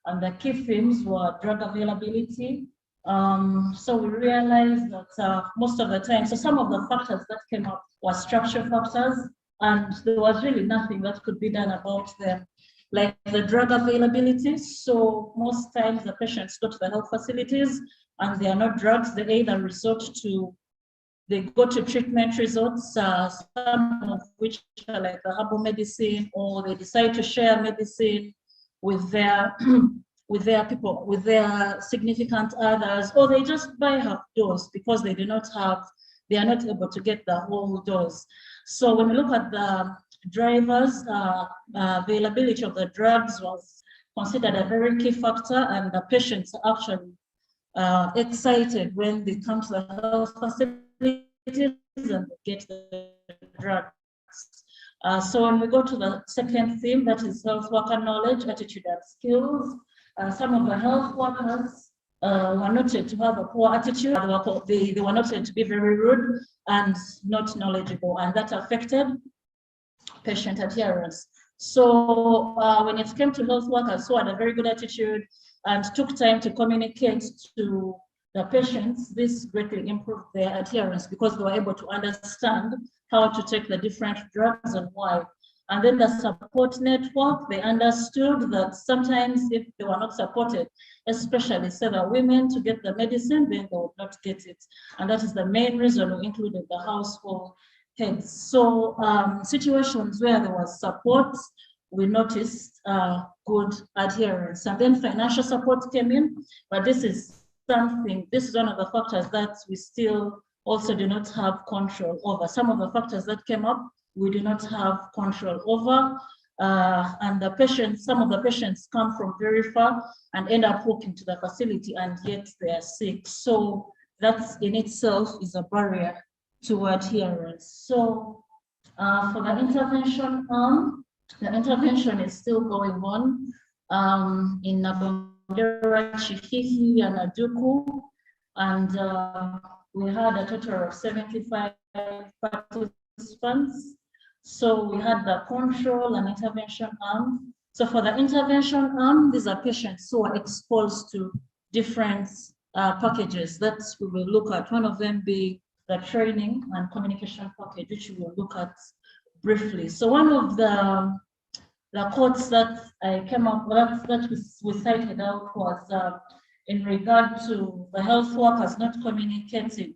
and the key themes were drug availability. So we realized that most of the time, so some of the factors that came up were structural factors, and there was really nothing that could be done about them, like the drug availability. So most times the patients go to the health facilities and there are no drugs. They either they go to treatment resorts, some of which are like the herbal medicine, or they decide to share medicine with their people, with their significant others, or they just buy half dose because they are not able to get the whole dose. So when we look at the drivers, availability of the drugs was considered a very key factor, and the patients are actually excited when they come to the health facilities and get the drugs. So when we go to the second theme, that is health worker knowledge, attitude, and skills, some of the health workers were noted to have a poor attitude. They were noted to be very rude and not knowledgeable, and that affected patient adherence. So when it came to health workers who had a very good attitude and took time to communicate to the patients, this greatly improved their adherence because they were able to understand how to take the different drugs and why. And then the support network, they understood that sometimes if they were not supported, especially say the women to get the medicine, then they would not get it. And that is the main reason we included the household heads. So situations where there was support, we noticed good adherence. And then financial support came in, but this is one of the factors that we still also do not have control over. Some of the factors that came up, we do not have control over. And some of the patients come from very far and end up walking to the facility, and yet they are sick. So that in itself is a barrier to adherence. So for the intervention arm, the intervention is still going on in Nabondera, Chihihi, and Aduku, and we had a total of 75 participants. So we had the control and intervention arm. So for the intervention arm, these are patients who are exposed to different packages that we will look at. One of them being the training and communication package, which we will look at briefly. So one of the quotes that I came up with that we cited out was in regard to the health workers not communicating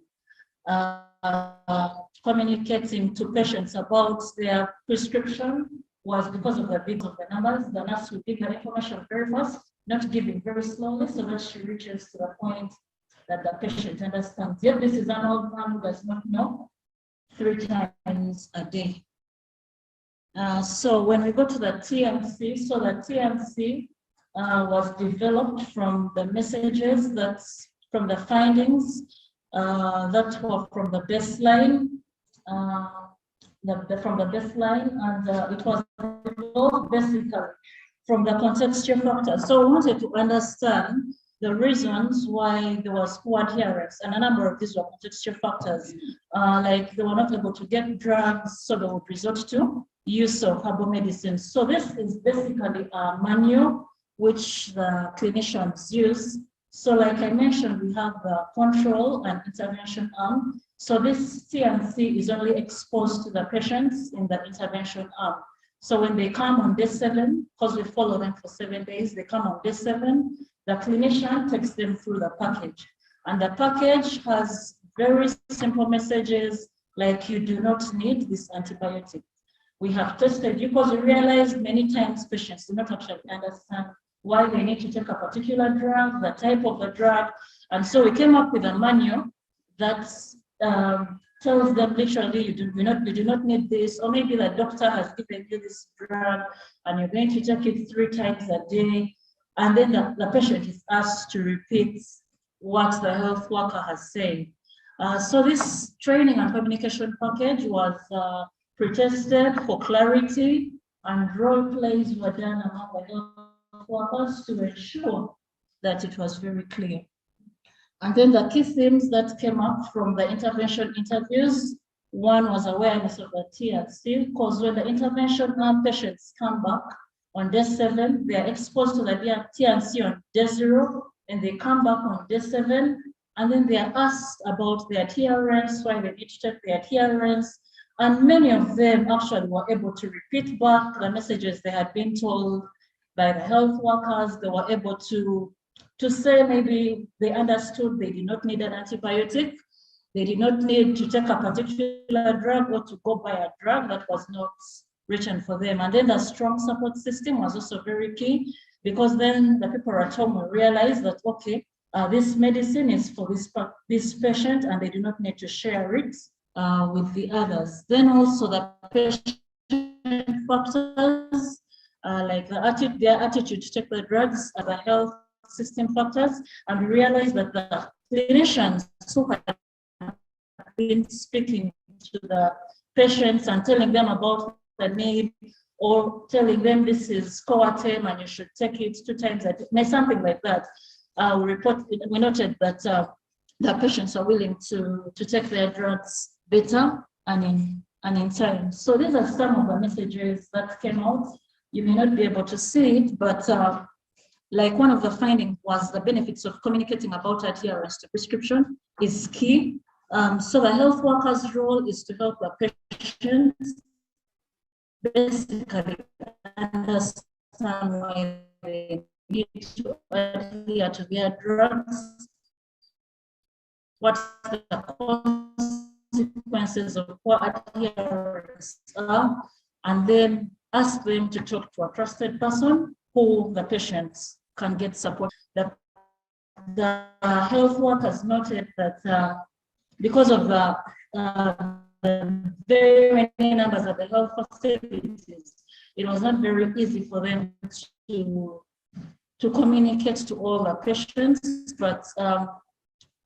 to patients about their prescription was because of the bit of the numbers. The nurse will give the information very fast, not giving very slowly, so that she reaches to the point that the patient understands. Yet this is an old man who does not know 3 times a day. So when we go to the TMC, so the TMC was developed from the messages from the findings that were from the baseline, from the baseline, and it was basically from the contextual factors. So we wanted to understand the reasons why there was poor adherence, and a number of these were contextual factors, like they were not able to get drugs, so they would resort to use of herbal medicines. So this is basically a manual which the clinicians use. So like I mentioned, we have the control and intervention arm. So this CNC is only exposed to the patients in the intervention arm. So when they come on day 7, because we follow them for 7 days, they come on day 7, the clinician takes them through the package. And the package has very simple messages like you do not need this antibiotic. We have tested you because we realized many times patients do not actually understand why they need to take a particular drug, the type of the drug. And so we came up with a manual that tells them literally you do not need this, or maybe the doctor has given you this drug and you're going to take it 3 times a day. And then the patient is asked to repeat what the health worker has said. So this training and communication package was pre-tested for clarity, and role plays were done among the health workers to ensure that it was very clear. And then the key themes that came up from the intervention interviews, one was awareness of the TNC, because when the intervention patients come back on day 7, they are exposed to the TNC on day 0, and they come back on day 7, and then they are asked about their adherence, why they need to take their adherence, and many of them actually were able to repeat back the messages they had been told by the health workers. They were able to say maybe they understood they did not need an antibiotic, they did not need to take a particular drug or to go buy a drug that was not written for them. And then the strong support system was also very key, because then the people at home will realize that, okay, this medicine is for this patient and they do not need to share it with the others. Then also the patient factors, like their attitude to take the drugs, the health system factors, and we realized that the clinicians who had been speaking to the patients and telling them about the need, or telling them this is Coartem and you should take it 2 times a day, something like that. We noted that the patients are willing to take their drugs better and in time. So these are some of the messages that came out. You may not be able to see it, but like one of the findings was the benefits of communicating about adherence to prescription is key. So the health worker's role is to help the patients basically understand why they need to adhere to their drugs, what the consequences of poor adherence are, and then ask them to talk to a trusted person who the patients can get support. The health workers noted that because of the very many numbers of the health facilities, it was not very easy for them to communicate to all the patients, but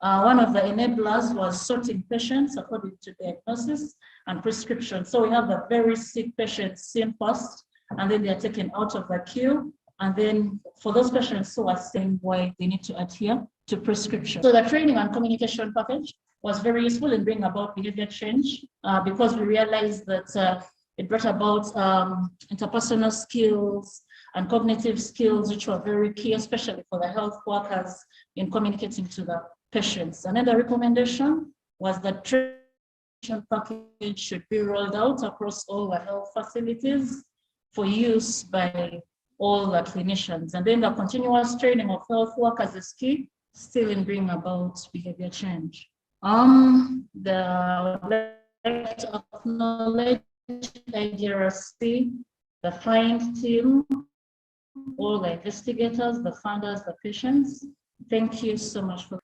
one of the enablers was sorting patients according to diagnosis and prescription. So we have the very sick patients seen first, and then they're taken out of the queue. And then for those patients who are saying why they need to adhere to prescription. So the training and communication package was very useful in bringing about behavior change, because we realized that it brought about interpersonal skills and cognitive skills, which were very key, especially for the health workers in communicating to the patients. Another recommendation was that training package should be rolled out across all the health facilities for use by all the clinicians. And then the continuous training of health workers is key, still in bringing about behavior change. The left of knowledge, IGRC, the FIND team, all the investigators, the funders, the patients. Thank you so much for.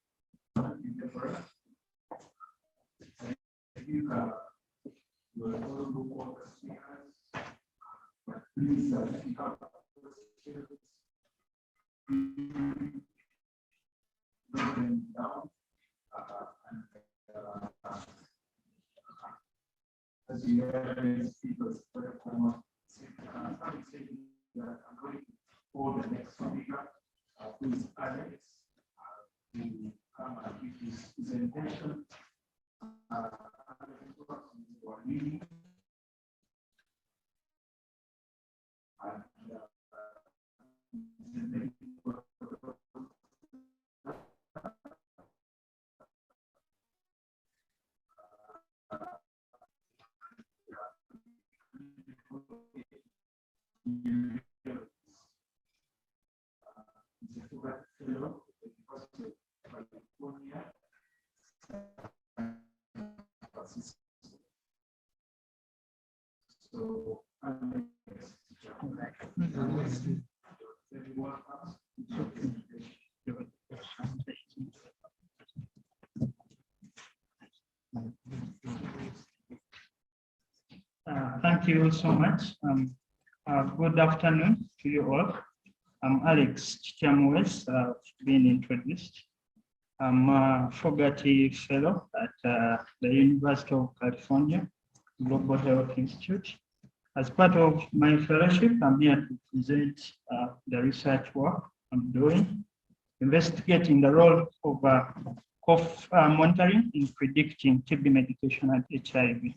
as you heard, speakers, very common. That I'm going for the next speaker, who is Alex, to come and give his presentation. So, thank you so much. Good afternoon to you all. I'm Alex Chichamuwes, being introduced. I'm a Fogarty Fellow at the University of California, Global Health Institute. As part of my fellowship, I'm here to present the research work I'm doing, investigating the role of cough monitoring in predicting TB medication and HIV.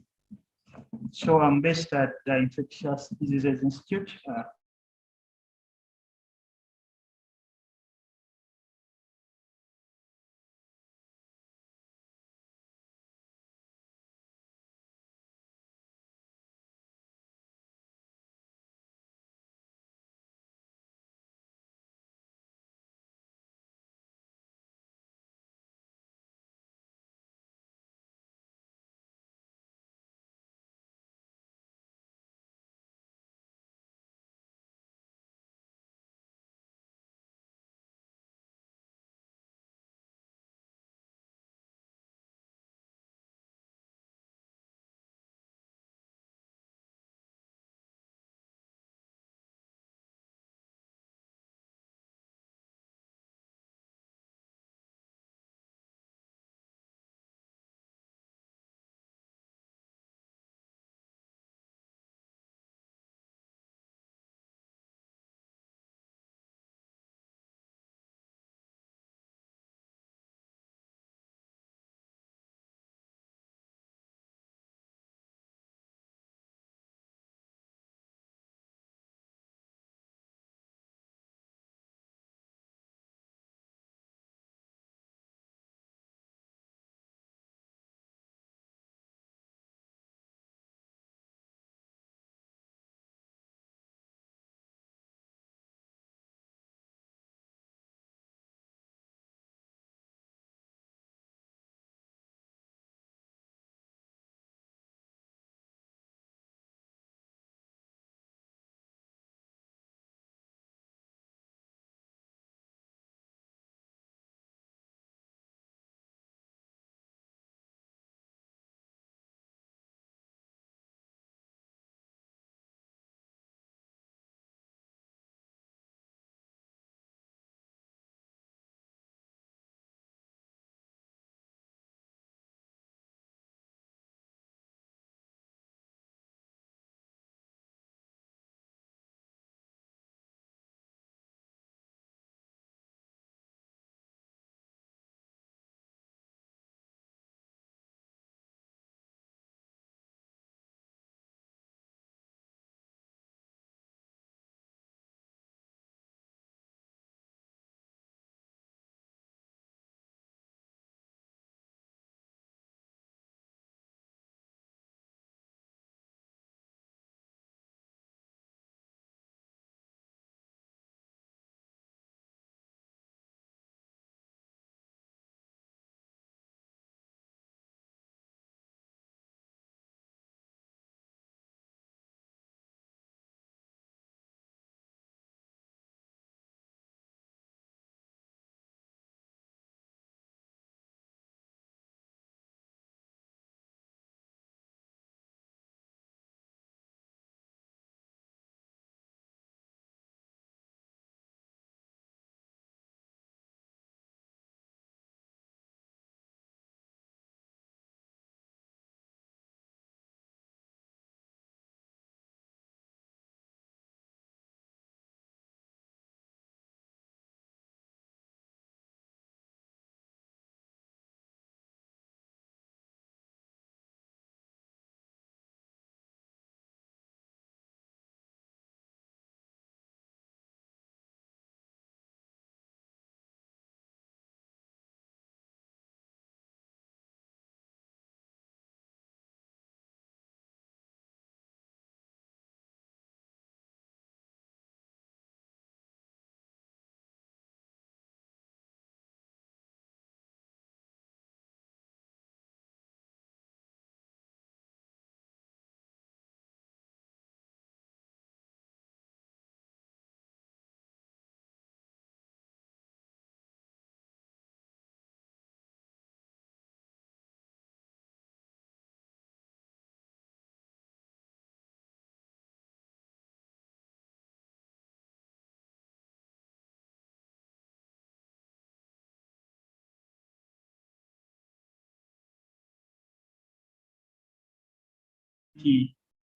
So I'm based at the Infectious Diseases Institute,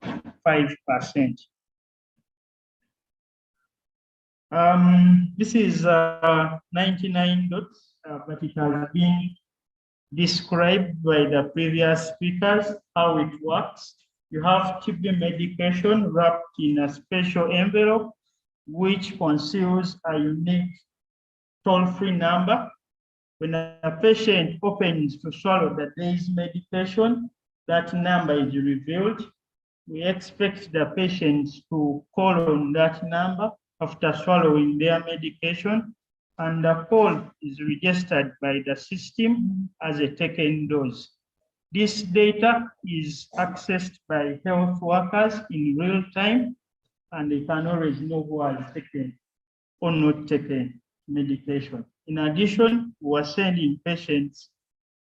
75%. This is 99 dots, but it has been described by the previous speakers how it works. You have TB medication wrapped in a special envelope, which conceals a unique toll-free number. When a patient opens to swallow the day's medication, that number is revealed. We expect the patients to call on that number after swallowing their medication, and the call is registered by the system as a taken dose. This data is accessed by health workers in real time, and they can always know who has taken or not taken medication. In addition, we are sending patients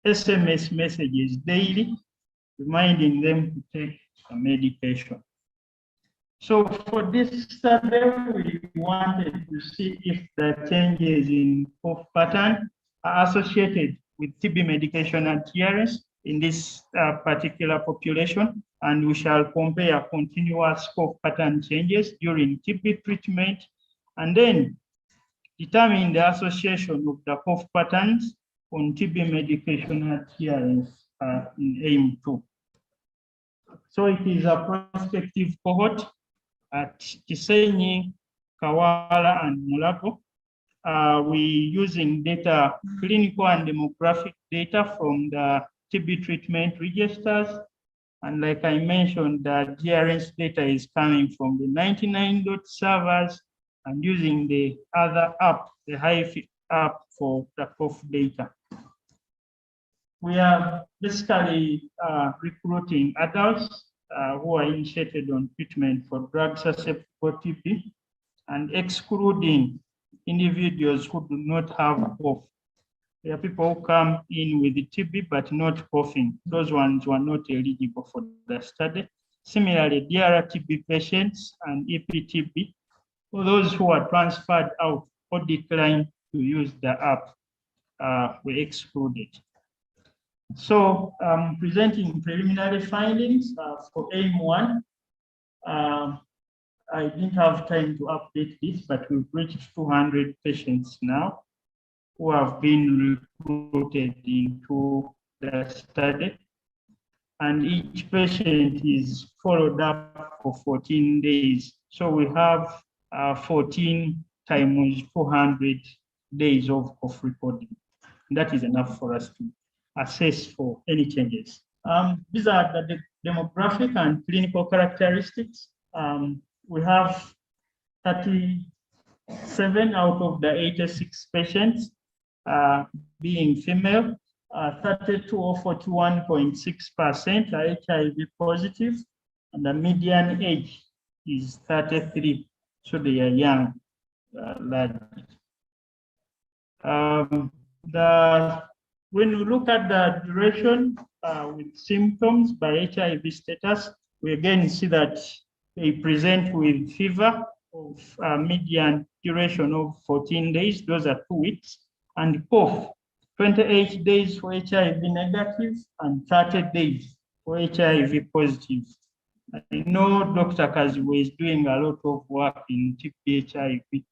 SMS messages daily, reminding them to take the medication. So for this survey, we wanted to see if the changes in cough pattern are associated with TB medication adherence in this particular population, and we shall compare continuous cough pattern changes during TB treatment, and then determine the association of the cough patterns on TB medication adherence in AIM2. So it is a prospective cohort at Kisenyi, Kawala, and Mulago. We using data, clinical and demographic data from the TB treatment registers. And like I mentioned, the adherence data is coming from the 99 dot servers and using the other app, the HiFi app for the cough data. We are basically recruiting adults who are initiated on treatment for drug-susceptible TB and excluding individuals who do not have cough. There are people who come in with TB but not coughing. Those ones were not eligible for the study. Similarly, DRTB patients and EPTB, for those who are transferred out or declined to use the app, were excluded. So presenting preliminary findings for AIM1. I didn't have time to update this, but we've reached 200 patients now who have been recruited into the study. And each patient is followed up for 14 days. So we have 14 times 400 days of recording. And that is enough for us to assess for any changes. These are the demographic and clinical characteristics. We have 37 out of the 86 patients being female, 32 or 41.6% are HIV positive, and the median age is 33, so they are young, lad. When we look at the duration with symptoms by HIV status, we again see that they present with fever of median duration of 14 days, those are 2 weeks, and cough, 28 days for HIV negative and 30 days for HIV positive. I know Dr. Kaziwe is doing a lot of work in TB HIV.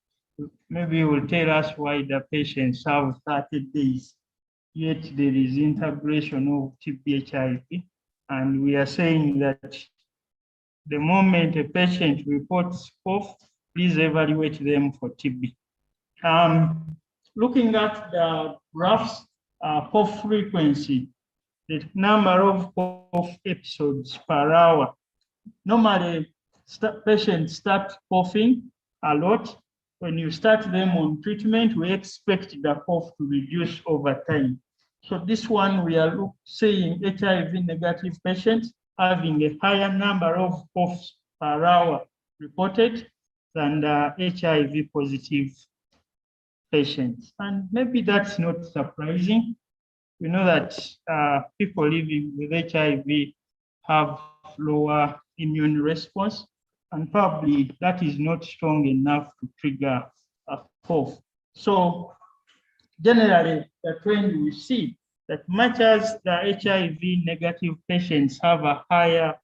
Maybe he will tell us why the patients have 30 days. Yet there is integration of TB HIV, and we are saying that the moment a patient reports cough, please evaluate them for TB. Looking at the graphs, cough frequency, the number of cough episodes per hour. Normally, patients start coughing a lot. When you start them on treatment, we expect the cough to reduce over time. So this one, we are saying HIV negative patients having a higher number of coughs per hour reported than the HIV positive patients. And maybe that's not surprising. We know that people living with HIV have lower immune response, and probably that is not strong enough to trigger a cough. So generally, the trend we see that much as the HIV negative patients have a higher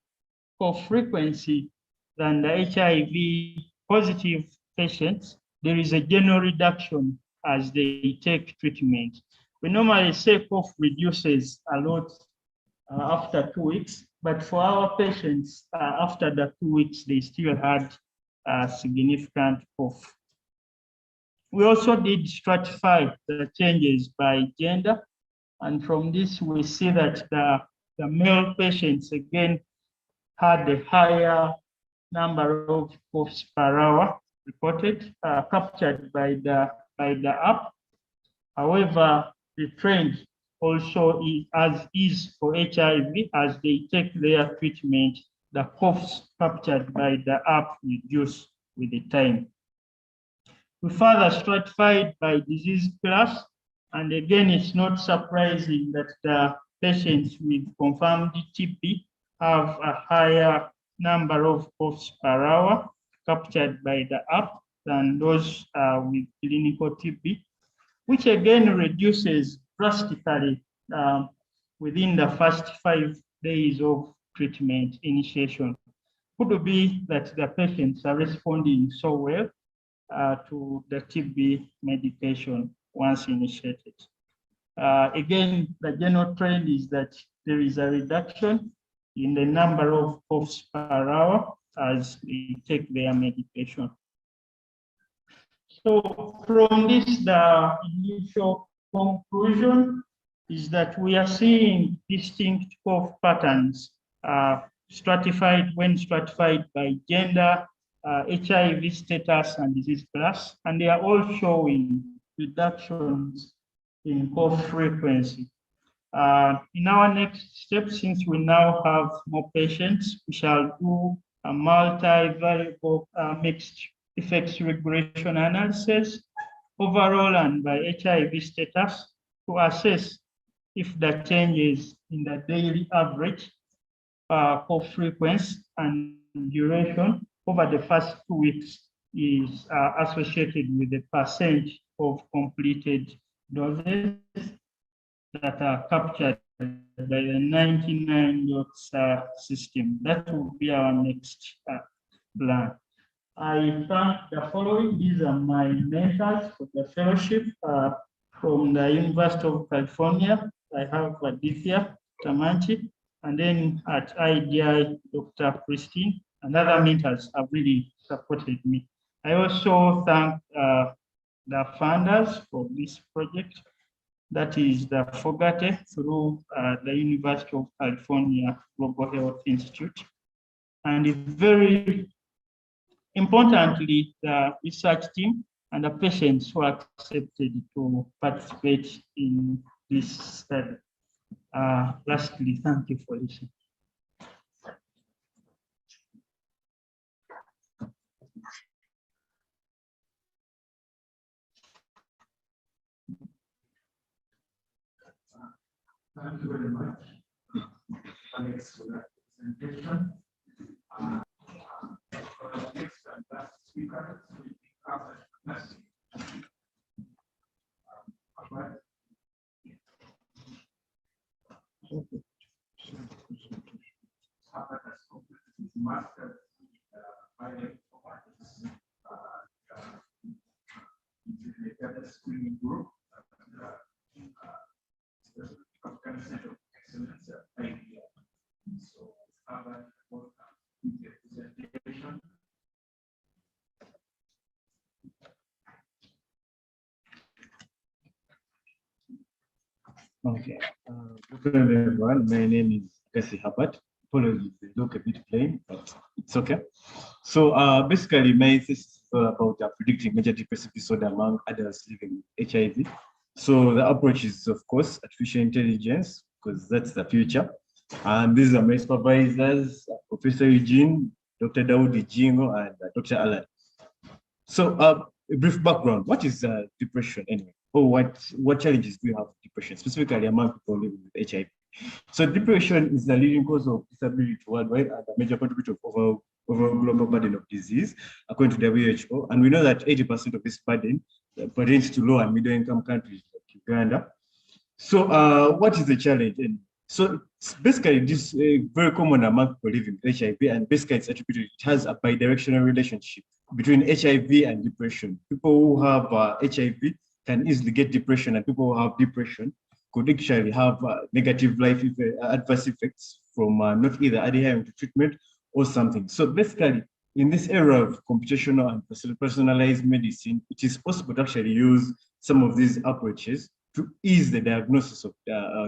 frequency than the HIV positive patients, there is a general reduction as they take treatment. We normally say cough reduces a lot after 2 weeks, but for our patients, after the 2 weeks, they still had significant cough. We also did stratify the changes by gender, and from this we see that the male patients again had a higher number of coughs per hour reported, captured by the app. However, the trend also is for HIV as they take their treatment, the coughs captured by the app reduce with the time. We further stratified by disease class, and again, it's not surprising that the patients with confirmed TB have a higher number of coughs per hour captured by the app than those with clinical TB, which again reduces drastically within the first 5 days of treatment initiation. Could be that the patients are responding so well to the TB medication once initiated. Again, the general trend is that there is a reduction in the number of coughs per hour as they take their medication. So from this, the initial conclusion is that we are seeing distinct cough patterns stratified by gender, HIV status, and disease class, and they are all showing reductions in cough frequency. In our next step, since we now have more patients, we shall do a multivariable mixed effects regression analysis overall and by HIV status to assess if the changes in the daily average cough frequency and duration over the first 2 weeks is associated with the percent of completed doses that are captured by the 99 dots system. That will be our next plan. I thank the following. These are my mentors for the fellowship from the University of California. I have Aditya Tamanchi, and then at IDI, Dr. Christine, and other mentors have really supported me. I also thank the funders for this project, that is the FOGATE through the University of California Global Health Institute. And very importantly, the research team and the patients who accepted to participate in this study. Lastly, thank you for listening. Thank you very much, Alex, for that presentation. For the next and last speaker, we have a message. Master the screening group. Center of Excellence idea. So, presentation. Okay. Good evening, everyone. My name is Cassie Herbert. Apologies, they look a bit plain, but it's okay. So, basically, my thesis is all about predicting major depressive disorder among adults living with HIV. So the approach is, of course, artificial intelligence, because that's the future. And these are my supervisors, Professor Eugene, Dr. Daudi Jingo, and Dr. Alan. So a brief background, what is depression anyway? Or what challenges do you have with depression, specifically among people living with HIV? So depression is the leading cause of disability worldwide and a major contributor of overall global burden of disease, according to WHO. And we know that 80% of this burden pertains to low and middle income countries like Uganda. So what is the challenge? And so Basically, this is very common among people living with HIV, and basically it's attributed, it has a bidirectional relationship between HIV and depression. People who have HIV can easily get depression, and people who have depression could actually have negative adverse effects from not either adhering to treatment or something. So basically, in this era of computational and personalized medicine, it is possible to actually use some of these approaches to ease the diagnosis of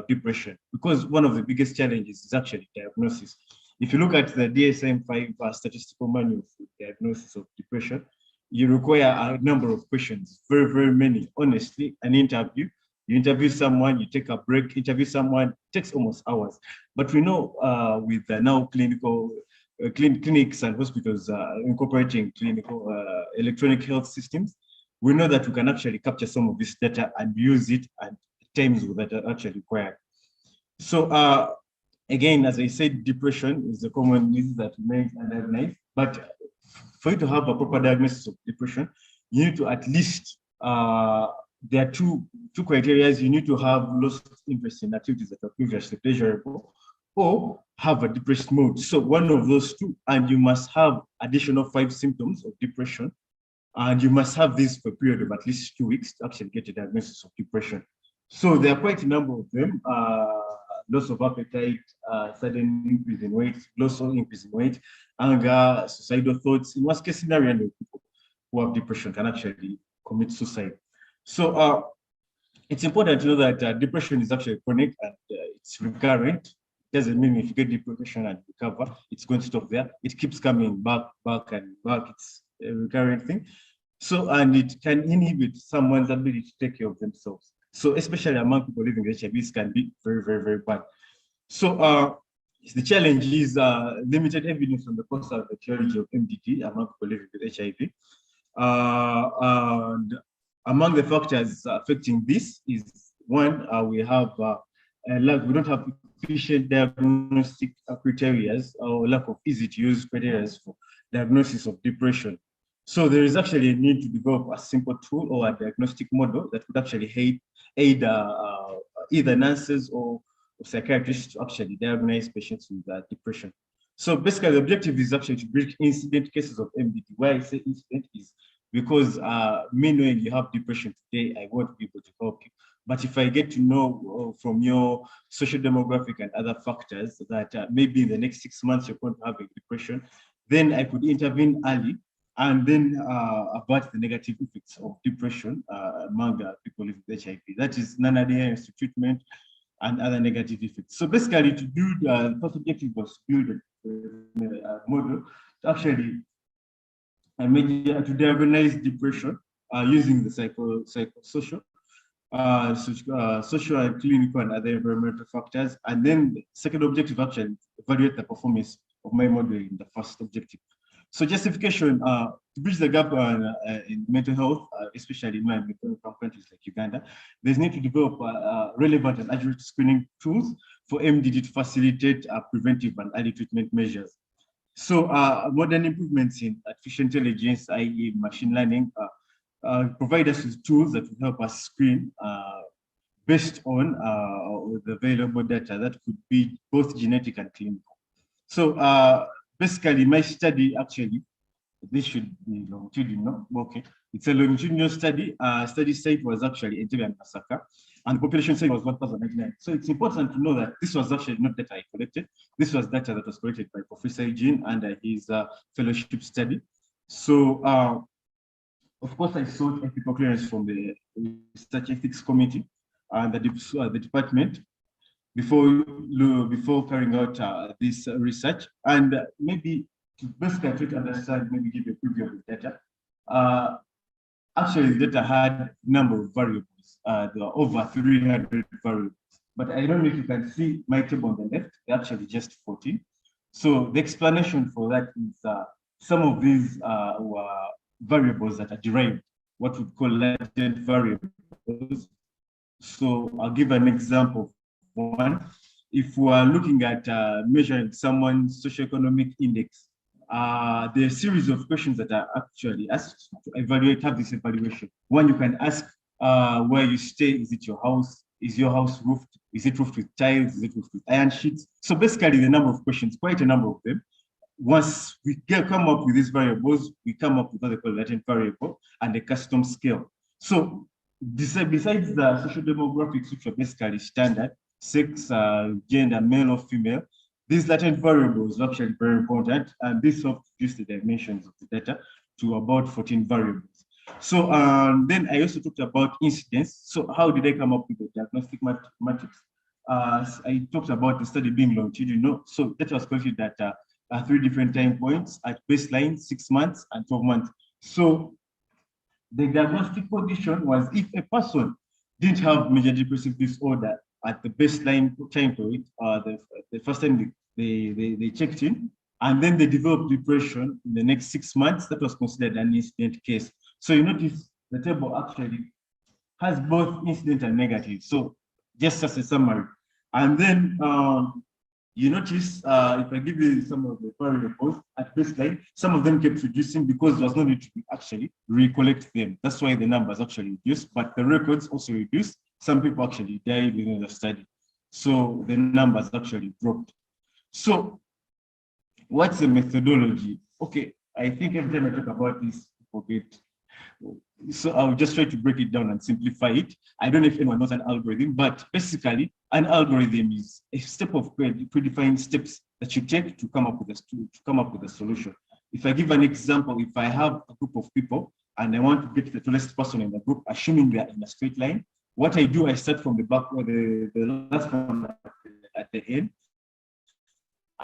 depression, because one of the biggest challenges is actually diagnosis. If you look at the DSM-5 statistical manual for diagnosis of depression, you require a number of questions, very, very many. Honestly, an interview, you interview someone, you take a break, interview someone, it takes almost hours. But we know with now clinical clinics and hospitals incorporating clinical electronic health systems, we know that we can actually capture some of this data and use it at times that are actually required. So again, as I said, depression is a common disease that remains undiagnosed, but for you to have a proper diagnosis of depression, you need to at least, there are two criteria. You need to have lost interest in activities that are previously pleasurable, or have a depressed mood. So one of those two, and you must have additional 5 symptoms of depression, and you must have this for a period of at least 2 weeks to actually get a diagnosis of depression. So there are quite a number of them. Loss of appetite, sudden increase in weight, loss or increase in weight, anger, suicidal thoughts. In worst case scenario, people who have depression can actually commit suicide. So it's important to know that depression is actually chronic and it's recurrent. Doesn't mean if you get depression and recover, it's going to stop there. It keeps coming back and back. It's a recurrent thing. So, and it can inhibit someone's ability to take care of themselves. So especially among people living with HIV, this can be very, very, very bad. So the challenge is limited evidence on the cause of the etiology of MDD among people living with HIV. And among the factors affecting this is one, we have we don't have efficient diagnostic criteria or lack of easy to use criteria for diagnosis of depression. So there is actually a need to develop a simple tool or a diagnostic model that could actually aid either nurses or psychiatrists to actually diagnose patients with depression. So basically the objective is actually to break incident cases of MDD. Why I say incident is because me knowing you have depression today, I won't be able to help you. But if I get to know from your social demographic and other factors that maybe in the next 6 months you're going to have a depression, then I could intervene early and then avert the negative effects of depression among people living with HIV. That is non-adherence to treatment and other negative effects. So basically to do the first objective was to build a model to actually to diagnose depression using the psychosocial, social and clinical and other environmental factors. And then the second objective actually evaluate the performance of my model in the first objective. So justification to bridge the gap in mental health, especially in countries like Uganda, there's need to develop relevant and accurate screening tools for MDD to facilitate preventive and early treatment measures. So modern improvements in artificial intelligence, i.e. machine learning, provide us with tools that will help us screen based on the available data that could be both genetic and clinical. So basically my study actually, this should be longitudinal, okay. It's a longitudinal study. Study site was actually Entebbe and Masaka, and the population size was 1,099. So it's important to know that this was actually not data I collected. This was data that was collected by Professor Eugene under his fellowship study. So of course, I sought ethical clearance from the Research Ethics Committee and the department before carrying out this research. And maybe to best try to understand, maybe give a preview of the data. Actually, the data had a number of variables. There were over 300 variables. But I don't know if you can see my table on the left, they're actually just 14. So the explanation for that is some of these were variables that are derived, what we call latent variables. So I'll give an example of one. If we are looking at measuring someone's socioeconomic index, there are a series of questions that are actually asked to have this evaluation. One, you can ask where you stay. Is it your house? Is your house roofed? Is it roofed with tiles? Is it roofed with iron sheets? So basically the number of questions, quite a number of them. Once we come up with these variables, we come up with what they call latent variable and a custom scale. So besides the social demographics, which are basically standard, sex, gender, male or female, these latent variables are actually very important, and this helps reduce the dimensions of the data to about 14 variables. So then I also talked about incidence. So how did I come up with the diagnostic matrix? I talked about the study being longitudinal. So that was collected at 3 different time points at baseline, 6 months and 12 months. So the diagnostic condition was if a person didn't have major depressive disorder at the baseline time point, the first time they checked in, and then they developed depression in the next 6 months, that was considered an incident case. So you notice the table actually has both incident and negative. So just as a summary. And then you notice, if I give you some of the variables at baseline, some of them kept reducing because there was no need to actually recollect them. That's why the numbers actually reduced, but the records also reduced. Some people actually died within the study. So the numbers actually dropped. So what's the methodology? Okay, I think every time I talk about this, I forget. So I'll just try to break it down and simplify it. I don't know if anyone knows an algorithm, but basically an algorithm is a step of predefined steps that you take to come up with a solution. If I give an example, if I have a group of people and I want to get the tallest person in the group, assuming they are in a straight line, what I do, I start from the back or the last one at the end,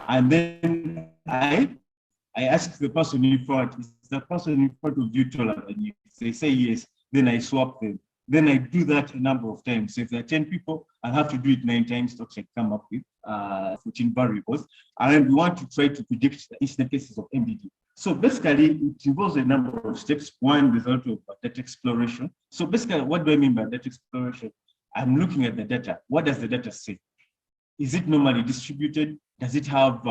and then I ask the person in front, is the person in front of you taller than you? They say yes, then I swap them. Then I do that a number of times. So if there are 10 people, I'll have to do it 9 times to actually come up with 14 variables. And we want to try to predict the incident cases of MDD. So basically, it involves a number of steps. One, the result of data exploration. So basically, what do I mean by data exploration? I'm looking at the data. What does the data say? Is it normally distributed? Does it have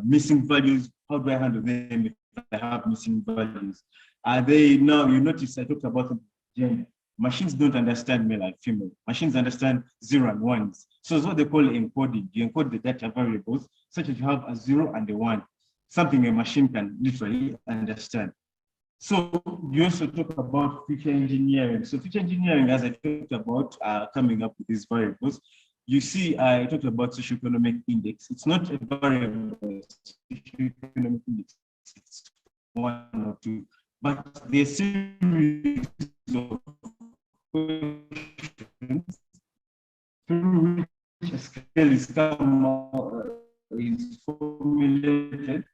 missing values? How do I handle them if I have missing values? Are they now, you notice I talked about gender. Machines don't understand male and female. Machines understand 0 and 1s. So it's what they call encoding. You encode the data variables such that you have a 0 and a 1, something a machine can literally understand. So you also talk about feature engineering. So feature engineering, as I talked about, coming up with these variables. You see, I talked about socioeconomic index. It's not a variable, socioeconomic index. It's 1 or 2. But the series of questions through which a scale is formulated,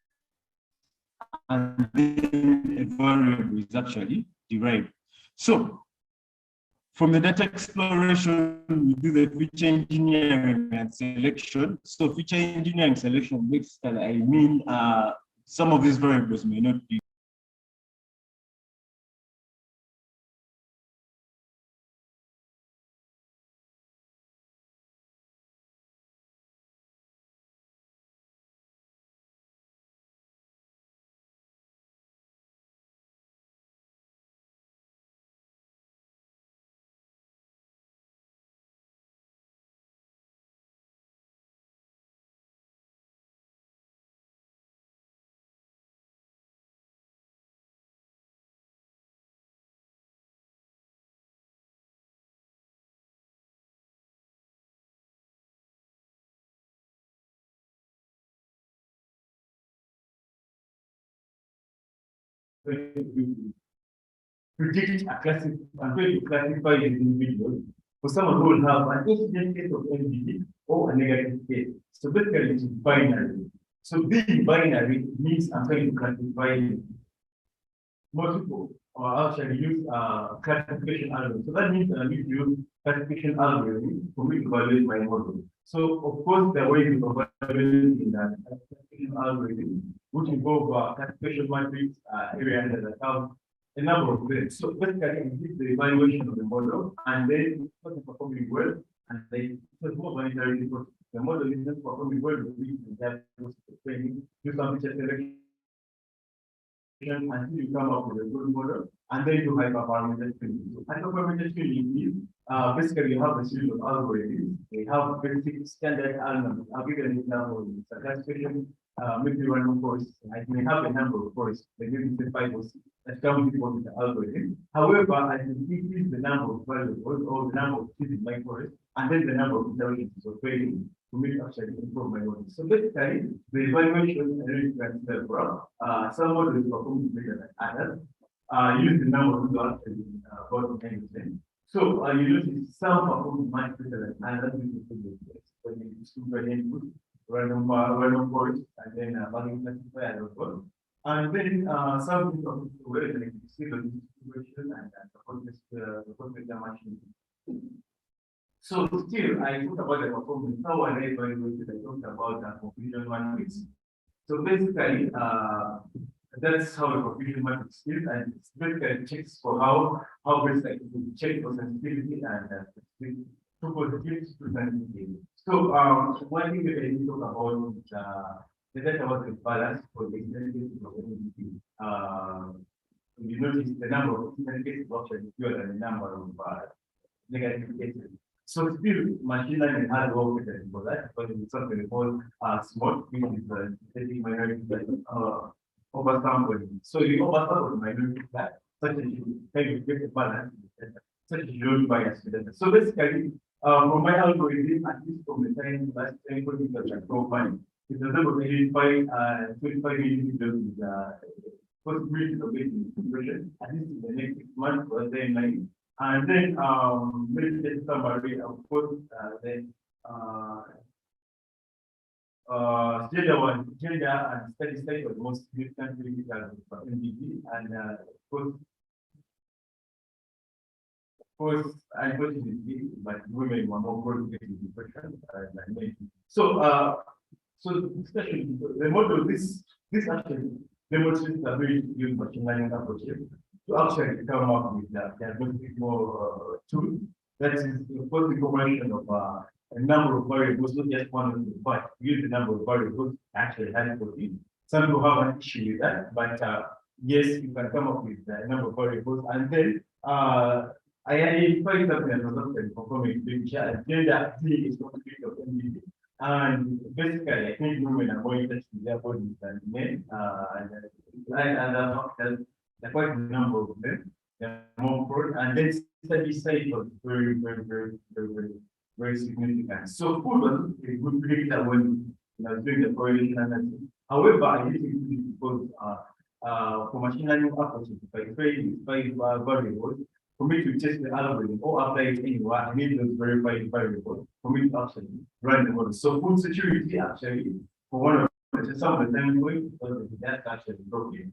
and then a variable is actually derived. So from the data exploration, we do the feature engineering and selection. So feature engineering selection makes, I mean, some of these variables may not be predict a classic, I'm going to classify an individual for someone who will have an incident case of MDD or a negative case. So basically it's binary. So being binary means I'm going to classify most people actually use classification algorithm. So that means I need to use classification algorithm for me to evaluate my model. So of course the way to evaluate in that classification algorithm which involve classification matrix, area under the curve, a number of things. So basically, I can give the evaluation of the model, and then it's not performing well, and then it's more binary because the model is not performing well, we can have training, do some feature selection, until you come up with a good model, and then you hyperparameter tuning. So hyperparameter tuning is basically you have a series of algorithms. They have basic standard elements. I'll give you an example. Classification, maybe random forest. I may have a number of forests, maybe say 5 or 6, that come before with the algorithm. However, I can increase the number of variables or the number of trees in my forest, and then the number of iterations of failing to make actually improve my model. So basically, the evaluation is considered for some models perform better than others. Use the number to actually about 90%. So you use some perform much better than others when you super input, random forest, and then value classifier as well. And then some people where they see the distribution and the machine. So still, I talked about the performance. How are they evaluated? I talked about the conclusion matrix. So basically, that's how the conclusion matrix is, and it's basically checks for how basically to check for sensitivity and to positivity to sensitivity. So one thing that I need to talk about is the data was the balance for the intensity of MVP. You notice the number of cases actually fewer than the number of negative cases. So still, machine learning has worked for that, but it's something called smart, which is taking minority oversampling. So you oversample the minority flat, such as you can get a balance, such as you don't bias with it. So basically, from my algorithm, at least from the time last time, for the profile, it's able to identify 25 individuals with possibility of getting depression, at least in the next 6 months or 10 months. And then medical summary, of course, then gender and study state was the most significant critical for MDP, and of course, unfortunately, but women were more prone to getting depression than men. So, especially the model, this actually demonstrates the ability to use machine learning approaches to actually come up with the diagnostic more tool that is of course the combination of a number of variables, not just one of them, but use the number of variables actually adequately. Some people have an issue with that, but yes, you can come up with a number of variables, and then I identify something as a performing picture, and gender is complete of MVP. And basically, I think women are more interested in their bodies than men, and there are quite a number of them. They're more important, and then study site was very significant. So food was a good predictor when doing the correlation analysis. However, I did it because for machine learning approaches, if I create 5 variables, for me to test the algorithm or apply it anywhere, I need those verified variables for me to actually run the model. So food security actually, for one of some of the time going, that's actually broken.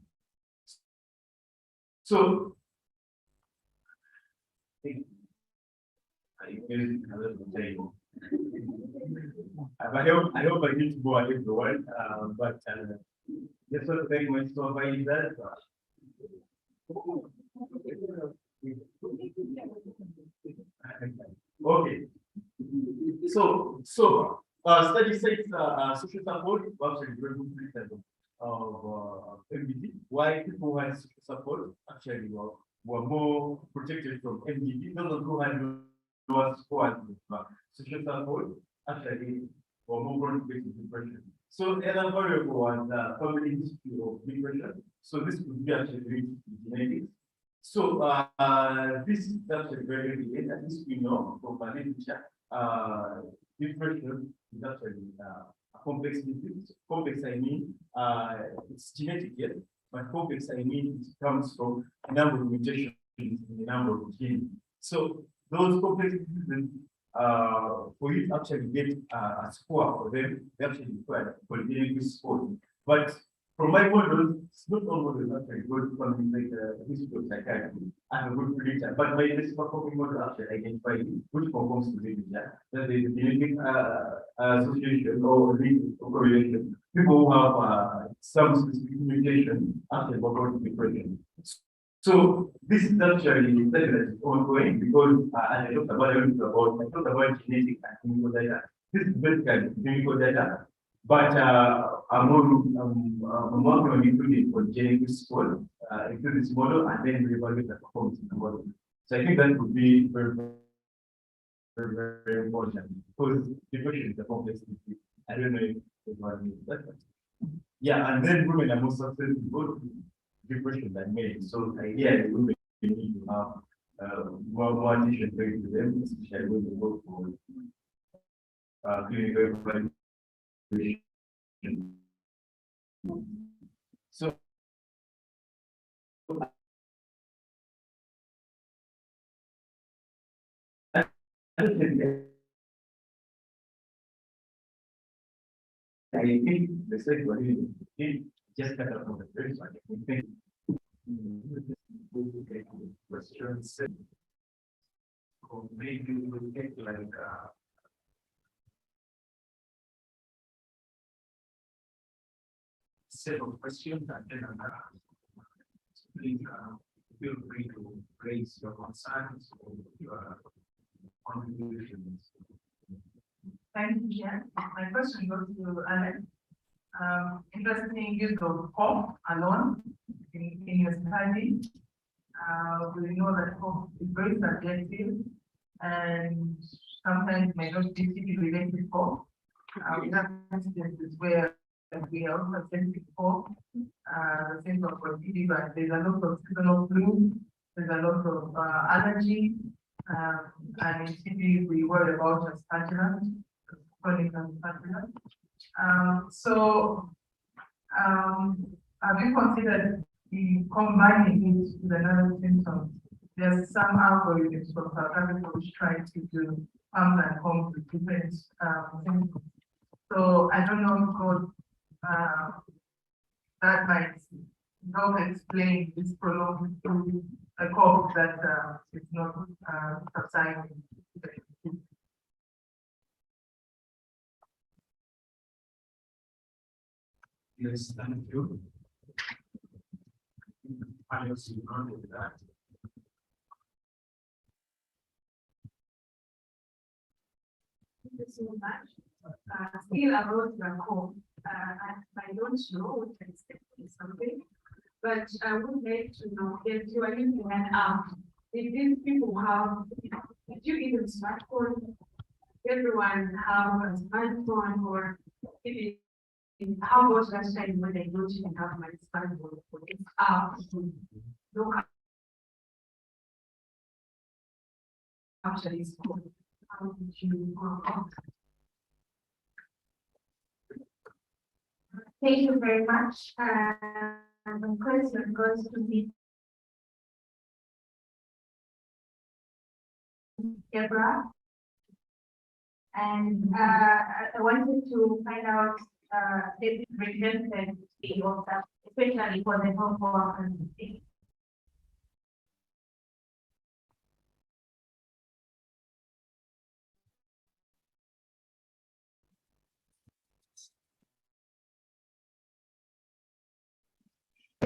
So I hope I need to go a little one, but just want to thank myself by that. Okay. So study says social support actually very good treatment of MDP. Why people who had social support actually were more protected from MDP. Those who had lower score social support actually were more prone to depression. So the other variable was family history of depression. So this could be actually linked to genetics. So this is actually very related, at least we know from my literature, depression is actually a complex disease. Complex, I mean, it's genetic, yes, but complex, I mean, it comes from a number of mutations in the number of genes. So those complex diseases, for you to actually get a score for them, they actually require polygenetic score. But from my model, it's not all models actually good for like the history of psychiatry. I'm a good predictor, but my best performing model actually identify which conforms to the data, that there is a genetic association or link or correlation. People who have some specific mutation actually perform depression. So this is actually study that is ongoing because I talked about genetic and clinical data. This is basically clinical data But I'm working on including congenital school, include this model, and then reevaluate the performance of the model. So I think that would be very, very, very important because depression is a complex disease. I don't know if everyone knows that. Yeah, and then women are more susceptible to depression than men. So ideally, women need to have more attention paid to them, especially when they work for clinical evaluation. So I think the second just cut out from the first one. I think questions, or maybe we will get like set of questions and then please feel free to raise your concerns or your contributions. Thank you, Chair. My question goes to Alex. Interesting use of hope alone in your study. We know that hope is very subjective and sometimes may not be related hope. We have instances where we have also sensitive hope, sense of positive, but there's a lot of seasonal flu, there's a lot of allergy, and in TB we worry about as spatula. Have you considered combining it with another symptom? There's some algorithms from South Africa which try to do and home with different symptoms. So I don't know if that might help explain this prolonged a cough that is not subsiding. Yes, thank you. I also agree with that. Thank you so much. Still about the call, I don't know what is something, but I would like to know if you are using an app, if these people have, if you even smartphone, everyone have a smartphone, or if how much last time when I don't even have my smartphone for this app to look actually school. How did you go about? Thank you very much. The question goes to the Deborah. And I wanted to find out the represented of that, especially for the home workers.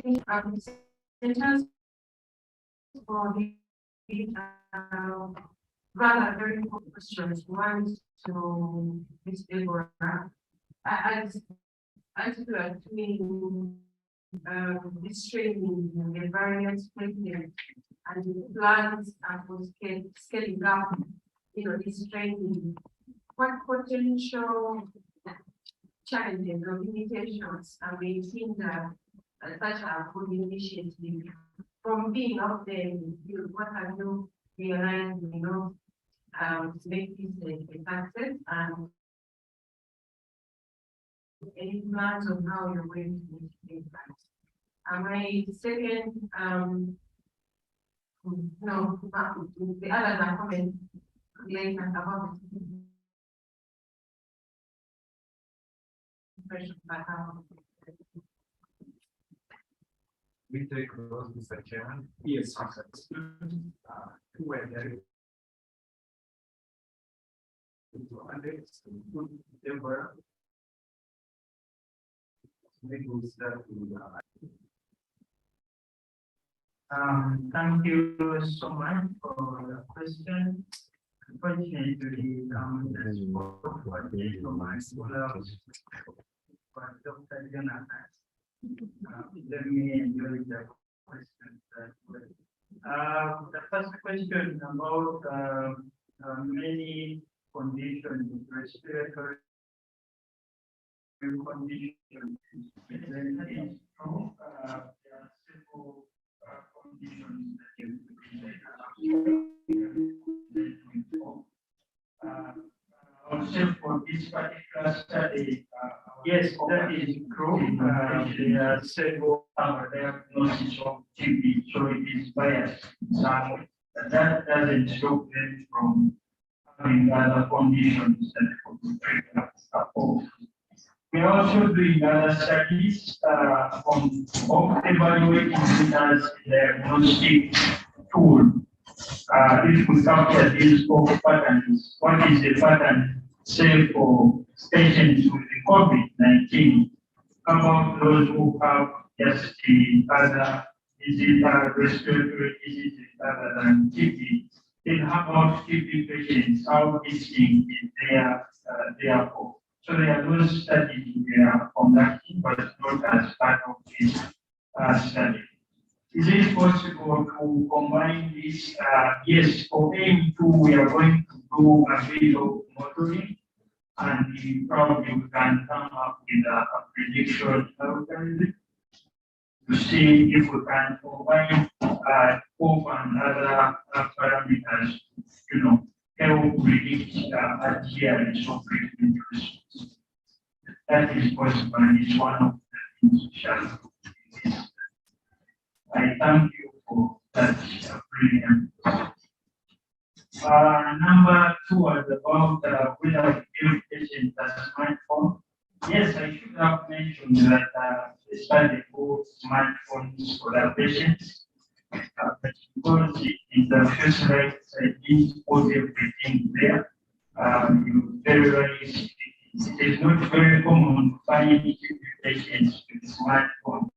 In terms of the rather very important questions, one to Ms. Deborah. I feel like doing this training in the various places and the plans and for scaling up, this training. What potential challenges or limitations are we seeing that such a good initiative from being out there in the field? What have you realized, to make this a success, and any plans on how you're going to mitigate that? And my second, no, the others are coming later about We take those, Mr. Chairman. Yes, who were there? Alex, Deborah. Maybe we'll start with thank you so much for the question. Unfortunately, Dr. Jonathan, let me enjoy the questions. The first question about many conditions, respiratory conditions. That is true. There are several conditions that also for this particular study, yes, that is true. There are several diagnoses of TB, so it is biased. That doesn't stop them from having other conditions that could trigger support. We are also doing other studies on evaluating it as a diagnostic tool. If we capture these four patterns, what is the pattern, say, for patients with the COVID-19? How about those who have just the other respiratory diseases other than TB? Then how about TB patients? How distinct is their for? So there are those studies we are conducting, but not as part of this study. Is it possible to combine this? Yes, for aim 2, we are going to do a bit of modeling, and probably we can come up with a prediction algorithm to see if we can combine both and other parameters, help predict adherence of treatment response. That is possible, and it's one of the things. I thank you for that brilliant. Number 2 was about whether we give patients a smartphone. Yes, I should have mentioned that the study for smartphones for the patients, but because in the first slide, I didn't put everything there. It is not very common to find patients with smartphones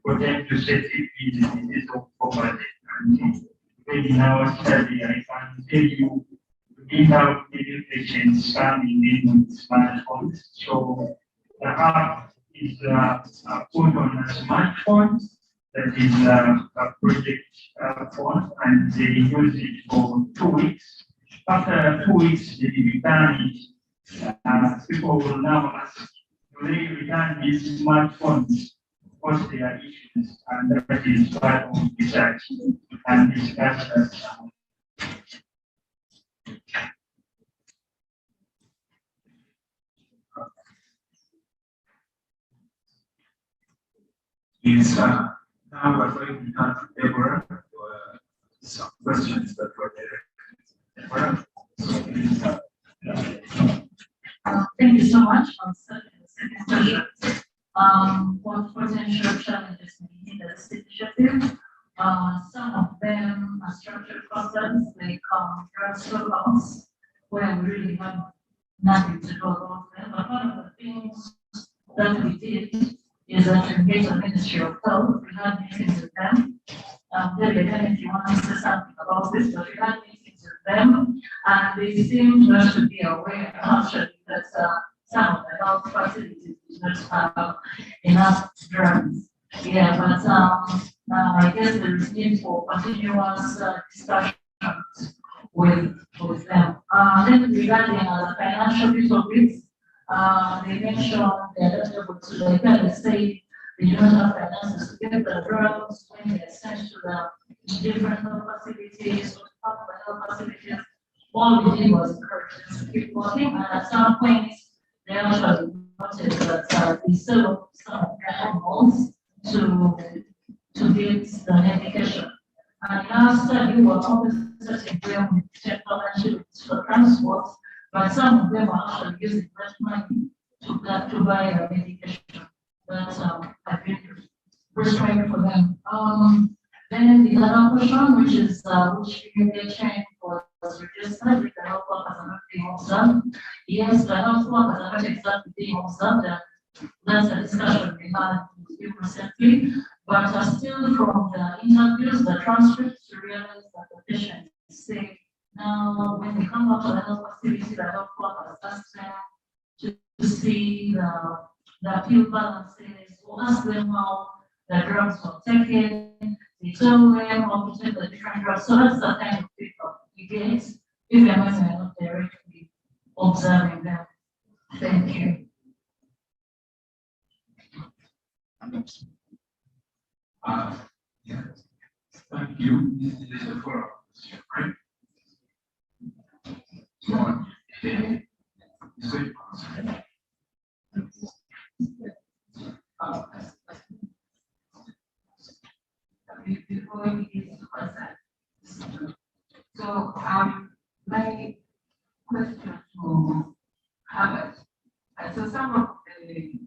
for them to set it in the disease of poverty. And in our study, I can tell you, we didn't have many patients coming in with smartphones. So the app is put on a smartphone, that is a project phone, and they use it for 2 weeks. After 2 weeks, they return it. People will now ask, do they return these smartphones? What's their issues? And that is part of research and discussion. Now we're going to turn to Deborah for some questions that were directed. Thank you so much for the second question. What potential challenges may hit the initiative? Some of them are structured process, like drug stockouts, where we really have nothing to do about them. But one of the things that we did is that engage the Ministry of Health. We had meetings with them. David, if you want to say something about this, but we had meetings with them, and they seem not to be aware actually that some of the health facilities do not have enough drugs. Yeah, but I guess there is need for continuous discussions with them. Then regarding the financial piece of it, they mentioned they are not able to, like they say, they do not have finances to get the drugs when they are sent to the different health facilities or health facilities. All we did was encourage them to keep working, and at some point, they actually noted that they sell some of their animals to get the medication. And in our study, we were compensating them with technology for transport, but some of them are actually using that money to buy the medication that have been prescribed for them. Then the other question, which is which behavior change was registered with the health workers are not being observed. Yes, the health workers are not exactly being observed, and that's a discussion we had with you recently. But still, from the interviews, the transcripts, to realize that the patients say Now, when they come up to the health facility, the health workers ask them to see the pill balances, or ask them how the drugs were taken, they tell them how to take the different drugs. So that's the kind of feedback you get, even when we're not directly observing them. Thank you. Yeah. Thank you. This is a follow-up question, right? So, my question to Harvard. So some of the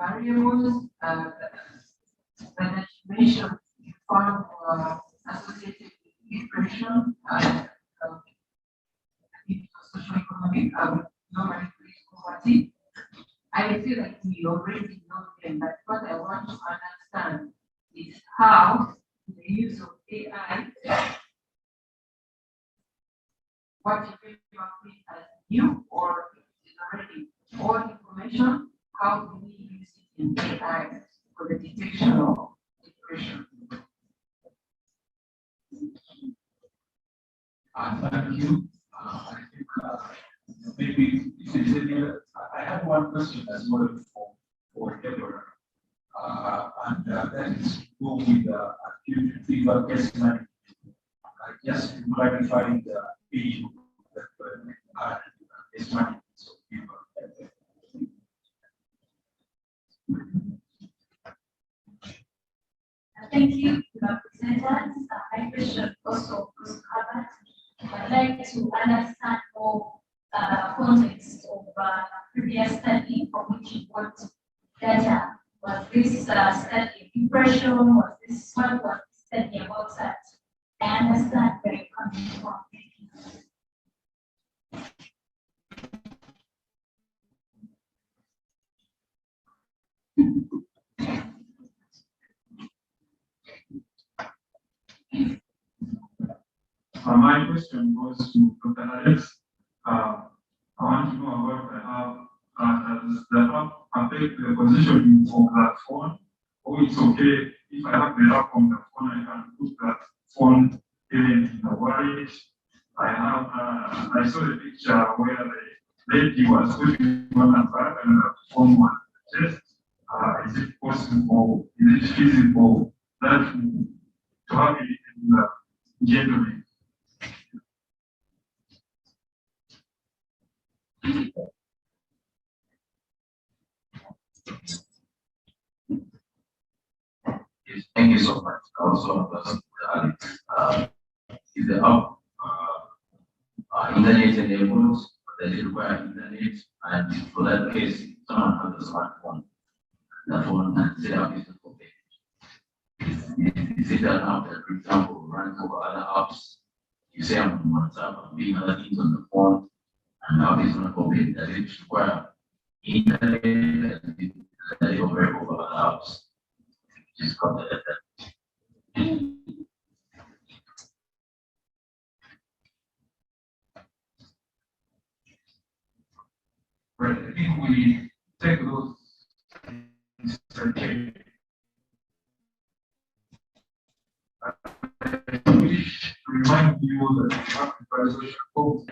variables that you mentioned you found associated with depression and socioeconomic normally poverty. I feel like we already know them, but what I want to understand is how the use of AI, what you think about it as new or is already old information, how do we use it in AI for the detection of depression? Thank you. I think maybe if there's any other, I have one question as well for Deborah. And that is go with the acute fever case management. Just to clarify the issue that case management of fever. Thank you, presenters. My question also was covered. I'd like to understand more context of previous study from which you got data. Was this study depression? Was this what was the study about that? I understand where you're coming from. My question was to Dr. Alex. I want to know about how does the app affect the positioning of that phone? Or it's okay if I have the app on the phone, I can put that phone even in the wallet. I saw the picture where the lady was putting on her back and the phone was on the chest. Is it possible? Is it feasible that to have it in the gentleman? Yes, thank you so much. Also, is the app internet enabled? Does it require internet? And for that case, someone has a smartphone. That one can set up business for payment. Is it an app that, for example, runs over other apps? You say I'm on WhatsApp, I'm doing other things on the phone, and now it's not open. Does it require internet? Does it operate over other apps? Just comment at that. Right, I think we take those things okay. I wish to remind you that we have the social code.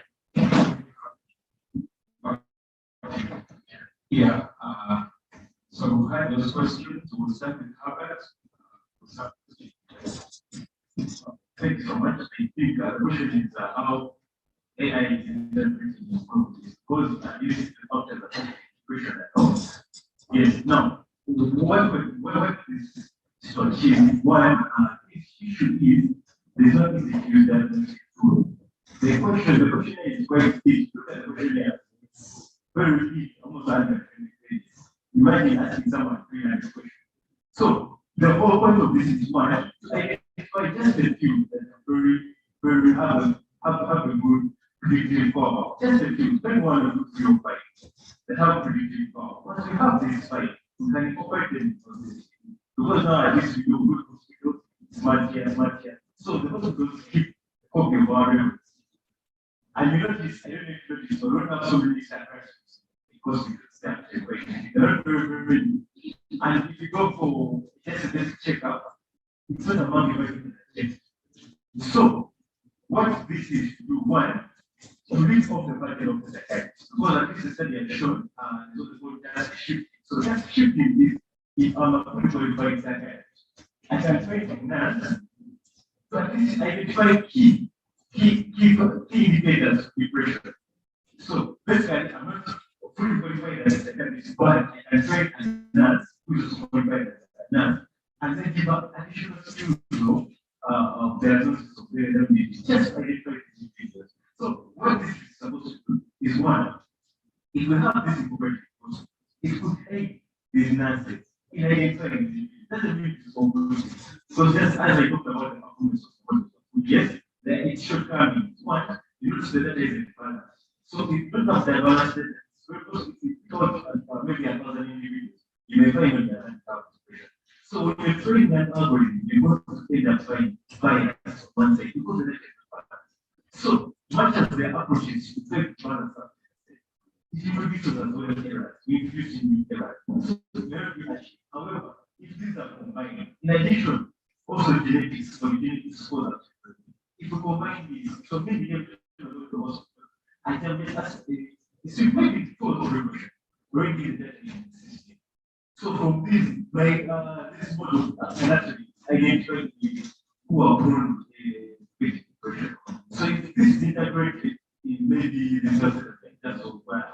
Yeah, so we had those questions. We'll start with Harvard. Thank you so much. I think the question is how AI is interpreting this group. Because I use it after the question at all. Yes, now, what is to achieve? One, if you should use, there's nothing to use that tool. The question is quite deep. Look at the questionnaire. Very deep, almost like imagine asking someone 300 questions. So the whole point of this is one, to identify just a few that are very have a good predictive power. Just a few, 21 or 2, 3 or 5 that have predictive power. Once we have this 5, we can incorporate them into this. Because now at least we know good hospital, smart care. So the hospitals keep a copy of our records. And you notice, I don't know if you notice, but we don't have so many sacrifices because we could stand the way. They're not very, very ready. And if you go for just a basic checkup, it's not among the way. So, what this is to do, one, to rid off the burden of the psychiatrist. Because at least the study has shown, so the whole task shifting. So that shifting is on a qualified psychiatrist. I can try to nurse, so at least identify key indicators of depression. So basically, I'm not fully qualified as a psychiatrist, but I can try to nurse, who is qualified as a nurse, and then give up additional skills of diagnosis of the diabetes, just identify these indicators. So what this is supposed to do is one, if we have this information, it could aid these nurses in identifying these. Doesn't mean it's all good. So just as I talked about the performance of food, yes, it should come in. One, you notice the data is in balance. So if you don't have the balance data, if you thought maybe 1,000 individuals, you may find on the hand out. So when you train that algorithm, you're going to end up finding bias on one side because the data is balance. So much as the approach is to take balance up, it introduces as well errors. We introduce new errors. So very achieve. However, if these are combined, in addition, also genetics or genetics scholars, if we combine these, so maybe I can make us a significant total revolution, bringing that in the system. So from this model, can actually identify who are born with depression. So if this is integrated in maybe the first effect, that's all where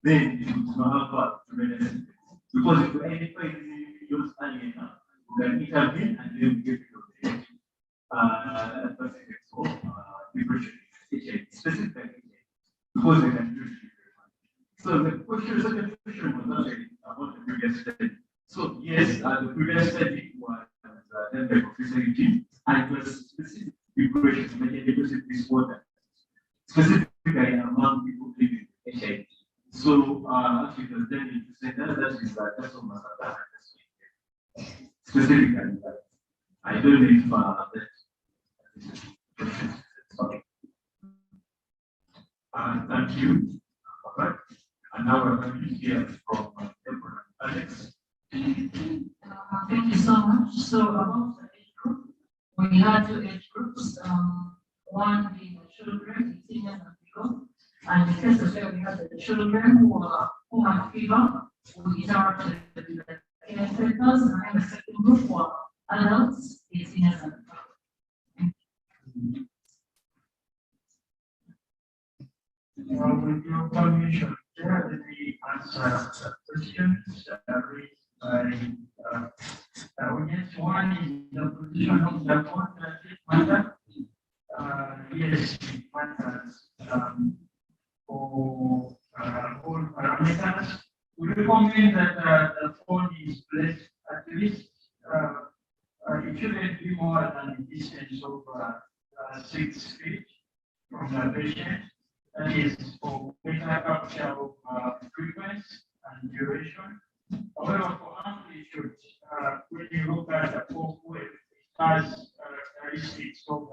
then it would have a tremendous impact. Because if we identify these individuals early enough, we can intervene and then get rid of the first effects of depression, HIV, specifically HIV, because they can do it. So the second question was actually about the previous study. So yes, the previous study was done by Professor Eugene, and it was specific depression, major depressive disorder, specifically among people living with HIV. So actually, it was done in the center. That's almost specifically. I don't know if sorry. Thank you. Okay. And now we're going to hear from Alex. Thank you so much. So about the age group, we had two age groups, one being the children, 18 years and below. And in the case of where we had the children who had fever, we interacted with the care centers, and the second group were adults, 18 years and below. With your permission, let me answer the questions raised by audience. One is the position of the contract matter. Yes, it matters for all parameters. We recommend that the phone is placed at least, it shouldn't be more than a distance of 6 feet from the patient. That is for better capture of frequency and duration. However, for amplitude, when you look at the pulse wave, it has characteristics of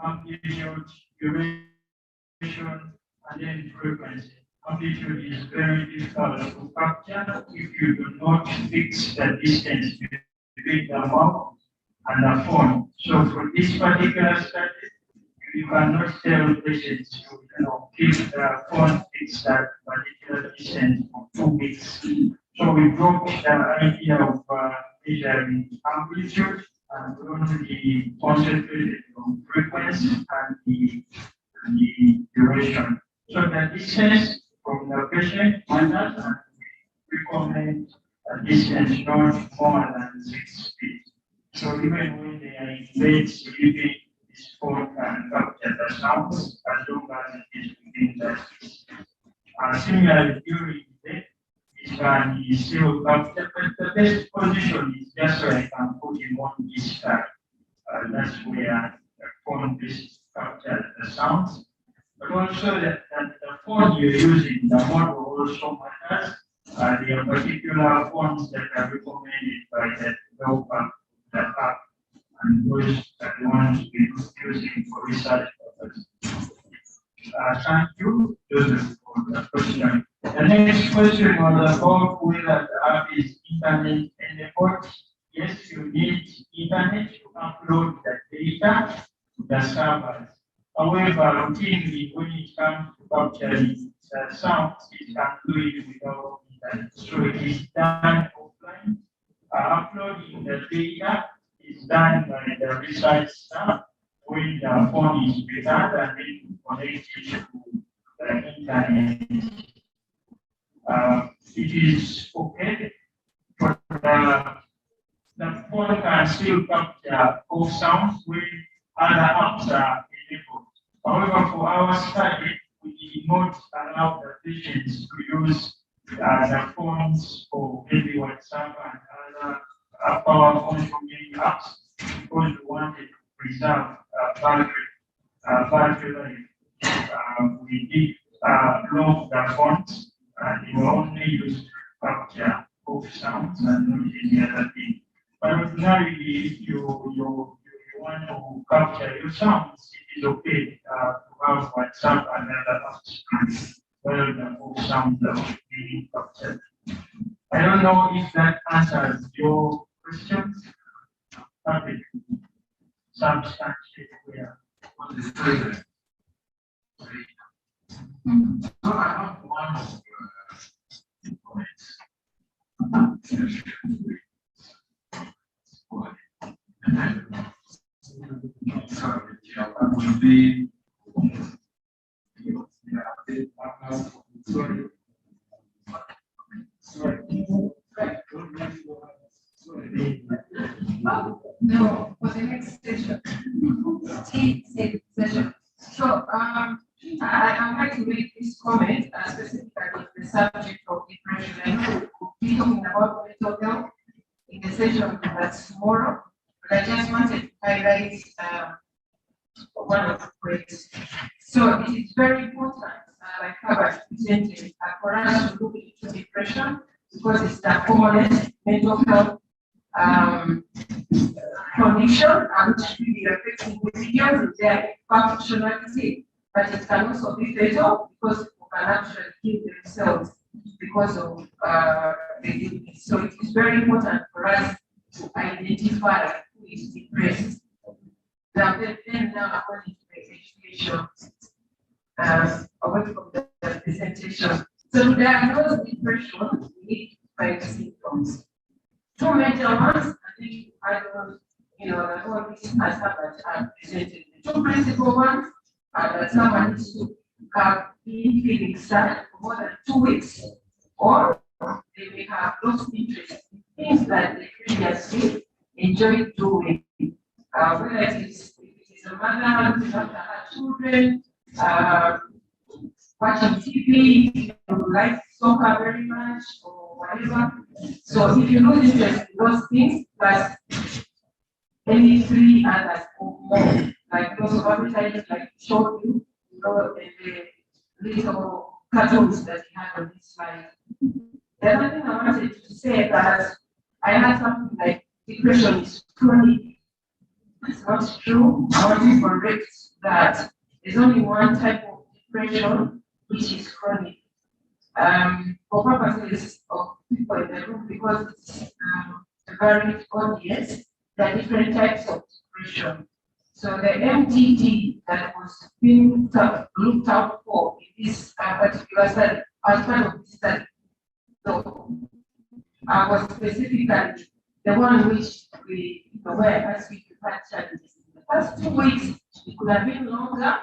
amplitude, duration, and then frequency. Amplitude is very difficult to capture if you do not fix the distance between the mouth and the phone. So for this particular study, you cannot tell patients to keep the phone fixed at particular distance for 2 weeks. So we dropped the idea of measuring amplitude and only concentrated on frequency and the duration. So the distance from the patient matters, and we recommend a distance not more than 6 feet. So even when they are in bed sleeping, this phone can capture the sounds as long as it is within the space. Similarly, during the day, it can still capture, but the best position is just so I can put in one this side. That's where the phone is capture the sounds. But also that the phone you're using, the model also matters. There are particular phones that are recommended by the developer, the app, and those are the ones we're using for research purposes. Thank you, Joseph, for the question. The next question was about whether the app is internet enabled. Yes, you need internet to upload the data to the servers. However, routinely, when it comes to capturing the sounds, it can do it without internet. So it is done offline. Uploading the data is done by the research staff when the phone is prepared and then connect it to the internet. It is okay for the phone can still capture all sounds when other apps are enabled. However, for our study, we did not allow the patients to use the phones for maybe WhatsApp and other powerful community apps because we wanted to preserve battery life. We did lock the phones and they were only used to capture off sounds and not any other thing. But ordinarily, if you want to capture your sounds, it is okay to have WhatsApp and other apps where the off sounds are being captured. I don't know if that answers your question. Okay. Substantial where on the screen. So I have one comments. Would be no, for the next session. Session. So I like to make this comment specifically the subject of depression. We're talking about mental health in the session that's tomorrow. But I just wanted to highlight one of the points. So it is very important, like Robert presented, for us to look into depression because it's the commonest mental health condition and which really affects individuals in their functionality, but it can also be fatal because people can actually kill themselves because of the illness. So it is very important for us to identify who is depressed. Now, then now according to the education, away from the presentation. So to diagnose depression, we need 5 symptoms. 2 major ones, I think I don't that all these has happened and presented. The 2 principal ones are that someone needs to have been feeling sad for more than 2 weeks, or they may have lost interest in things that they previously enjoyed doing. Whether it is a mother looking after her children, watching TV, you like soccer very much, or whatever. So if you lose interest in those things, plus any 3 others or more, like those of appetite, like showed you, the little cartoons that you had on this slide. The other thing I wanted to say that I had something like depression is chronic. It's not true. I want to correct that. There's only one type of depression which is chronic. For purposes of people in the room, because it's a very audience, there are different types of depression. So the MDD that was being looked out for in this particular study, as part of this study, so was specifically the one which we were as we had challenges. The first 2 weeks, it could have been longer,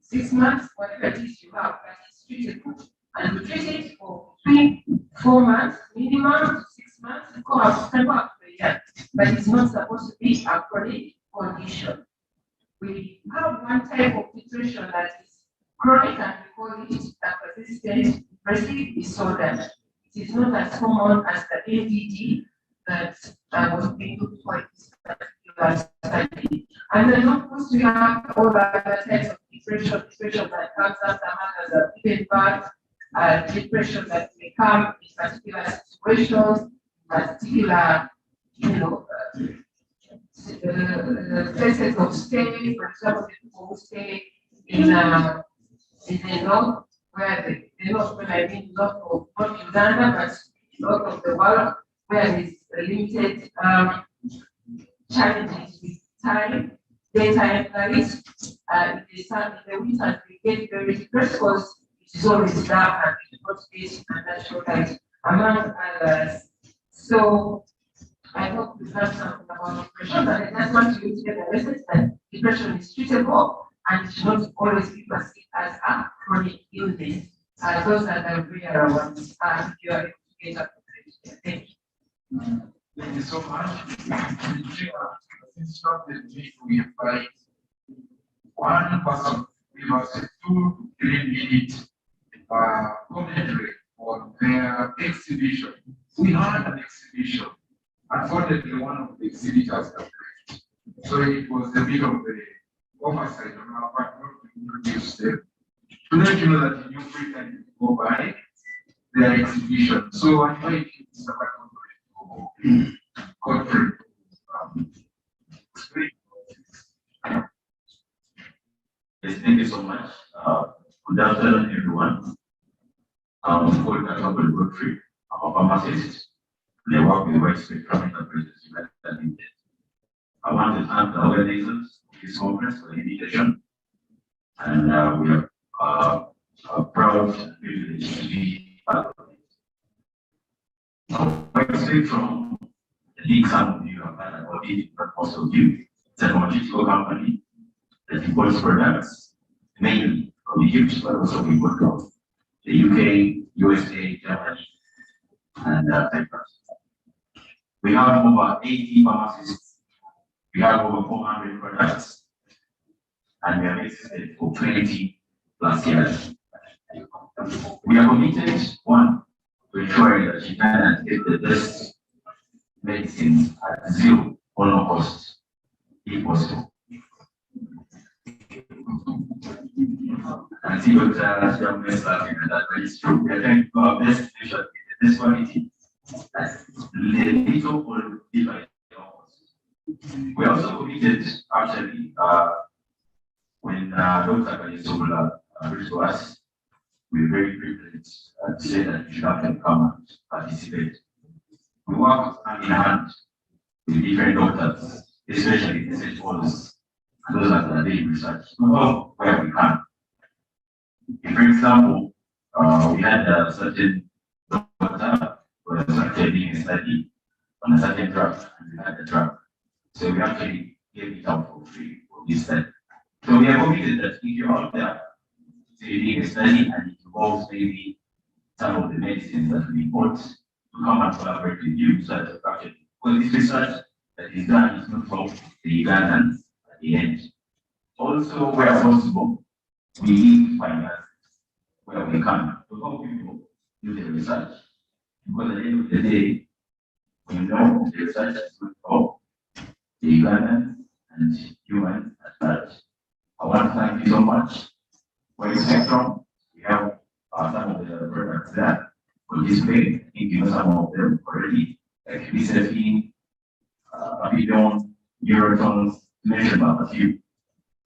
6 months, whatever it is you have, but it's treatable. And we treat it for 3, 4 months, minimum 6 months, it goes up to a year. But it's not supposed to be a chronic condition. We have one type of depression that is chronic, and we call it a persistent depressive disorder. It is not as common as the ADD that was being looked for in this particular study. And then, of course, we have all other types of depression that comes after mothers are given birth, depression that may come in particular situations, particular, places of stay, for example, people who stay in the north, where the north, when I mean north of not Uganda, but north of the world, where there's limited challenges with time, daytime studies. In the winters, we get very depressed because it is always dark and it's not space and natural light, among others. So I hope we've learned something about depression, but I just want you to get the message that depression is treatable and it should not always be perceived as a chronic illness. Those are the real ones. If you are able to get up to it. Thank you. Thank you so much. Since not the week, we invite one person give us a 2 to 3 minute commentary on their exhibition. We had an exhibition. Unfortunately, one of the exhibitors have left. So it was a bit of the oversight on our part not to introduce them. To let you know that in your free time you go by their exhibition. So I invite you, Mr. Godfrey. Yes, thank you so much. Good afternoon, everyone. I'm called Godfrey. I'm a pharmacist. They work with wide spectrum enterprises. I want to thank the organizers of this conference for the invitation. And we are proud and privileged to be part of it. Now, wide spectrum, I think some of you have had an audit, but most of you, it's a pharmaceutical company that imports products, mainly from Egypt, but also we work from the UK, USA, Germany, and Cyprus. We have over 80 pharmacists. We have over 400 products, and we have existed for 20 plus years. We are committed, one, to ensure that Uganda get the best medicines at zero or no cost, if possible. And see what Dr. is laughing at that, but it's true. We are trying to do our best to ensure this quality as little or divine. We are also committed, actually, when Dr. Kalisola reached to us, we were very privileged to say that we should actually come and participate. We work hand in hand with different doctors, especially the SHOs, and those that are doing research, where we can. For example, we had a certain doctor who was actually doing a study on a certain drug, and we had the drug. So we actually gave it out for free for this study. So we are committed that if you're out there, so you're doing a study and it involves maybe some of the medicines that we import, to come and collaborate with you so that actually, because this research that is done is not from the Ugandans at the end. Also, where possible, we need finance where we can to help people do the research. Because at the end of the day, we know the research is good for the Ugandans and humans at large. I want to thank you so much for your spectrum. We have some of the products there on display. I think you know some of them already, like Glycerin, Rapidon, Neurotones, to mention about a few.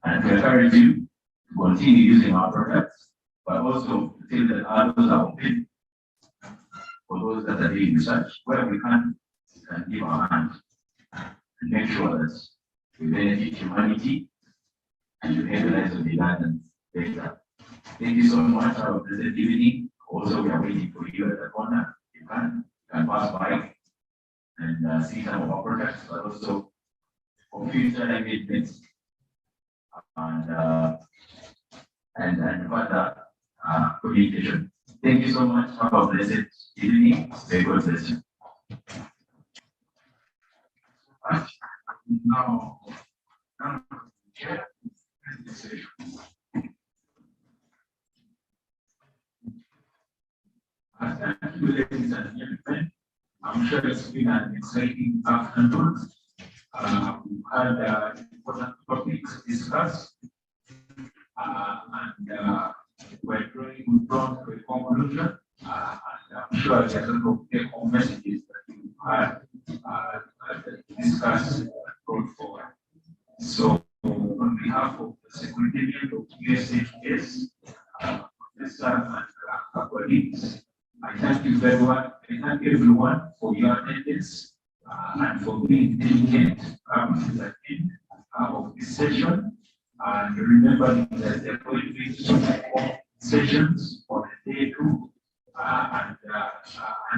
And to encourage you to continue using our products, but also to feel that others are open for those that are doing research. Where we can give our hand and make sure that we benefit humanity and we make the lives of the Ugandans better. Thank you so much for our pleasant evening. Also, we are waiting for you at the corner. You can pass by and see some of our products, but also for future engagements and further communication. Thank you so much. Have a blessed evening. May God bless you. Now, thank you, ladies and gentlemen. I'm sure it's been an exciting afternoon. We've had important topics discussed, and we're drawn to a conclusion. And I'm sure there are a lot of take-home messages that you had discussed and brought forward. for your attendance and for being diligent to the end of this session. And remembering that there are going to be some more sessions on the day 2. And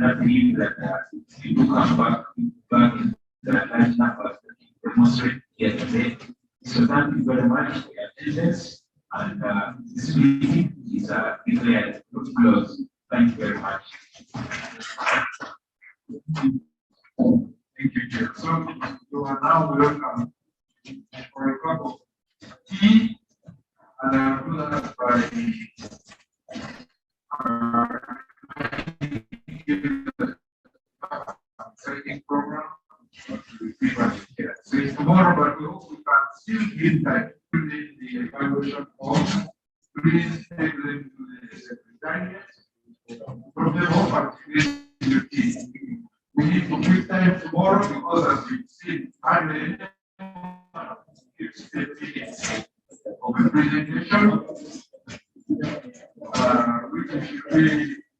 I believe that you do come back in the large numbers that you demonstrate here today. So thank you very much for your attendance. And this meeting is declared closed. Thank you very much. Thank you, Chair. So you are now welcome for a cup of tea, and I will do that by exciting program. So it's tomorrow, but we hope we can still give time to the evaluation form. Please take them to the secretariat. From the home we need to quit time tomorrow because as you've seen, I'm gives 10 minutes of a presentation, which should be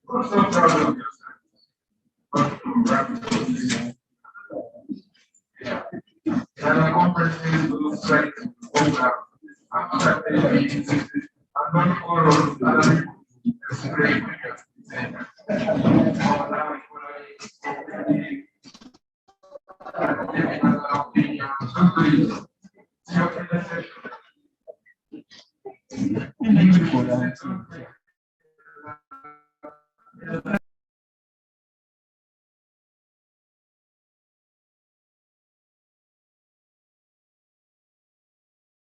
so proud of yourself. But to wrap it up, yeah. And a comprehensive looks like program after the meeting, I'm not all of other people. Thank you for that.